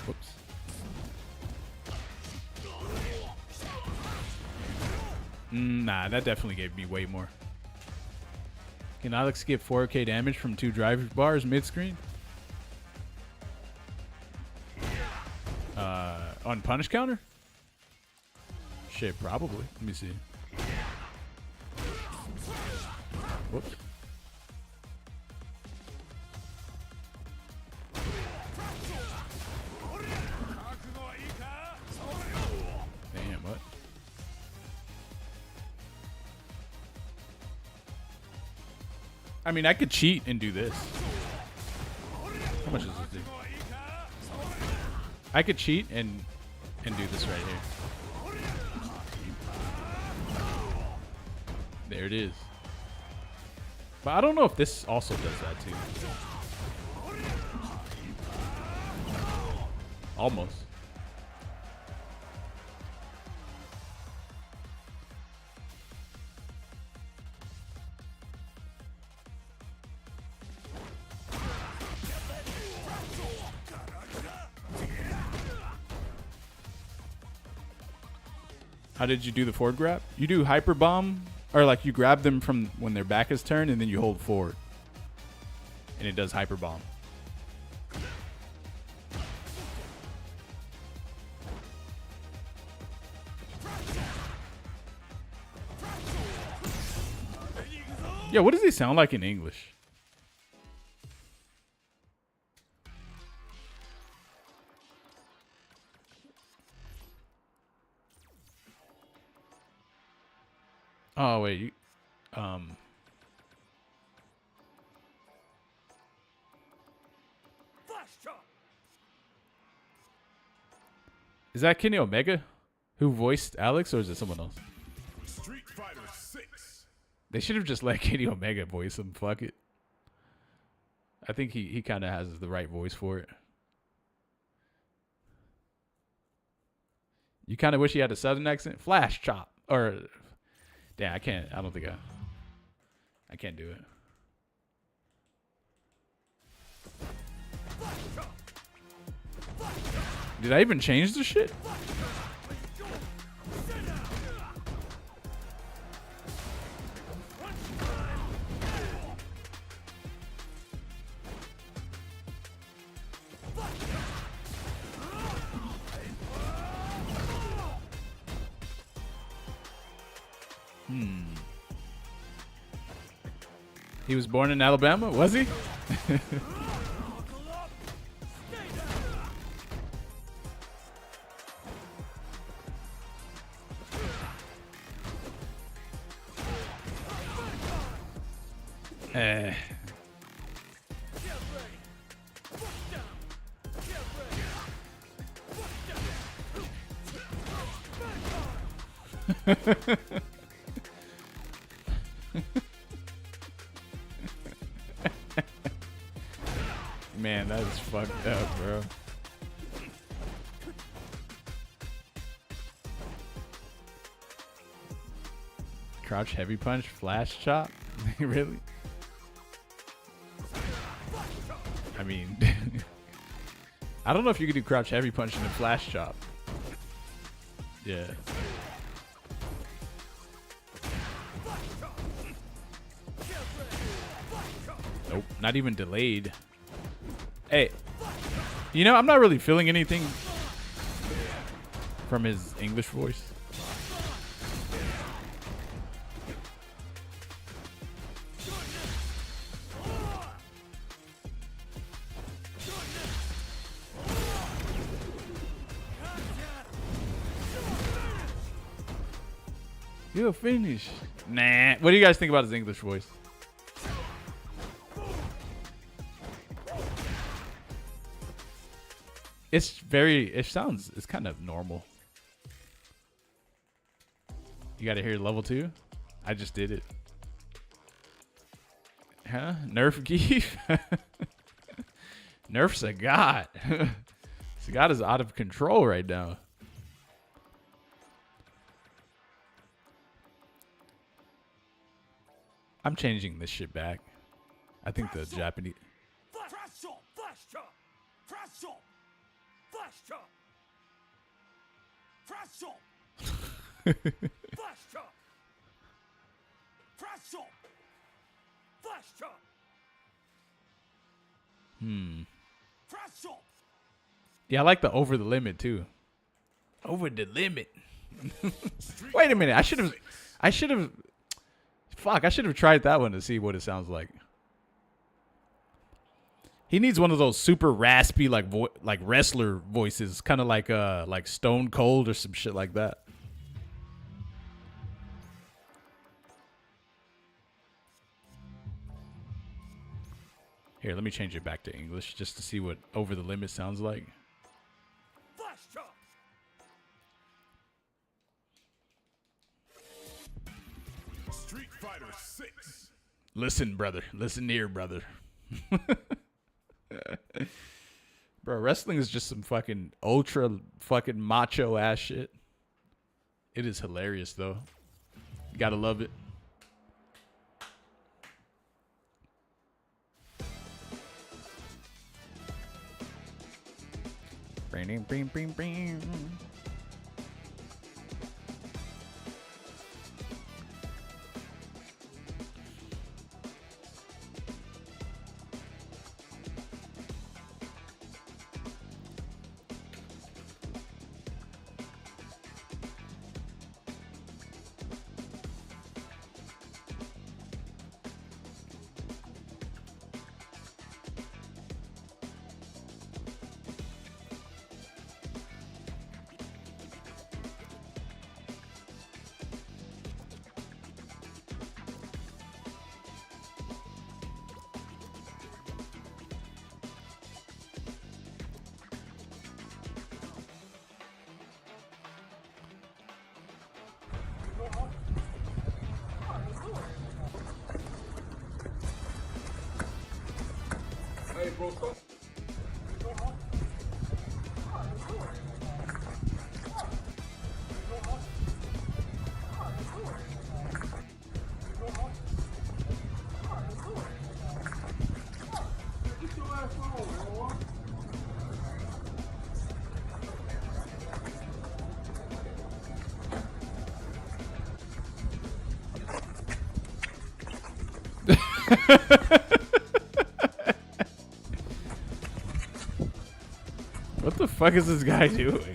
Whoops. Nah, that definitely gave me way more. Can Alex get 4K damage from 2 drive bars mid-screen? On punish counter? Shit, probably. Let me see. Whoops. Damn, what? I mean, I could cheat and do this. How much does this do? I could cheat and do this right here. There it is. But I don't know if this also does that too. Almost. How did you do the forward grab? You do hyper bomb, or like you grab them from when their back is turned and then you hold forward. And it does hyper bomb. Yeah, what does he sound like in English? Oh wait, you, is that Kenny Omega who voiced Alex, or is it someone else? Street Fighter 6. They should have just let Kenny Omega voice him. Fuck it. I think he kind of has the right voice for it. You kind of wish he had a southern accent. Flash chop, or damn, I can't. I don't think I can't do it. Did I even change the shit? He was born in Alabama, was he? Man, that is fucked up, bro. Crouch heavy punch, flash chop? Really? mean, I don't know if you could do crouch heavy punch and a flash chop. Yeah. Nope, not even delayed. Hey, you know, I'm not really feeling anything from his English voice. You'll finish. Nah. What do you guys think about his English voice? It's kind of normal. You gotta hear level 2? I just did it. Huh? Nerf Geef? Nerf Sagat. Sagat is out of control right now. I'm changing this shit back. I think the Japanese... Yeah, I like the over the limit too. Over the limit. Wait a minute. I should have tried that one to see what it sounds like. He needs one of those super raspy like wrestler voices, kind of like Stone Cold or some shit like that. Here, let me change it back to English just to see what over the limit sounds like. Street Fighter 6. Listen, brother. Listen here, brother. Bro, wrestling is just some fucking ultra fucking macho ass shit. It is hilarious though. You gotta love it. Bing, bing, bing, bing. What the fuck is this guy doing?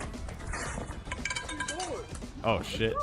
Oh shit.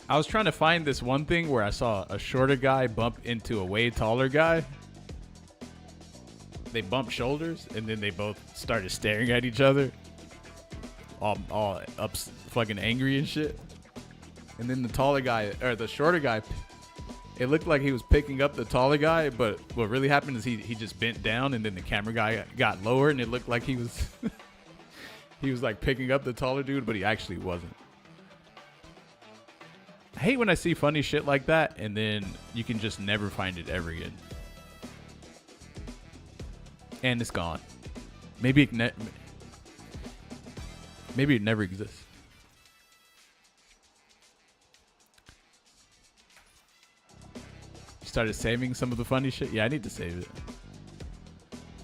I was trying to find this one thing where I saw a shorter guy bump into a way taller guy. they bumped shoulders, and then they both started staring at each other, all up, fucking angry and shit. And then the taller guy, or the shorter guy, it looked like he was picking up the taller guy, but what really happened is he just bent down, and then the camera guy got lower, and it looked like he was he was like picking up the taller dude, but he actually wasn't. I hate when I see funny shit like that, and then you can just never find it ever again. And it's gone. Maybe it never exists. Started saving some of the funny shit. Yeah, I need to save it.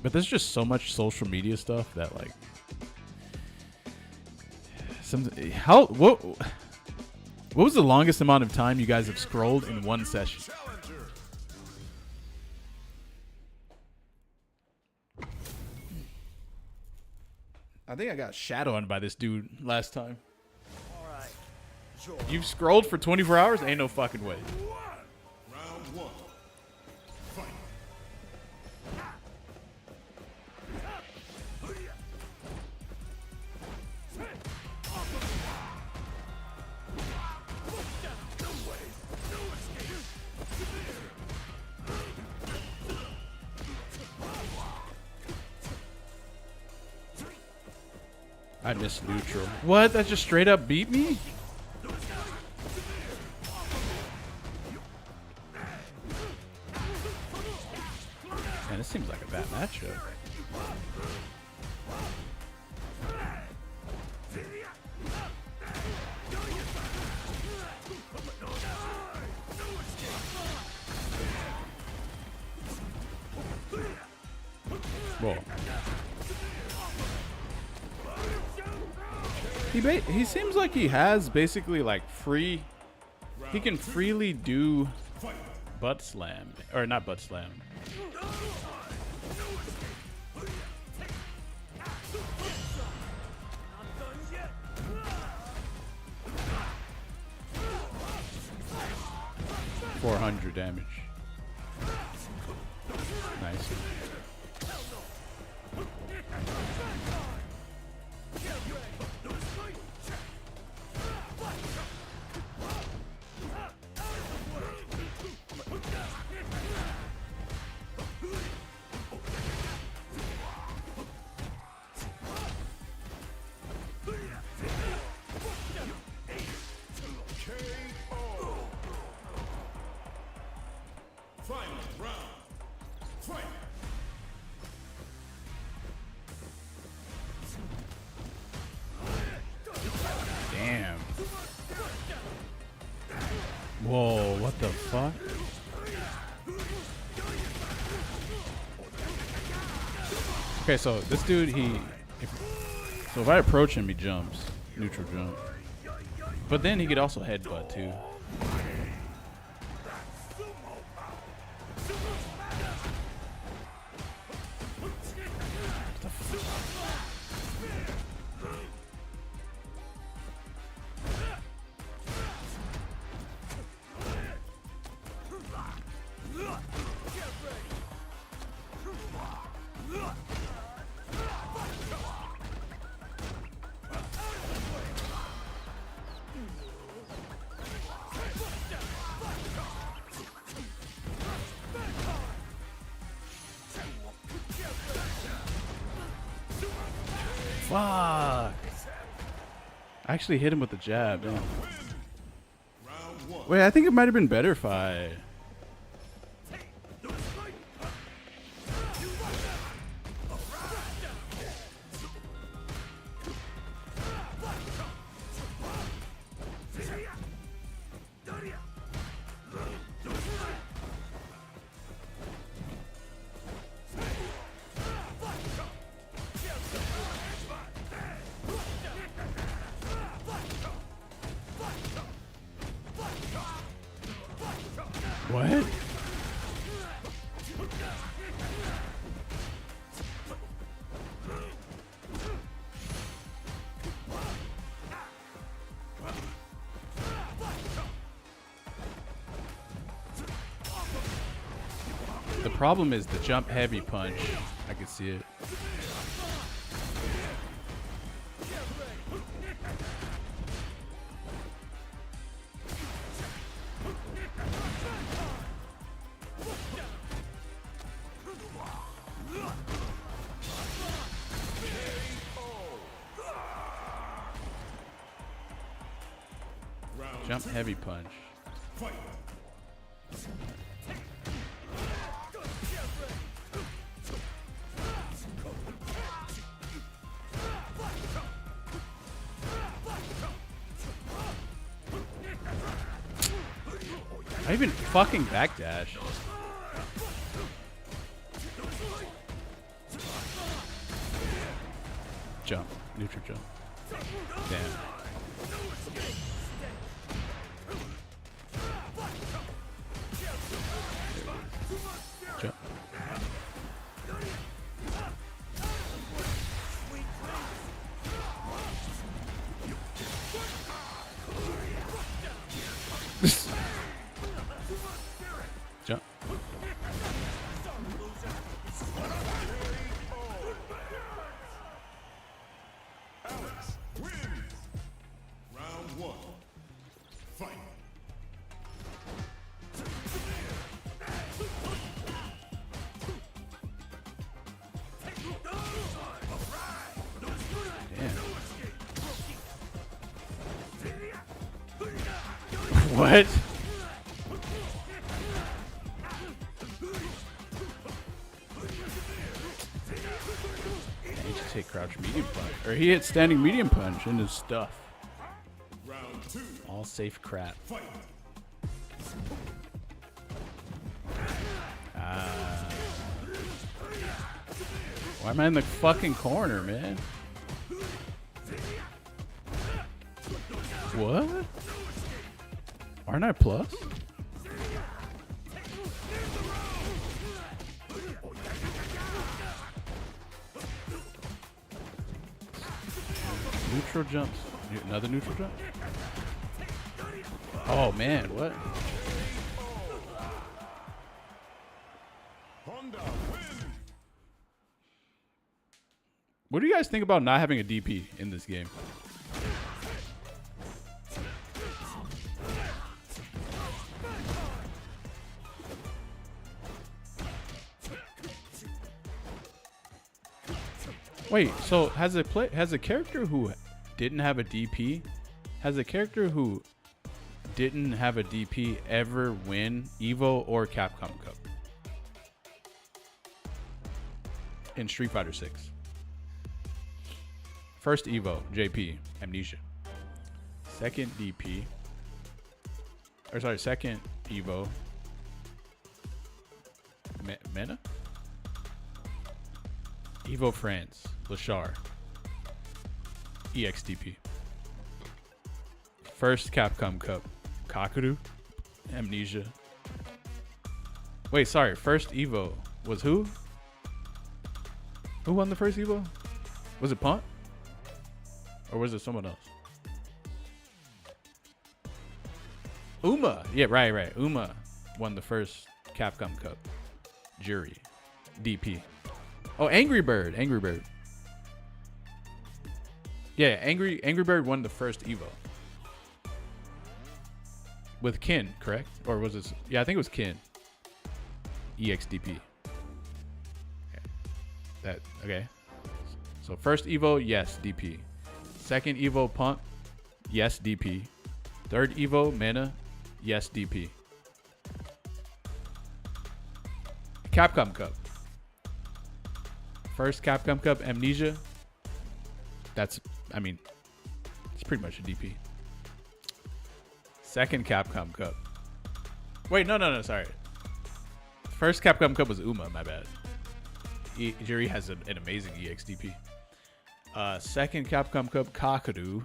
But there's just so much social media stuff that like what was the longest amount of time you guys have scrolled in one session? I think I got shadowed on by this dude last time. You've scrolled for 24 hours? Ain't no fucking way. Round one. Fight. I missed neutral. What? That just straight up beat me? Man, this seems like a bad matchup. Whoa. He seems like he has basically like free. He can freely do butt slam, or not butt slam. $400 damage. Nice. Damn. Whoa, what the fuck? Okay, so this dude, so if I approach him, he jumps. Neutral jump. But then he could also headbutt too. Fuck. I actually hit him with the jab. Damn. Wait, I think it might have been better if I... What? The problem is the jump heavy punch I can see it. Jump heavy punch. I even fucking backdash. Jump. Neutral jump. Damn. Jump. Jump. Alex wins. Round 1. Fight. What? He just hit crouch medium punch. Or he hit standing medium punch in his stuff. Round 2. All safe crap. Fight. Why am I in the fucking corner, man? What? Aren't I plus? Neutral jumps. Another neutral jump? Oh man, what? What do you guys think about not having a DP in this game? Wait, so has a character who didn't have a DP, has a character who didn't have a DP ever win Evo or Capcom Cup in Street Fighter 6? First Evo, JP, Amnesia. Second DP, or sorry, second Evo, Mena? Evo France, Lashar, EXDP. First Capcom Cup, Kakaru, Amnesia. Wait, sorry, first Evo was who? Who won the first Evo? Was it Punt? Or was it someone else? Uma. Yeah, right. Uma won the first Capcom Cup. Jury. DP. Oh, Angry Bird. Yeah, Angry Bird won the first Evo. With Kin, correct? Or was it? Yeah, I think it was Kin. EXDP. Okay. So first Evo, yes, DP. Second Evo, Punt, yes, DP. Third Evo, Mena, yes, DP. Capcom Cup. First Capcom Cup, Amnesia. It's pretty much a DP. Second Capcom Cup. Wait, no, sorry. First Capcom Cup was Uma, my bad. Jury has an amazing EXDP. Second Capcom Cup, Kakaru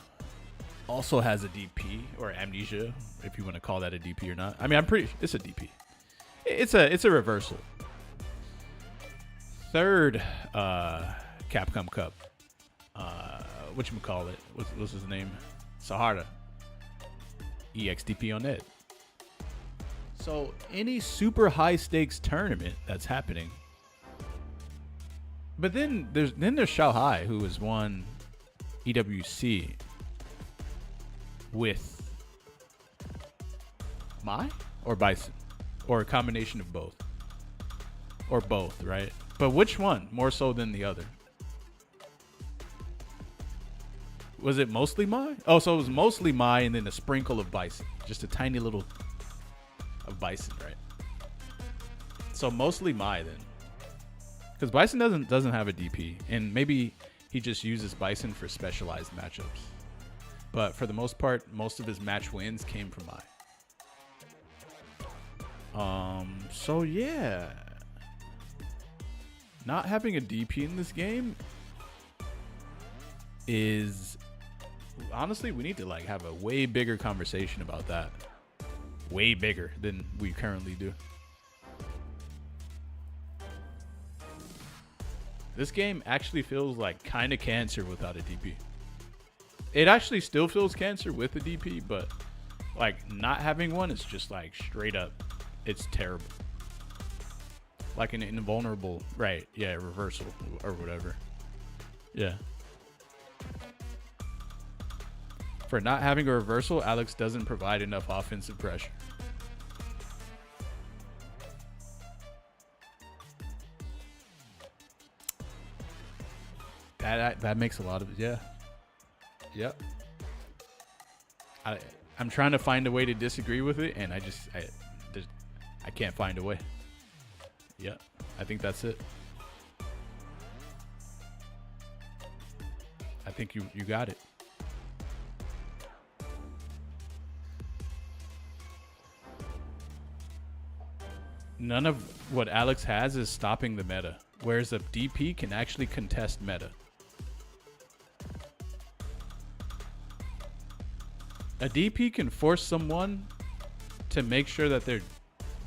also has a DP, or Amnesia, if you want to call that a DP or not. I mean, it's a DP. It's a reversal. Third Capcom Cup, whatchamacallit, what's his name? Sahara. EXDP on it. So any super high stakes tournament that's happening, But then there's Xiao Hai, who has won EWC with Mai or Bison, or a combination of both, or both, right? But which one more so than the other? Was it mostly Mai? Oh, so it was mostly Mai and then a sprinkle of Bison, just a tiny little of Bison, right? So mostly Mai then, because Bison doesn't have a DP, and maybe he just uses Bison for specialized matchups. But for the most part, most of his match wins came from Mai. So yeah, not having a DP in this game is honestly, we need to like have a way bigger conversation about that. Way bigger than we currently do. This game actually feels like kind of cancer without a DP. It actually still feels cancer with a DP, but like not having one is just like straight up, it's terrible. Like an invulnerable, right? Yeah, reversal or whatever. Yeah. For not having a reversal, Alex doesn't provide enough offensive pressure. That makes a lot of, yeah. Yep. I'm trying to find a way to disagree with it, and I can't find a way. Yeah, I think that's it. I think you got it. None of what Alex has is stopping the meta, whereas a DP can actually contest meta. A DP can force someone to make sure that their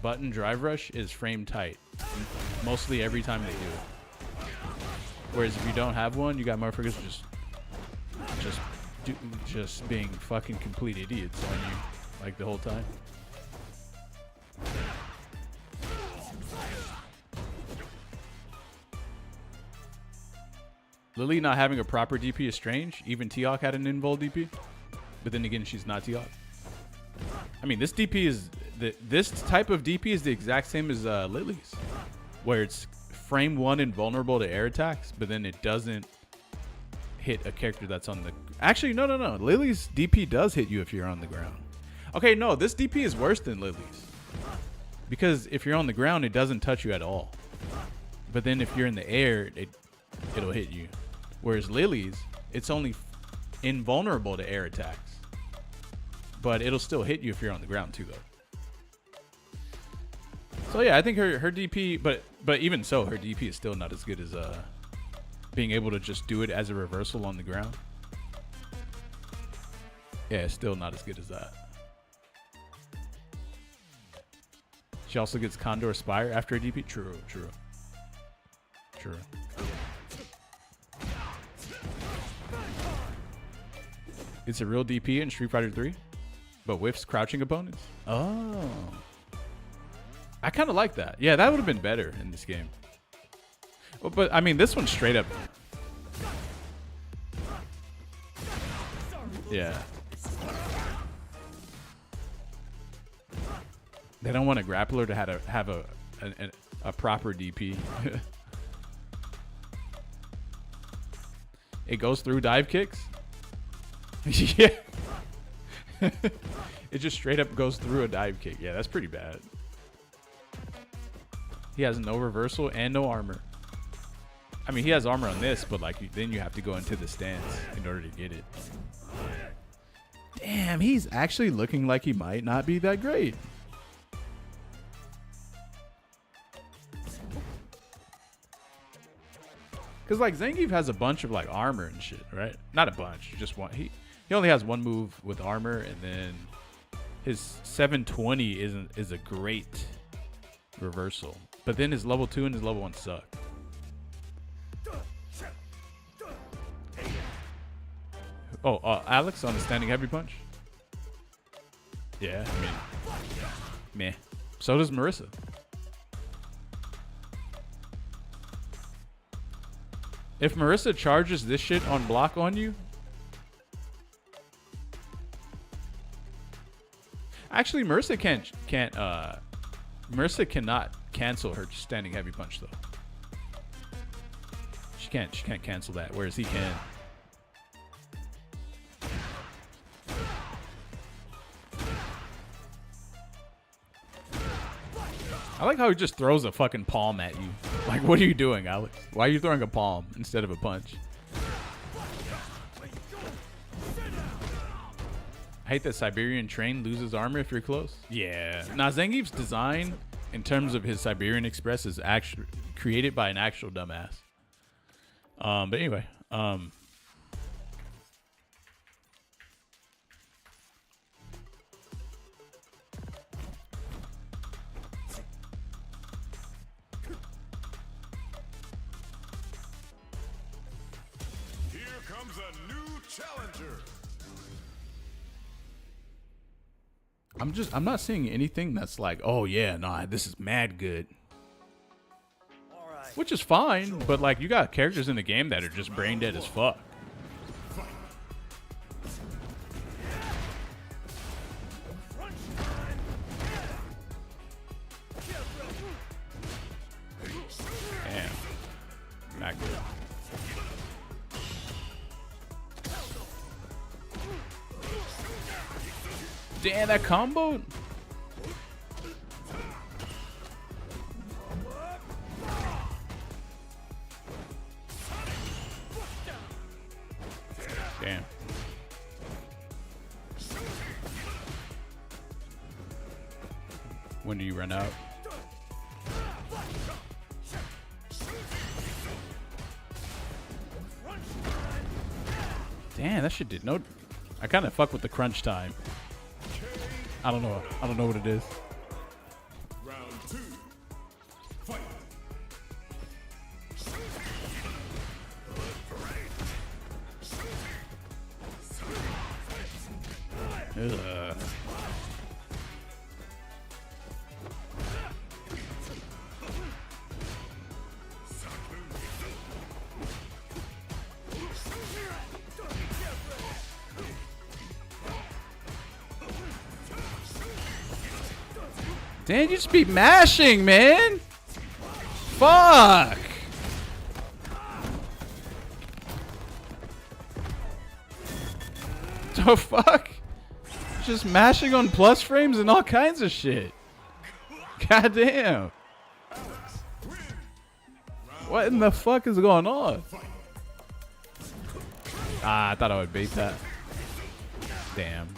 button drive rush is frame tight mostly every time they do it. Whereas if you don't have one, you got motherfuckers just being fucking complete idiots on you like the whole time. Lily not having a proper DP is strange. Even T-Hawk had an invul DP. But then again, she's not T-Hawk. I mean, this DP is... this type of DP is the exact same as Lily's. Where it's frame 1 invulnerable to air attacks, but then it doesn't hit a character that's on the... Actually, no. Lily's DP does hit you if you're on the ground. Okay, no, this DP is worse than Lily's. Because if you're on the ground, it doesn't touch you at all. But then if you're in the air, it'll hit you. Whereas Lily's, it's only invulnerable to air attacks. But it'll still hit you if you're on the ground too, though. So yeah, I think her DP, but even so, her DP is still not as good as being able to just do it as a reversal on the ground. Yeah, it's still not as good as that. She also gets Condor Spire after a DP. True. It's a real DP in Street Fighter 3, but whiffs crouching opponents. Oh. I kind of like that. Yeah, that would have been better in this game. Well, but, I mean, this one's straight up. Yeah. They don't want a grappler to have a proper DP. It goes through dive kicks? Yeah. It just straight up goes through a dive kick. Yeah, that's pretty bad. He has no reversal and no armor. I mean, he has armor on this, but like then you have to go into the stance in order to get it. Damn, he's actually looking like he might not be that great. Because like Zangief has a bunch of like armor and shit, right? Not a bunch, just one. He only has one move with armor, and then his 720 is a great reversal. But then his level 2 and his level 1 suck. Oh, Alex on the standing heavy punch? Yeah, I mean, meh. So does Marissa. If Marissa charges this shit on block on you, actually Marissa Marissa cannot cancel her standing heavy punch though. She can't cancel that, whereas he can. I like how he just throws a fucking palm at you. Like, what are you doing, Alex? Why are you throwing a palm instead of a punch? I hate that Siberian train loses armor if you're close. Yeah. Now, Zangief's design, in terms of his Siberian Express, is actually created by an actual dumbass. But anyway, Here comes a new challenger. I'm not seeing anything that's like, oh yeah, nah, this is mad good. Which is fine, but like you got characters in the game that are just brain dead as fuck. Damn. Not good. Damn, that combo. Damn. When do you run out? Damn, that shit did no. I kind of fuck with the crunch time. I don't know what it is. Round 2. Fight. Ugh. Damn, you just be mashing, man. Fuck. The fuck? Just mashing on plus frames and all kinds of shit. God damn. What in the fuck is going on? Ah, I thought I would bait that. Damn.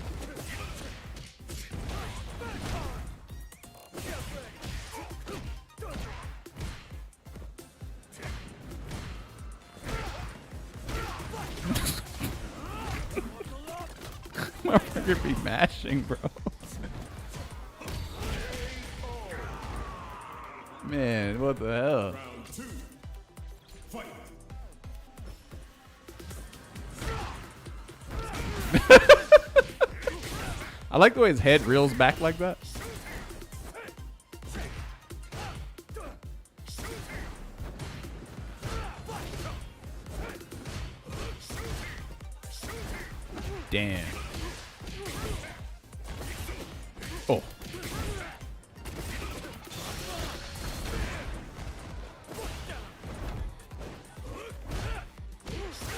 Motherfucker be mashing, bro. Man, what the hell? Round 2. Fight. I like the way his head reels back like that. Damn. Oh.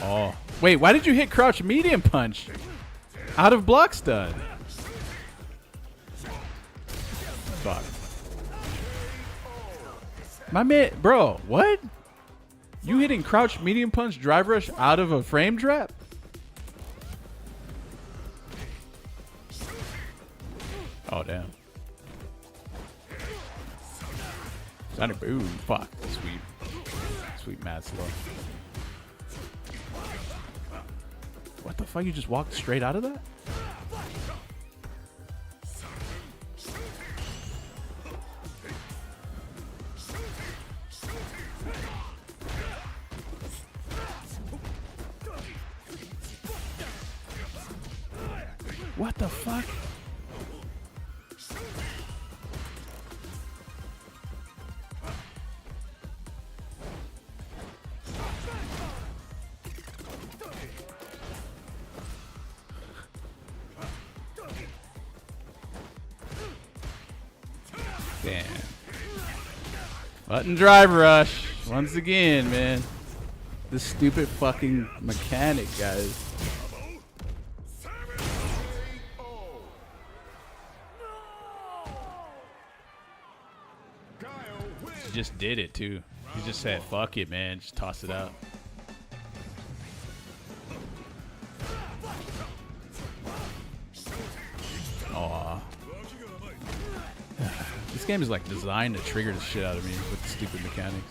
Oh. Wait, why did you hit crouch medium punch? Out of block stud. Fuck. My man, bro, what? You hitting crouch medium punch drive rush out of a frame trap? Oh, damn. Sonic boom. Fuck. Sweet. Sweet mad slow. What the fuck? You just walked straight out of that? What the fuck? Damn. Button drive rush. Once again, man. This stupid fucking mechanic, guys. He just did it, too. He just said, fuck it, man. Just toss it out. Aw. This game is like designed to trigger the shit out of me with the stupid mechanics.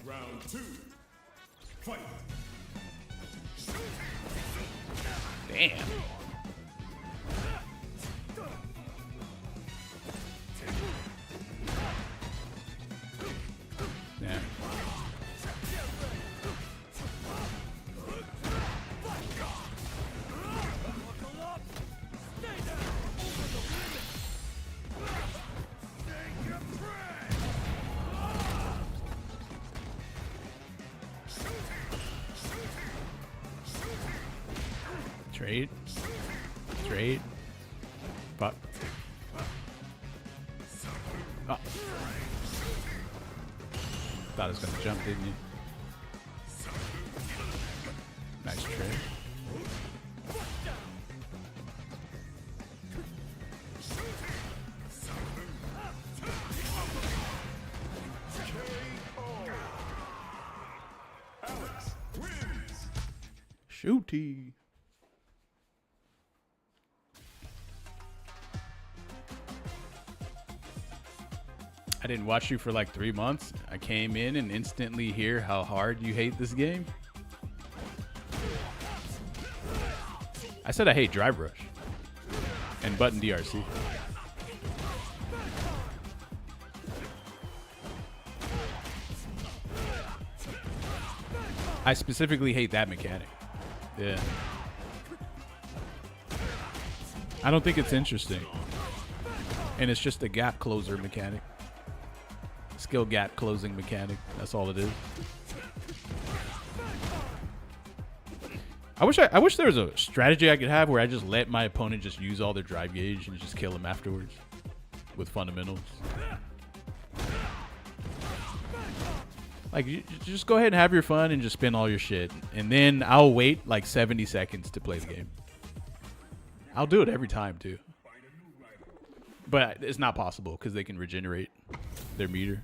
Round 2. Fight. Damn. Yeah. Trade. Trade. Fuck. Oh. Thought I was gonna jump, didn't you? Nice trade. Shooty. I didn't watch you for like 3 months. I came in and instantly hear how hard you hate this game. I said I hate Drive Rush and button DRC. I specifically hate that mechanic. Yeah. I don't think it's interesting. And it's just a gap closer mechanic. Skill gap closing mechanic. That's all it is. I wish there was a strategy I could have where I just let my opponent just use all their drive gauge and just kill them afterwards with fundamentals. Like, you just go ahead and have your fun and just spin all your shit. And then I'll wait like 70 seconds to play the game. I'll do it every time, too. But it's not possible because they can regenerate their meter.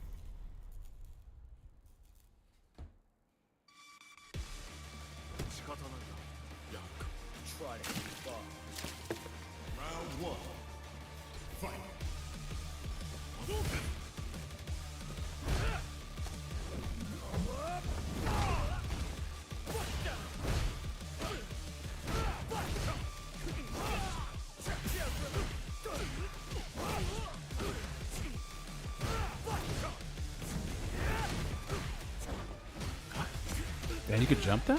Round 1. Fight. Man, you could jump that?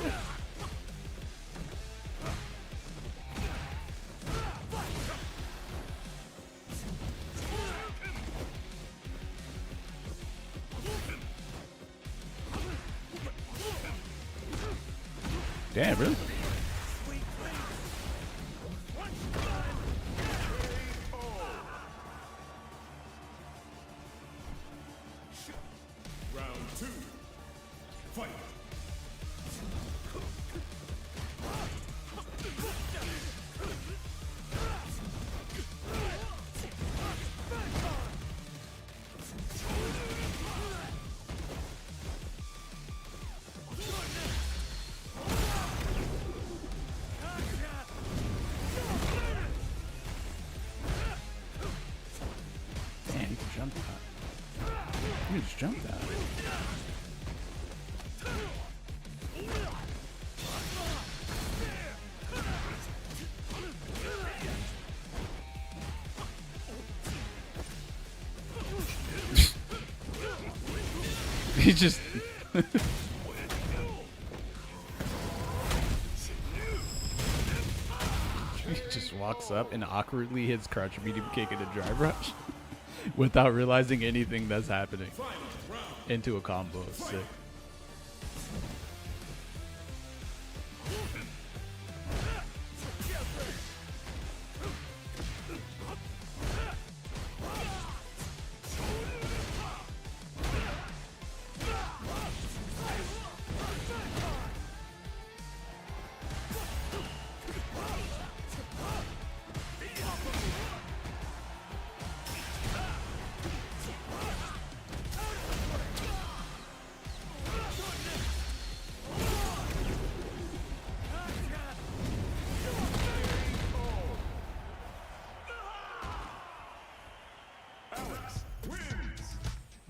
Damn, really? Round 2. Fight. Man, you can jump that. You can just jump that. He just He just walks up and awkwardly hits crouch medium kick in a drive rush without realizing anything that's happening into a combo. It's sick.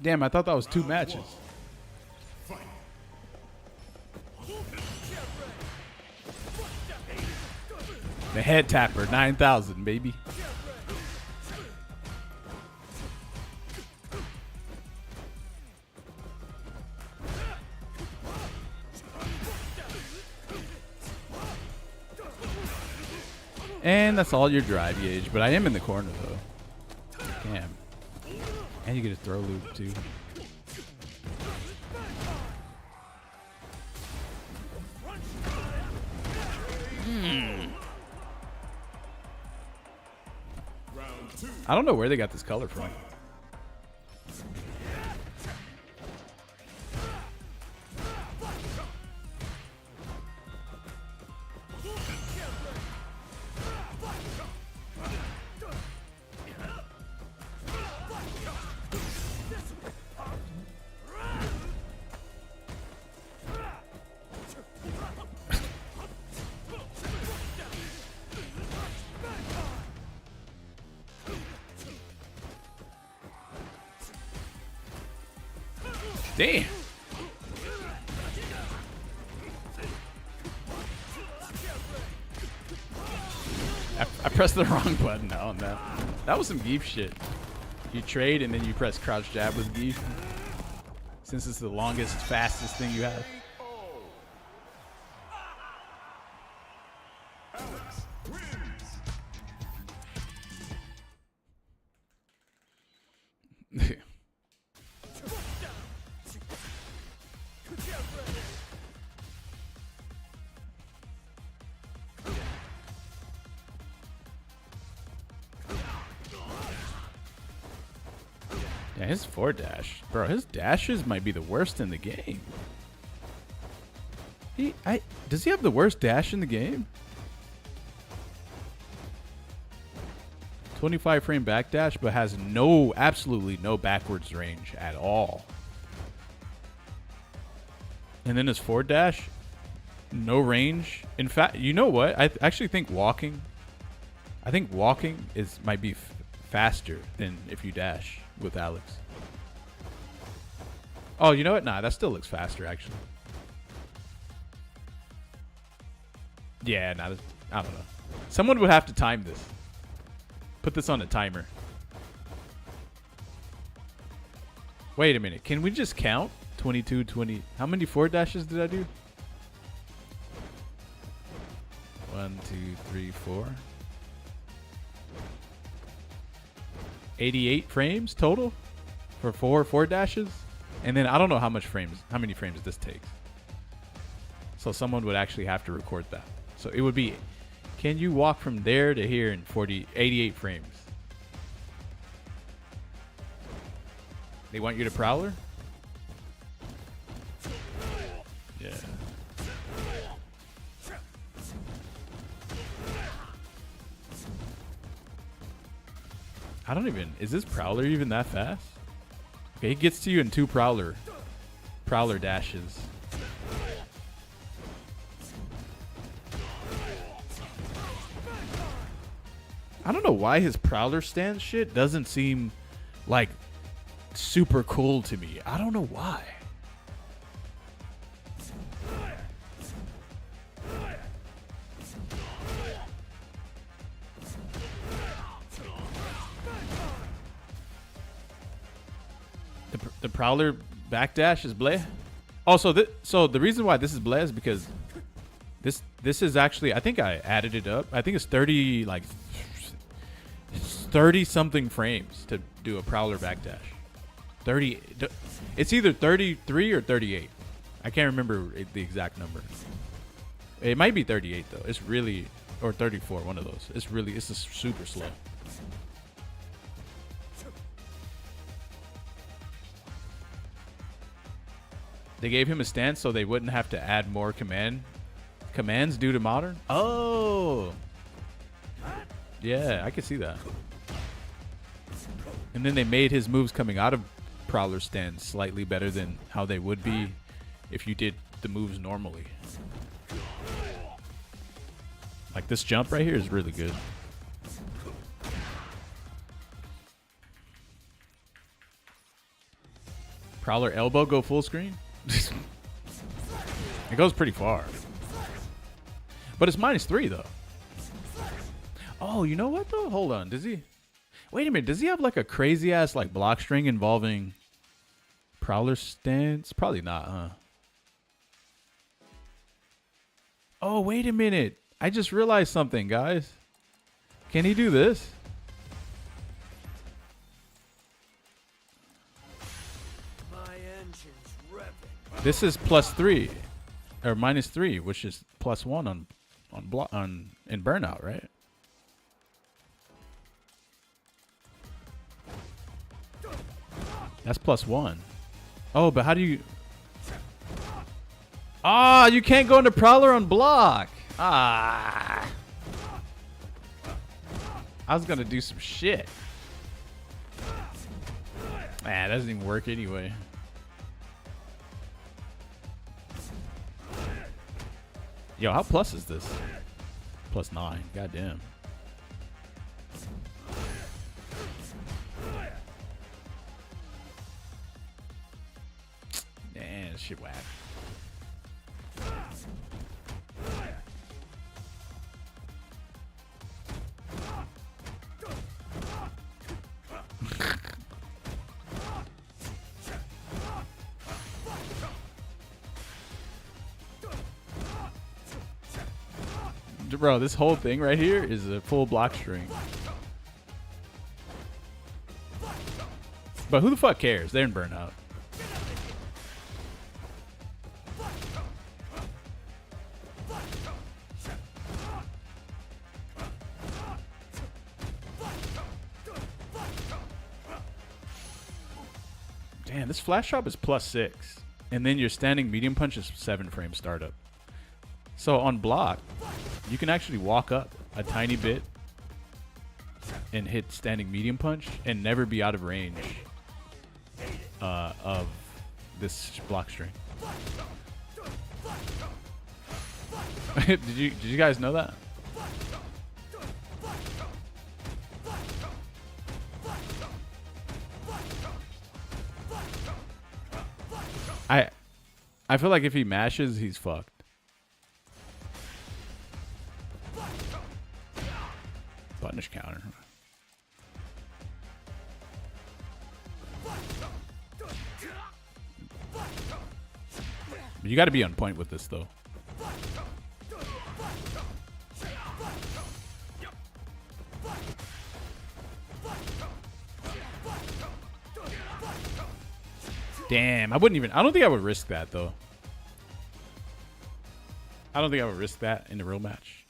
Damn, I thought that was 2 matches. The head tapper, 9,000, baby. And that's all your drive gauge, but I am in the corner though. Damn. And you get a throw loop too. I don't know where they got this color from. Damn. I pressed the wrong button on that. That was some geef shit. You trade and then you press crouch jab with geef. Since it's the longest, fastest thing you have. Yeah, his forward dash. Bro, his dashes might be the worst in the game. Does he have the worst dash in the game? 25 frame back dash, but has absolutely no backwards range at all. And then his forward dash, no range. In fact, you know what? I actually think walking. I think walking might be faster than if you dash with Alex. Oh, you know what? Nah, that still looks faster actually. Yeah, nah, I don't know. Someone would have to time this. Put this on a timer. Wait a minute. Can we just count? 22, 20. How many forward dashes did I do? 1, 2, 3, 4. 88 frames total for 4 forward dashes. And then I don't know how many frames this takes. So someone would actually have to record that. So it would be, can you walk from there to here in 88 frames? They want you to prowler? Yeah. I don't even, is this prowler even that fast? Okay, he gets to you in 2 prowler dashes. I don't know why his prowler stance shit doesn't seem like super cool to me. I don't know why. The prowler backdash is bleh. Also, so the reason why this is blessed is because this is actually, I think I added it up. I think it's 30 something frames to do a Prowler backdash. 30. It's either 33 or 38. I can't remember the exact number. It might be 38 though. It's really, or 34, one of those. It's just super slow. They gave him a stance so they wouldn't have to add more commands due to modern. Oh, yeah, I can see that. And then they made his moves coming out of Prowler stance slightly better than how they would be if you did the moves normally. Like this jump right here is really good. Prowler elbow go full screen. It goes pretty far. But it's -3 though. Oh, you know what though? Hold on. Does he? Wait a minute. Does he have like a crazy ass like block string involving Prowler stance? Probably not, huh? Oh, wait a minute. I just realized something, guys. Can he do this? This is +3 or -3, which is +1 in burnout, right? That's +1. Oh, but how do you? Ah, you can't go into Prowler on block. Ah, I was gonna do some shit. Man, that doesn't even work anyway. Yo, how plus is this? +9. Goddamn. Man, this shit whack. Bro, this whole thing right here is a full block string. But who the fuck cares? They're in burnout. Damn, this flash drop is +6. And then your standing medium punch is 7 frame startup. So on block, you can actually walk up a tiny bit and hit standing medium punch and never be out of range of this block string. Did you guys know that? I feel like if he mashes, he's fucked. Punish counter. You got to be on point with this though. Damn, I don't think I would risk that though. I don't think I would risk that in a real match.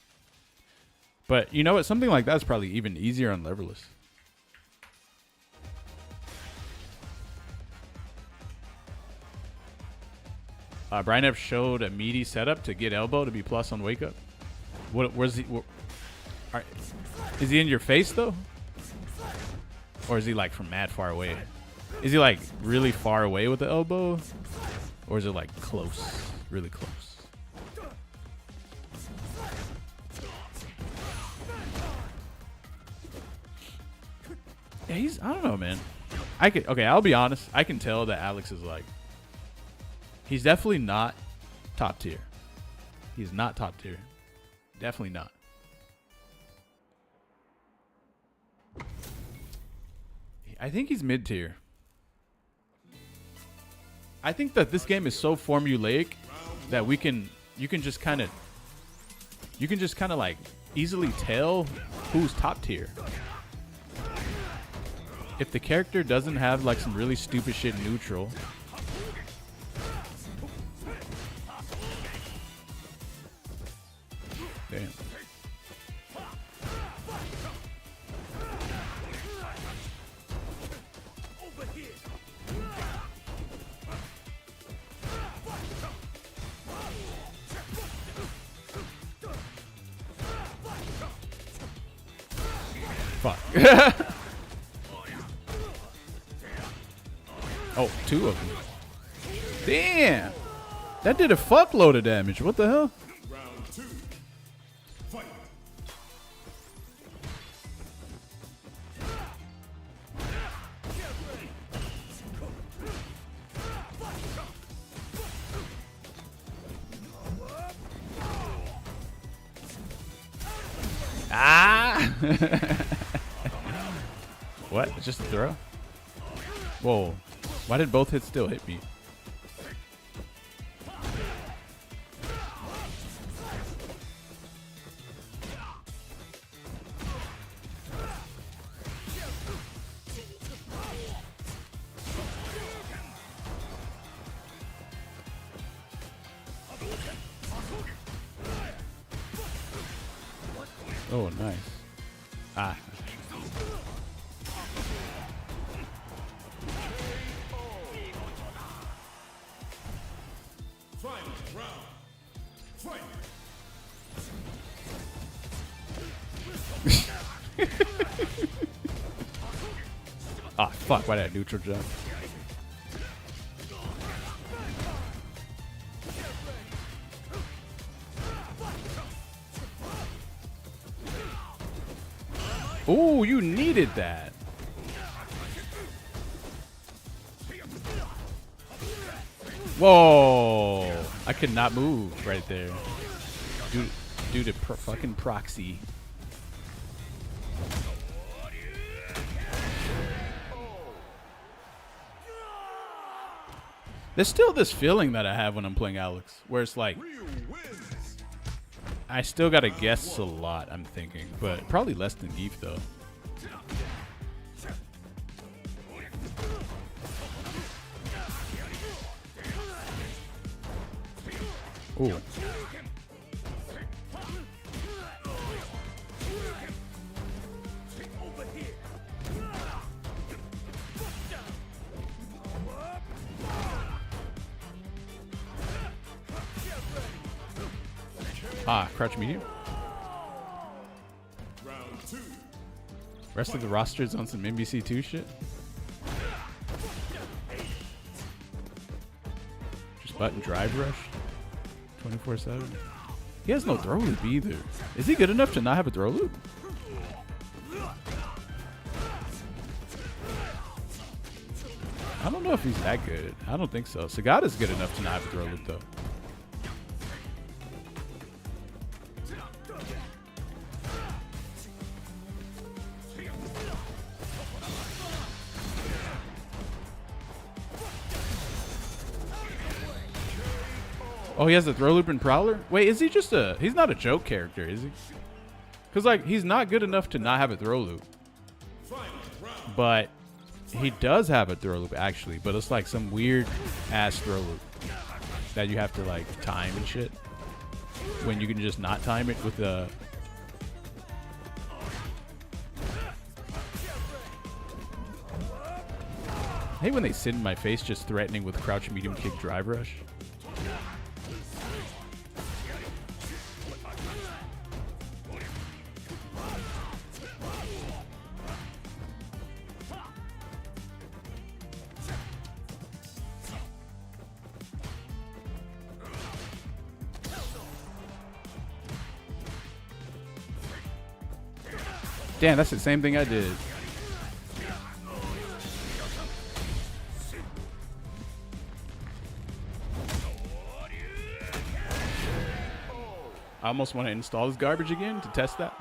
But you know what? Something like that is probably even easier on leverless. Brian F showed a meaty setup to get elbow to be plus on wake up. Where's he? Is he in your face though? Or is he like from mad far away? Is he like really far away with the elbow? Or is it like close? Really close? Yeah, I don't know, man. Okay, I'll be honest. I can tell that Alex is like, he's definitely not top tier. He's not top tier. Definitely not. I think he's mid tier. I think that this game is so formulaic that you can just kind of like easily tell who's top tier. If the character doesn't have like some really stupid shit neutral. Damn. Fuck. Oh, 2 of them. Damn. That did a fuckload of damage. What the hell? Round 2. Fight. Ah! What? It's just a throw? Whoa. Why did both hits still hit me? Oh, nice. Ah. Final round. Fight. Ah, fuck. Why did I neutral jump? Ooh, you needed that. Whoa. I could not move right there. Due to fucking proxy. There's still this feeling that I have when I'm playing Alex, where it's like, I still gotta guess a lot, I'm thinking, but probably less than Geef though. Ooh. Ah, crouch medium. Round 2. Rest of the roster's on some NBC2 shit. Just button drive rush. 24/7. He has no throw loop either. Is he good enough to not have a throw loop? I don't know if he's that good. I don't think so. Sagata's good enough to not have a throw loop though. Oh, he has a throw loop and Prowler? Wait, is he just he's not a joke character, is he? Because, like, he's not good enough to not have a throw loop. But he does have a throw loop, actually. But it's, like, some weird-ass throw loop that you have to, like, time and shit. When you can just not time it with a... I hate when they sit in my face just threatening with crouch medium kick drive rush. Damn, that's the same thing I did. I almost want to install this garbage again to test that.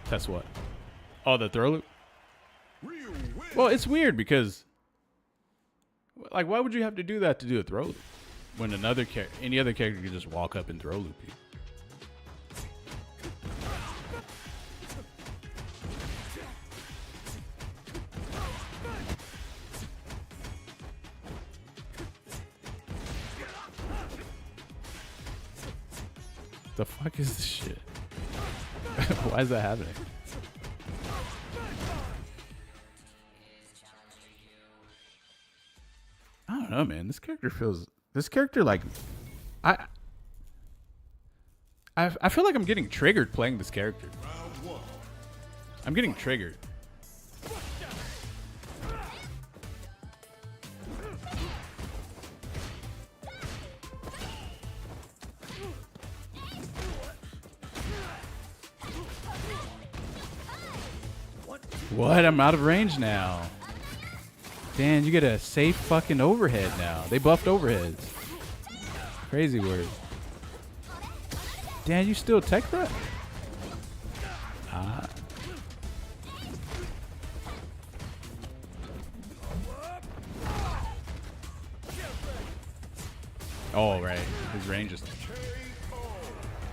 Test what? Oh, the throw loop? Well, it's weird because... Like, why would you have to do that to do a throw loop? When any other character could just walk up and throw loop you. The fuck is this shit? Why is that happening? I don't know, man. This character like I feel like I'm getting triggered playing this character. I'm getting triggered. What? I'm out of range now. Dan, you get a safe fucking overhead now. They buffed overheads. Crazy word. Dan, you still tech that? Ah. Oh, right. His range is...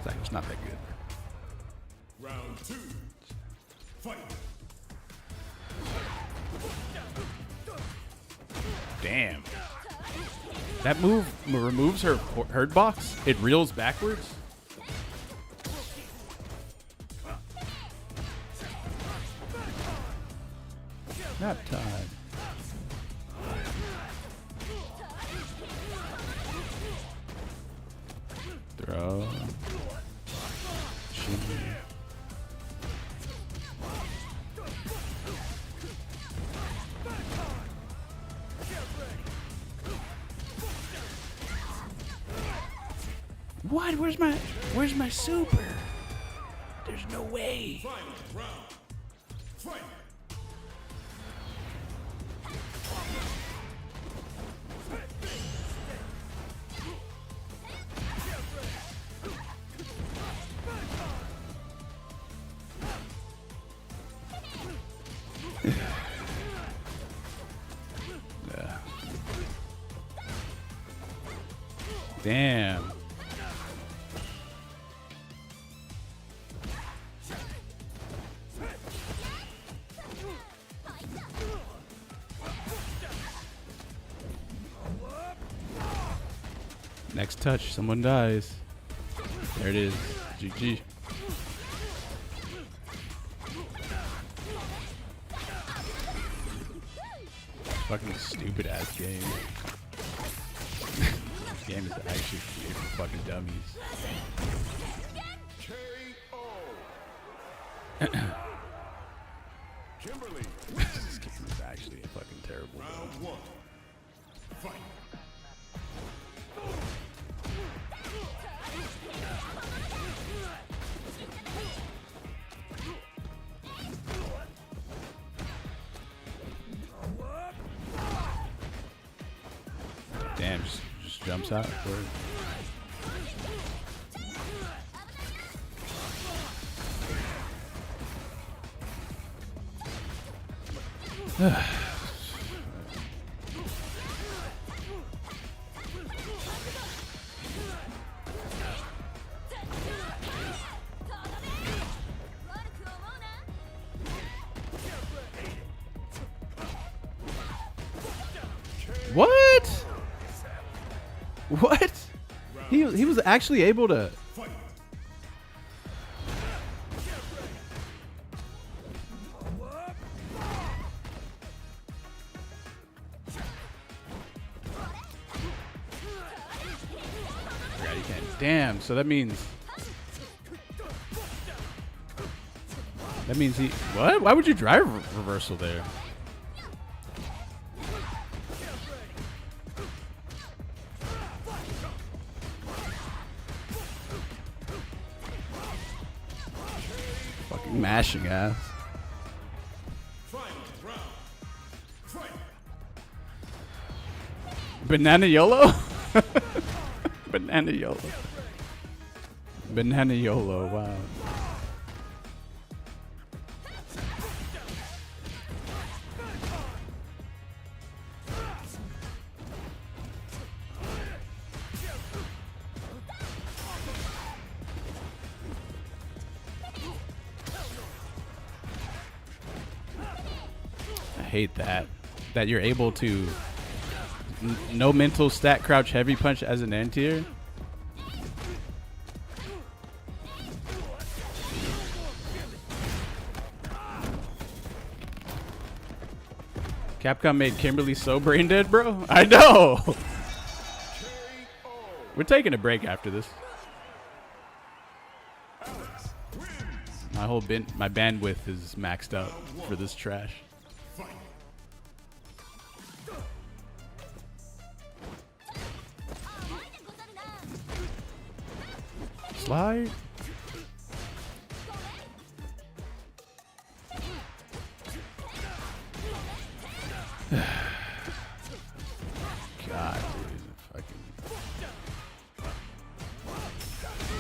It's not that good. Round 2. Fight. Damn. That move removes her hurt box. It reels backwards. Nap time. Throw. Shimmy. What? Where's my super? There's no way. Final round. Fight. Damn. Next touch, someone dies. There it is. GG. Fucking stupid ass game. This game is actually for fucking dummies. Kimberly. This game is actually fucking terrible. Round 1. Fight. Damn, just jumps out. What? What? He was actually able to. Yeah, you can. Damn. So that means he. What? Why would you drive reversal there? Mashing ass. Banana YOLO? Banana YOLO. Banana YOLO, wow. hate that you're able to no mental stat crouch heavy punch as an anti-air. Capcom made Kimberly so brain dead, bro. I know. We're taking a break after this. My bandwidth is maxed out for this trash. Slide. God, dude. Fucking.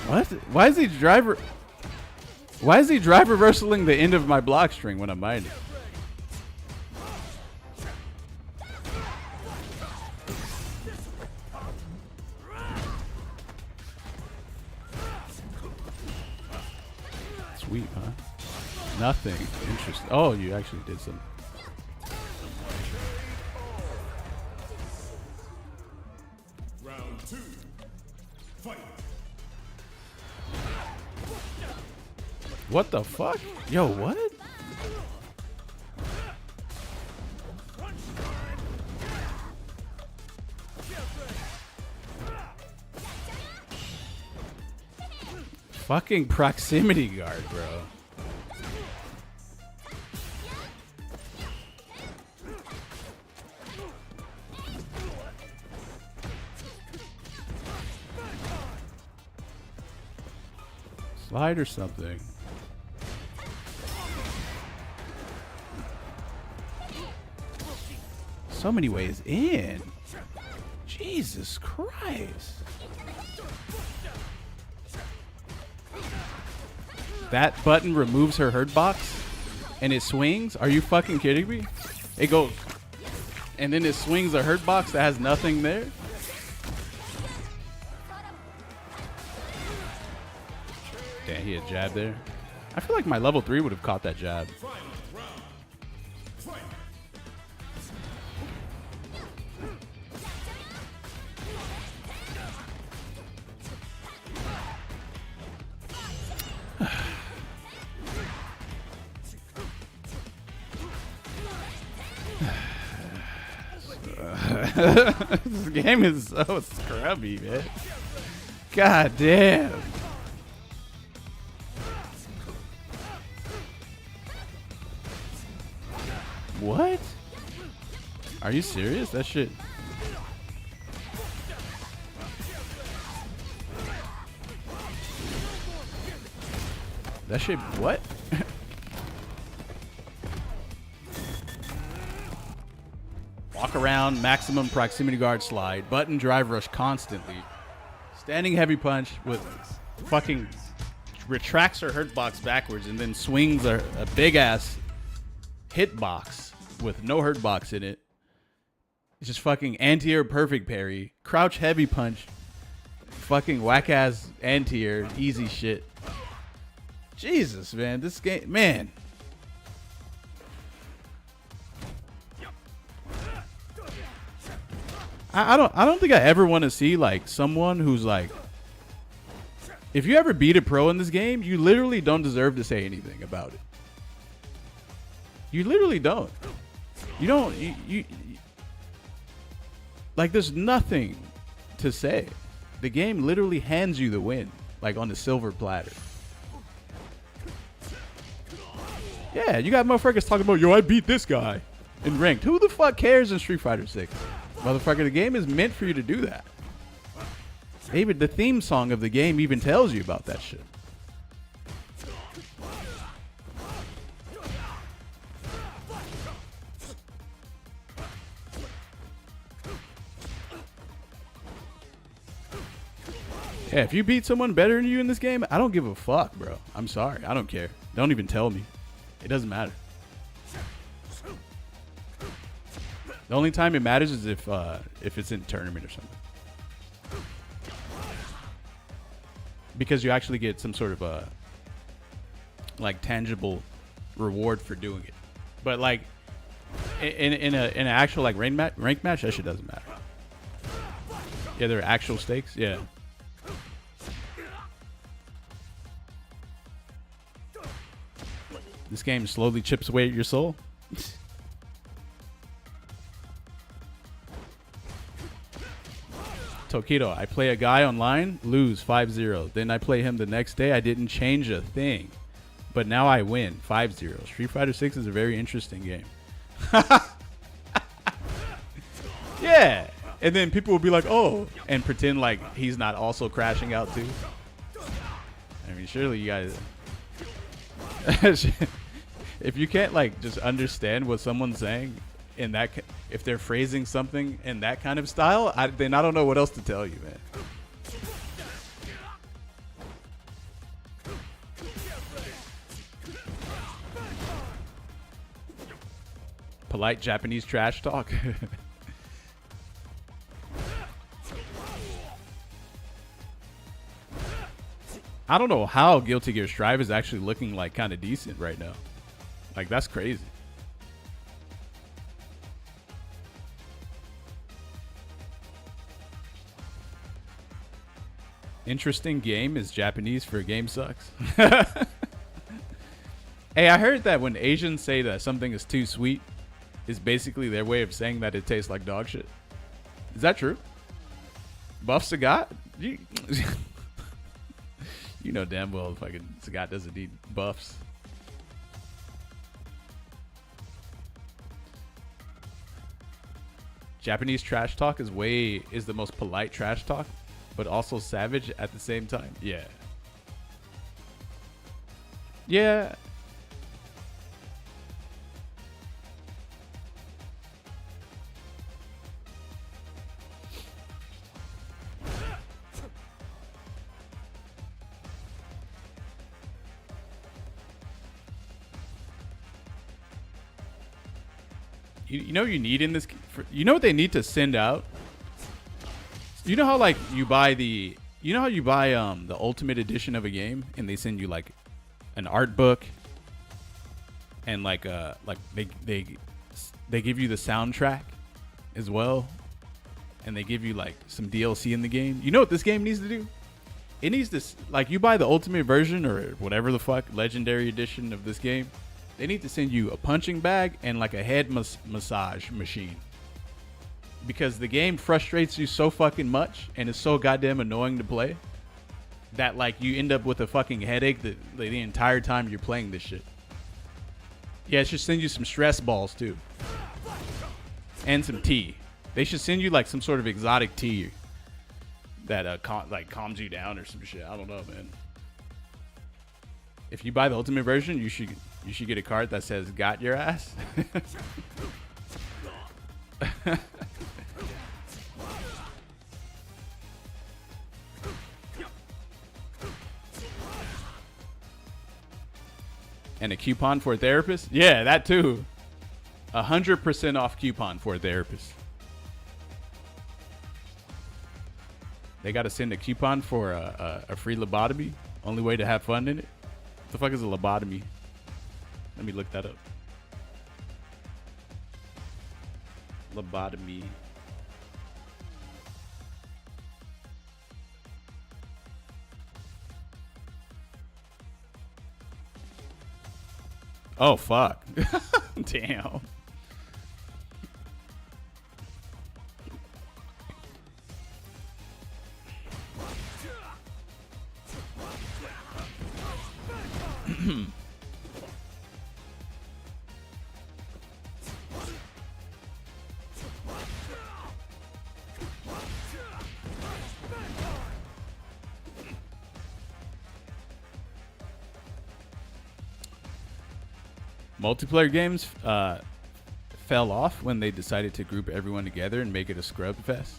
What? Why is he driver? Why is he driver reversling the end of my block string when I'm mining? Sweet, huh? Nothing. Interesting. Oh, you actually did something. Round 2. Fight. What the fuck? Yo, what? Fucking proximity guard, bro. Slide or something. So many ways in. Jesus Christ. That button removes her hurt box and it swings? Are you fucking kidding me? It goes and then it swings a hurt box that has nothing there? Damn, he had jab there. I feel like my level 3 would have caught that jab. This game is so scrubby, man. God damn. What? Are you serious? That shit. That shit, what? Walk around, maximum proximity guard slide, button drive rush constantly. Standing heavy punch with fucking retracts her hurt box backwards and then swings a big ass hit box with no hurt box in it. It's just fucking anti-air perfect parry, crouch heavy punch, fucking whack ass anti-air, easy shit. Jesus, man, this game, man. I don't think I ever want to see like someone who's like, if you ever beat a pro in this game, you literally don't deserve to say anything about it. You literally don't. You don't. You like. There's nothing to say. The game literally hands you the win, like on the silver platter. Yeah, you got motherfuckers talking about, yo, I beat this guy in ranked. Who the fuck cares in Street Fighter 6? Motherfucker, the game is meant for you to do that. Even the theme song of the game even tells you about that shit. Yeah, if you beat someone better than you in this game, I don't give a fuck, bro. I'm sorry. I don't care. Don't even tell me. It doesn't matter. The only time it matters is if it's in a tournament or something. Because you actually get some sort of like tangible reward for doing it. But like in an actual like rank match, that shit doesn't matter. Yeah, there are actual stakes. Yeah. This game slowly chips away at your soul. Tokido, I play a guy online, lose 5-0. Then I play him the next day. I didn't change a thing. But now I win 5-0. Street Fighter 6 is a very interesting game. Yeah. And then people will be like, oh, and pretend like he's not also crashing out too. I mean, surely you guys... if you can't like just understand what someone's saying in that, if they're phrasing something in that kind of style, then I don't know what else to tell you, man. Polite Japanese trash talk. I don't know how Guilty Gear Strive is actually looking like kind of decent right now. Like, that's crazy. Interesting game is Japanese for game sucks. Hey, I heard that when Asians say that something is too sweet, is basically their way of saying that it tastes like dog shit. Is that true? Buff Sagat? You know damn well fucking Sagat doesn't eat buffs. Japanese trash talk is the most polite trash talk, but also savage at the same time. Yeah. Yeah. You know what you need in this? You know what they need to send out? You know how like you buy the ultimate edition of a game and they send you like an art book and like they give you the soundtrack as well, and they give you like some DLC in the game. You know what this game needs to do? It needs to, like, you buy the ultimate version or whatever the fuck legendary edition of this game. They need to send you a punching bag and like a head massage machine. Because the game frustrates you so fucking much and is so goddamn annoying to play that like you end up with a fucking headache the entire time you're playing this shit. Yeah, it should send you some stress balls too. And some tea. They should send you like some sort of exotic tea that calms you down or some shit. I don't know, man. If you buy the ultimate version, you should get a card that says "Got your ass." And a coupon for a therapist? Yeah, that too. 100% off coupon for a therapist. They got to send a coupon for a free lobotomy. Only way to have fun in it. What the fuck is a lobotomy? Let me look that up. Lobotomy. Oh, fuck. Damn. Multiplayer games fell off when they decided to group everyone together and make it a scrub fest.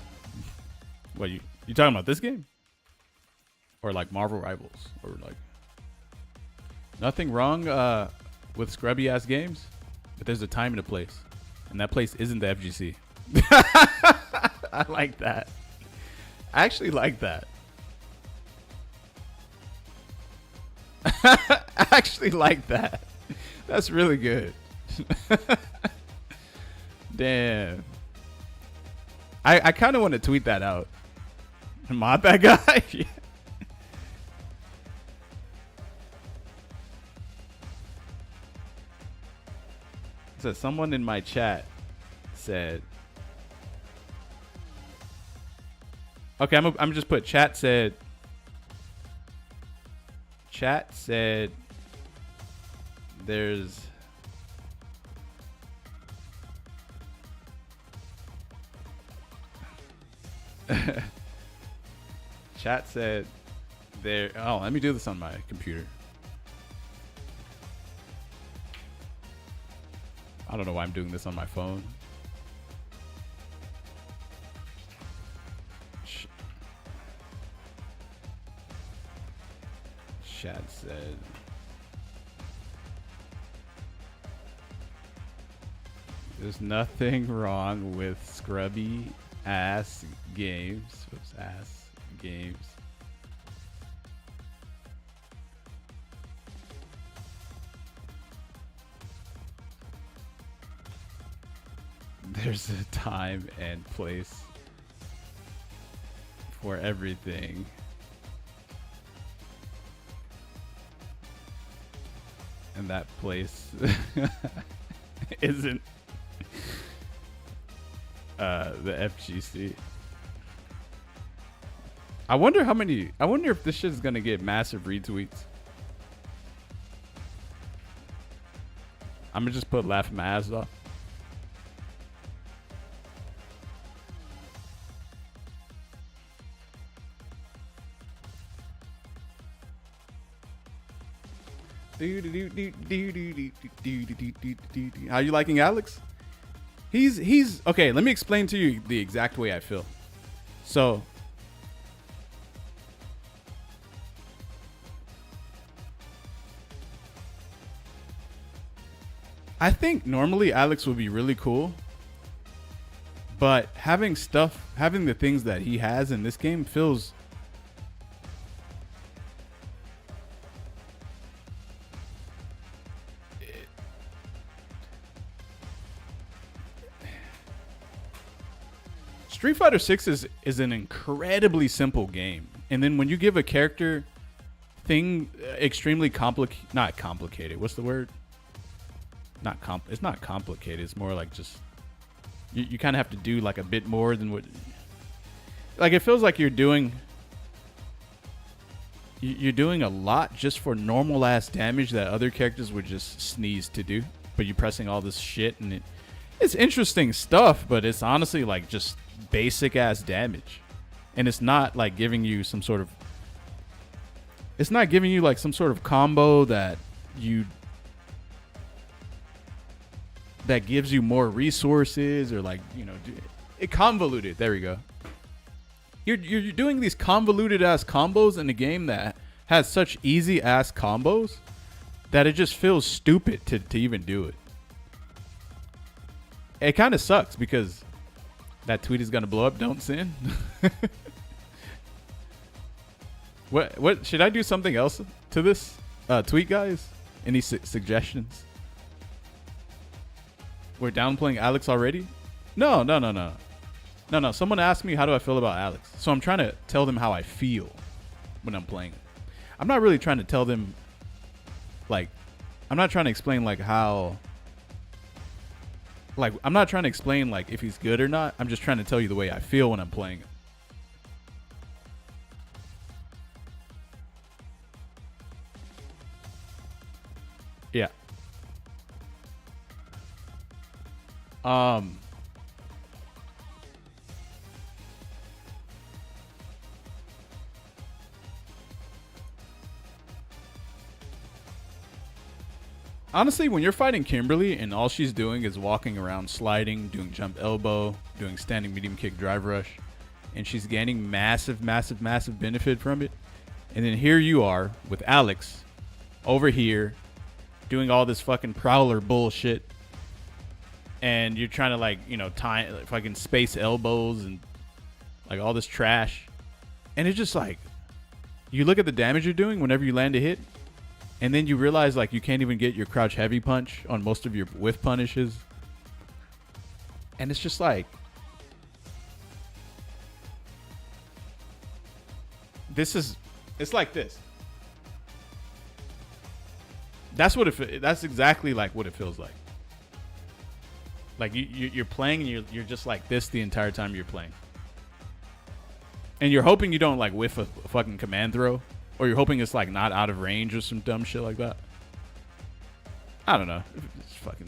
What, you talking about this game? Or like Marvel Rivals? Or like... Nothing wrong with scrubby ass games, but there's a time and a place. And that place isn't the FGC. I like that. I actually like that. I actually like that. That's really good. Damn. I kind of want to tweet that out. Mod that guy. Yeah. So someone in my chat said, okay, I'm just put chat said there's chat said there. Oh, let me do this on my computer. I don't know why I'm doing this on my phone. Chat said there's nothing wrong with scrubby ass games. Whoops, ass games. There's a time and place for everything. And that place isn't the FGC. I wonder if this shit is gonna get massive retweets. I'm gonna just put laughing my ass off. How you liking Alex? He's okay. Let me explain to you the exact way I feel. So I think normally Alex would be really cool, but having the things that he has in this game feels Street Fighter 6 is an incredibly simple game. And then when you give a character extremely not complicated. What's the word? It's not complicated. It's more like just you kind of have to do like a bit more than what, like it feels like you're doing a lot just for normal ass damage that other characters would just sneeze to do, but you're pressing all this shit and it's interesting stuff, but it's honestly like just basic ass damage. And it's not like giving you some sort of combo that gives you more resources or like, you know, it convoluted. There we go. You're doing these convoluted ass combos in a game that has such easy ass combos that it just feels stupid to even do it. It kind of sucks because that tweet is gonna blow up. Don't sin. What should I do something else to this tweet, guys? Any suggestions? We're downplaying Alex already? No. Someone asked me how do I feel about Alex, so I'm trying to tell them how I feel when I'm playing it. I'm not really trying to tell them, like, I'm not trying to explain like how. Like, I'm not trying to explain like if he's good or not. I'm just trying to tell you the way I feel when I'm playing it. Yeah. Honestly, when you're fighting Kimberly and all she's doing is walking around, sliding, doing jump elbow, doing standing medium kick drive rush, and she's gaining massive benefit from it, and then here you are with Alex over here doing all this fucking prowler bullshit, and you're trying to like, you know, tie fucking space elbows and like all this trash, and it's just like you look at the damage you're doing whenever you land a hit. And then you realize like you can't even get your crouch heavy punch on most of your whiff punishes. And it's just like, it's like this. That's exactly like what it feels like. Like you're playing and you're just like this the entire time you're playing. And you're hoping you don't like whiff a fucking command throw, or you're hoping it's like not out of range or some dumb shit like that. I don't know. It's fucking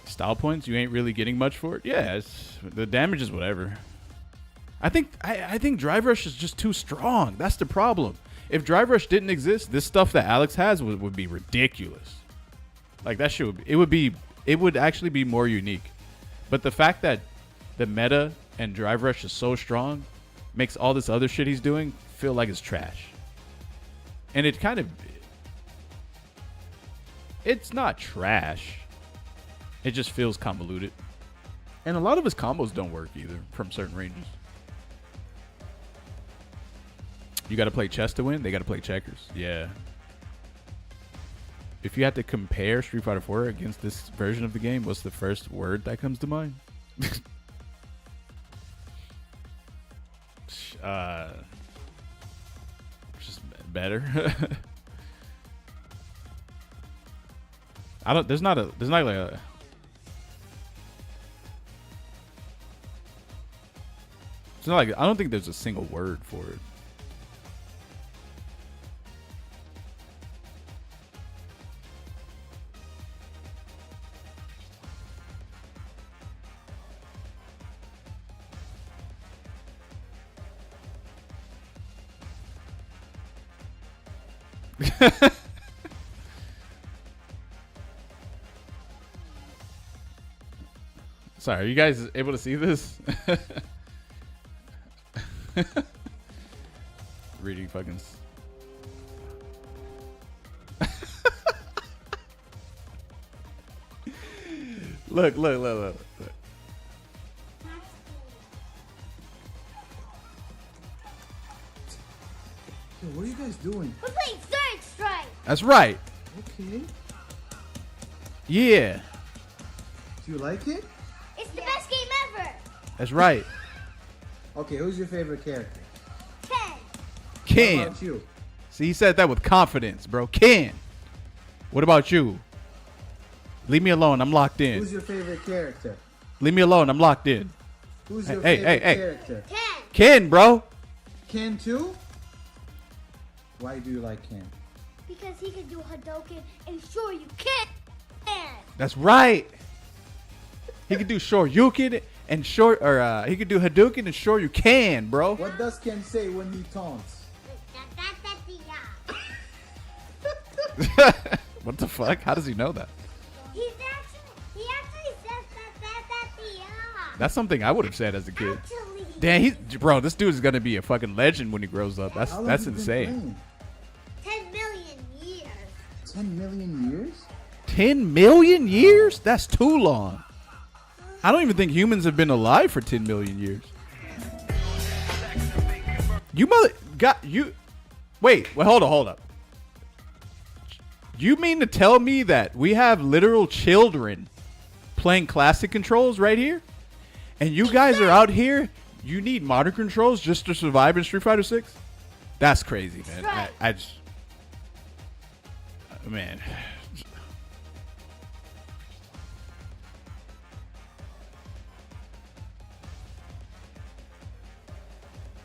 style points. You ain't really getting much for it. Yeah, the damage is whatever. I think Drive Rush is just too strong. That's the problem. If Drive Rush didn't exist, this stuff that Alex has would be ridiculous. Like that shit it would actually be more unique. But the fact that the meta and Drive Rush is so strong makes all this other shit he's doing feel like it's trash. And it's not trash. It just feels convoluted. And a lot of his combos don't work either from certain ranges. You got to play chess to win. They got to play checkers. Yeah. If you had to compare Street Fighter 4 against this version of the game, what's the first word that comes to mind? Just better. There's not like a. It's not like, I don't think there's a single word for it. Sorry, are you guys able to see this? Reading fucking. Look. Yo, what are you guys doing? We're playing Third Strike. That's right. Okay. Yeah. Do you like it? It's the best game ever. That's right. Okay, who's your favorite character? Ken. What about you? See, he said that with confidence, bro. Ken. What about you? Leave me alone. I'm locked in. Who's your favorite character? Leave me alone. I'm locked in. Who's your favorite character? Ken, bro. Ken too? Why do you like Ken? Because he can do Hadouken and sure you can. That's right. He could do Shoryuken and he could do Hadouken and sure you can, bro. What does Ken say when he taunts? What the fuck? How does he know that? He actually says that. That's something I would have said as a kid. Actually. Damn, bro, this dude is gonna be a fucking legend when he grows up. How long That's have you been insane. playing? 10 million years. 10 million years? 10 million years? That's too long. I don't even think humans have been alive for 10 million years. Wait, hold up. You mean to tell me that we have literal children playing classic controls right here? And you guys are out here, you need modern controls just to survive in Street Fighter 6? That's crazy, man. Right. I just... Man...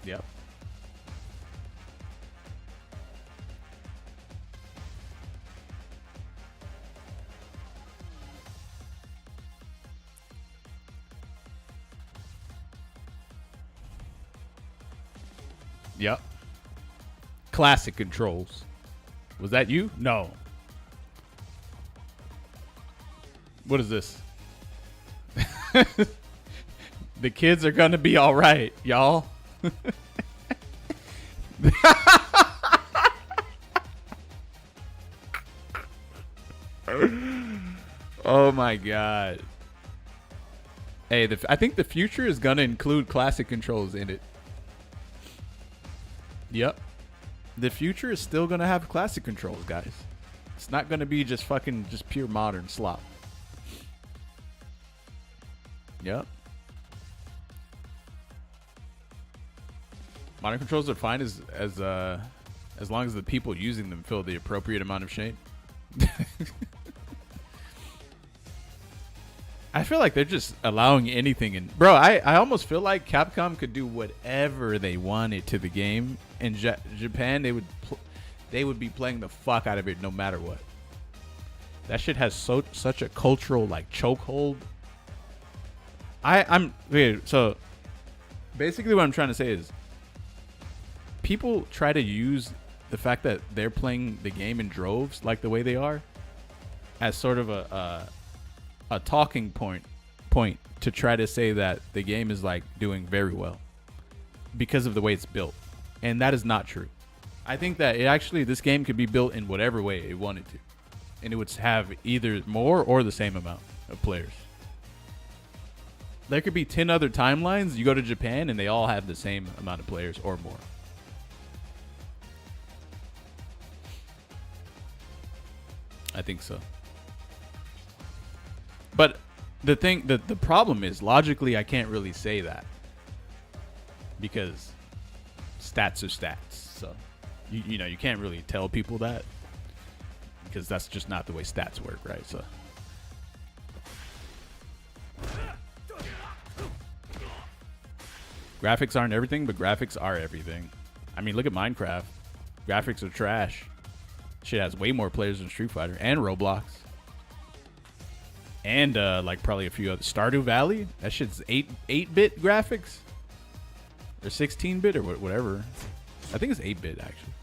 Yep. Yep. Classic controls. Was that you? No. What is this? The kids are gonna be all right, y'all. Oh my god. Hey, I think the future is gonna include classic controls in it. Yep. The future is still gonna have classic controls, guys. It's not gonna be just pure modern slop. Yep. Modern controls are fine as long as the people using them feel the appropriate amount of shame. I feel like they're just allowing anything in. Bro, I almost feel like Capcom could do whatever they wanted to the game. In Japan, they would be playing the fuck out of it no matter what. That shit has such a cultural like chokehold. So basically what I'm trying to say is people try to use the fact that they're playing the game in droves like the way they are as sort of a talking point to try to say that the game is like doing very well because of the way it's built, and that is not true. I think that this game could be built in whatever way it wanted to, and it would have either more or the same amount of players. There could be 10 other timelines. You go to Japan and they all have the same amount of players or more. I think so. But the problem is logically I can't really say that because stats are stats. So you can't really tell people that because that's just not the way stats work, right? So graphics aren't everything, but graphics are everything. I mean, look at Minecraft. Graphics are trash. Shit has way more players than Street Fighter and Roblox. And like probably a few other. Stardew Valley? That shit's 8-bit graphics? Or 16-bit or whatever. I think it's 8-bit actually.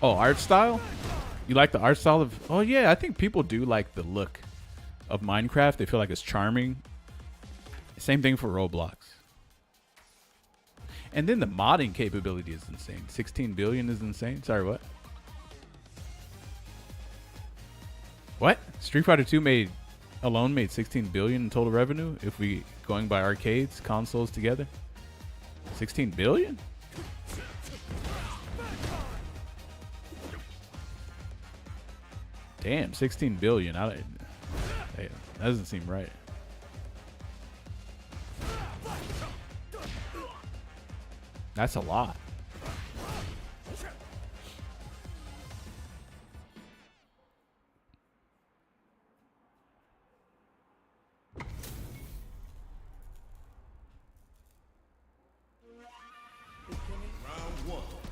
Oh, art style? You like the art style of... Oh, yeah, I think people do like the look of Minecraft. They feel like it's charming. Same thing for Roblox. And then the modding capability is insane. 16 billion is insane. Sorry, what? What? Street Fighter 2 alone made 16 billion in total revenue if we going by arcades, consoles together. 16 billion? Damn, 16 billion. That doesn't seem right. That's a lot.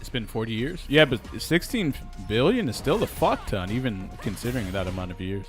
It's been 40 years? Yeah, but 16 billion is still a fuck ton, even considering that amount of years.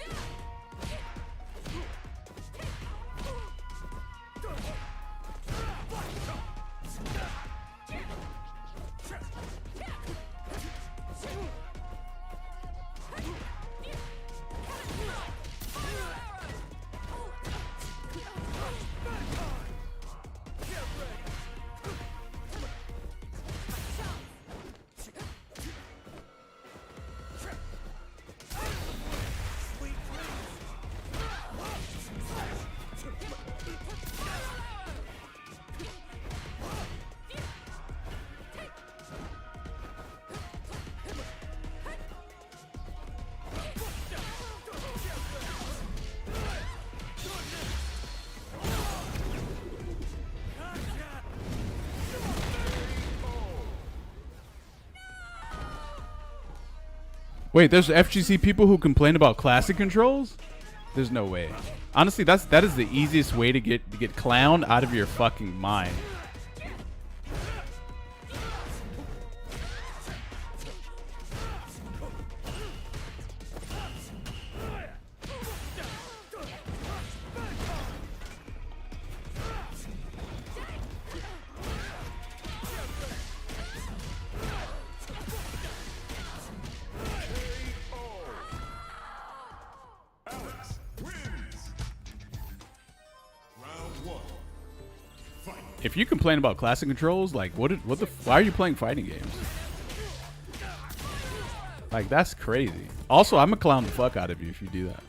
Wait, there's FGC people who complain about classic controls? There's no way. Honestly, that is the easiest way to get clowned out of your fucking mind. If you complain about classic controls, like why are you playing fighting games? Like that's crazy. Also, I'm gonna clown the fuck out of you if you do that.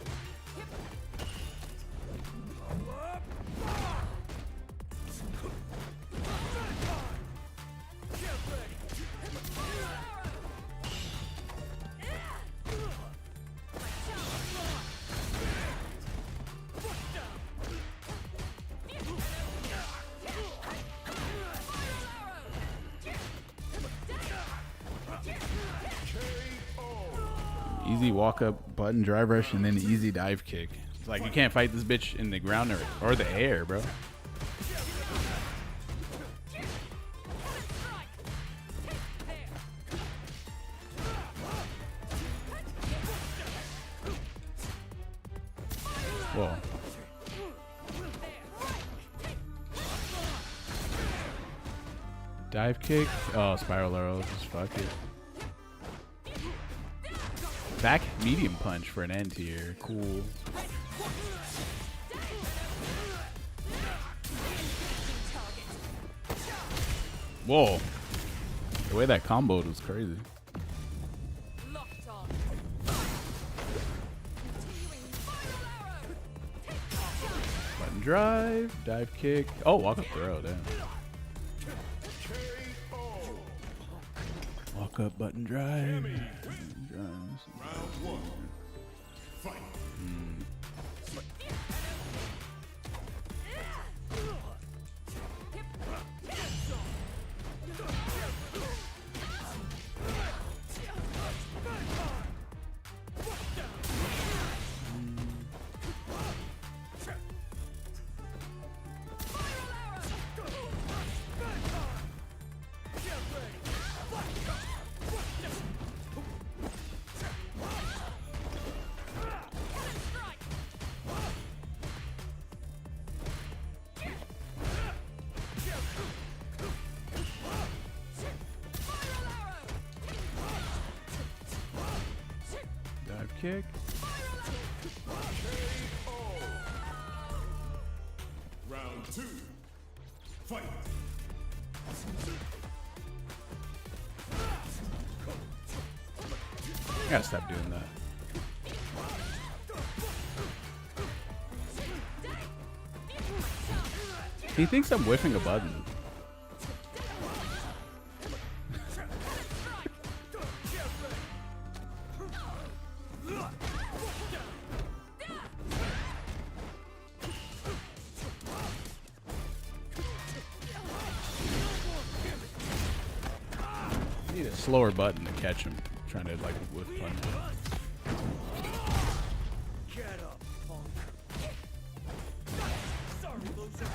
Easy walk up, button drive rush, and then easy dive kick. It's like you can't fight this bitch in the ground or the air, bro. Whoa. Dive kick? Oh, spiral arrow. Just fuck it. Back medium punch for an end tier. Cool. Whoa. The way that comboed was crazy. Button drive, dive kick. Oh, walk up throw, damn. Walk up, button drive. Round one. Fight. Kick. Round two. Fight. I gotta stop doing that. He thinks I'm whiffing a button. Need a slower button to catch him. Trying to like whiff punch. Get up, punk. Sorry, loser.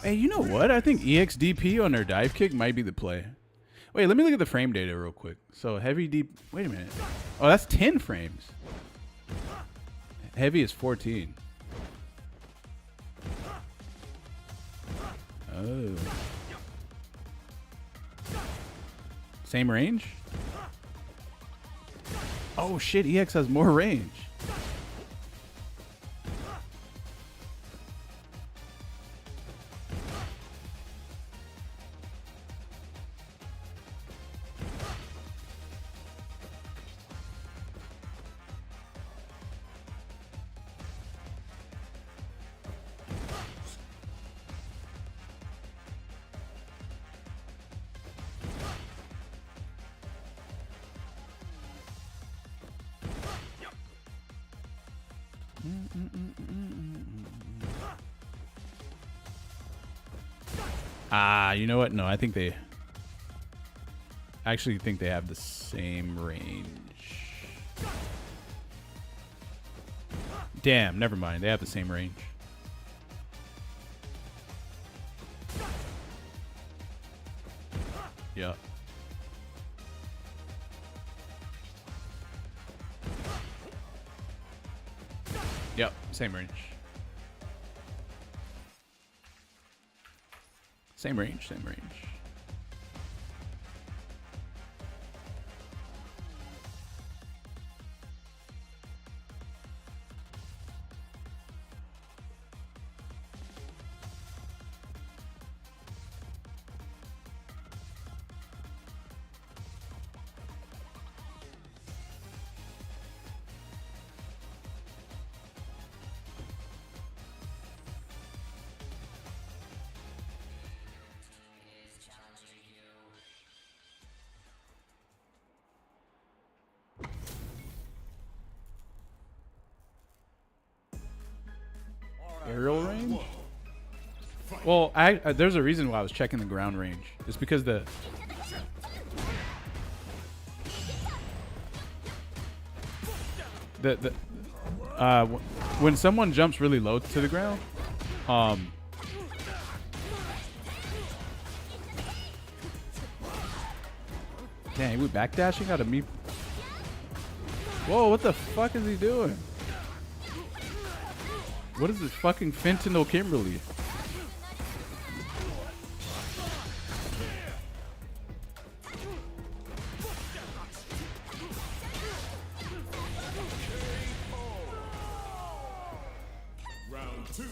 Hey, you know what? I think EXDP on their dive kick might be the play. Wait, let me look at the frame data real quick. So heavy deep. Wait a minute. Oh, that's 10 frames. Heavy is 14. Oh. Same range? Oh shit, EX has more range. You know what? No, I actually think they have the same range. Damn, never mind. They have the same range. Yeah. Yep, same range. Same range, same range. barrel range? Well, there's a reason why I was checking the ground range. It's because when someone jumps really low to the ground, dang, we backdashing out of me. Whoa, what the fuck is he doing? What is this fucking fentanyl Kimberly? Round 2.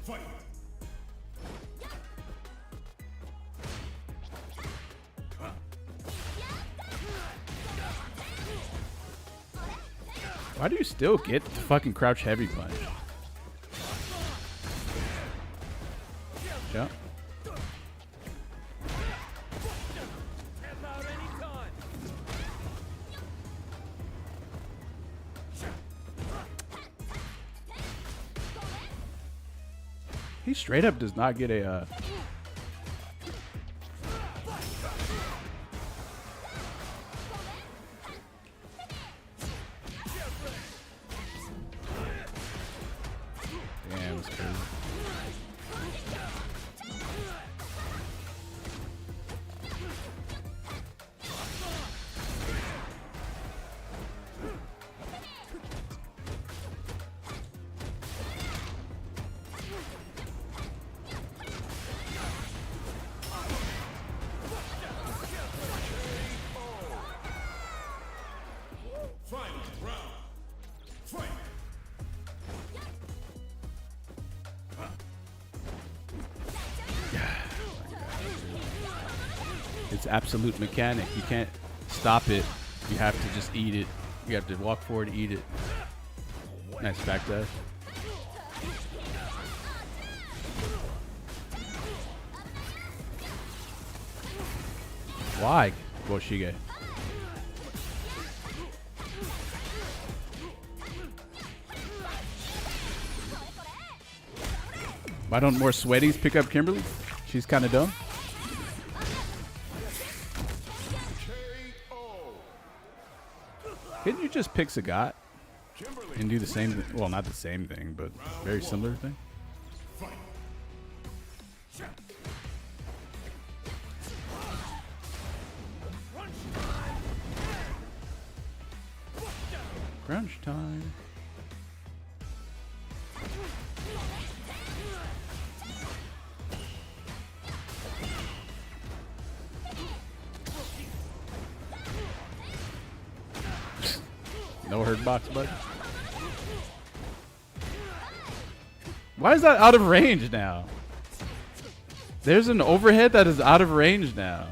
Fight. Why do you still get the fucking crouch heavy punch? Jump. He straight up does not get a damn, it's crazy. Final round. Fight. It's absolute mechanic. You can't stop it. You have to just eat it. You have to walk forward, eat it. Nice backdash. Why? Boshige. Why don't more sweaties pick up Kimberly? She's kind of dumb. Couldn't you just pick Sagat and do the same thing? Well, not the same thing, but very similar thing. Crunch time. No hurt box, bud. Why is that out of range now? There's an overhead that is out of range now.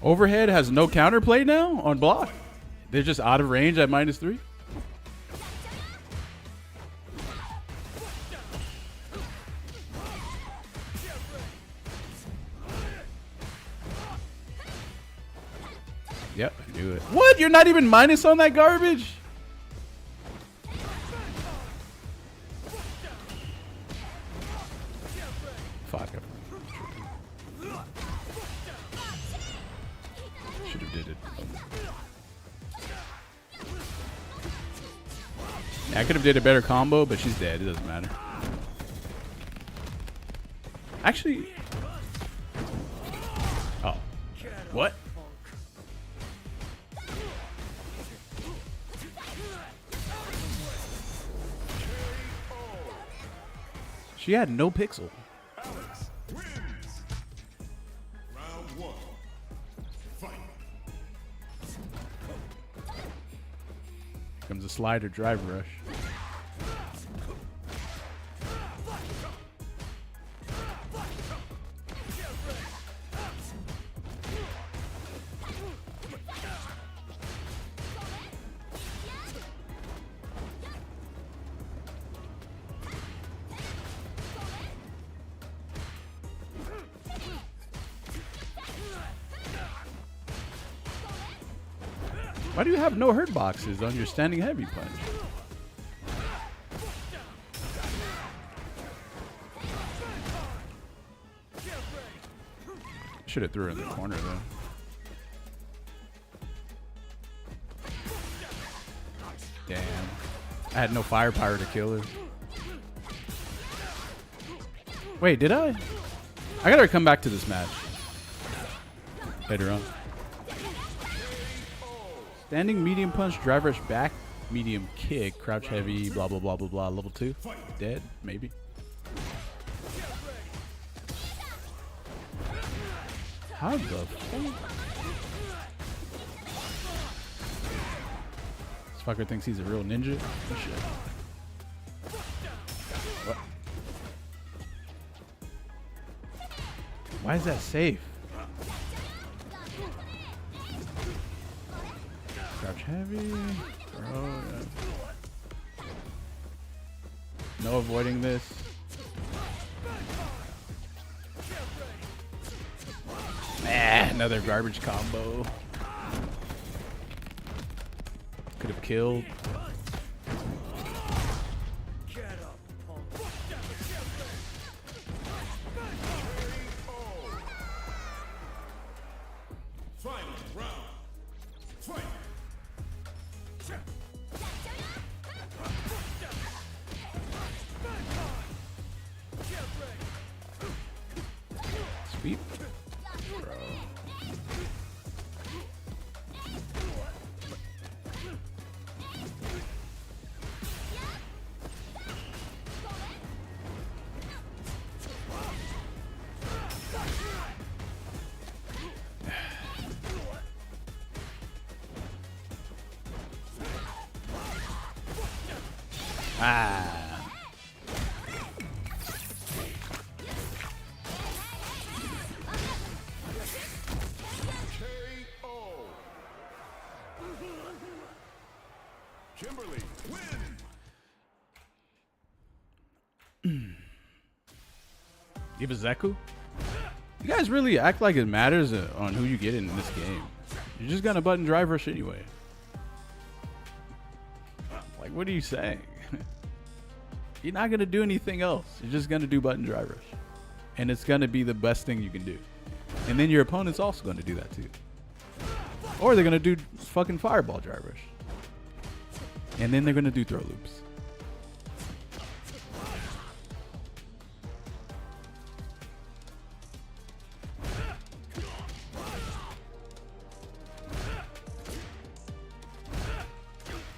Overhead has no counterplay now on block. They're just out of range at -3. Yep, I knew it. What? You're not even minus on that garbage? Fuck. Should have did it. Yeah, I could have did a better combo, but she's dead. It doesn't matter. Actually. Oh. What? She had no pixel. Alex wins. Round 1. Fight. Comes a slider drive rush. Why do you have no hurt boxes on your standing heavy punch? Should have threw it in the corner though. Damn. I had no firepower to kill her. Wait, did I? I gotta come back to this match later on. Standing medium punch, drive rush back, medium kick, crouch heavy, blah blah blah blah blah. Level 2, dead maybe. How the fuck? This fucker thinks he's a real ninja. Oh, shit. What? Why is that safe? Crouch heavy. Bro, yeah. No avoiding this. Another garbage combo. Could have killed. Sweep. Bro. Ah. Kimberly, win! Give a Zeku? You guys really act like it matters on who you get in this game. You're just gonna button drive rush anyway. Like, what are you saying? You're not gonna do anything else. You're just gonna do button drive rush. And it's gonna be the best thing you can do. And then your opponent's also gonna do that too. Or they're gonna do fucking fireball drive rush. And then they're gonna do throw loops.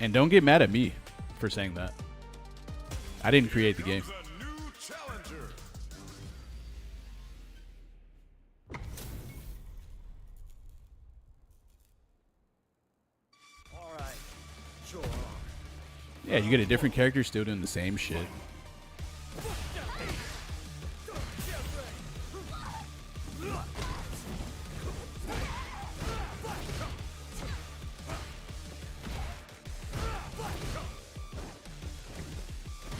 And don't get mad at me for saying that. I didn't create the game. Yeah, you get a different character still doing the same shit.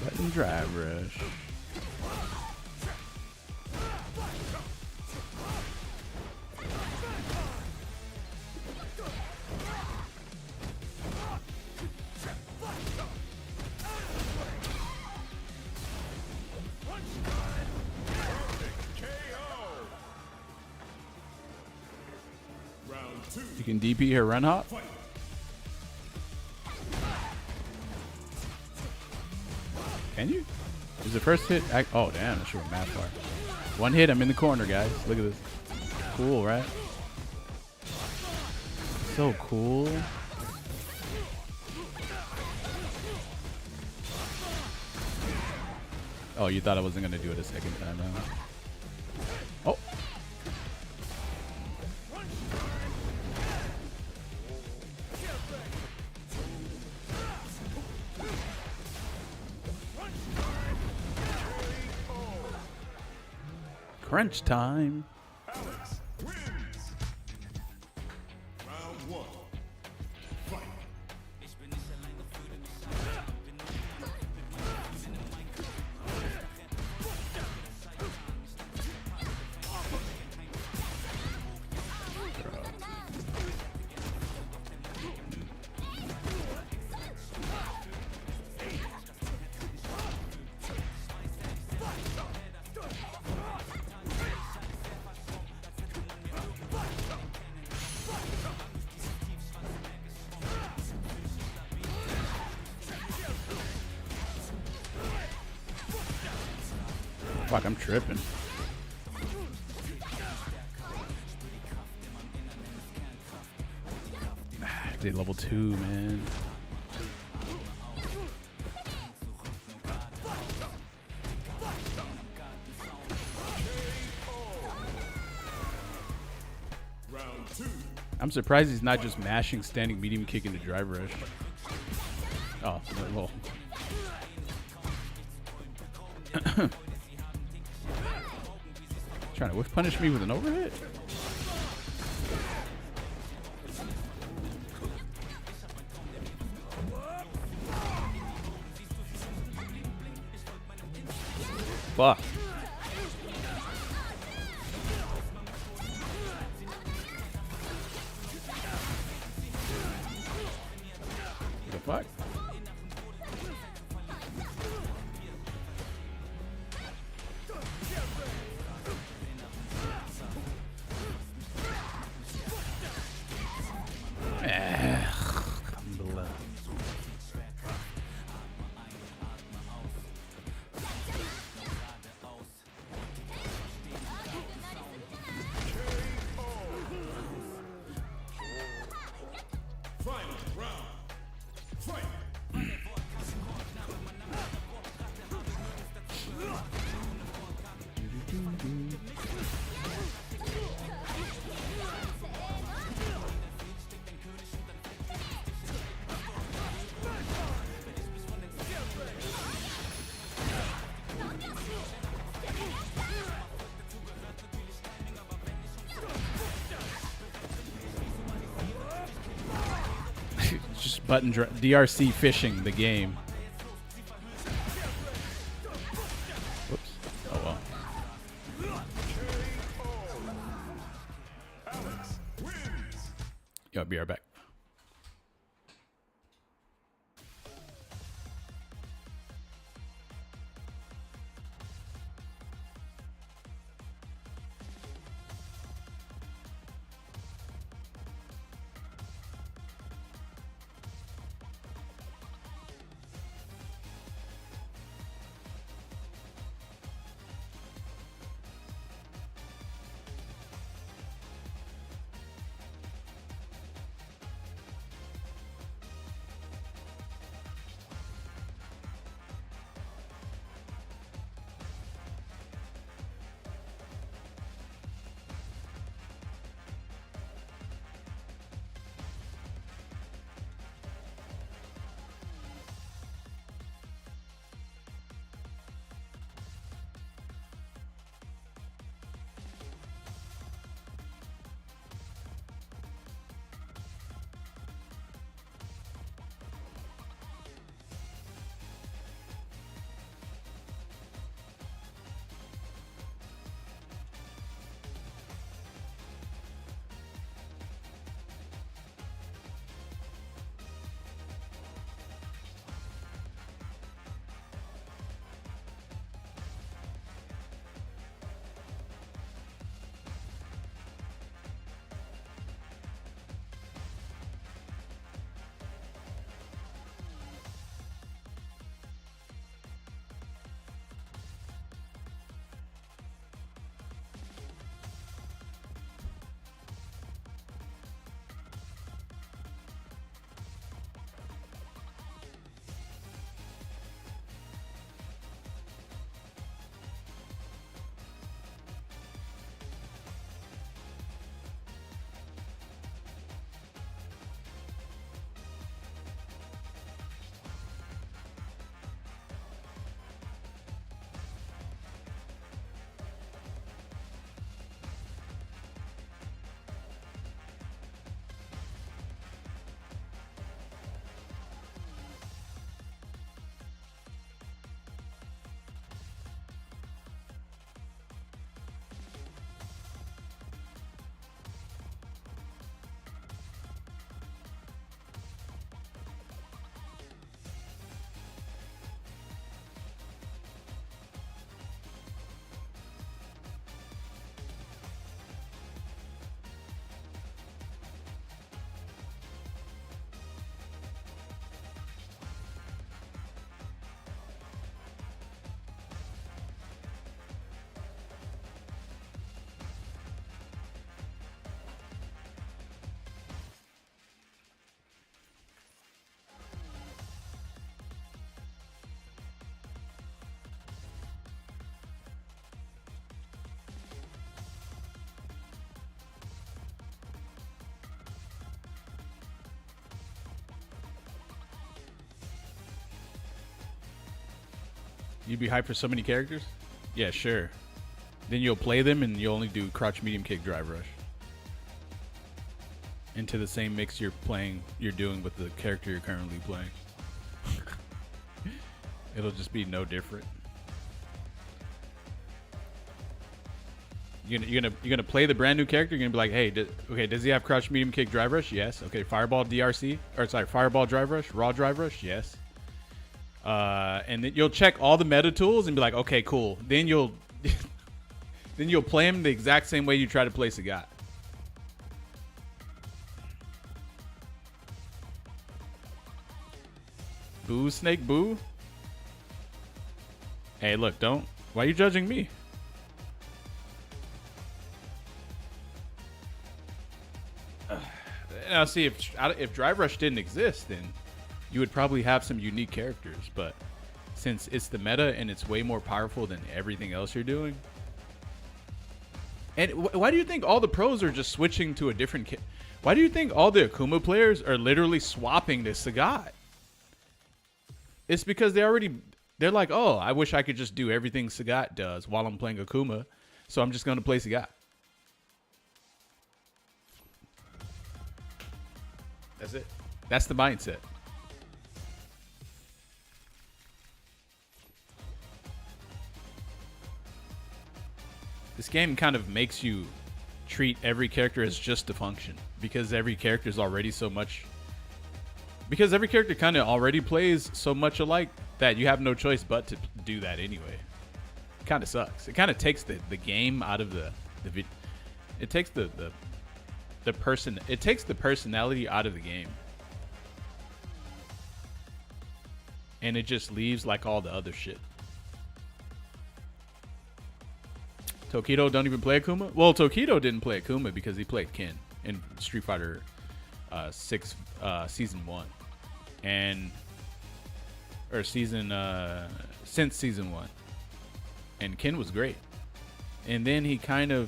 Button drive rush. You can DP her run hop. Can you? Is the first hit? Oh, damn. That sure mad far. One hit. I'm in the corner, guys. Look at this. Cool, right? So cool. Oh, you thought I wasn't going to do it a second time, huh? Oh. Crunch time. Alex wins. Round 1. Fight. Fuck, I'm tripping. Did level 2, man. I'm surprised he's not just mashing standing medium kick into drive rush. Oh, well. Trying to whiff punish me with an overhit? Fuck. What the fuck? Alhamdulillah. Just button DRC fishing the game. Whoops. Oh well. Yo, be right back. You'd be hyped for so many characters? Yeah, sure. Then you'll play them and you'll only do crouch, medium kick, drive rush. Into the same mix you're doing with the character you're currently playing. It'll just be no different. You're gonna play the brand new character. You're gonna be like, hey, okay, does he have crouch, medium kick, drive rush? Yes. Okay, fireball, DRC, or sorry, fireball, drive rush, raw drive rush. Yes. And then you'll check all the meta tools and be like, okay, cool. Then you'll play him the exact same way you try to play Sagat. Boo, Snake, boo. Hey, look, why are you judging me? Now, see, if Drive Rush didn't exist, then you would probably have some unique characters. But since it's the meta and it's way more powerful than everything else you're doing. And why do you think all the pros are just switching to a different why do you think all the Akuma players are literally swapping to Sagat? It's because they're like, oh, I wish I could just do everything Sagat does while I'm playing Akuma, so I'm just going to play Sagat. That's it. That's the mindset. This game kind of makes you treat every character as just a function because every character is already so much. Because every character kind of already plays so much alike that you have no choice but to do that anyway. It kind of sucks. It kind of takes the game out of it takes it takes the personality out of the game. And it just leaves like all the other shit. Tokido don't even play Akuma? Well, Tokido didn't play Akuma because he played Ken in Street Fighter 6 Season 1. Since Season 1. And Ken was great. And then he got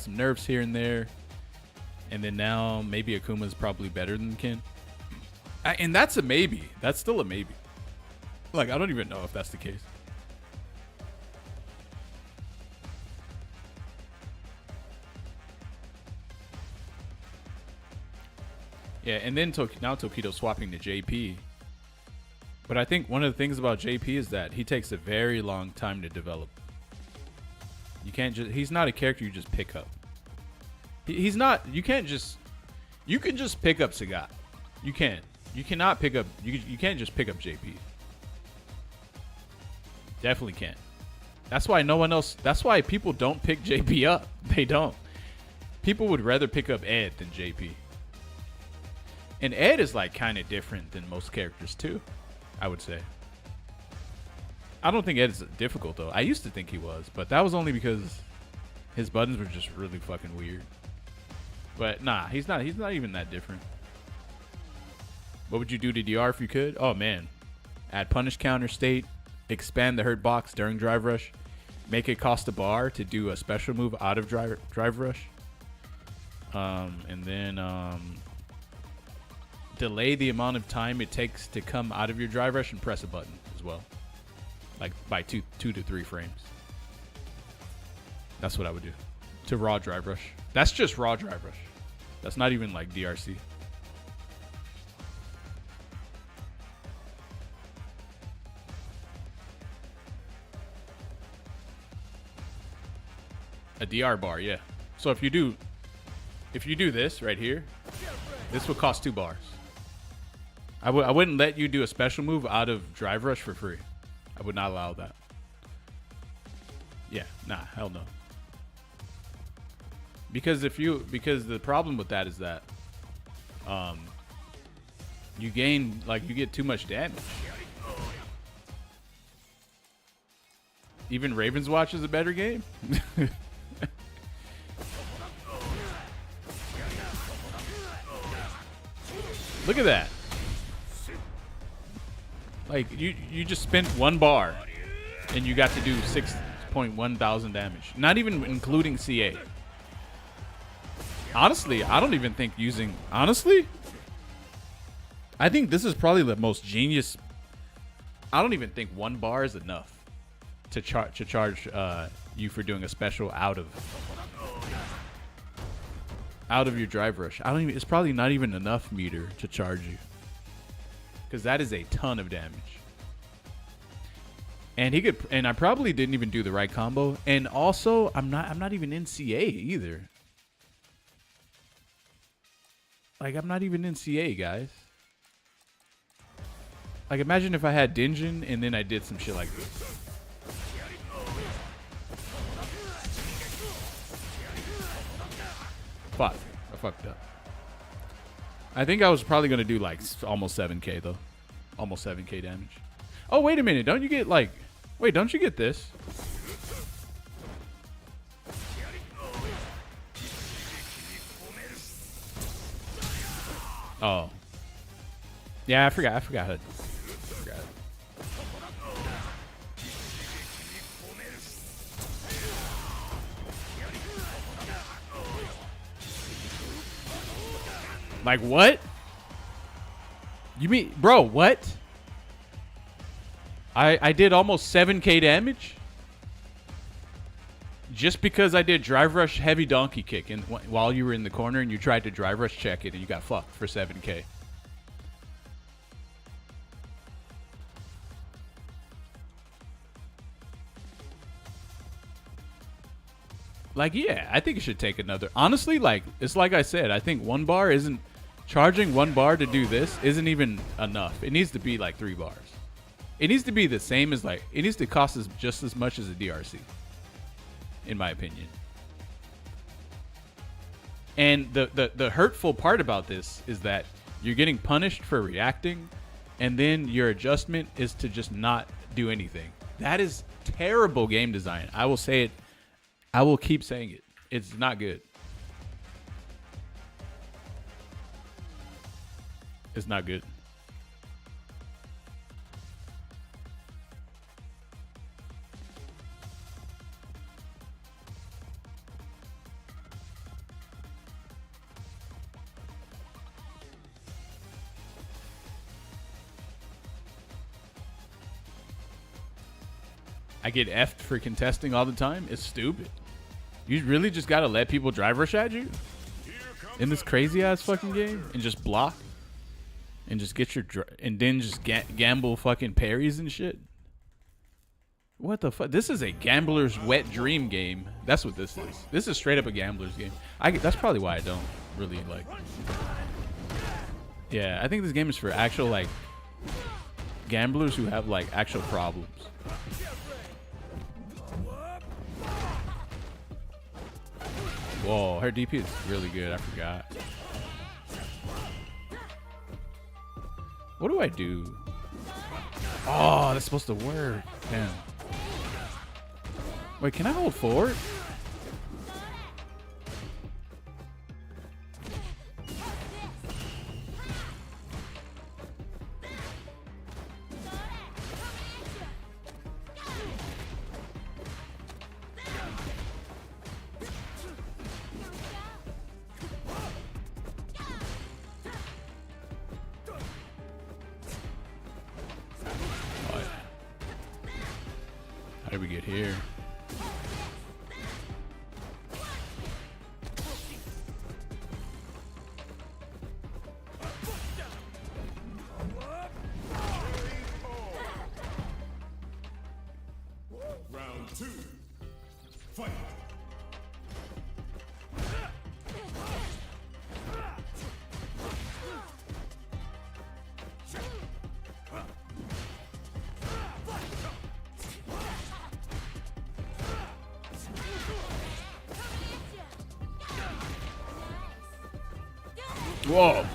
some nerfs here and there. And then now maybe Akuma's probably better than Ken. And that's a maybe. That's still a maybe. Like, I don't even know if that's the case. Yeah, and then now Tokido's swapping to JP. But I think one of the things about JP is that he takes a very long time to develop. He's not a character you just pick up. You can just pick up Sagat. You can. You cannot pick up, you can't just pick up JP. Definitely can't. That's why people don't pick JP up. They don't. People would rather pick up Ed than JP. And Ed is like kind of different than most characters too, I would say. I don't think Ed is difficult though. I used to think he was, but that was only because his buttons were just really fucking weird. But nah, he's not even that different. What would you do to DR if you could? Oh man. Add punish counter state, expand the hurt box during drive rush, make it cost a bar to do a special move out of drive rush. And then delay the amount of time it takes to come out of your drive rush and press a button as well. Like by 2 to 3 frames. That's what I would do to raw drive rush. That's just raw drive rush. That's not even like DRC. A DR bar, yeah. So if you do this right here, this will cost 2 bars. I wouldn't let you do a special move out of drive rush for free. I would not allow that. Yeah, nah, hell no. Because the problem with that is that you get too much damage. Even Raven's Watch is a better game. Look at that. Like you just spent 1 bar and you got to do 6.1 thousand damage. Not even including CA. Honestly, I don't even think I think this is probably the most genius I don't even think 1 bar is enough to charge you for doing a special out of your drive rush. I don't even. It's probably not even enough meter to charge you, because that is a ton of damage. And he could. And I probably didn't even do the right combo. And also, I'm not even in CA either. Like, I'm not even in CA, guys. Like, imagine if I had Dinjin and then I did some shit like this. Fuck. I fucked up. I think I was probably going to do, like, almost 7k, though. Almost 7k damage. Oh, wait a minute. Don't you get, like... Wait, don't you get this? Oh. Yeah, I forgot it. Like, what? You mean, bro, what? I did almost 7k damage just because I did drive rush heavy donkey kick and while you were in the corner and you tried to drive rush check it and you got fucked for 7k. Like, yeah, I think it should take another. Honestly, like, it's like I said, I think 1 bar isn't, charging 1 bar to do this isn't even enough. It needs to be like 3 bars. It needs to be the same as, like, it needs to cost us just as much as a DRC, in my opinion. And the hurtful part about this is that you're getting punished for reacting, and then your adjustment is to just not do anything. That is terrible game design. I will say it. I will keep saying it. It's not good. It's not good. I get effed for contesting all the time. It's stupid. You really just gotta let people drive rush at you in this crazy ass fucking game and just block and just get your and then just gamble fucking parries and shit. What the fuck? This is a gambler's wet dream game. That's what this is. This is straight up a gambler's game. That's probably why I don't really like. Yeah, I think this game is for actual like gamblers who have like actual problems. Whoa, her DP is really good. I forgot. What do I do? Oh, that's supposed to work. Damn. Wait, can I hold forward? How did we get here? Round 2. Fight. Whoa.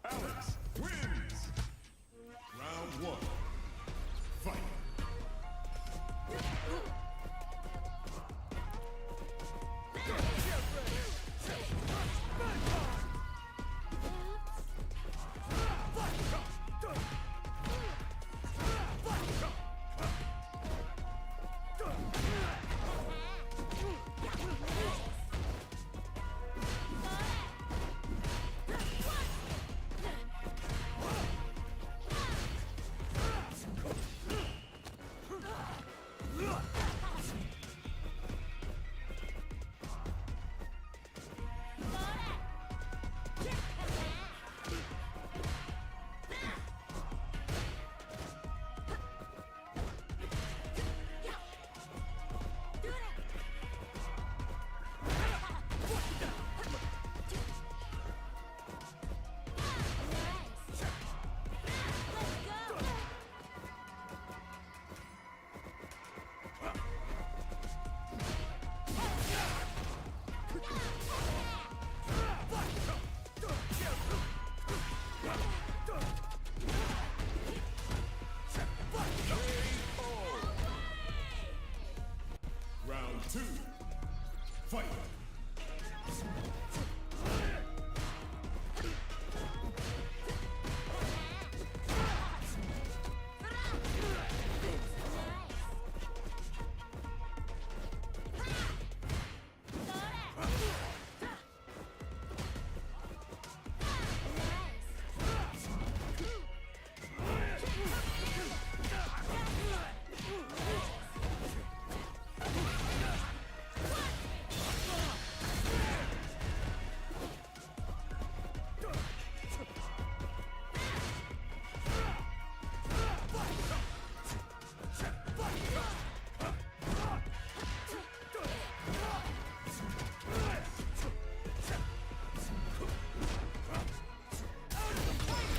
Alex wins. Round 1. Fight.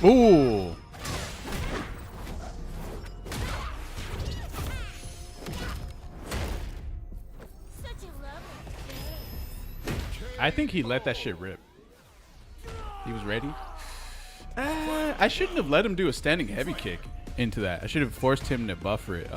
Ooh. I think he let that shit rip. He was ready. I shouldn't have let him do a standing heavy kick into that. I should have forced him to buffer it.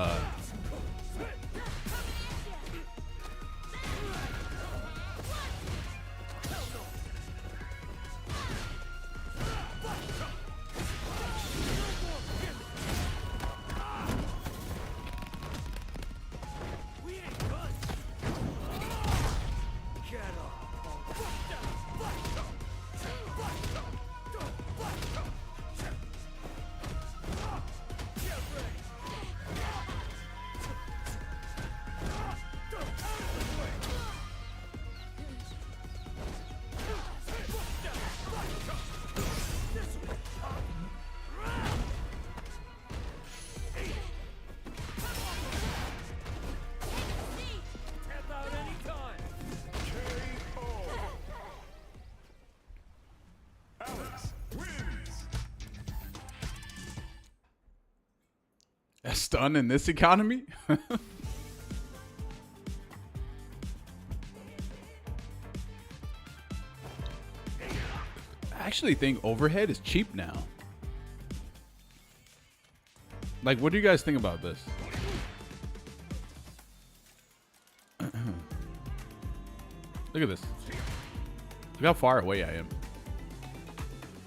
A stun in this economy? I actually think overhead is cheap now. Like, what do you guys think about this? Look at this. Look how far away I am.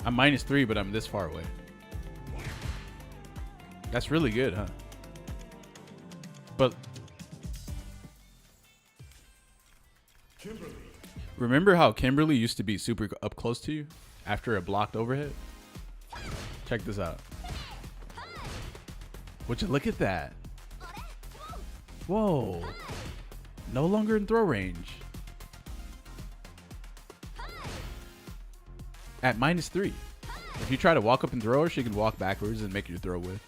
I'm -3, but I'm this far away. That's really good, huh? But remember how Kimberly used to be super up close to you after a blocked overhead? Check this out. Would you look at that? Whoa. No longer in throw range. At -3. If you try to walk up and throw her, she can walk backwards and make your throw with.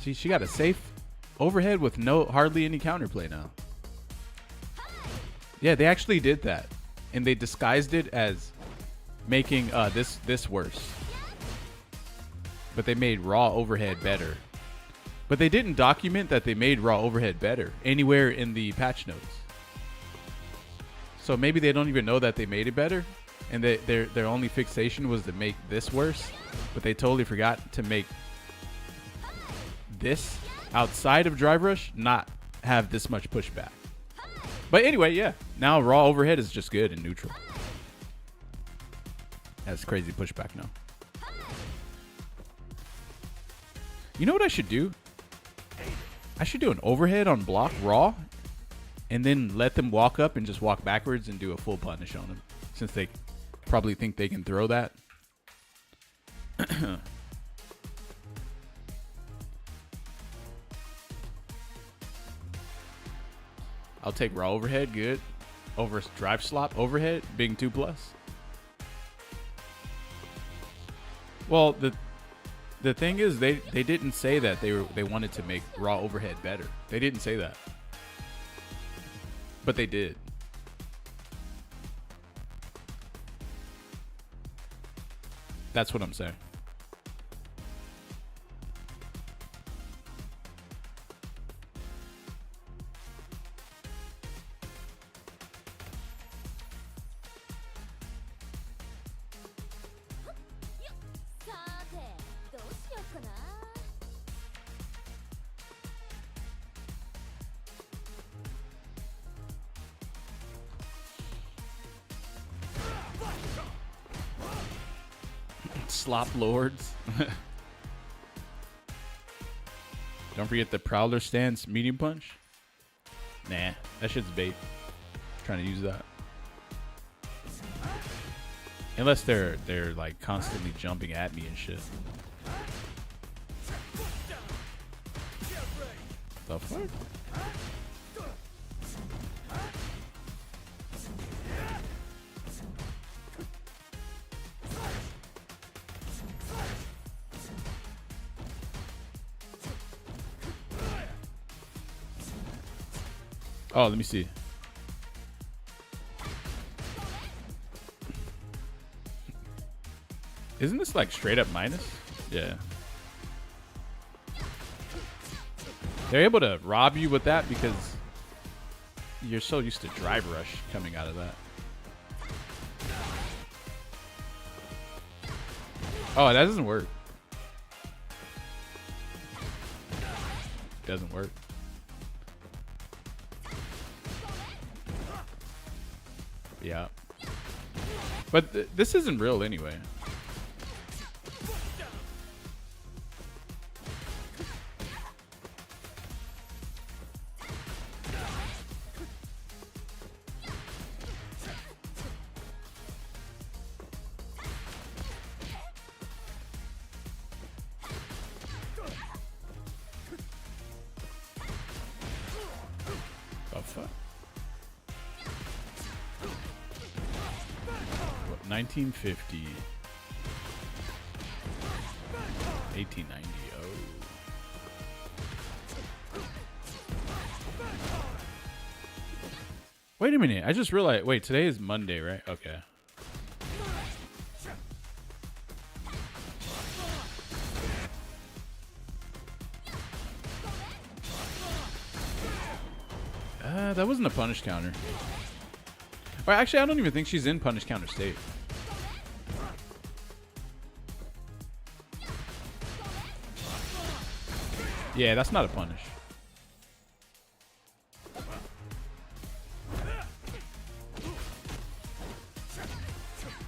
See, she got a safe overhead with hardly any counterplay now. Yeah, they actually did that, and they disguised it as making this worse. But they made raw overhead better. But they didn't document that they made raw overhead better anywhere in the patch notes. So maybe they don't even know that they made it better, and their only fixation was to make this worse, but they totally forgot to make this outside of drive rush not have this much pushback. But anyway, yeah, now raw overhead is just good and neutral. Has crazy pushback now. You know what I should do? I should do an overhead on block raw and then let them walk up and just walk backwards and do a full punish on them, since they probably think they can throw that. I'll take raw overhead, good. Over drive slop overhead, being 2+. Well, the thing is, they didn't say that they wanted to make raw overhead better. They didn't say that, but they did. That's what I'm saying. Slop lords. Don't forget the Prowler stance medium punch. Nah, that shit's bait. Trying to use that. Unless they're like constantly jumping at me and shit. The fuck? Oh, let me see. Isn't this like straight up minus? Yeah. They're able to rob you with that because you're so used to drive rush coming out of that. Oh, that doesn't work. Doesn't work. Yeah. But this isn't real anyway. Oh, fuck. 1950. 1890. Oh. Wait a minute. I just realized. Wait, today is Monday, right? Okay. That wasn't a punish counter. Or actually, I don't even think she's in punish counter state. Yeah, that's not a punish.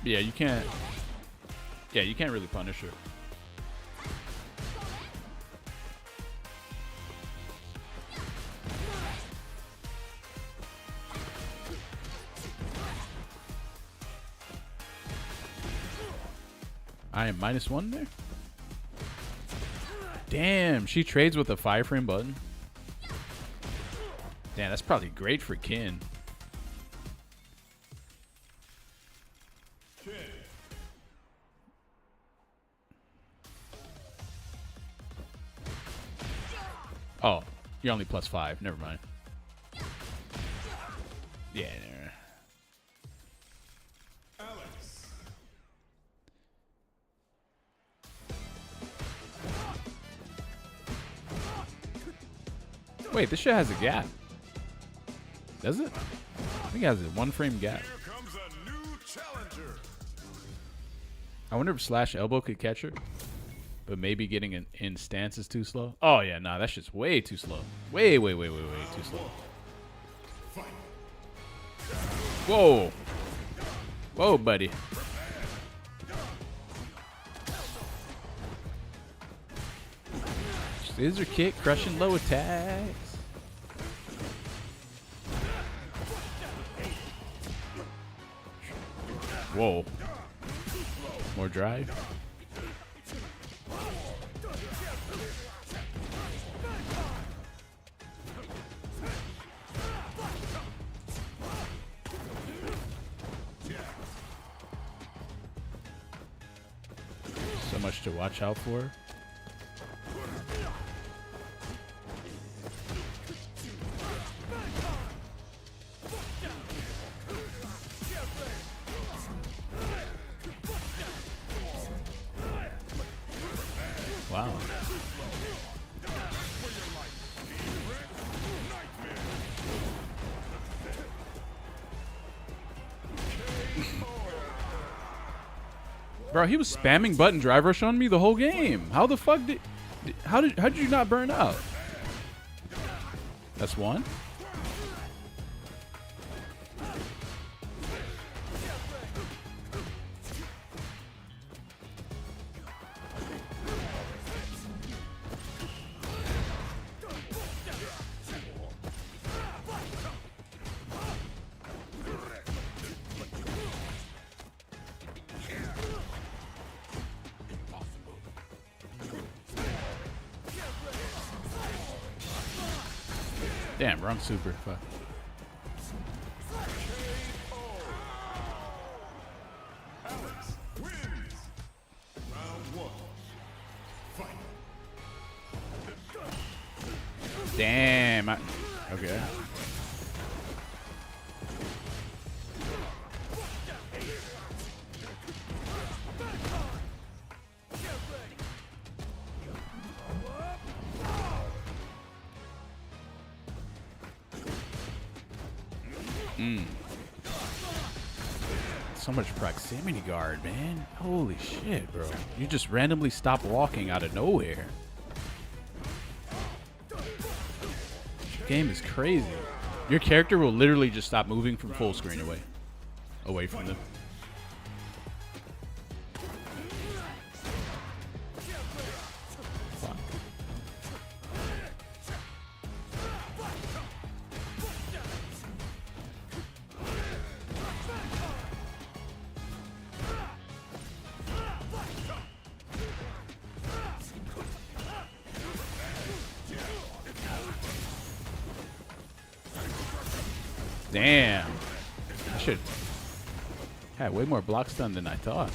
Yeah, you can't. Yeah, you can't really punish her. I am -1 there. Damn, she trades with a 5-frame button. Damn, that's probably great for Kin. Oh, you're only +5. Never mind. Yeah. Wait, this shit has a gap. Does it? I think it has a 1-frame gap. Here comes a new challenger. I wonder if slash elbow could catch her. But maybe getting in stance is too slow. Oh, yeah, nah, that's just way too slow. Way too slow. Whoa. Whoa, buddy. Scissor kick, crushing low attacks. Whoa. More drive. So much to watch out for. Wow. Bro, he was spamming button drive rush on me the whole game. How the fuck how did you not burn out? That's one. Damn, wrong super. Fuck. Damn. Okay. So much proximity guard, man. Holy shit, bro. You just randomly stop walking out of nowhere. Game is crazy. Your character will literally just stop moving from full screen away from them. Fuck. Damn. I should have way more block stun than I thought.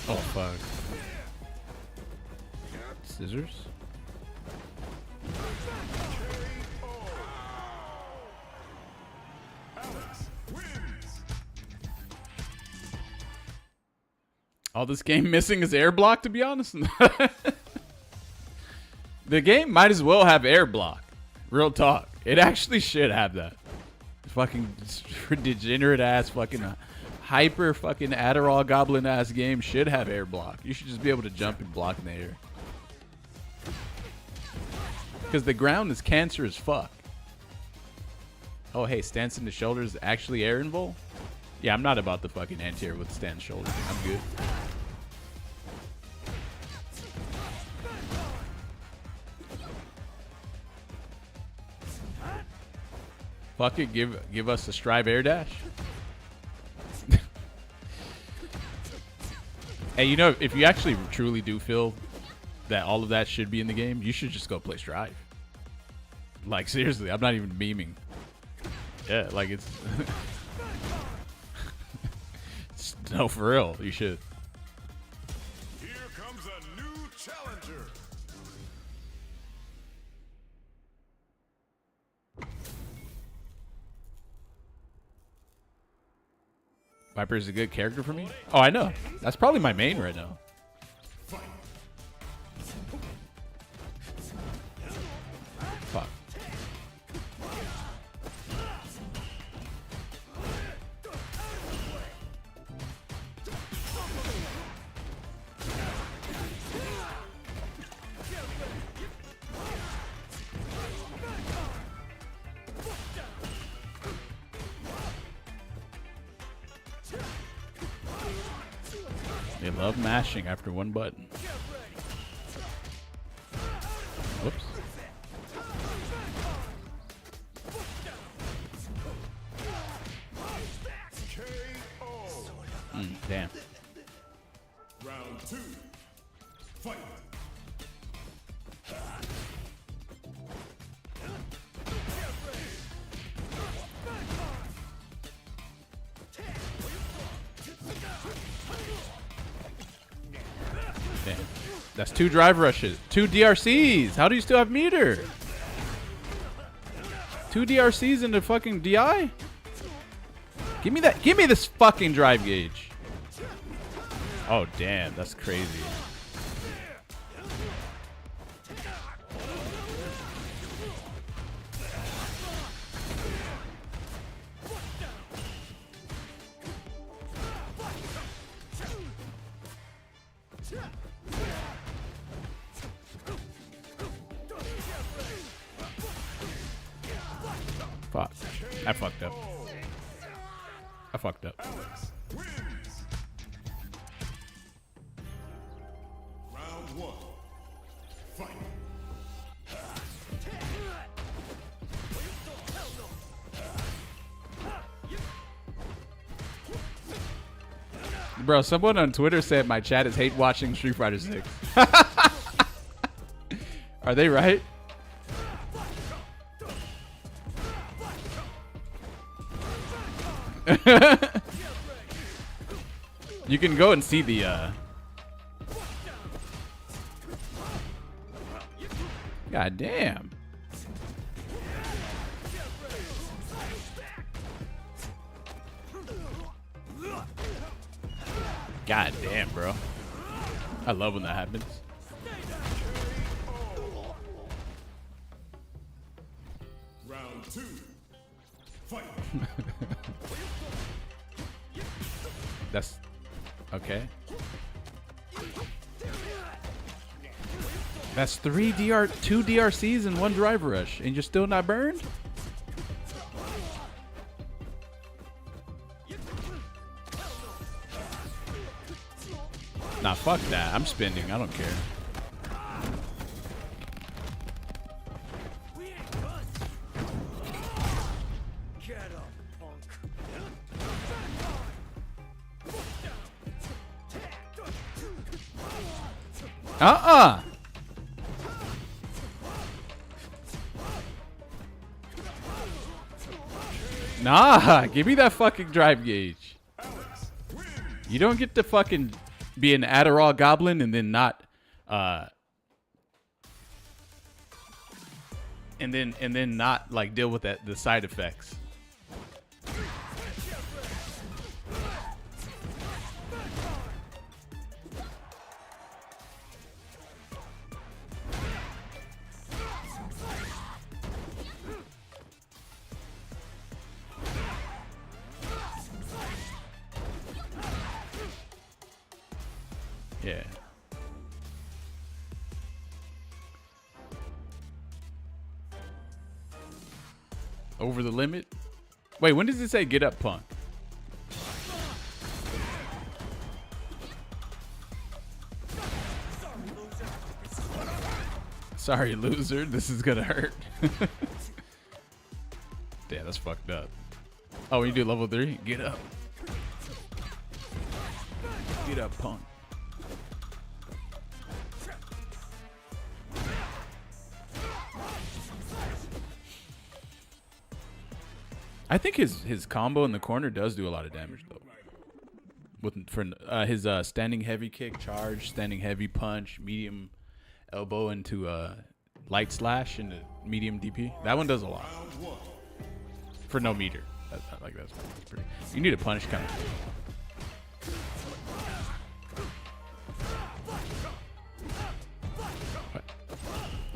Oh, fuck. Scissors? All this game missing is air block, to be honest. The game might as well have air block. Real talk. It actually should have that. Fucking degenerate ass fucking hyper fucking Adderall goblin ass game should have air block. You should just be able to jump and block in the air. Because the ground is cancer as fuck. Oh, hey, stance in the shoulders is actually air invul? Yeah, I'm not about the fucking anti-air with stance shoulders. I'm good. Fuck it, give us a Strive air dash. Hey, you know, if you actually truly do feel that all of that should be in the game, you should just go play Strive. Like, seriously, I'm not even memeing. Yeah, like it's... No, for real, you should. Here comes a new challenger. Viper is a good character for me? Oh, I know. That's probably my main right now. Fuck. They love mashing after one button. Whoops. Damn. Round 2. Fight. Damn. That's 2 drive rushes. 2 DRCs. How do you still have meter? 2 DRCs into fucking DI? Give me that. Give me this fucking drive gauge. Oh, damn. That's crazy. Fuck. I fucked up. I fucked up. Round 1. Fight. Bro, someone on Twitter said my chat is hate watching Street Fighter 6. Are they right? You can go and see the God damn. God damn, bro. I love when that happens. Round 2. Fight. That's okay. That's 2 DRCs and 1 drive rush, and you're still not burned? Nah, fuck that. I'm spending. I don't care. Nah, give me that fucking drive gauge. You don't get to fucking be an Adderall goblin and then not and then not like deal with the side effects. Yeah. Over the limit? Wait, when does it say get up, punk? Sorry, loser. This is gonna hurt. Damn, that's fucked up. Oh, when you do level 3, get up. Get up, punk. I think his combo in the corner does do a lot of damage though. With his standing heavy kick, charge, standing heavy punch, medium elbow into light slash into medium DP. That one does a lot for no meter. That's pretty. You need a punish kind of. What?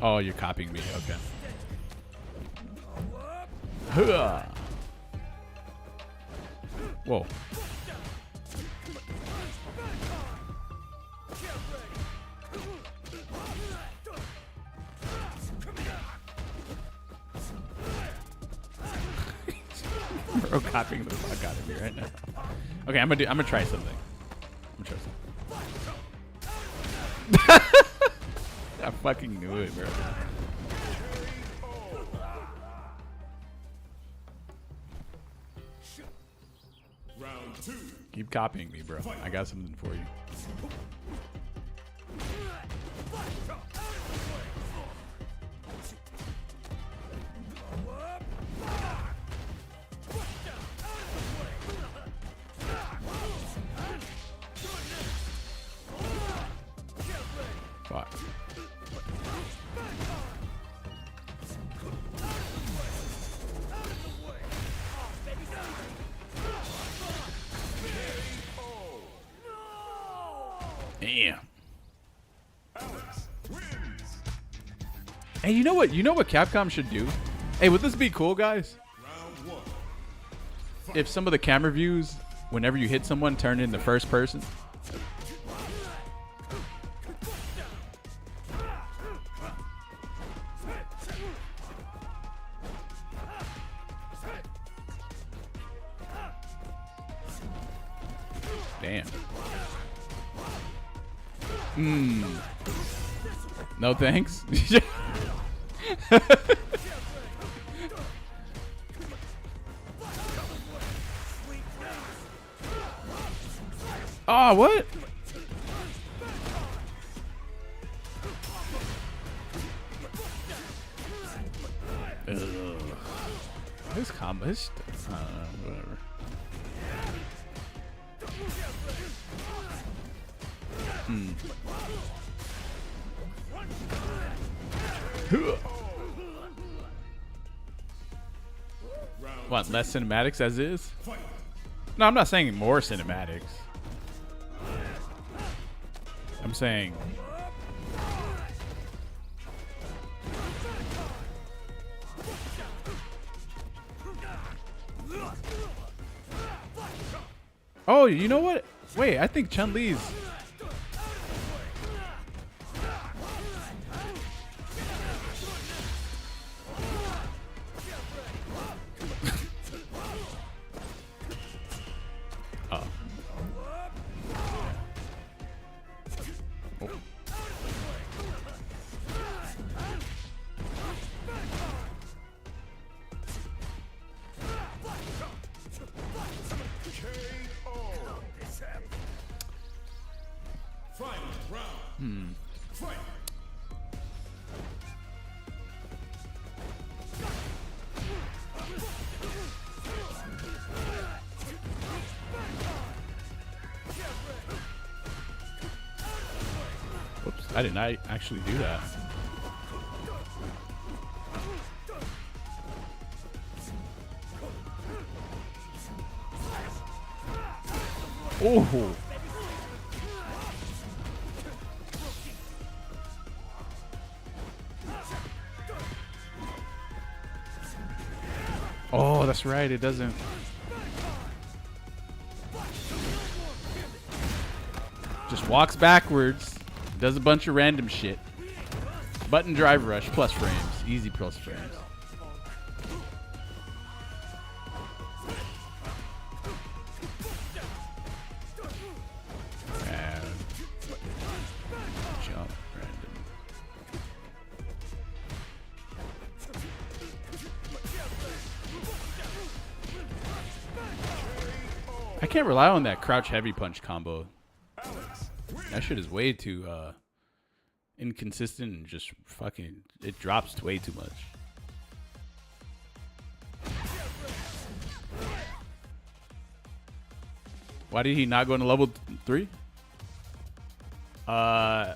Oh, you're copying me. Okay. Huh. Whoa. Bro, copying the fuck out of me right now. Okay, I'm gonna try something. I fucking knew it, bro. Keep copying me, bro. I got something for you. Fuck. Damn. Hey, you know what? You know what Capcom should do? Hey, would this be cool, guys? If some of the camera views, whenever you hit someone, turn into first person. Damn. No thanks. Oh, what? This combo is whatever. What, less cinematics as is? No, I'm not saying more cinematics. I'm saying. Oh, you know what? Wait, I think Chun-Li's. Oh. Oh. Whoops, I did not actually do that. Oh. Oh, that's right. It doesn't. Just walks backwards. Does a bunch of random shit. Button drive rush plus frames. Easy plus frames. And jump random. I can't rely on that crouch heavy punch combo. That shit is way too inconsistent and just fucking, it drops way too much. Why did he not go into level 3? Why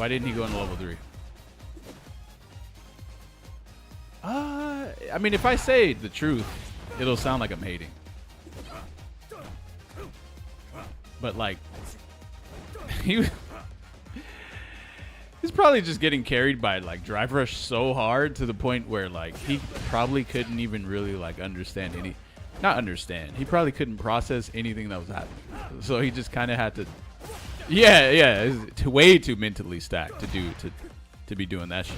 didn't he go into level 3? I mean, if I say the truth, it'll sound like I'm hating. But like, he's probably just getting carried by like drive rush so hard to the point where like he probably couldn't even really like understand not understand. He probably couldn't process anything that was happening. So he just kind of had to, yeah, it's way too mentally stacked to be doing that shit.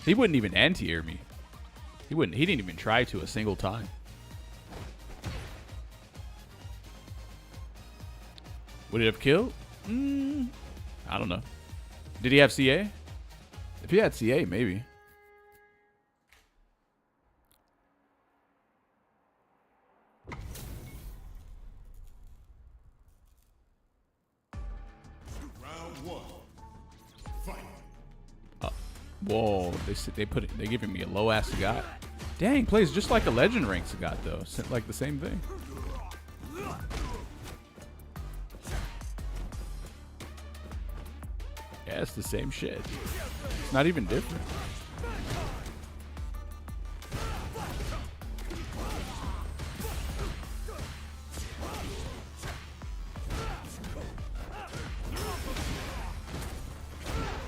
He wouldn't even anti-air me. He didn't even try to a single time. Would it have killed? I don't know. Did he have CA? If he had CA, maybe. Round 1. Fight. Whoa, they giving me a low ass Sagat. Dang, plays just like a legend rank Sagat though. Like the same thing. Yeah, it's the same shit. It's not even different.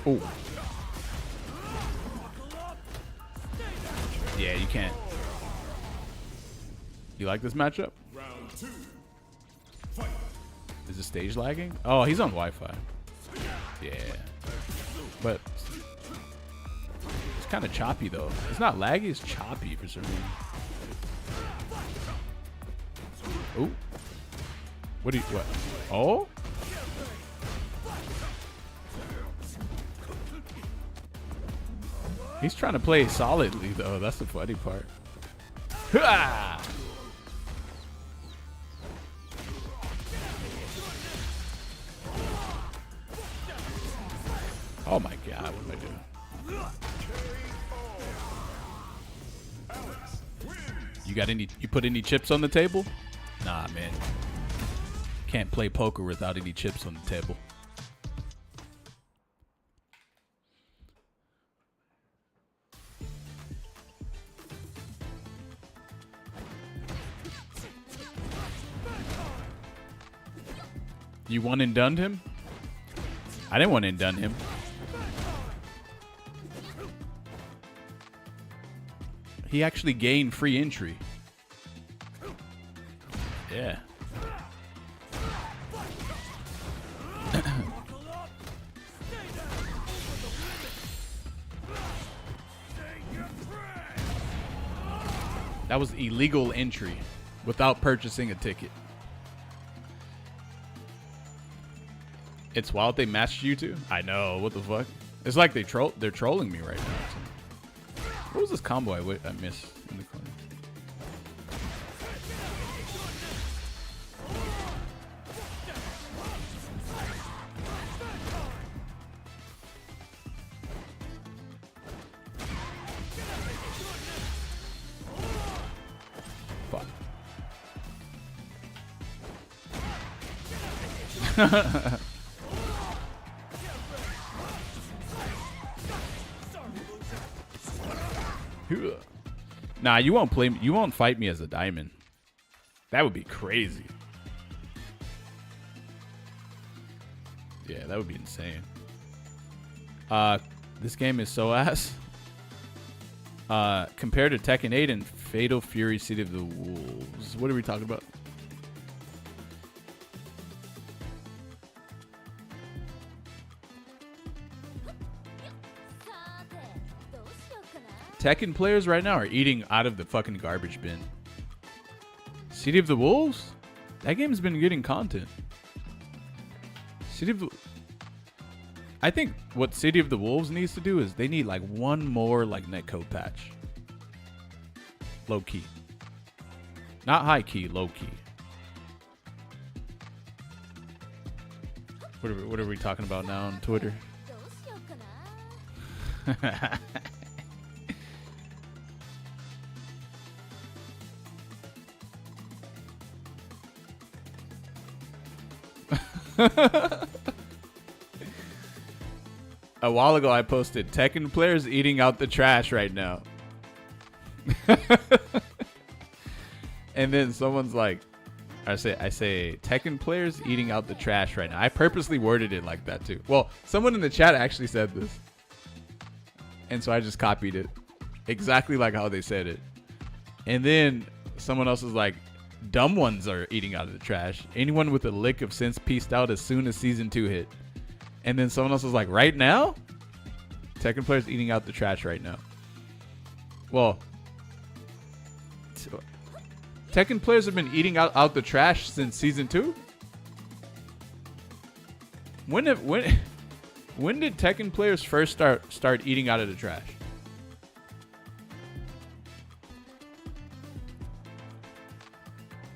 Oh. Yeah, you can't. You like this matchup? Round 2. Fight. Is the stage lagging? Oh, he's on Wi-Fi. Yeah. But it's kind of choppy though. It's not laggy, it's choppy for some reason. Oh. What? Oh? He's trying to play solidly though. That's the funny part. Ha! Oh my god, what am I doing? You put any chips on the table? Nah, man. Can't play poker without any chips on the table. You one and done him? I didn't one and done him. He actually gained free entry. Yeah. That was illegal entry without purchasing a ticket. It's wild they matched you two. I know. What the fuck? It's like they're trolling me right now. What was this combo I missed in the corner? Fuck. Nah, you won't play. You won't fight me as a diamond. That would be crazy. Yeah, that would be insane. This game is so ass. Compared to Tekken 8 and Fatal Fury City of the Wolves. What are we talking about? Tekken players right now are eating out of the fucking garbage bin. City of the Wolves? That game's been getting content. I think what City of the Wolves needs to do is they need like one more like netcode patch. Low key. Not high key, low key. What are we talking about now on Twitter? A while ago I posted Tekken players eating out the trash right now. And then someone's like, I say Tekken players eating out the trash right now. I purposely worded it like that too. Well, someone in the chat actually said this. And so I just copied it exactly like how they said it. And then someone else was like, dumb ones are eating out of the trash. Anyone with a lick of sense pieced out as soon as season 2 hit. And then someone else was like, right now? Tekken players eating out the trash right now. Well, Tekken players have been eating out the trash since season 2? When did Tekken players first start eating out of the trash?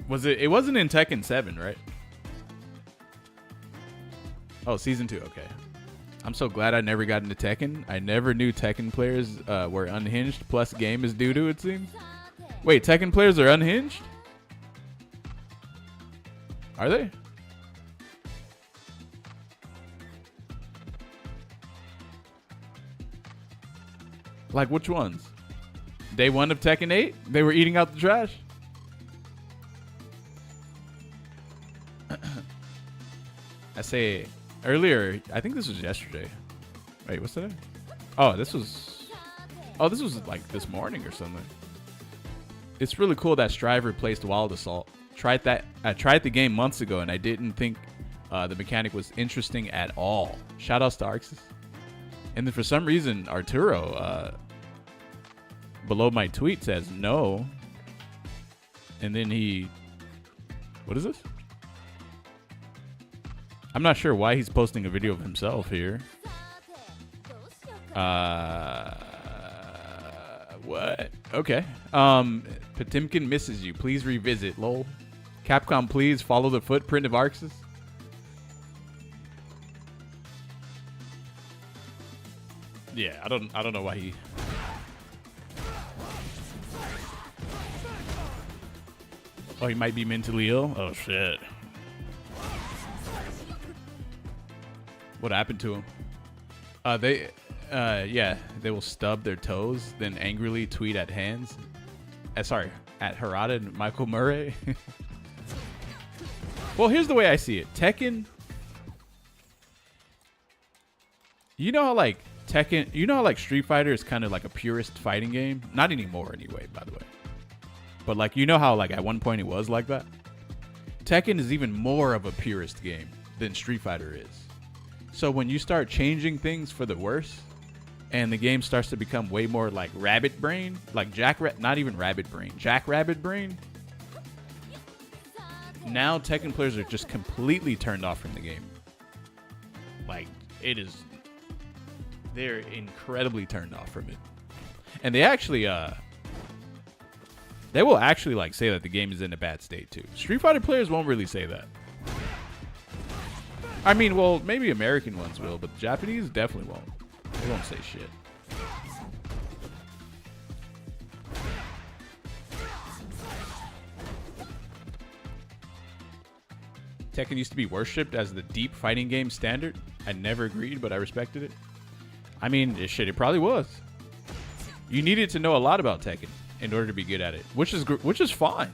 It wasn't in Tekken 7, right? Oh, season 2, okay. I'm so glad I never got into Tekken. I never knew Tekken players were unhinged plus game is doo-doo, it seems. Wait, Tekken players are unhinged? Are they? Like which ones? Day 1 of Tekken 8? They were eating out the trash? I say earlier, I think this was yesterday. Wait, what's today? Oh, this was like this morning or something. It's really cool that Strive replaced Wild Assault. I tried the game months ago and I didn't think the mechanic was interesting at all. Shoutouts to Arxis. And then for some reason, Arturo below my tweet says no. And then what is this? I'm not sure why he's posting a video of himself here. What? Okay. Potemkin misses you. Please revisit. Lol. Capcom, please follow the footprint of Arxis. Yeah, I don't know why he. Oh, he might be mentally ill. Oh shit. What happened to him? Yeah, they will stub their toes, then angrily tweet at hands. Sorry, at Harada and Michael Murray. Well, here's the way I see it. Tekken You know how like Tekken, you know how like Street Fighter is kind of like a purist fighting game? Not anymore anyway, by the way. But like, you know how like at one point it was like that? Tekken is even more of a purist game than Street Fighter is. So when you start changing things for the worse, and the game starts to become way more like rabbit brain, like not even rabbit brain, jackrabbit brain. Now Tekken players are just completely turned off from the game. Like, they're incredibly turned off from it. And they actually, they will actually like say that the game is in a bad state too. Street Fighter players won't really say that. I mean, well, maybe American ones will, but the Japanese definitely won't. They won't say shit. Tekken used to be worshipped as the deep fighting game standard. I never agreed, but I respected it. I mean, it probably was. You needed to know a lot about Tekken in order to be good at it, which is fine.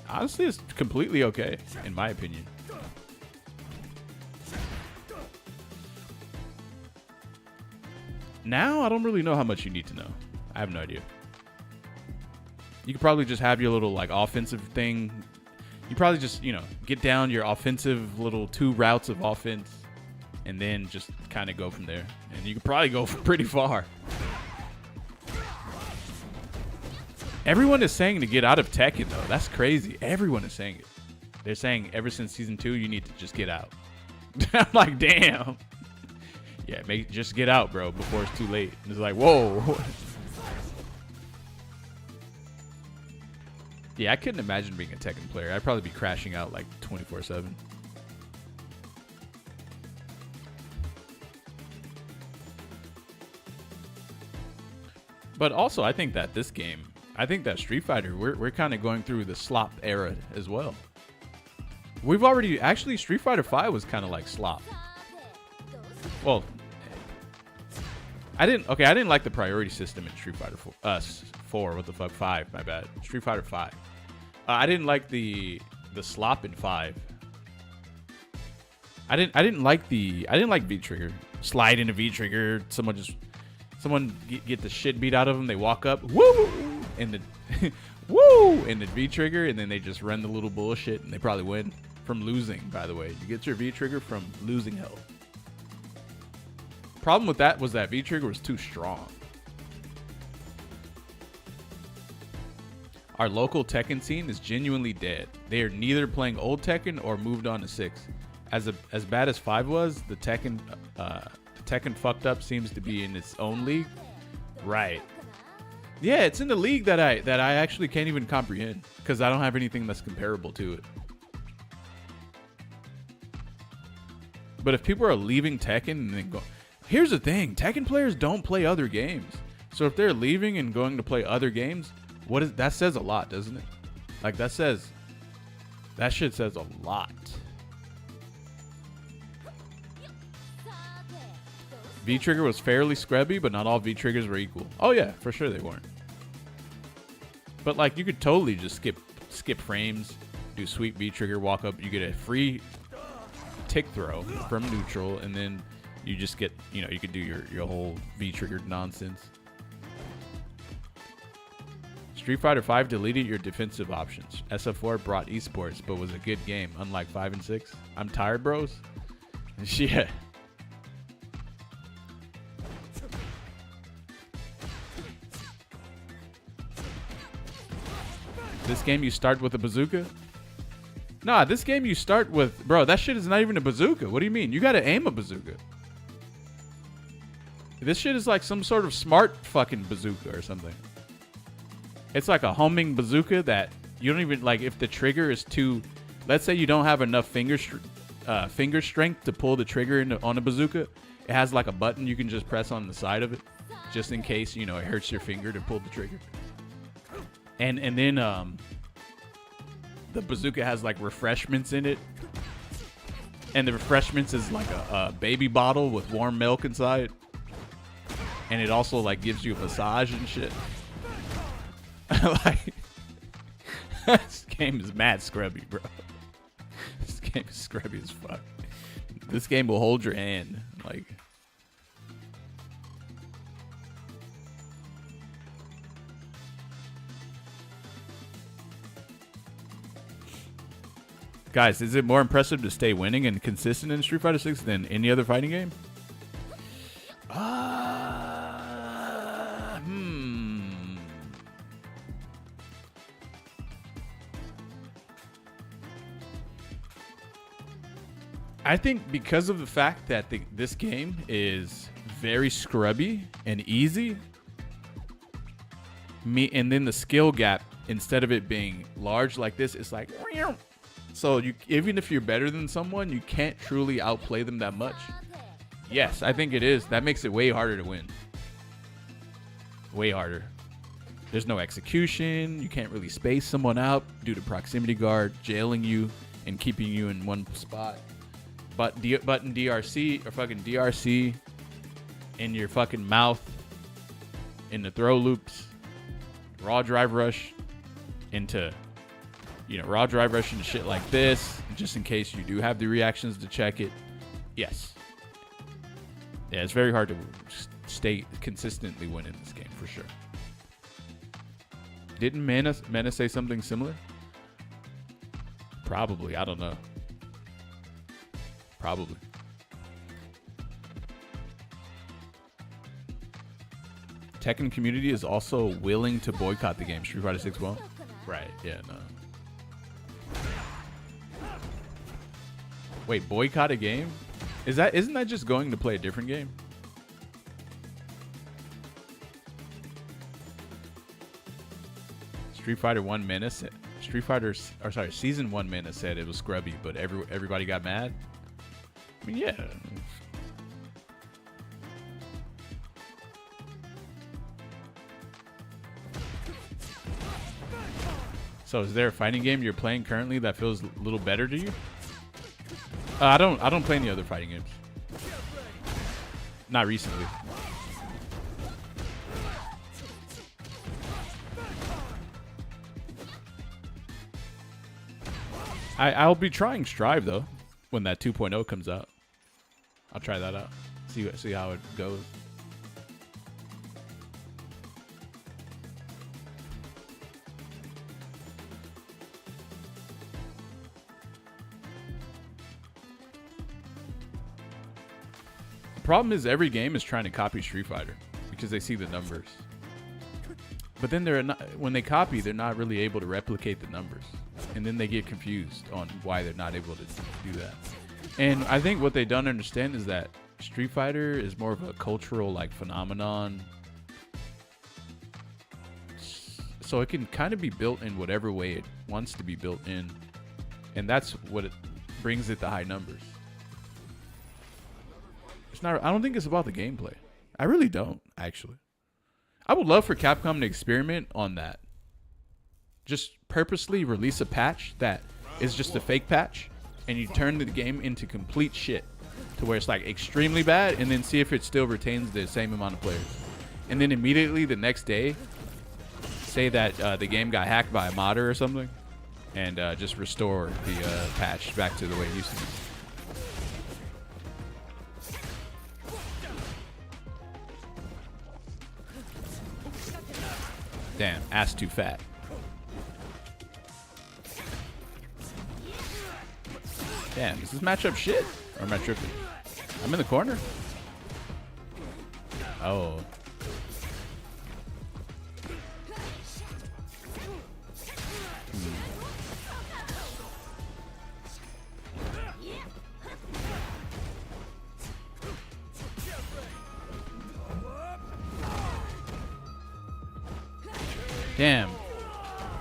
Honestly, it's completely okay, in my opinion. Now, I don't really know how much you need to know. I have no idea. You could probably just have your little like offensive thing. You probably just, you know, get down your offensive little 2 routes of offense and then just kind of go from there. And you could probably go pretty far. Everyone is saying to get out of Tekken, though. That's crazy. Everyone is saying it. They're saying ever since Season 2, you need to just get out. I'm like, damn. Yeah, just get out, bro, before it's too late. It's like, whoa. Yeah, I couldn't imagine being a Tekken player. I'd probably be crashing out like 24/7. But also, I think that Street Fighter, we're kind of going through the slop era as well. We've already, actually, Street Fighter 5 was kind of like slop. Well, I didn't like the priority system in Street Fighter 4. What the fuck? 5, my bad. Street Fighter 5. I didn't like the slop in 5. I didn't like V trigger. Slide into V trigger. Someone get the shit beat out of them. They walk up, woo, and the woo, and the V trigger, and then they just run the little bullshit, and they probably win from losing. By the way, you get your V trigger from losing health. Problem with that was that V trigger was too strong. Our local Tekken scene is genuinely dead. They are neither playing old Tekken or moved on to 6. As bad as 5 was, the Tekken fucked up seems to be in its own league. Right. Yeah, it's in the league that I actually can't even comprehend because I don't have anything that's comparable to it. But if people are leaving Tekken and then go, here's the thing, Tekken players don't play other games. So if they're leaving and going to play other games, that says a lot, doesn't it? Like that shit says a lot. V-Trigger was fairly scrubby, but not all V-Triggers were equal. Oh yeah, for sure they weren't. But like you could totally just skip frames, do sweep V-Trigger, walk up, you get a free tick throw from neutral, and then you just get, you could do your whole V-triggered nonsense. Street Fighter 5 deleted your defensive options. SF4 brought esports, but was a good game, unlike 5 and 6. I'm tired, bros. Yeah. This game you start with a bazooka? Nah, this game you start with... Bro, that shit is not even a bazooka. What do you mean? You gotta aim a bazooka. This shit is like some sort of smart fucking bazooka or something. It's like a homing bazooka that you don't even... Like, if the trigger is too... Let's say you don't have enough finger strength to pull the trigger on a bazooka. It has like a button you can just press on the side of it. Just in case, it hurts your finger to pull the trigger. And then the bazooka has like refreshments in it, and the refreshments is like a baby bottle with warm milk inside, and it also like gives you a massage and shit. Like, this game is mad scrubby, bro. This game is scrubby as fuck. This game will hold your hand. Like, Guys, is it more impressive to stay winning and consistent in Street Fighter 6 than any other fighting game? I think because of the fact that this game is very scrubby and easy, and then the skill gap, instead of it being large like this, it's like, so you, even if you're better than someone, you can't truly outplay them that much. Yes, I think it is. That makes it way harder to win. Way harder. There's no execution. You can't really space someone out due to proximity guard jailing you and keeping you in one spot. Button DRC or fucking DRC in your fucking mouth, in the throw loops, raw drive rush into, raw drive rush into shit like this, just in case you do have the reactions to check it. Yes. Yeah, it's very hard to stay consistently winning this game for sure. Didn't Menace say something similar? Probably. I don't know. Probably. Tekken community is also willing to boycott the game. Street Fighter 6 will? Right, yeah, no. Wait, boycott a game? Isn't that just going to play a different game? Street Fighter 1 Menace. Season 1 Menace said it was scrubby, but everybody got mad. I mean, yeah. So, is there a fighting game you're playing currently that feels a little better to you? I don't play any other fighting games. Not recently. I'll be trying Strive though when that 2.0 comes out. I'll try that out. See how it goes. The problem is every game is trying to copy Street Fighter because they see the numbers. But then when they copy, they're not really able to replicate the numbers. And then they get confused on why they're not able to do that. And I think what they don't understand is that Street Fighter is more of a cultural phenomenon. So it can kind of be built in whatever way it wants to be built in. And that's what it brings it to high numbers. I don't think it's about the gameplay. I really don't, actually. I would love for Capcom to experiment on that. Just purposely release a patch that is just a fake patch, and you turn the game into complete shit to where it's extremely bad, and then see if it still retains the same amount of players. And then immediately the next day, say that the game got hacked by a modder or something, and just restore the patch back to the way it used to be. Damn, ass too fat. Damn, is this matchup shit? Or am I tripping? I'm in the corner? Oh. Damn.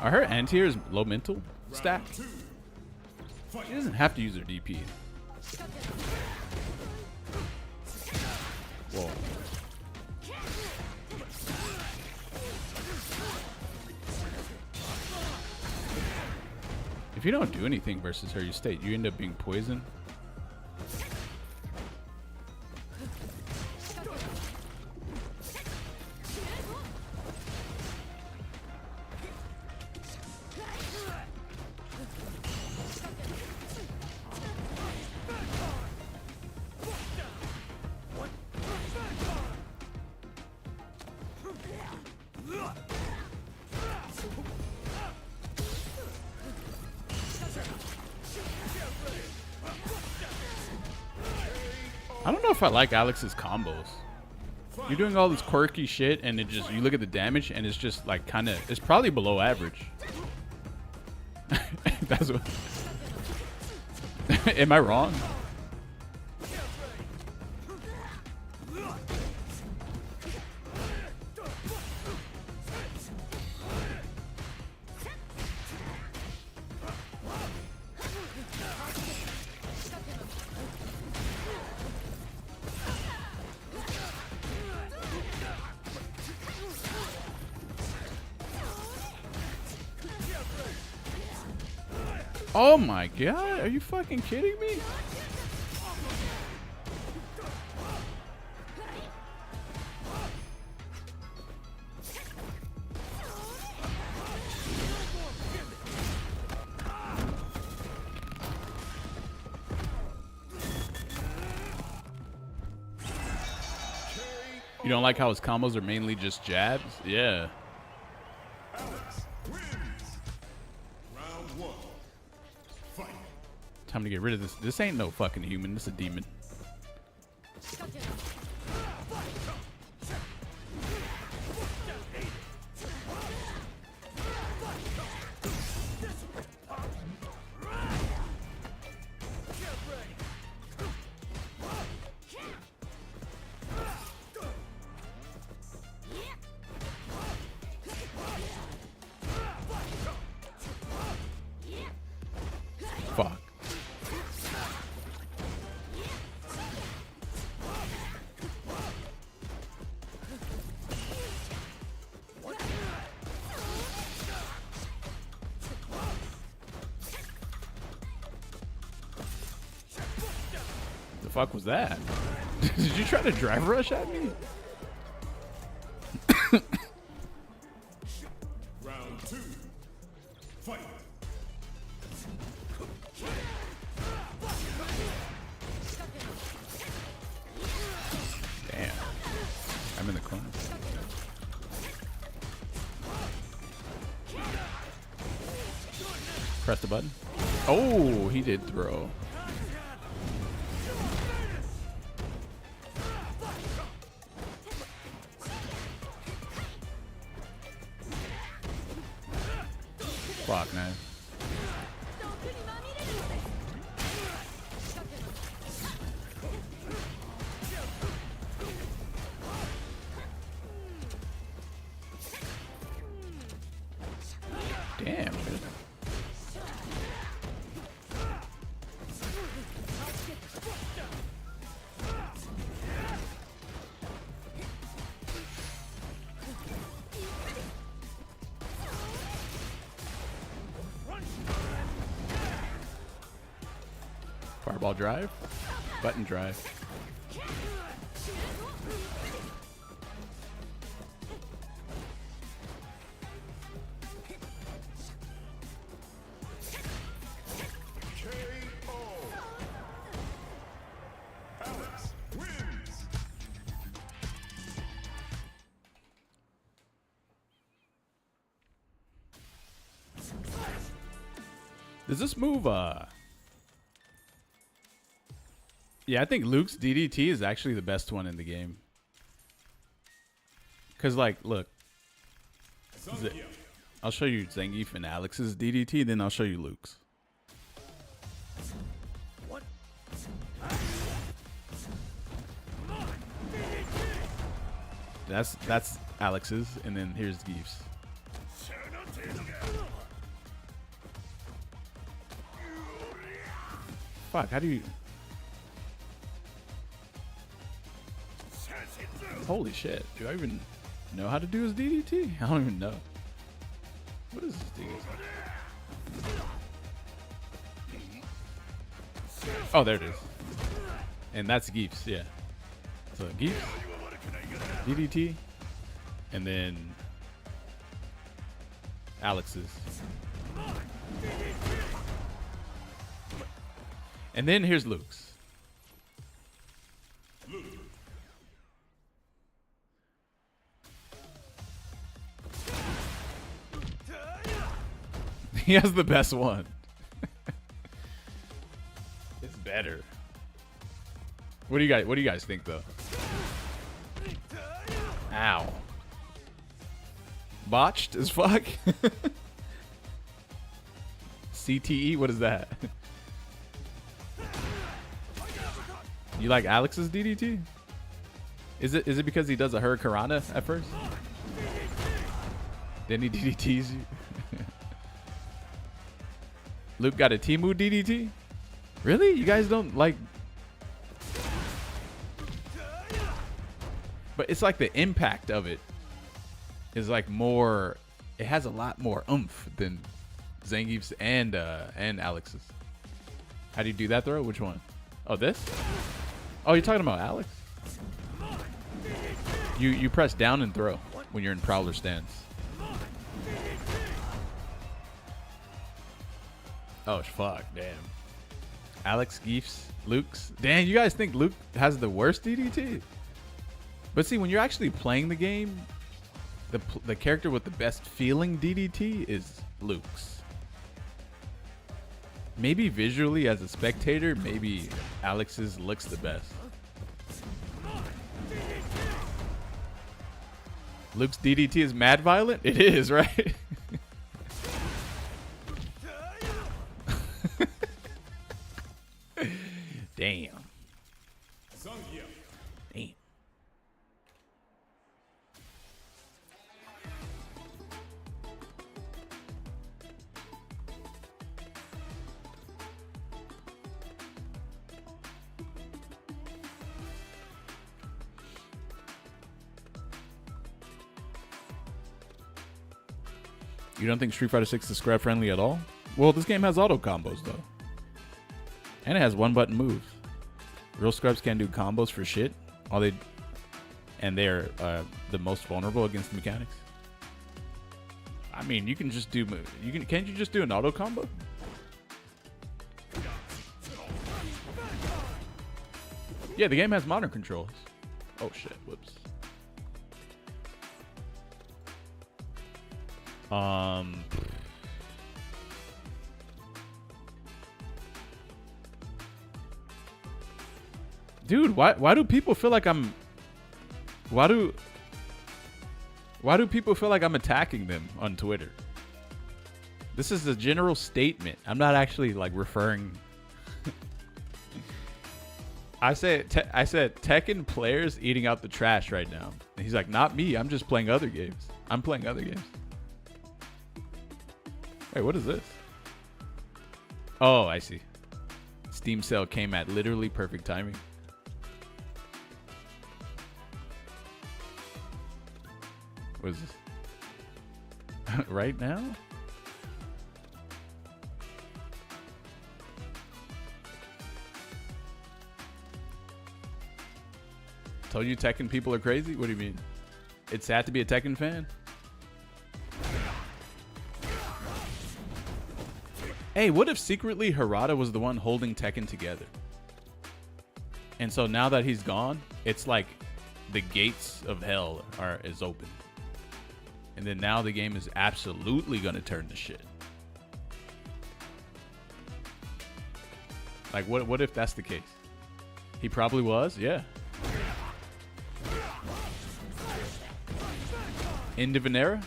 Are her anti-airs low mental stat? She doesn't have to use her DP. Whoa. If you don't do anything versus her, you end up being poisoned. I don't know if I like Alex's combos. You're doing all this quirky shit, and it just, you look at the damage, and it's just like kind of, it's probably below average. That's what. Am I wrong? Oh my god, are you fucking kidding me? You don't like how his combos are mainly just jabs? Yeah. Time to get rid of this. This ain't no fucking human. This is a demon. Fuck. The fuck was that? Did you try to drive rush at me? Round 2. Fight. Damn. I'm in the corner. Press the button. Oh, he did throw. Fuck, man. Damn, dude. Fireball drive, button drive. Alex wins. Does this move, yeah, I think Luke's DDT is actually the best one in the game. Cause like, look, I'll show you Zangief and Alex's DDT, then I'll show you Luke's. What? That's Alex's, and then here's Geef's. Fuck, how do you? Holy shit, do I even know how to do his DDT? I don't even know. What is this DDT? Oh, there it is. And that's Geef's, yeah. So Geef's, DDT, and then Alex's. And then here's Luke's. He has the best one. It's better. What do you guys think though? Ow. Botched as fuck. CTE, what is that? You like Alex's DDT? Is it because he does a Hurricanrana at first? Then he DDTs you? Luke got a Timu DDT? Really? You guys don't like... But it's like the impact of it is like more... It has a lot more oomph than Zangief's and Alex's. How do you do that throw? Which one? Oh, this? Oh, you're talking about Alex? You press down and throw when you're in Prowler stance. Oh, fuck. Damn. Alex, Geefs, Luke's. Damn, you guys think Luke has the worst DDT? But see, when you're actually playing the game, the character with the best feeling DDT is Luke's. Maybe visually as a spectator, maybe Alex's looks the best. Luke's DDT is mad violent? It is, right? Damn. Damn. You don't think Street Fighter 6 is scrap friendly at all? Well, this game has auto combos though. And it has one button moves. Real scrubs can't do combos for shit. They're the most vulnerable against the mechanics. I mean, you can just do can't you just do an auto combo? Yeah, the game has modern controls. Oh shit, whoops. Dude, why do people feel like I'm why do people feel like I'm attacking them on Twitter? This is a general statement. I'm not actually like referring. I said Tekken players eating out the trash right now. And he's like, not me. I'm just playing other games. I'm playing other games. Wait, what is this? Oh, I see. Steam sale came at literally perfect timing. What is this? Right now? Told you Tekken people are crazy? What do you mean? It's sad to be a Tekken fan? Hey, what if secretly Harada was the one holding Tekken together? And so now that he's gone, it's like the gates of hell is open. And then now the game is absolutely going to turn to shit. Like, what if that's the case? He probably was, yeah. End of an era?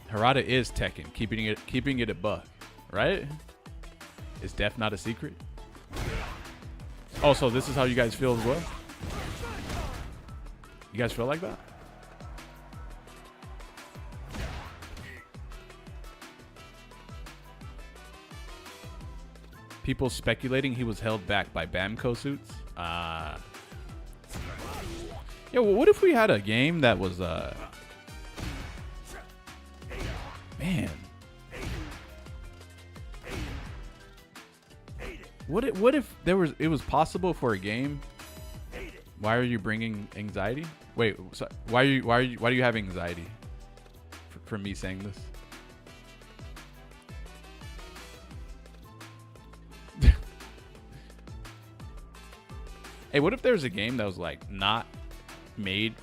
Harada is Tekken, keeping it a buck, right? Is death not a secret? Oh, so this is how you guys feel as well? You guys feel like that? People speculating he was held back by Bamco suits? Yeah, well, what if we had a game that was, man. What if it was possible for a game? Why are you bringing anxiety? Wait, so why do you have anxiety for me saying this? Hey, what if there was a game that was like not made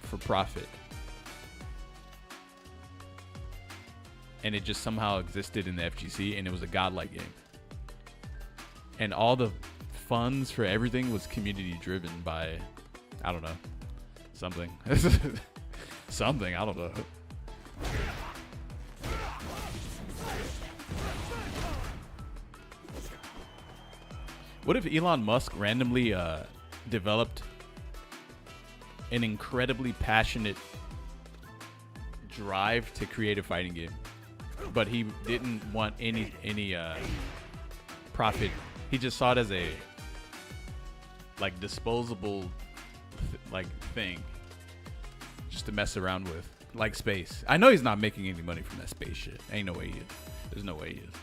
for profit and it just somehow existed in the FGC and it was a godlike game and all the funds for everything was community driven by, I don't know, something. Something, I don't know. What if Elon Musk randomly developed an incredibly passionate drive to create a fighting game, but he didn't want any profit. He just saw it as a like disposable thing just to mess around with, like space. I know he's not making any money from that space shit. Ain't no way he is. There's no way he is.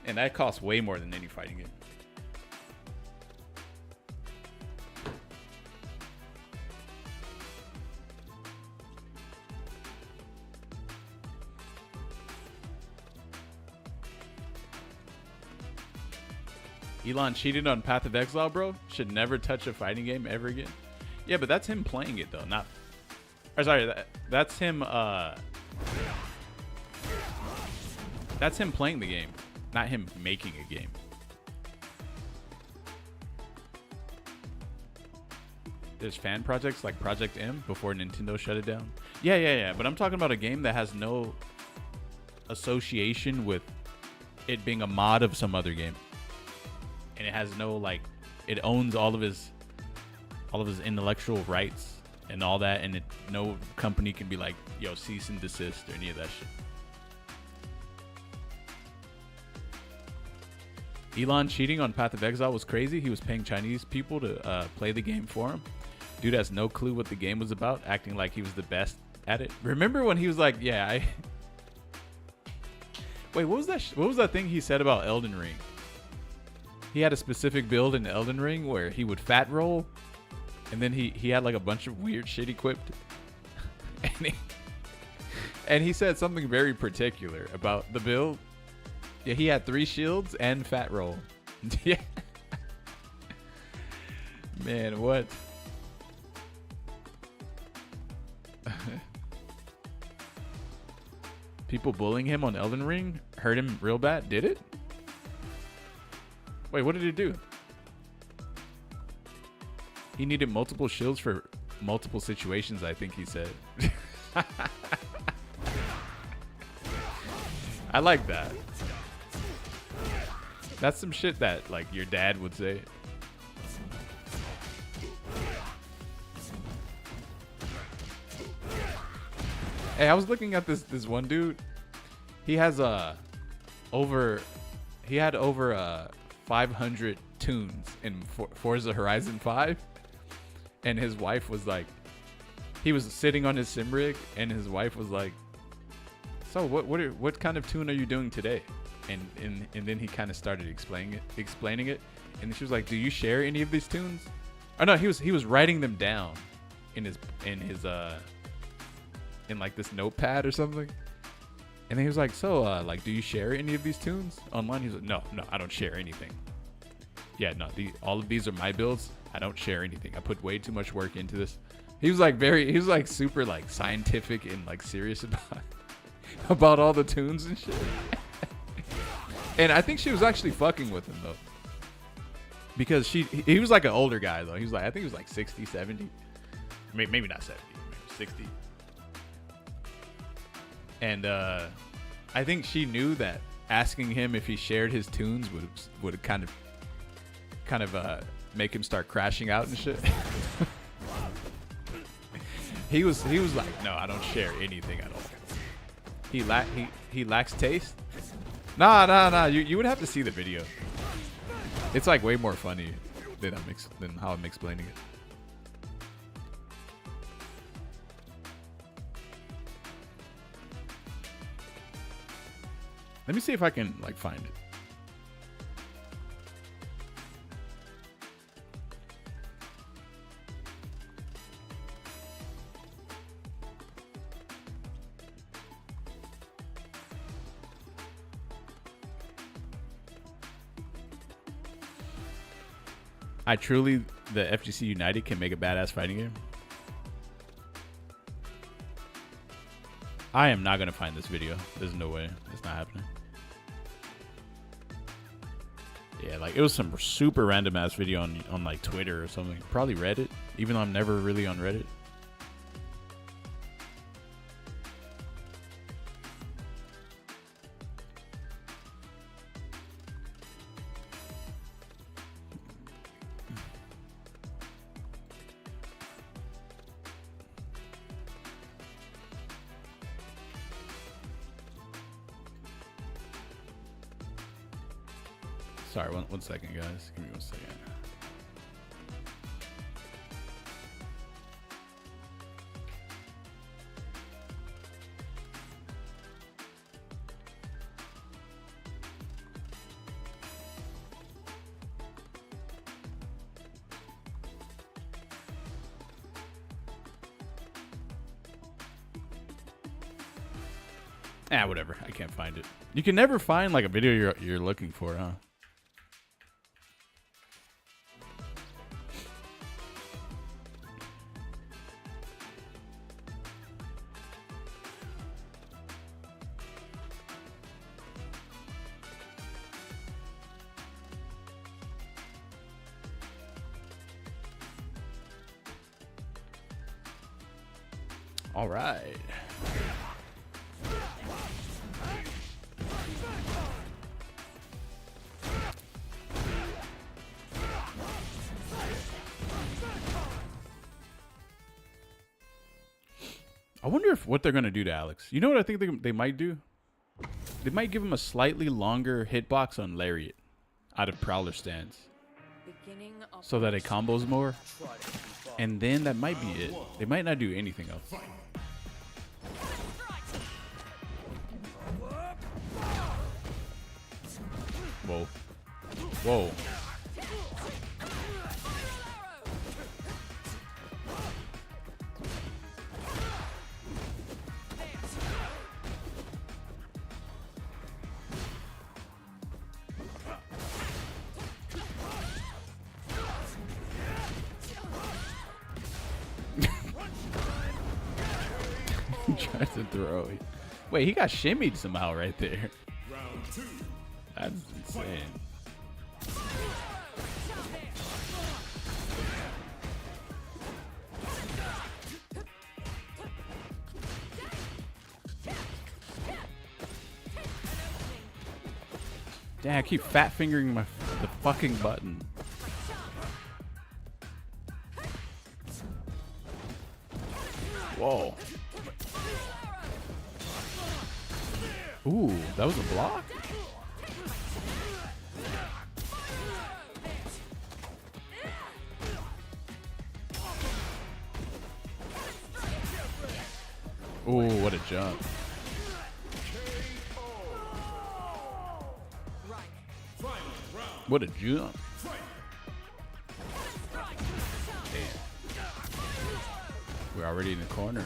And that costs way more than any fighting game. Elon cheated on Path of Exile, bro. Should never touch a fighting game ever again. Yeah, but that's him playing it though, not. Or sorry, that's him. That's him playing the game, not him making a game. There's fan projects like Project M before Nintendo shut it down. Yeah. But I'm talking about a game that has no association with it being a mod of some other game. And it has no it owns all of his intellectual rights and all that, and no company can be like, yo, cease and desist or any of that shit. Elon cheating on Path of Exile was crazy. He was paying Chinese people to play the game for him. Dude has no clue what the game was about, acting like he was the best at it. Remember when he was like, yeah, Wait, what was that? What was that thing he said about Elden Ring? He had a specific build in Elden Ring where he would fat roll, and then he had like a bunch of weird shit equipped. And he said something very particular about the build. Yeah, he had 3 shields and fat roll. Yeah. Man, what? People bullying him on Elden Ring hurt him real bad. Did it? Wait, what did he do? He needed multiple shields for multiple situations, I think he said. I like that. That's some shit that like your dad would say. Hey, I was looking at this one dude. He has over 500 tunes in Forza Horizon 5, and his wife was like, he was sitting on his sim rig, and his wife was like, so what kind of tune are you doing today? And then he kind of started explaining it, and she was like, do you share any of these tunes? Oh no, he was writing them down in like this notepad or something. And then he was like, so, like, do you share any of these tunes online? He was like, no, I don't share anything. Yeah, no, all of these are my builds. I don't share anything. I put way too much work into this. He was like super like scientific and like serious about all the tunes and shit. And I think she was actually fucking with him though. Because he was like an older guy though. He was like, I think he was like 60, 70. Maybe not 70, maybe 60. And I think she knew that asking him if he shared his tunes would kind of make him start crashing out and shit. he was like, no, I don't share anything at all. He lacks taste. Nah. You would have to see the video. It's like way more funny than how I'm explaining it. Let me see if I can like find it. The FGC United can make a badass fighting game. I am not going to find this video. There's no way. It's not happening. Yeah, like it was some super random ass video on like Twitter or something. Probably Reddit, even though I'm never really on Reddit. Sorry, one second, guys. Give me 1 second. Ah, whatever. I can't find it. You can never find like a video you're looking for, huh? All right. I wonder if what they're going to do to Alex. You know what I think they might do? They might give him a slightly longer hitbox on Lariat out of Prowler stance so that it combos more. And then that might be it. They might not do anything else. Whoa. Whoa. He tried to throw it. Wait, he got shimmied somehow right there. That's insane. Damn, I keep fat fingering the fucking button. Whoa. Ooh, that was a block? Ooh, what a jump. What a jump. Damn. We're already in the corner.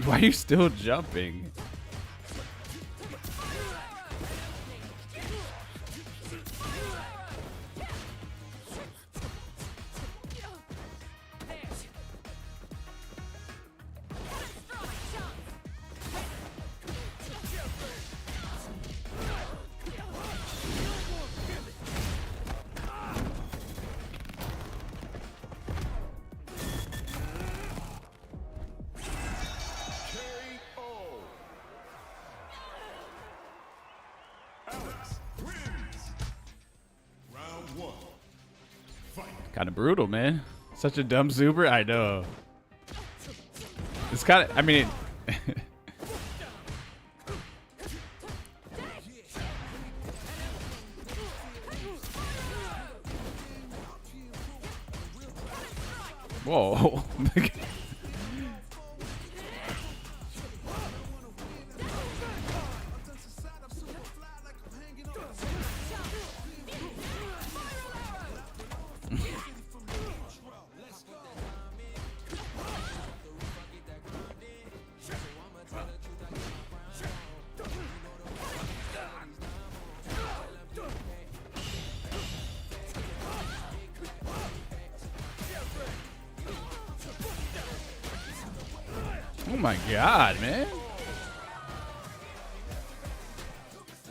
Why are you still jumping? Kind of brutal, man. Such a dumb super. I know. It's kind of, I mean, whoa. Oh my god, man.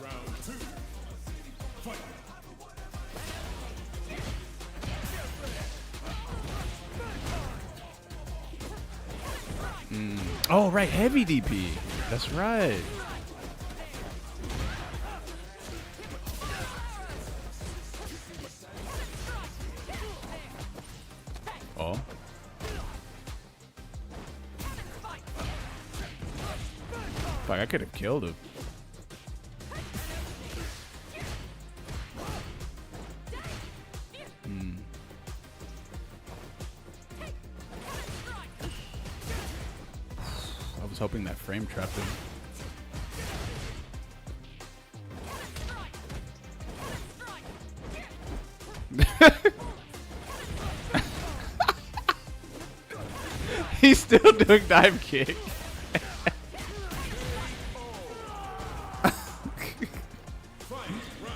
Round 2. Fight. Oh, right. Heavy DP. That's right. Oh. Fuck, I could have killed him. I was hoping that frame trapped him. He's still doing dive kick.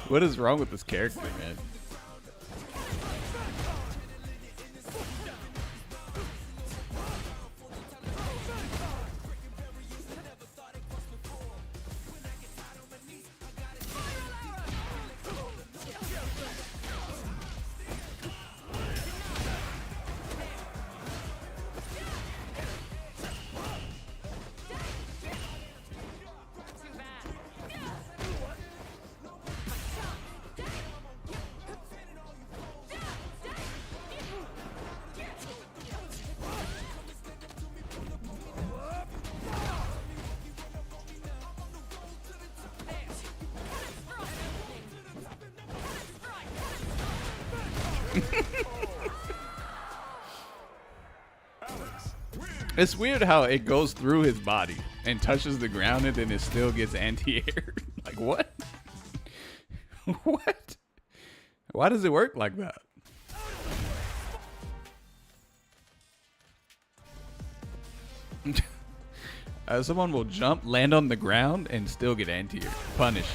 What is wrong with this character, man? It's weird how it goes through his body and touches the ground and then it still gets anti-air. Like, what? What? Why does it work like that? Someone will jump, land on the ground, and still get anti-air. Punish.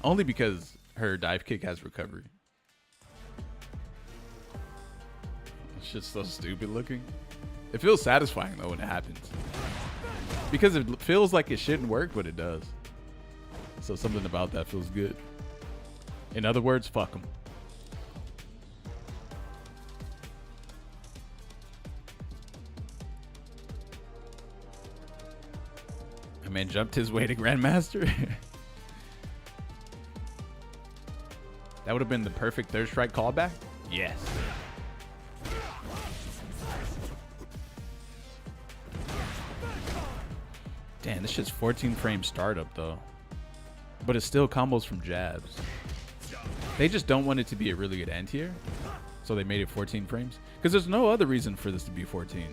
Only because her dive kick has recovery. It's just so stupid looking. It feels satisfying though when it happens. Because it feels like it shouldn't work, but it does. So something about that feels good. In other words, fuck them. My man jumped his way to Grandmaster. That would have been the perfect third strike callback? Yes. Damn, this shit's 14 frame startup though. But it's still combos from jabs. They just don't want it to be a really good anti-air. So they made it 14 frames. Because there's no other reason for this to be 14.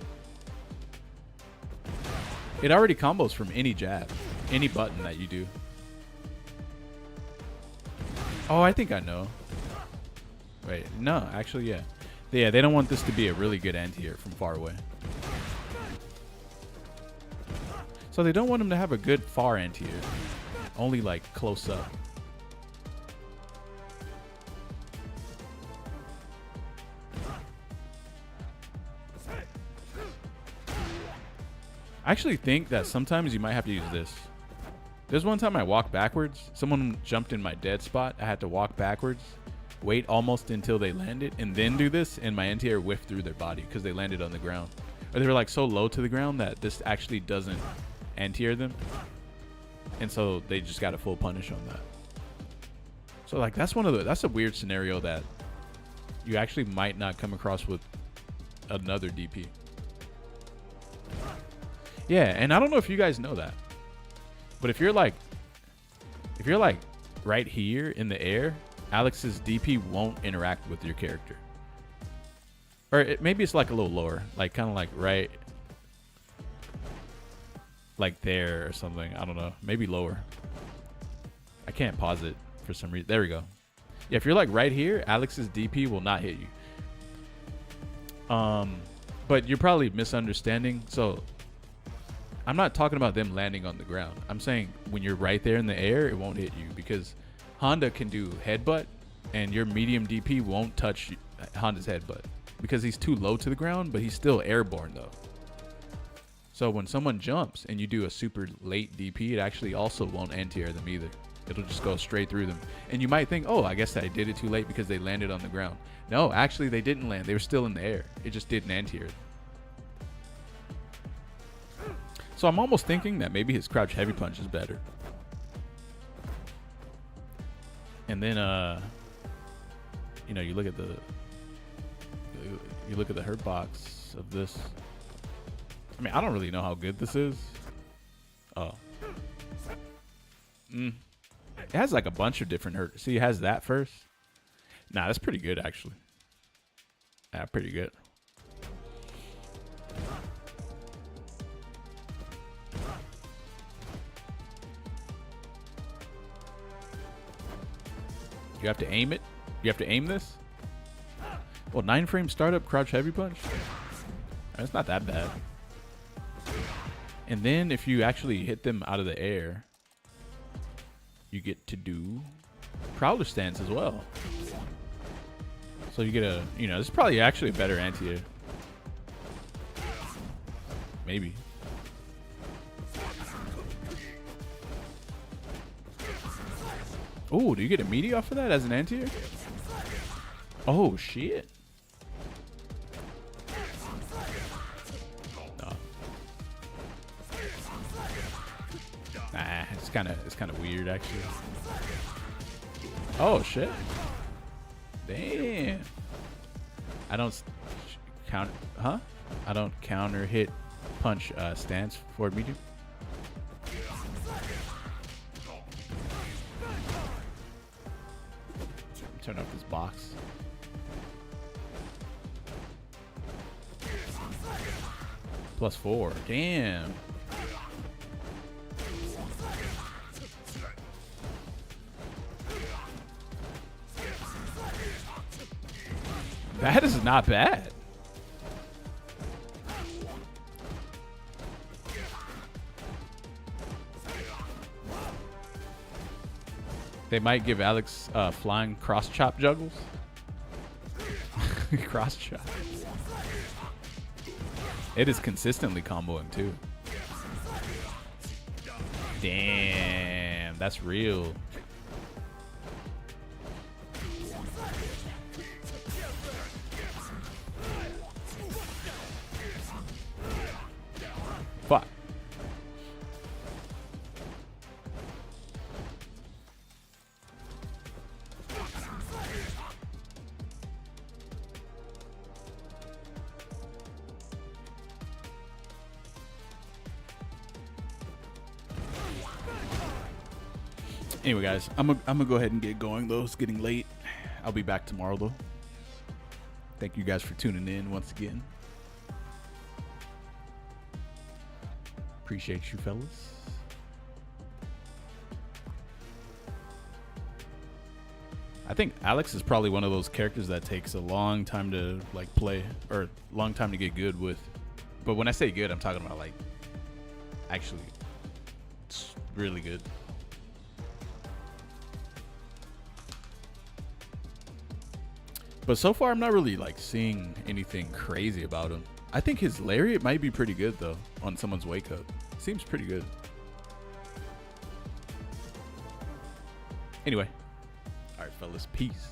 It already combos from any jab. Any button that you do. Oh, I think I know. Wait, no, actually, yeah. Yeah, they don't want this to be a really good anti-air from far away. So they don't want him to have a good far anti-air. Only like close up. I actually think that sometimes you might have to use this. There's one time I walked backwards. Someone jumped in my dead spot. I had to walk backwards, wait almost until they landed, and then do this, and my anti-air whiffed through their body because they landed on the ground. Or they were like so low to the ground that this actually doesn't anti-air them. And so they just got a full punish on that. So like that's a weird scenario that you actually might not come across with another DP. Yeah, and I don't know if you guys know that. But if you're like right here in the air, Alex's DP won't interact with your character. Or maybe it's like a little lower, like kind of like right like there or something. I don't know. Maybe lower. I can't pause it for some reason. There we go. Yeah, if you're like right here, Alex's DP will not hit you. But you're probably misunderstanding. So I'm not talking about them landing on the ground. I'm saying when you're right there in the air, it won't hit you because Honda can do headbutt and your medium DP won't touch Honda's headbutt because he's too low to the ground, but he's still airborne though. So when someone jumps and you do a super late DP, it actually also won't anti-air them either. It'll just go straight through them. And you might think, oh, I guess I did it too late because they landed on the ground. No, actually they didn't land. They were still in the air. It just didn't anti-air them. So I'm almost thinking that maybe his crouch heavy punch is better. And then, you know, you look at the hurt box of this. I mean, I don't really know how good this is. Oh. It has like a bunch of different hurt. See, it has that first. Nah, that's pretty good actually. Yeah, pretty good. You have to aim it? You have to aim this? Well, 9-frame startup crouch heavy punch? It's not that bad. And then if you actually hit them out of the air, you get to do Prowler stance as well. So you get a, you know, this is probably actually a better anti-air. Maybe. Oh, do you get a meaty off of that as an anti-air? Oh, shit. No. Nah, it's kind of weird actually. Oh shit. Damn. I don't count, huh? I don't counter hit punch stance forward medium. Turn off this box. +4. Damn. That is not bad. They might give Alex flying cross chop juggles. Cross chop. It is consistently comboing too. Damn, that's real. Fuck. Anyway, guys, I'm gonna go ahead and get going though. It's getting late. I'll be back tomorrow though. Thank you guys for tuning in once again. Appreciate you, fellas. I think Alex is probably one of those characters that takes a long time to like play, or a long time to get good with. But when I say good, I'm talking about like actually it's really good. But so far, I'm not really like seeing anything crazy about him. I think his lariat might be pretty good though on someone's wake up. Seems pretty good. Anyway, all right, fellas, peace.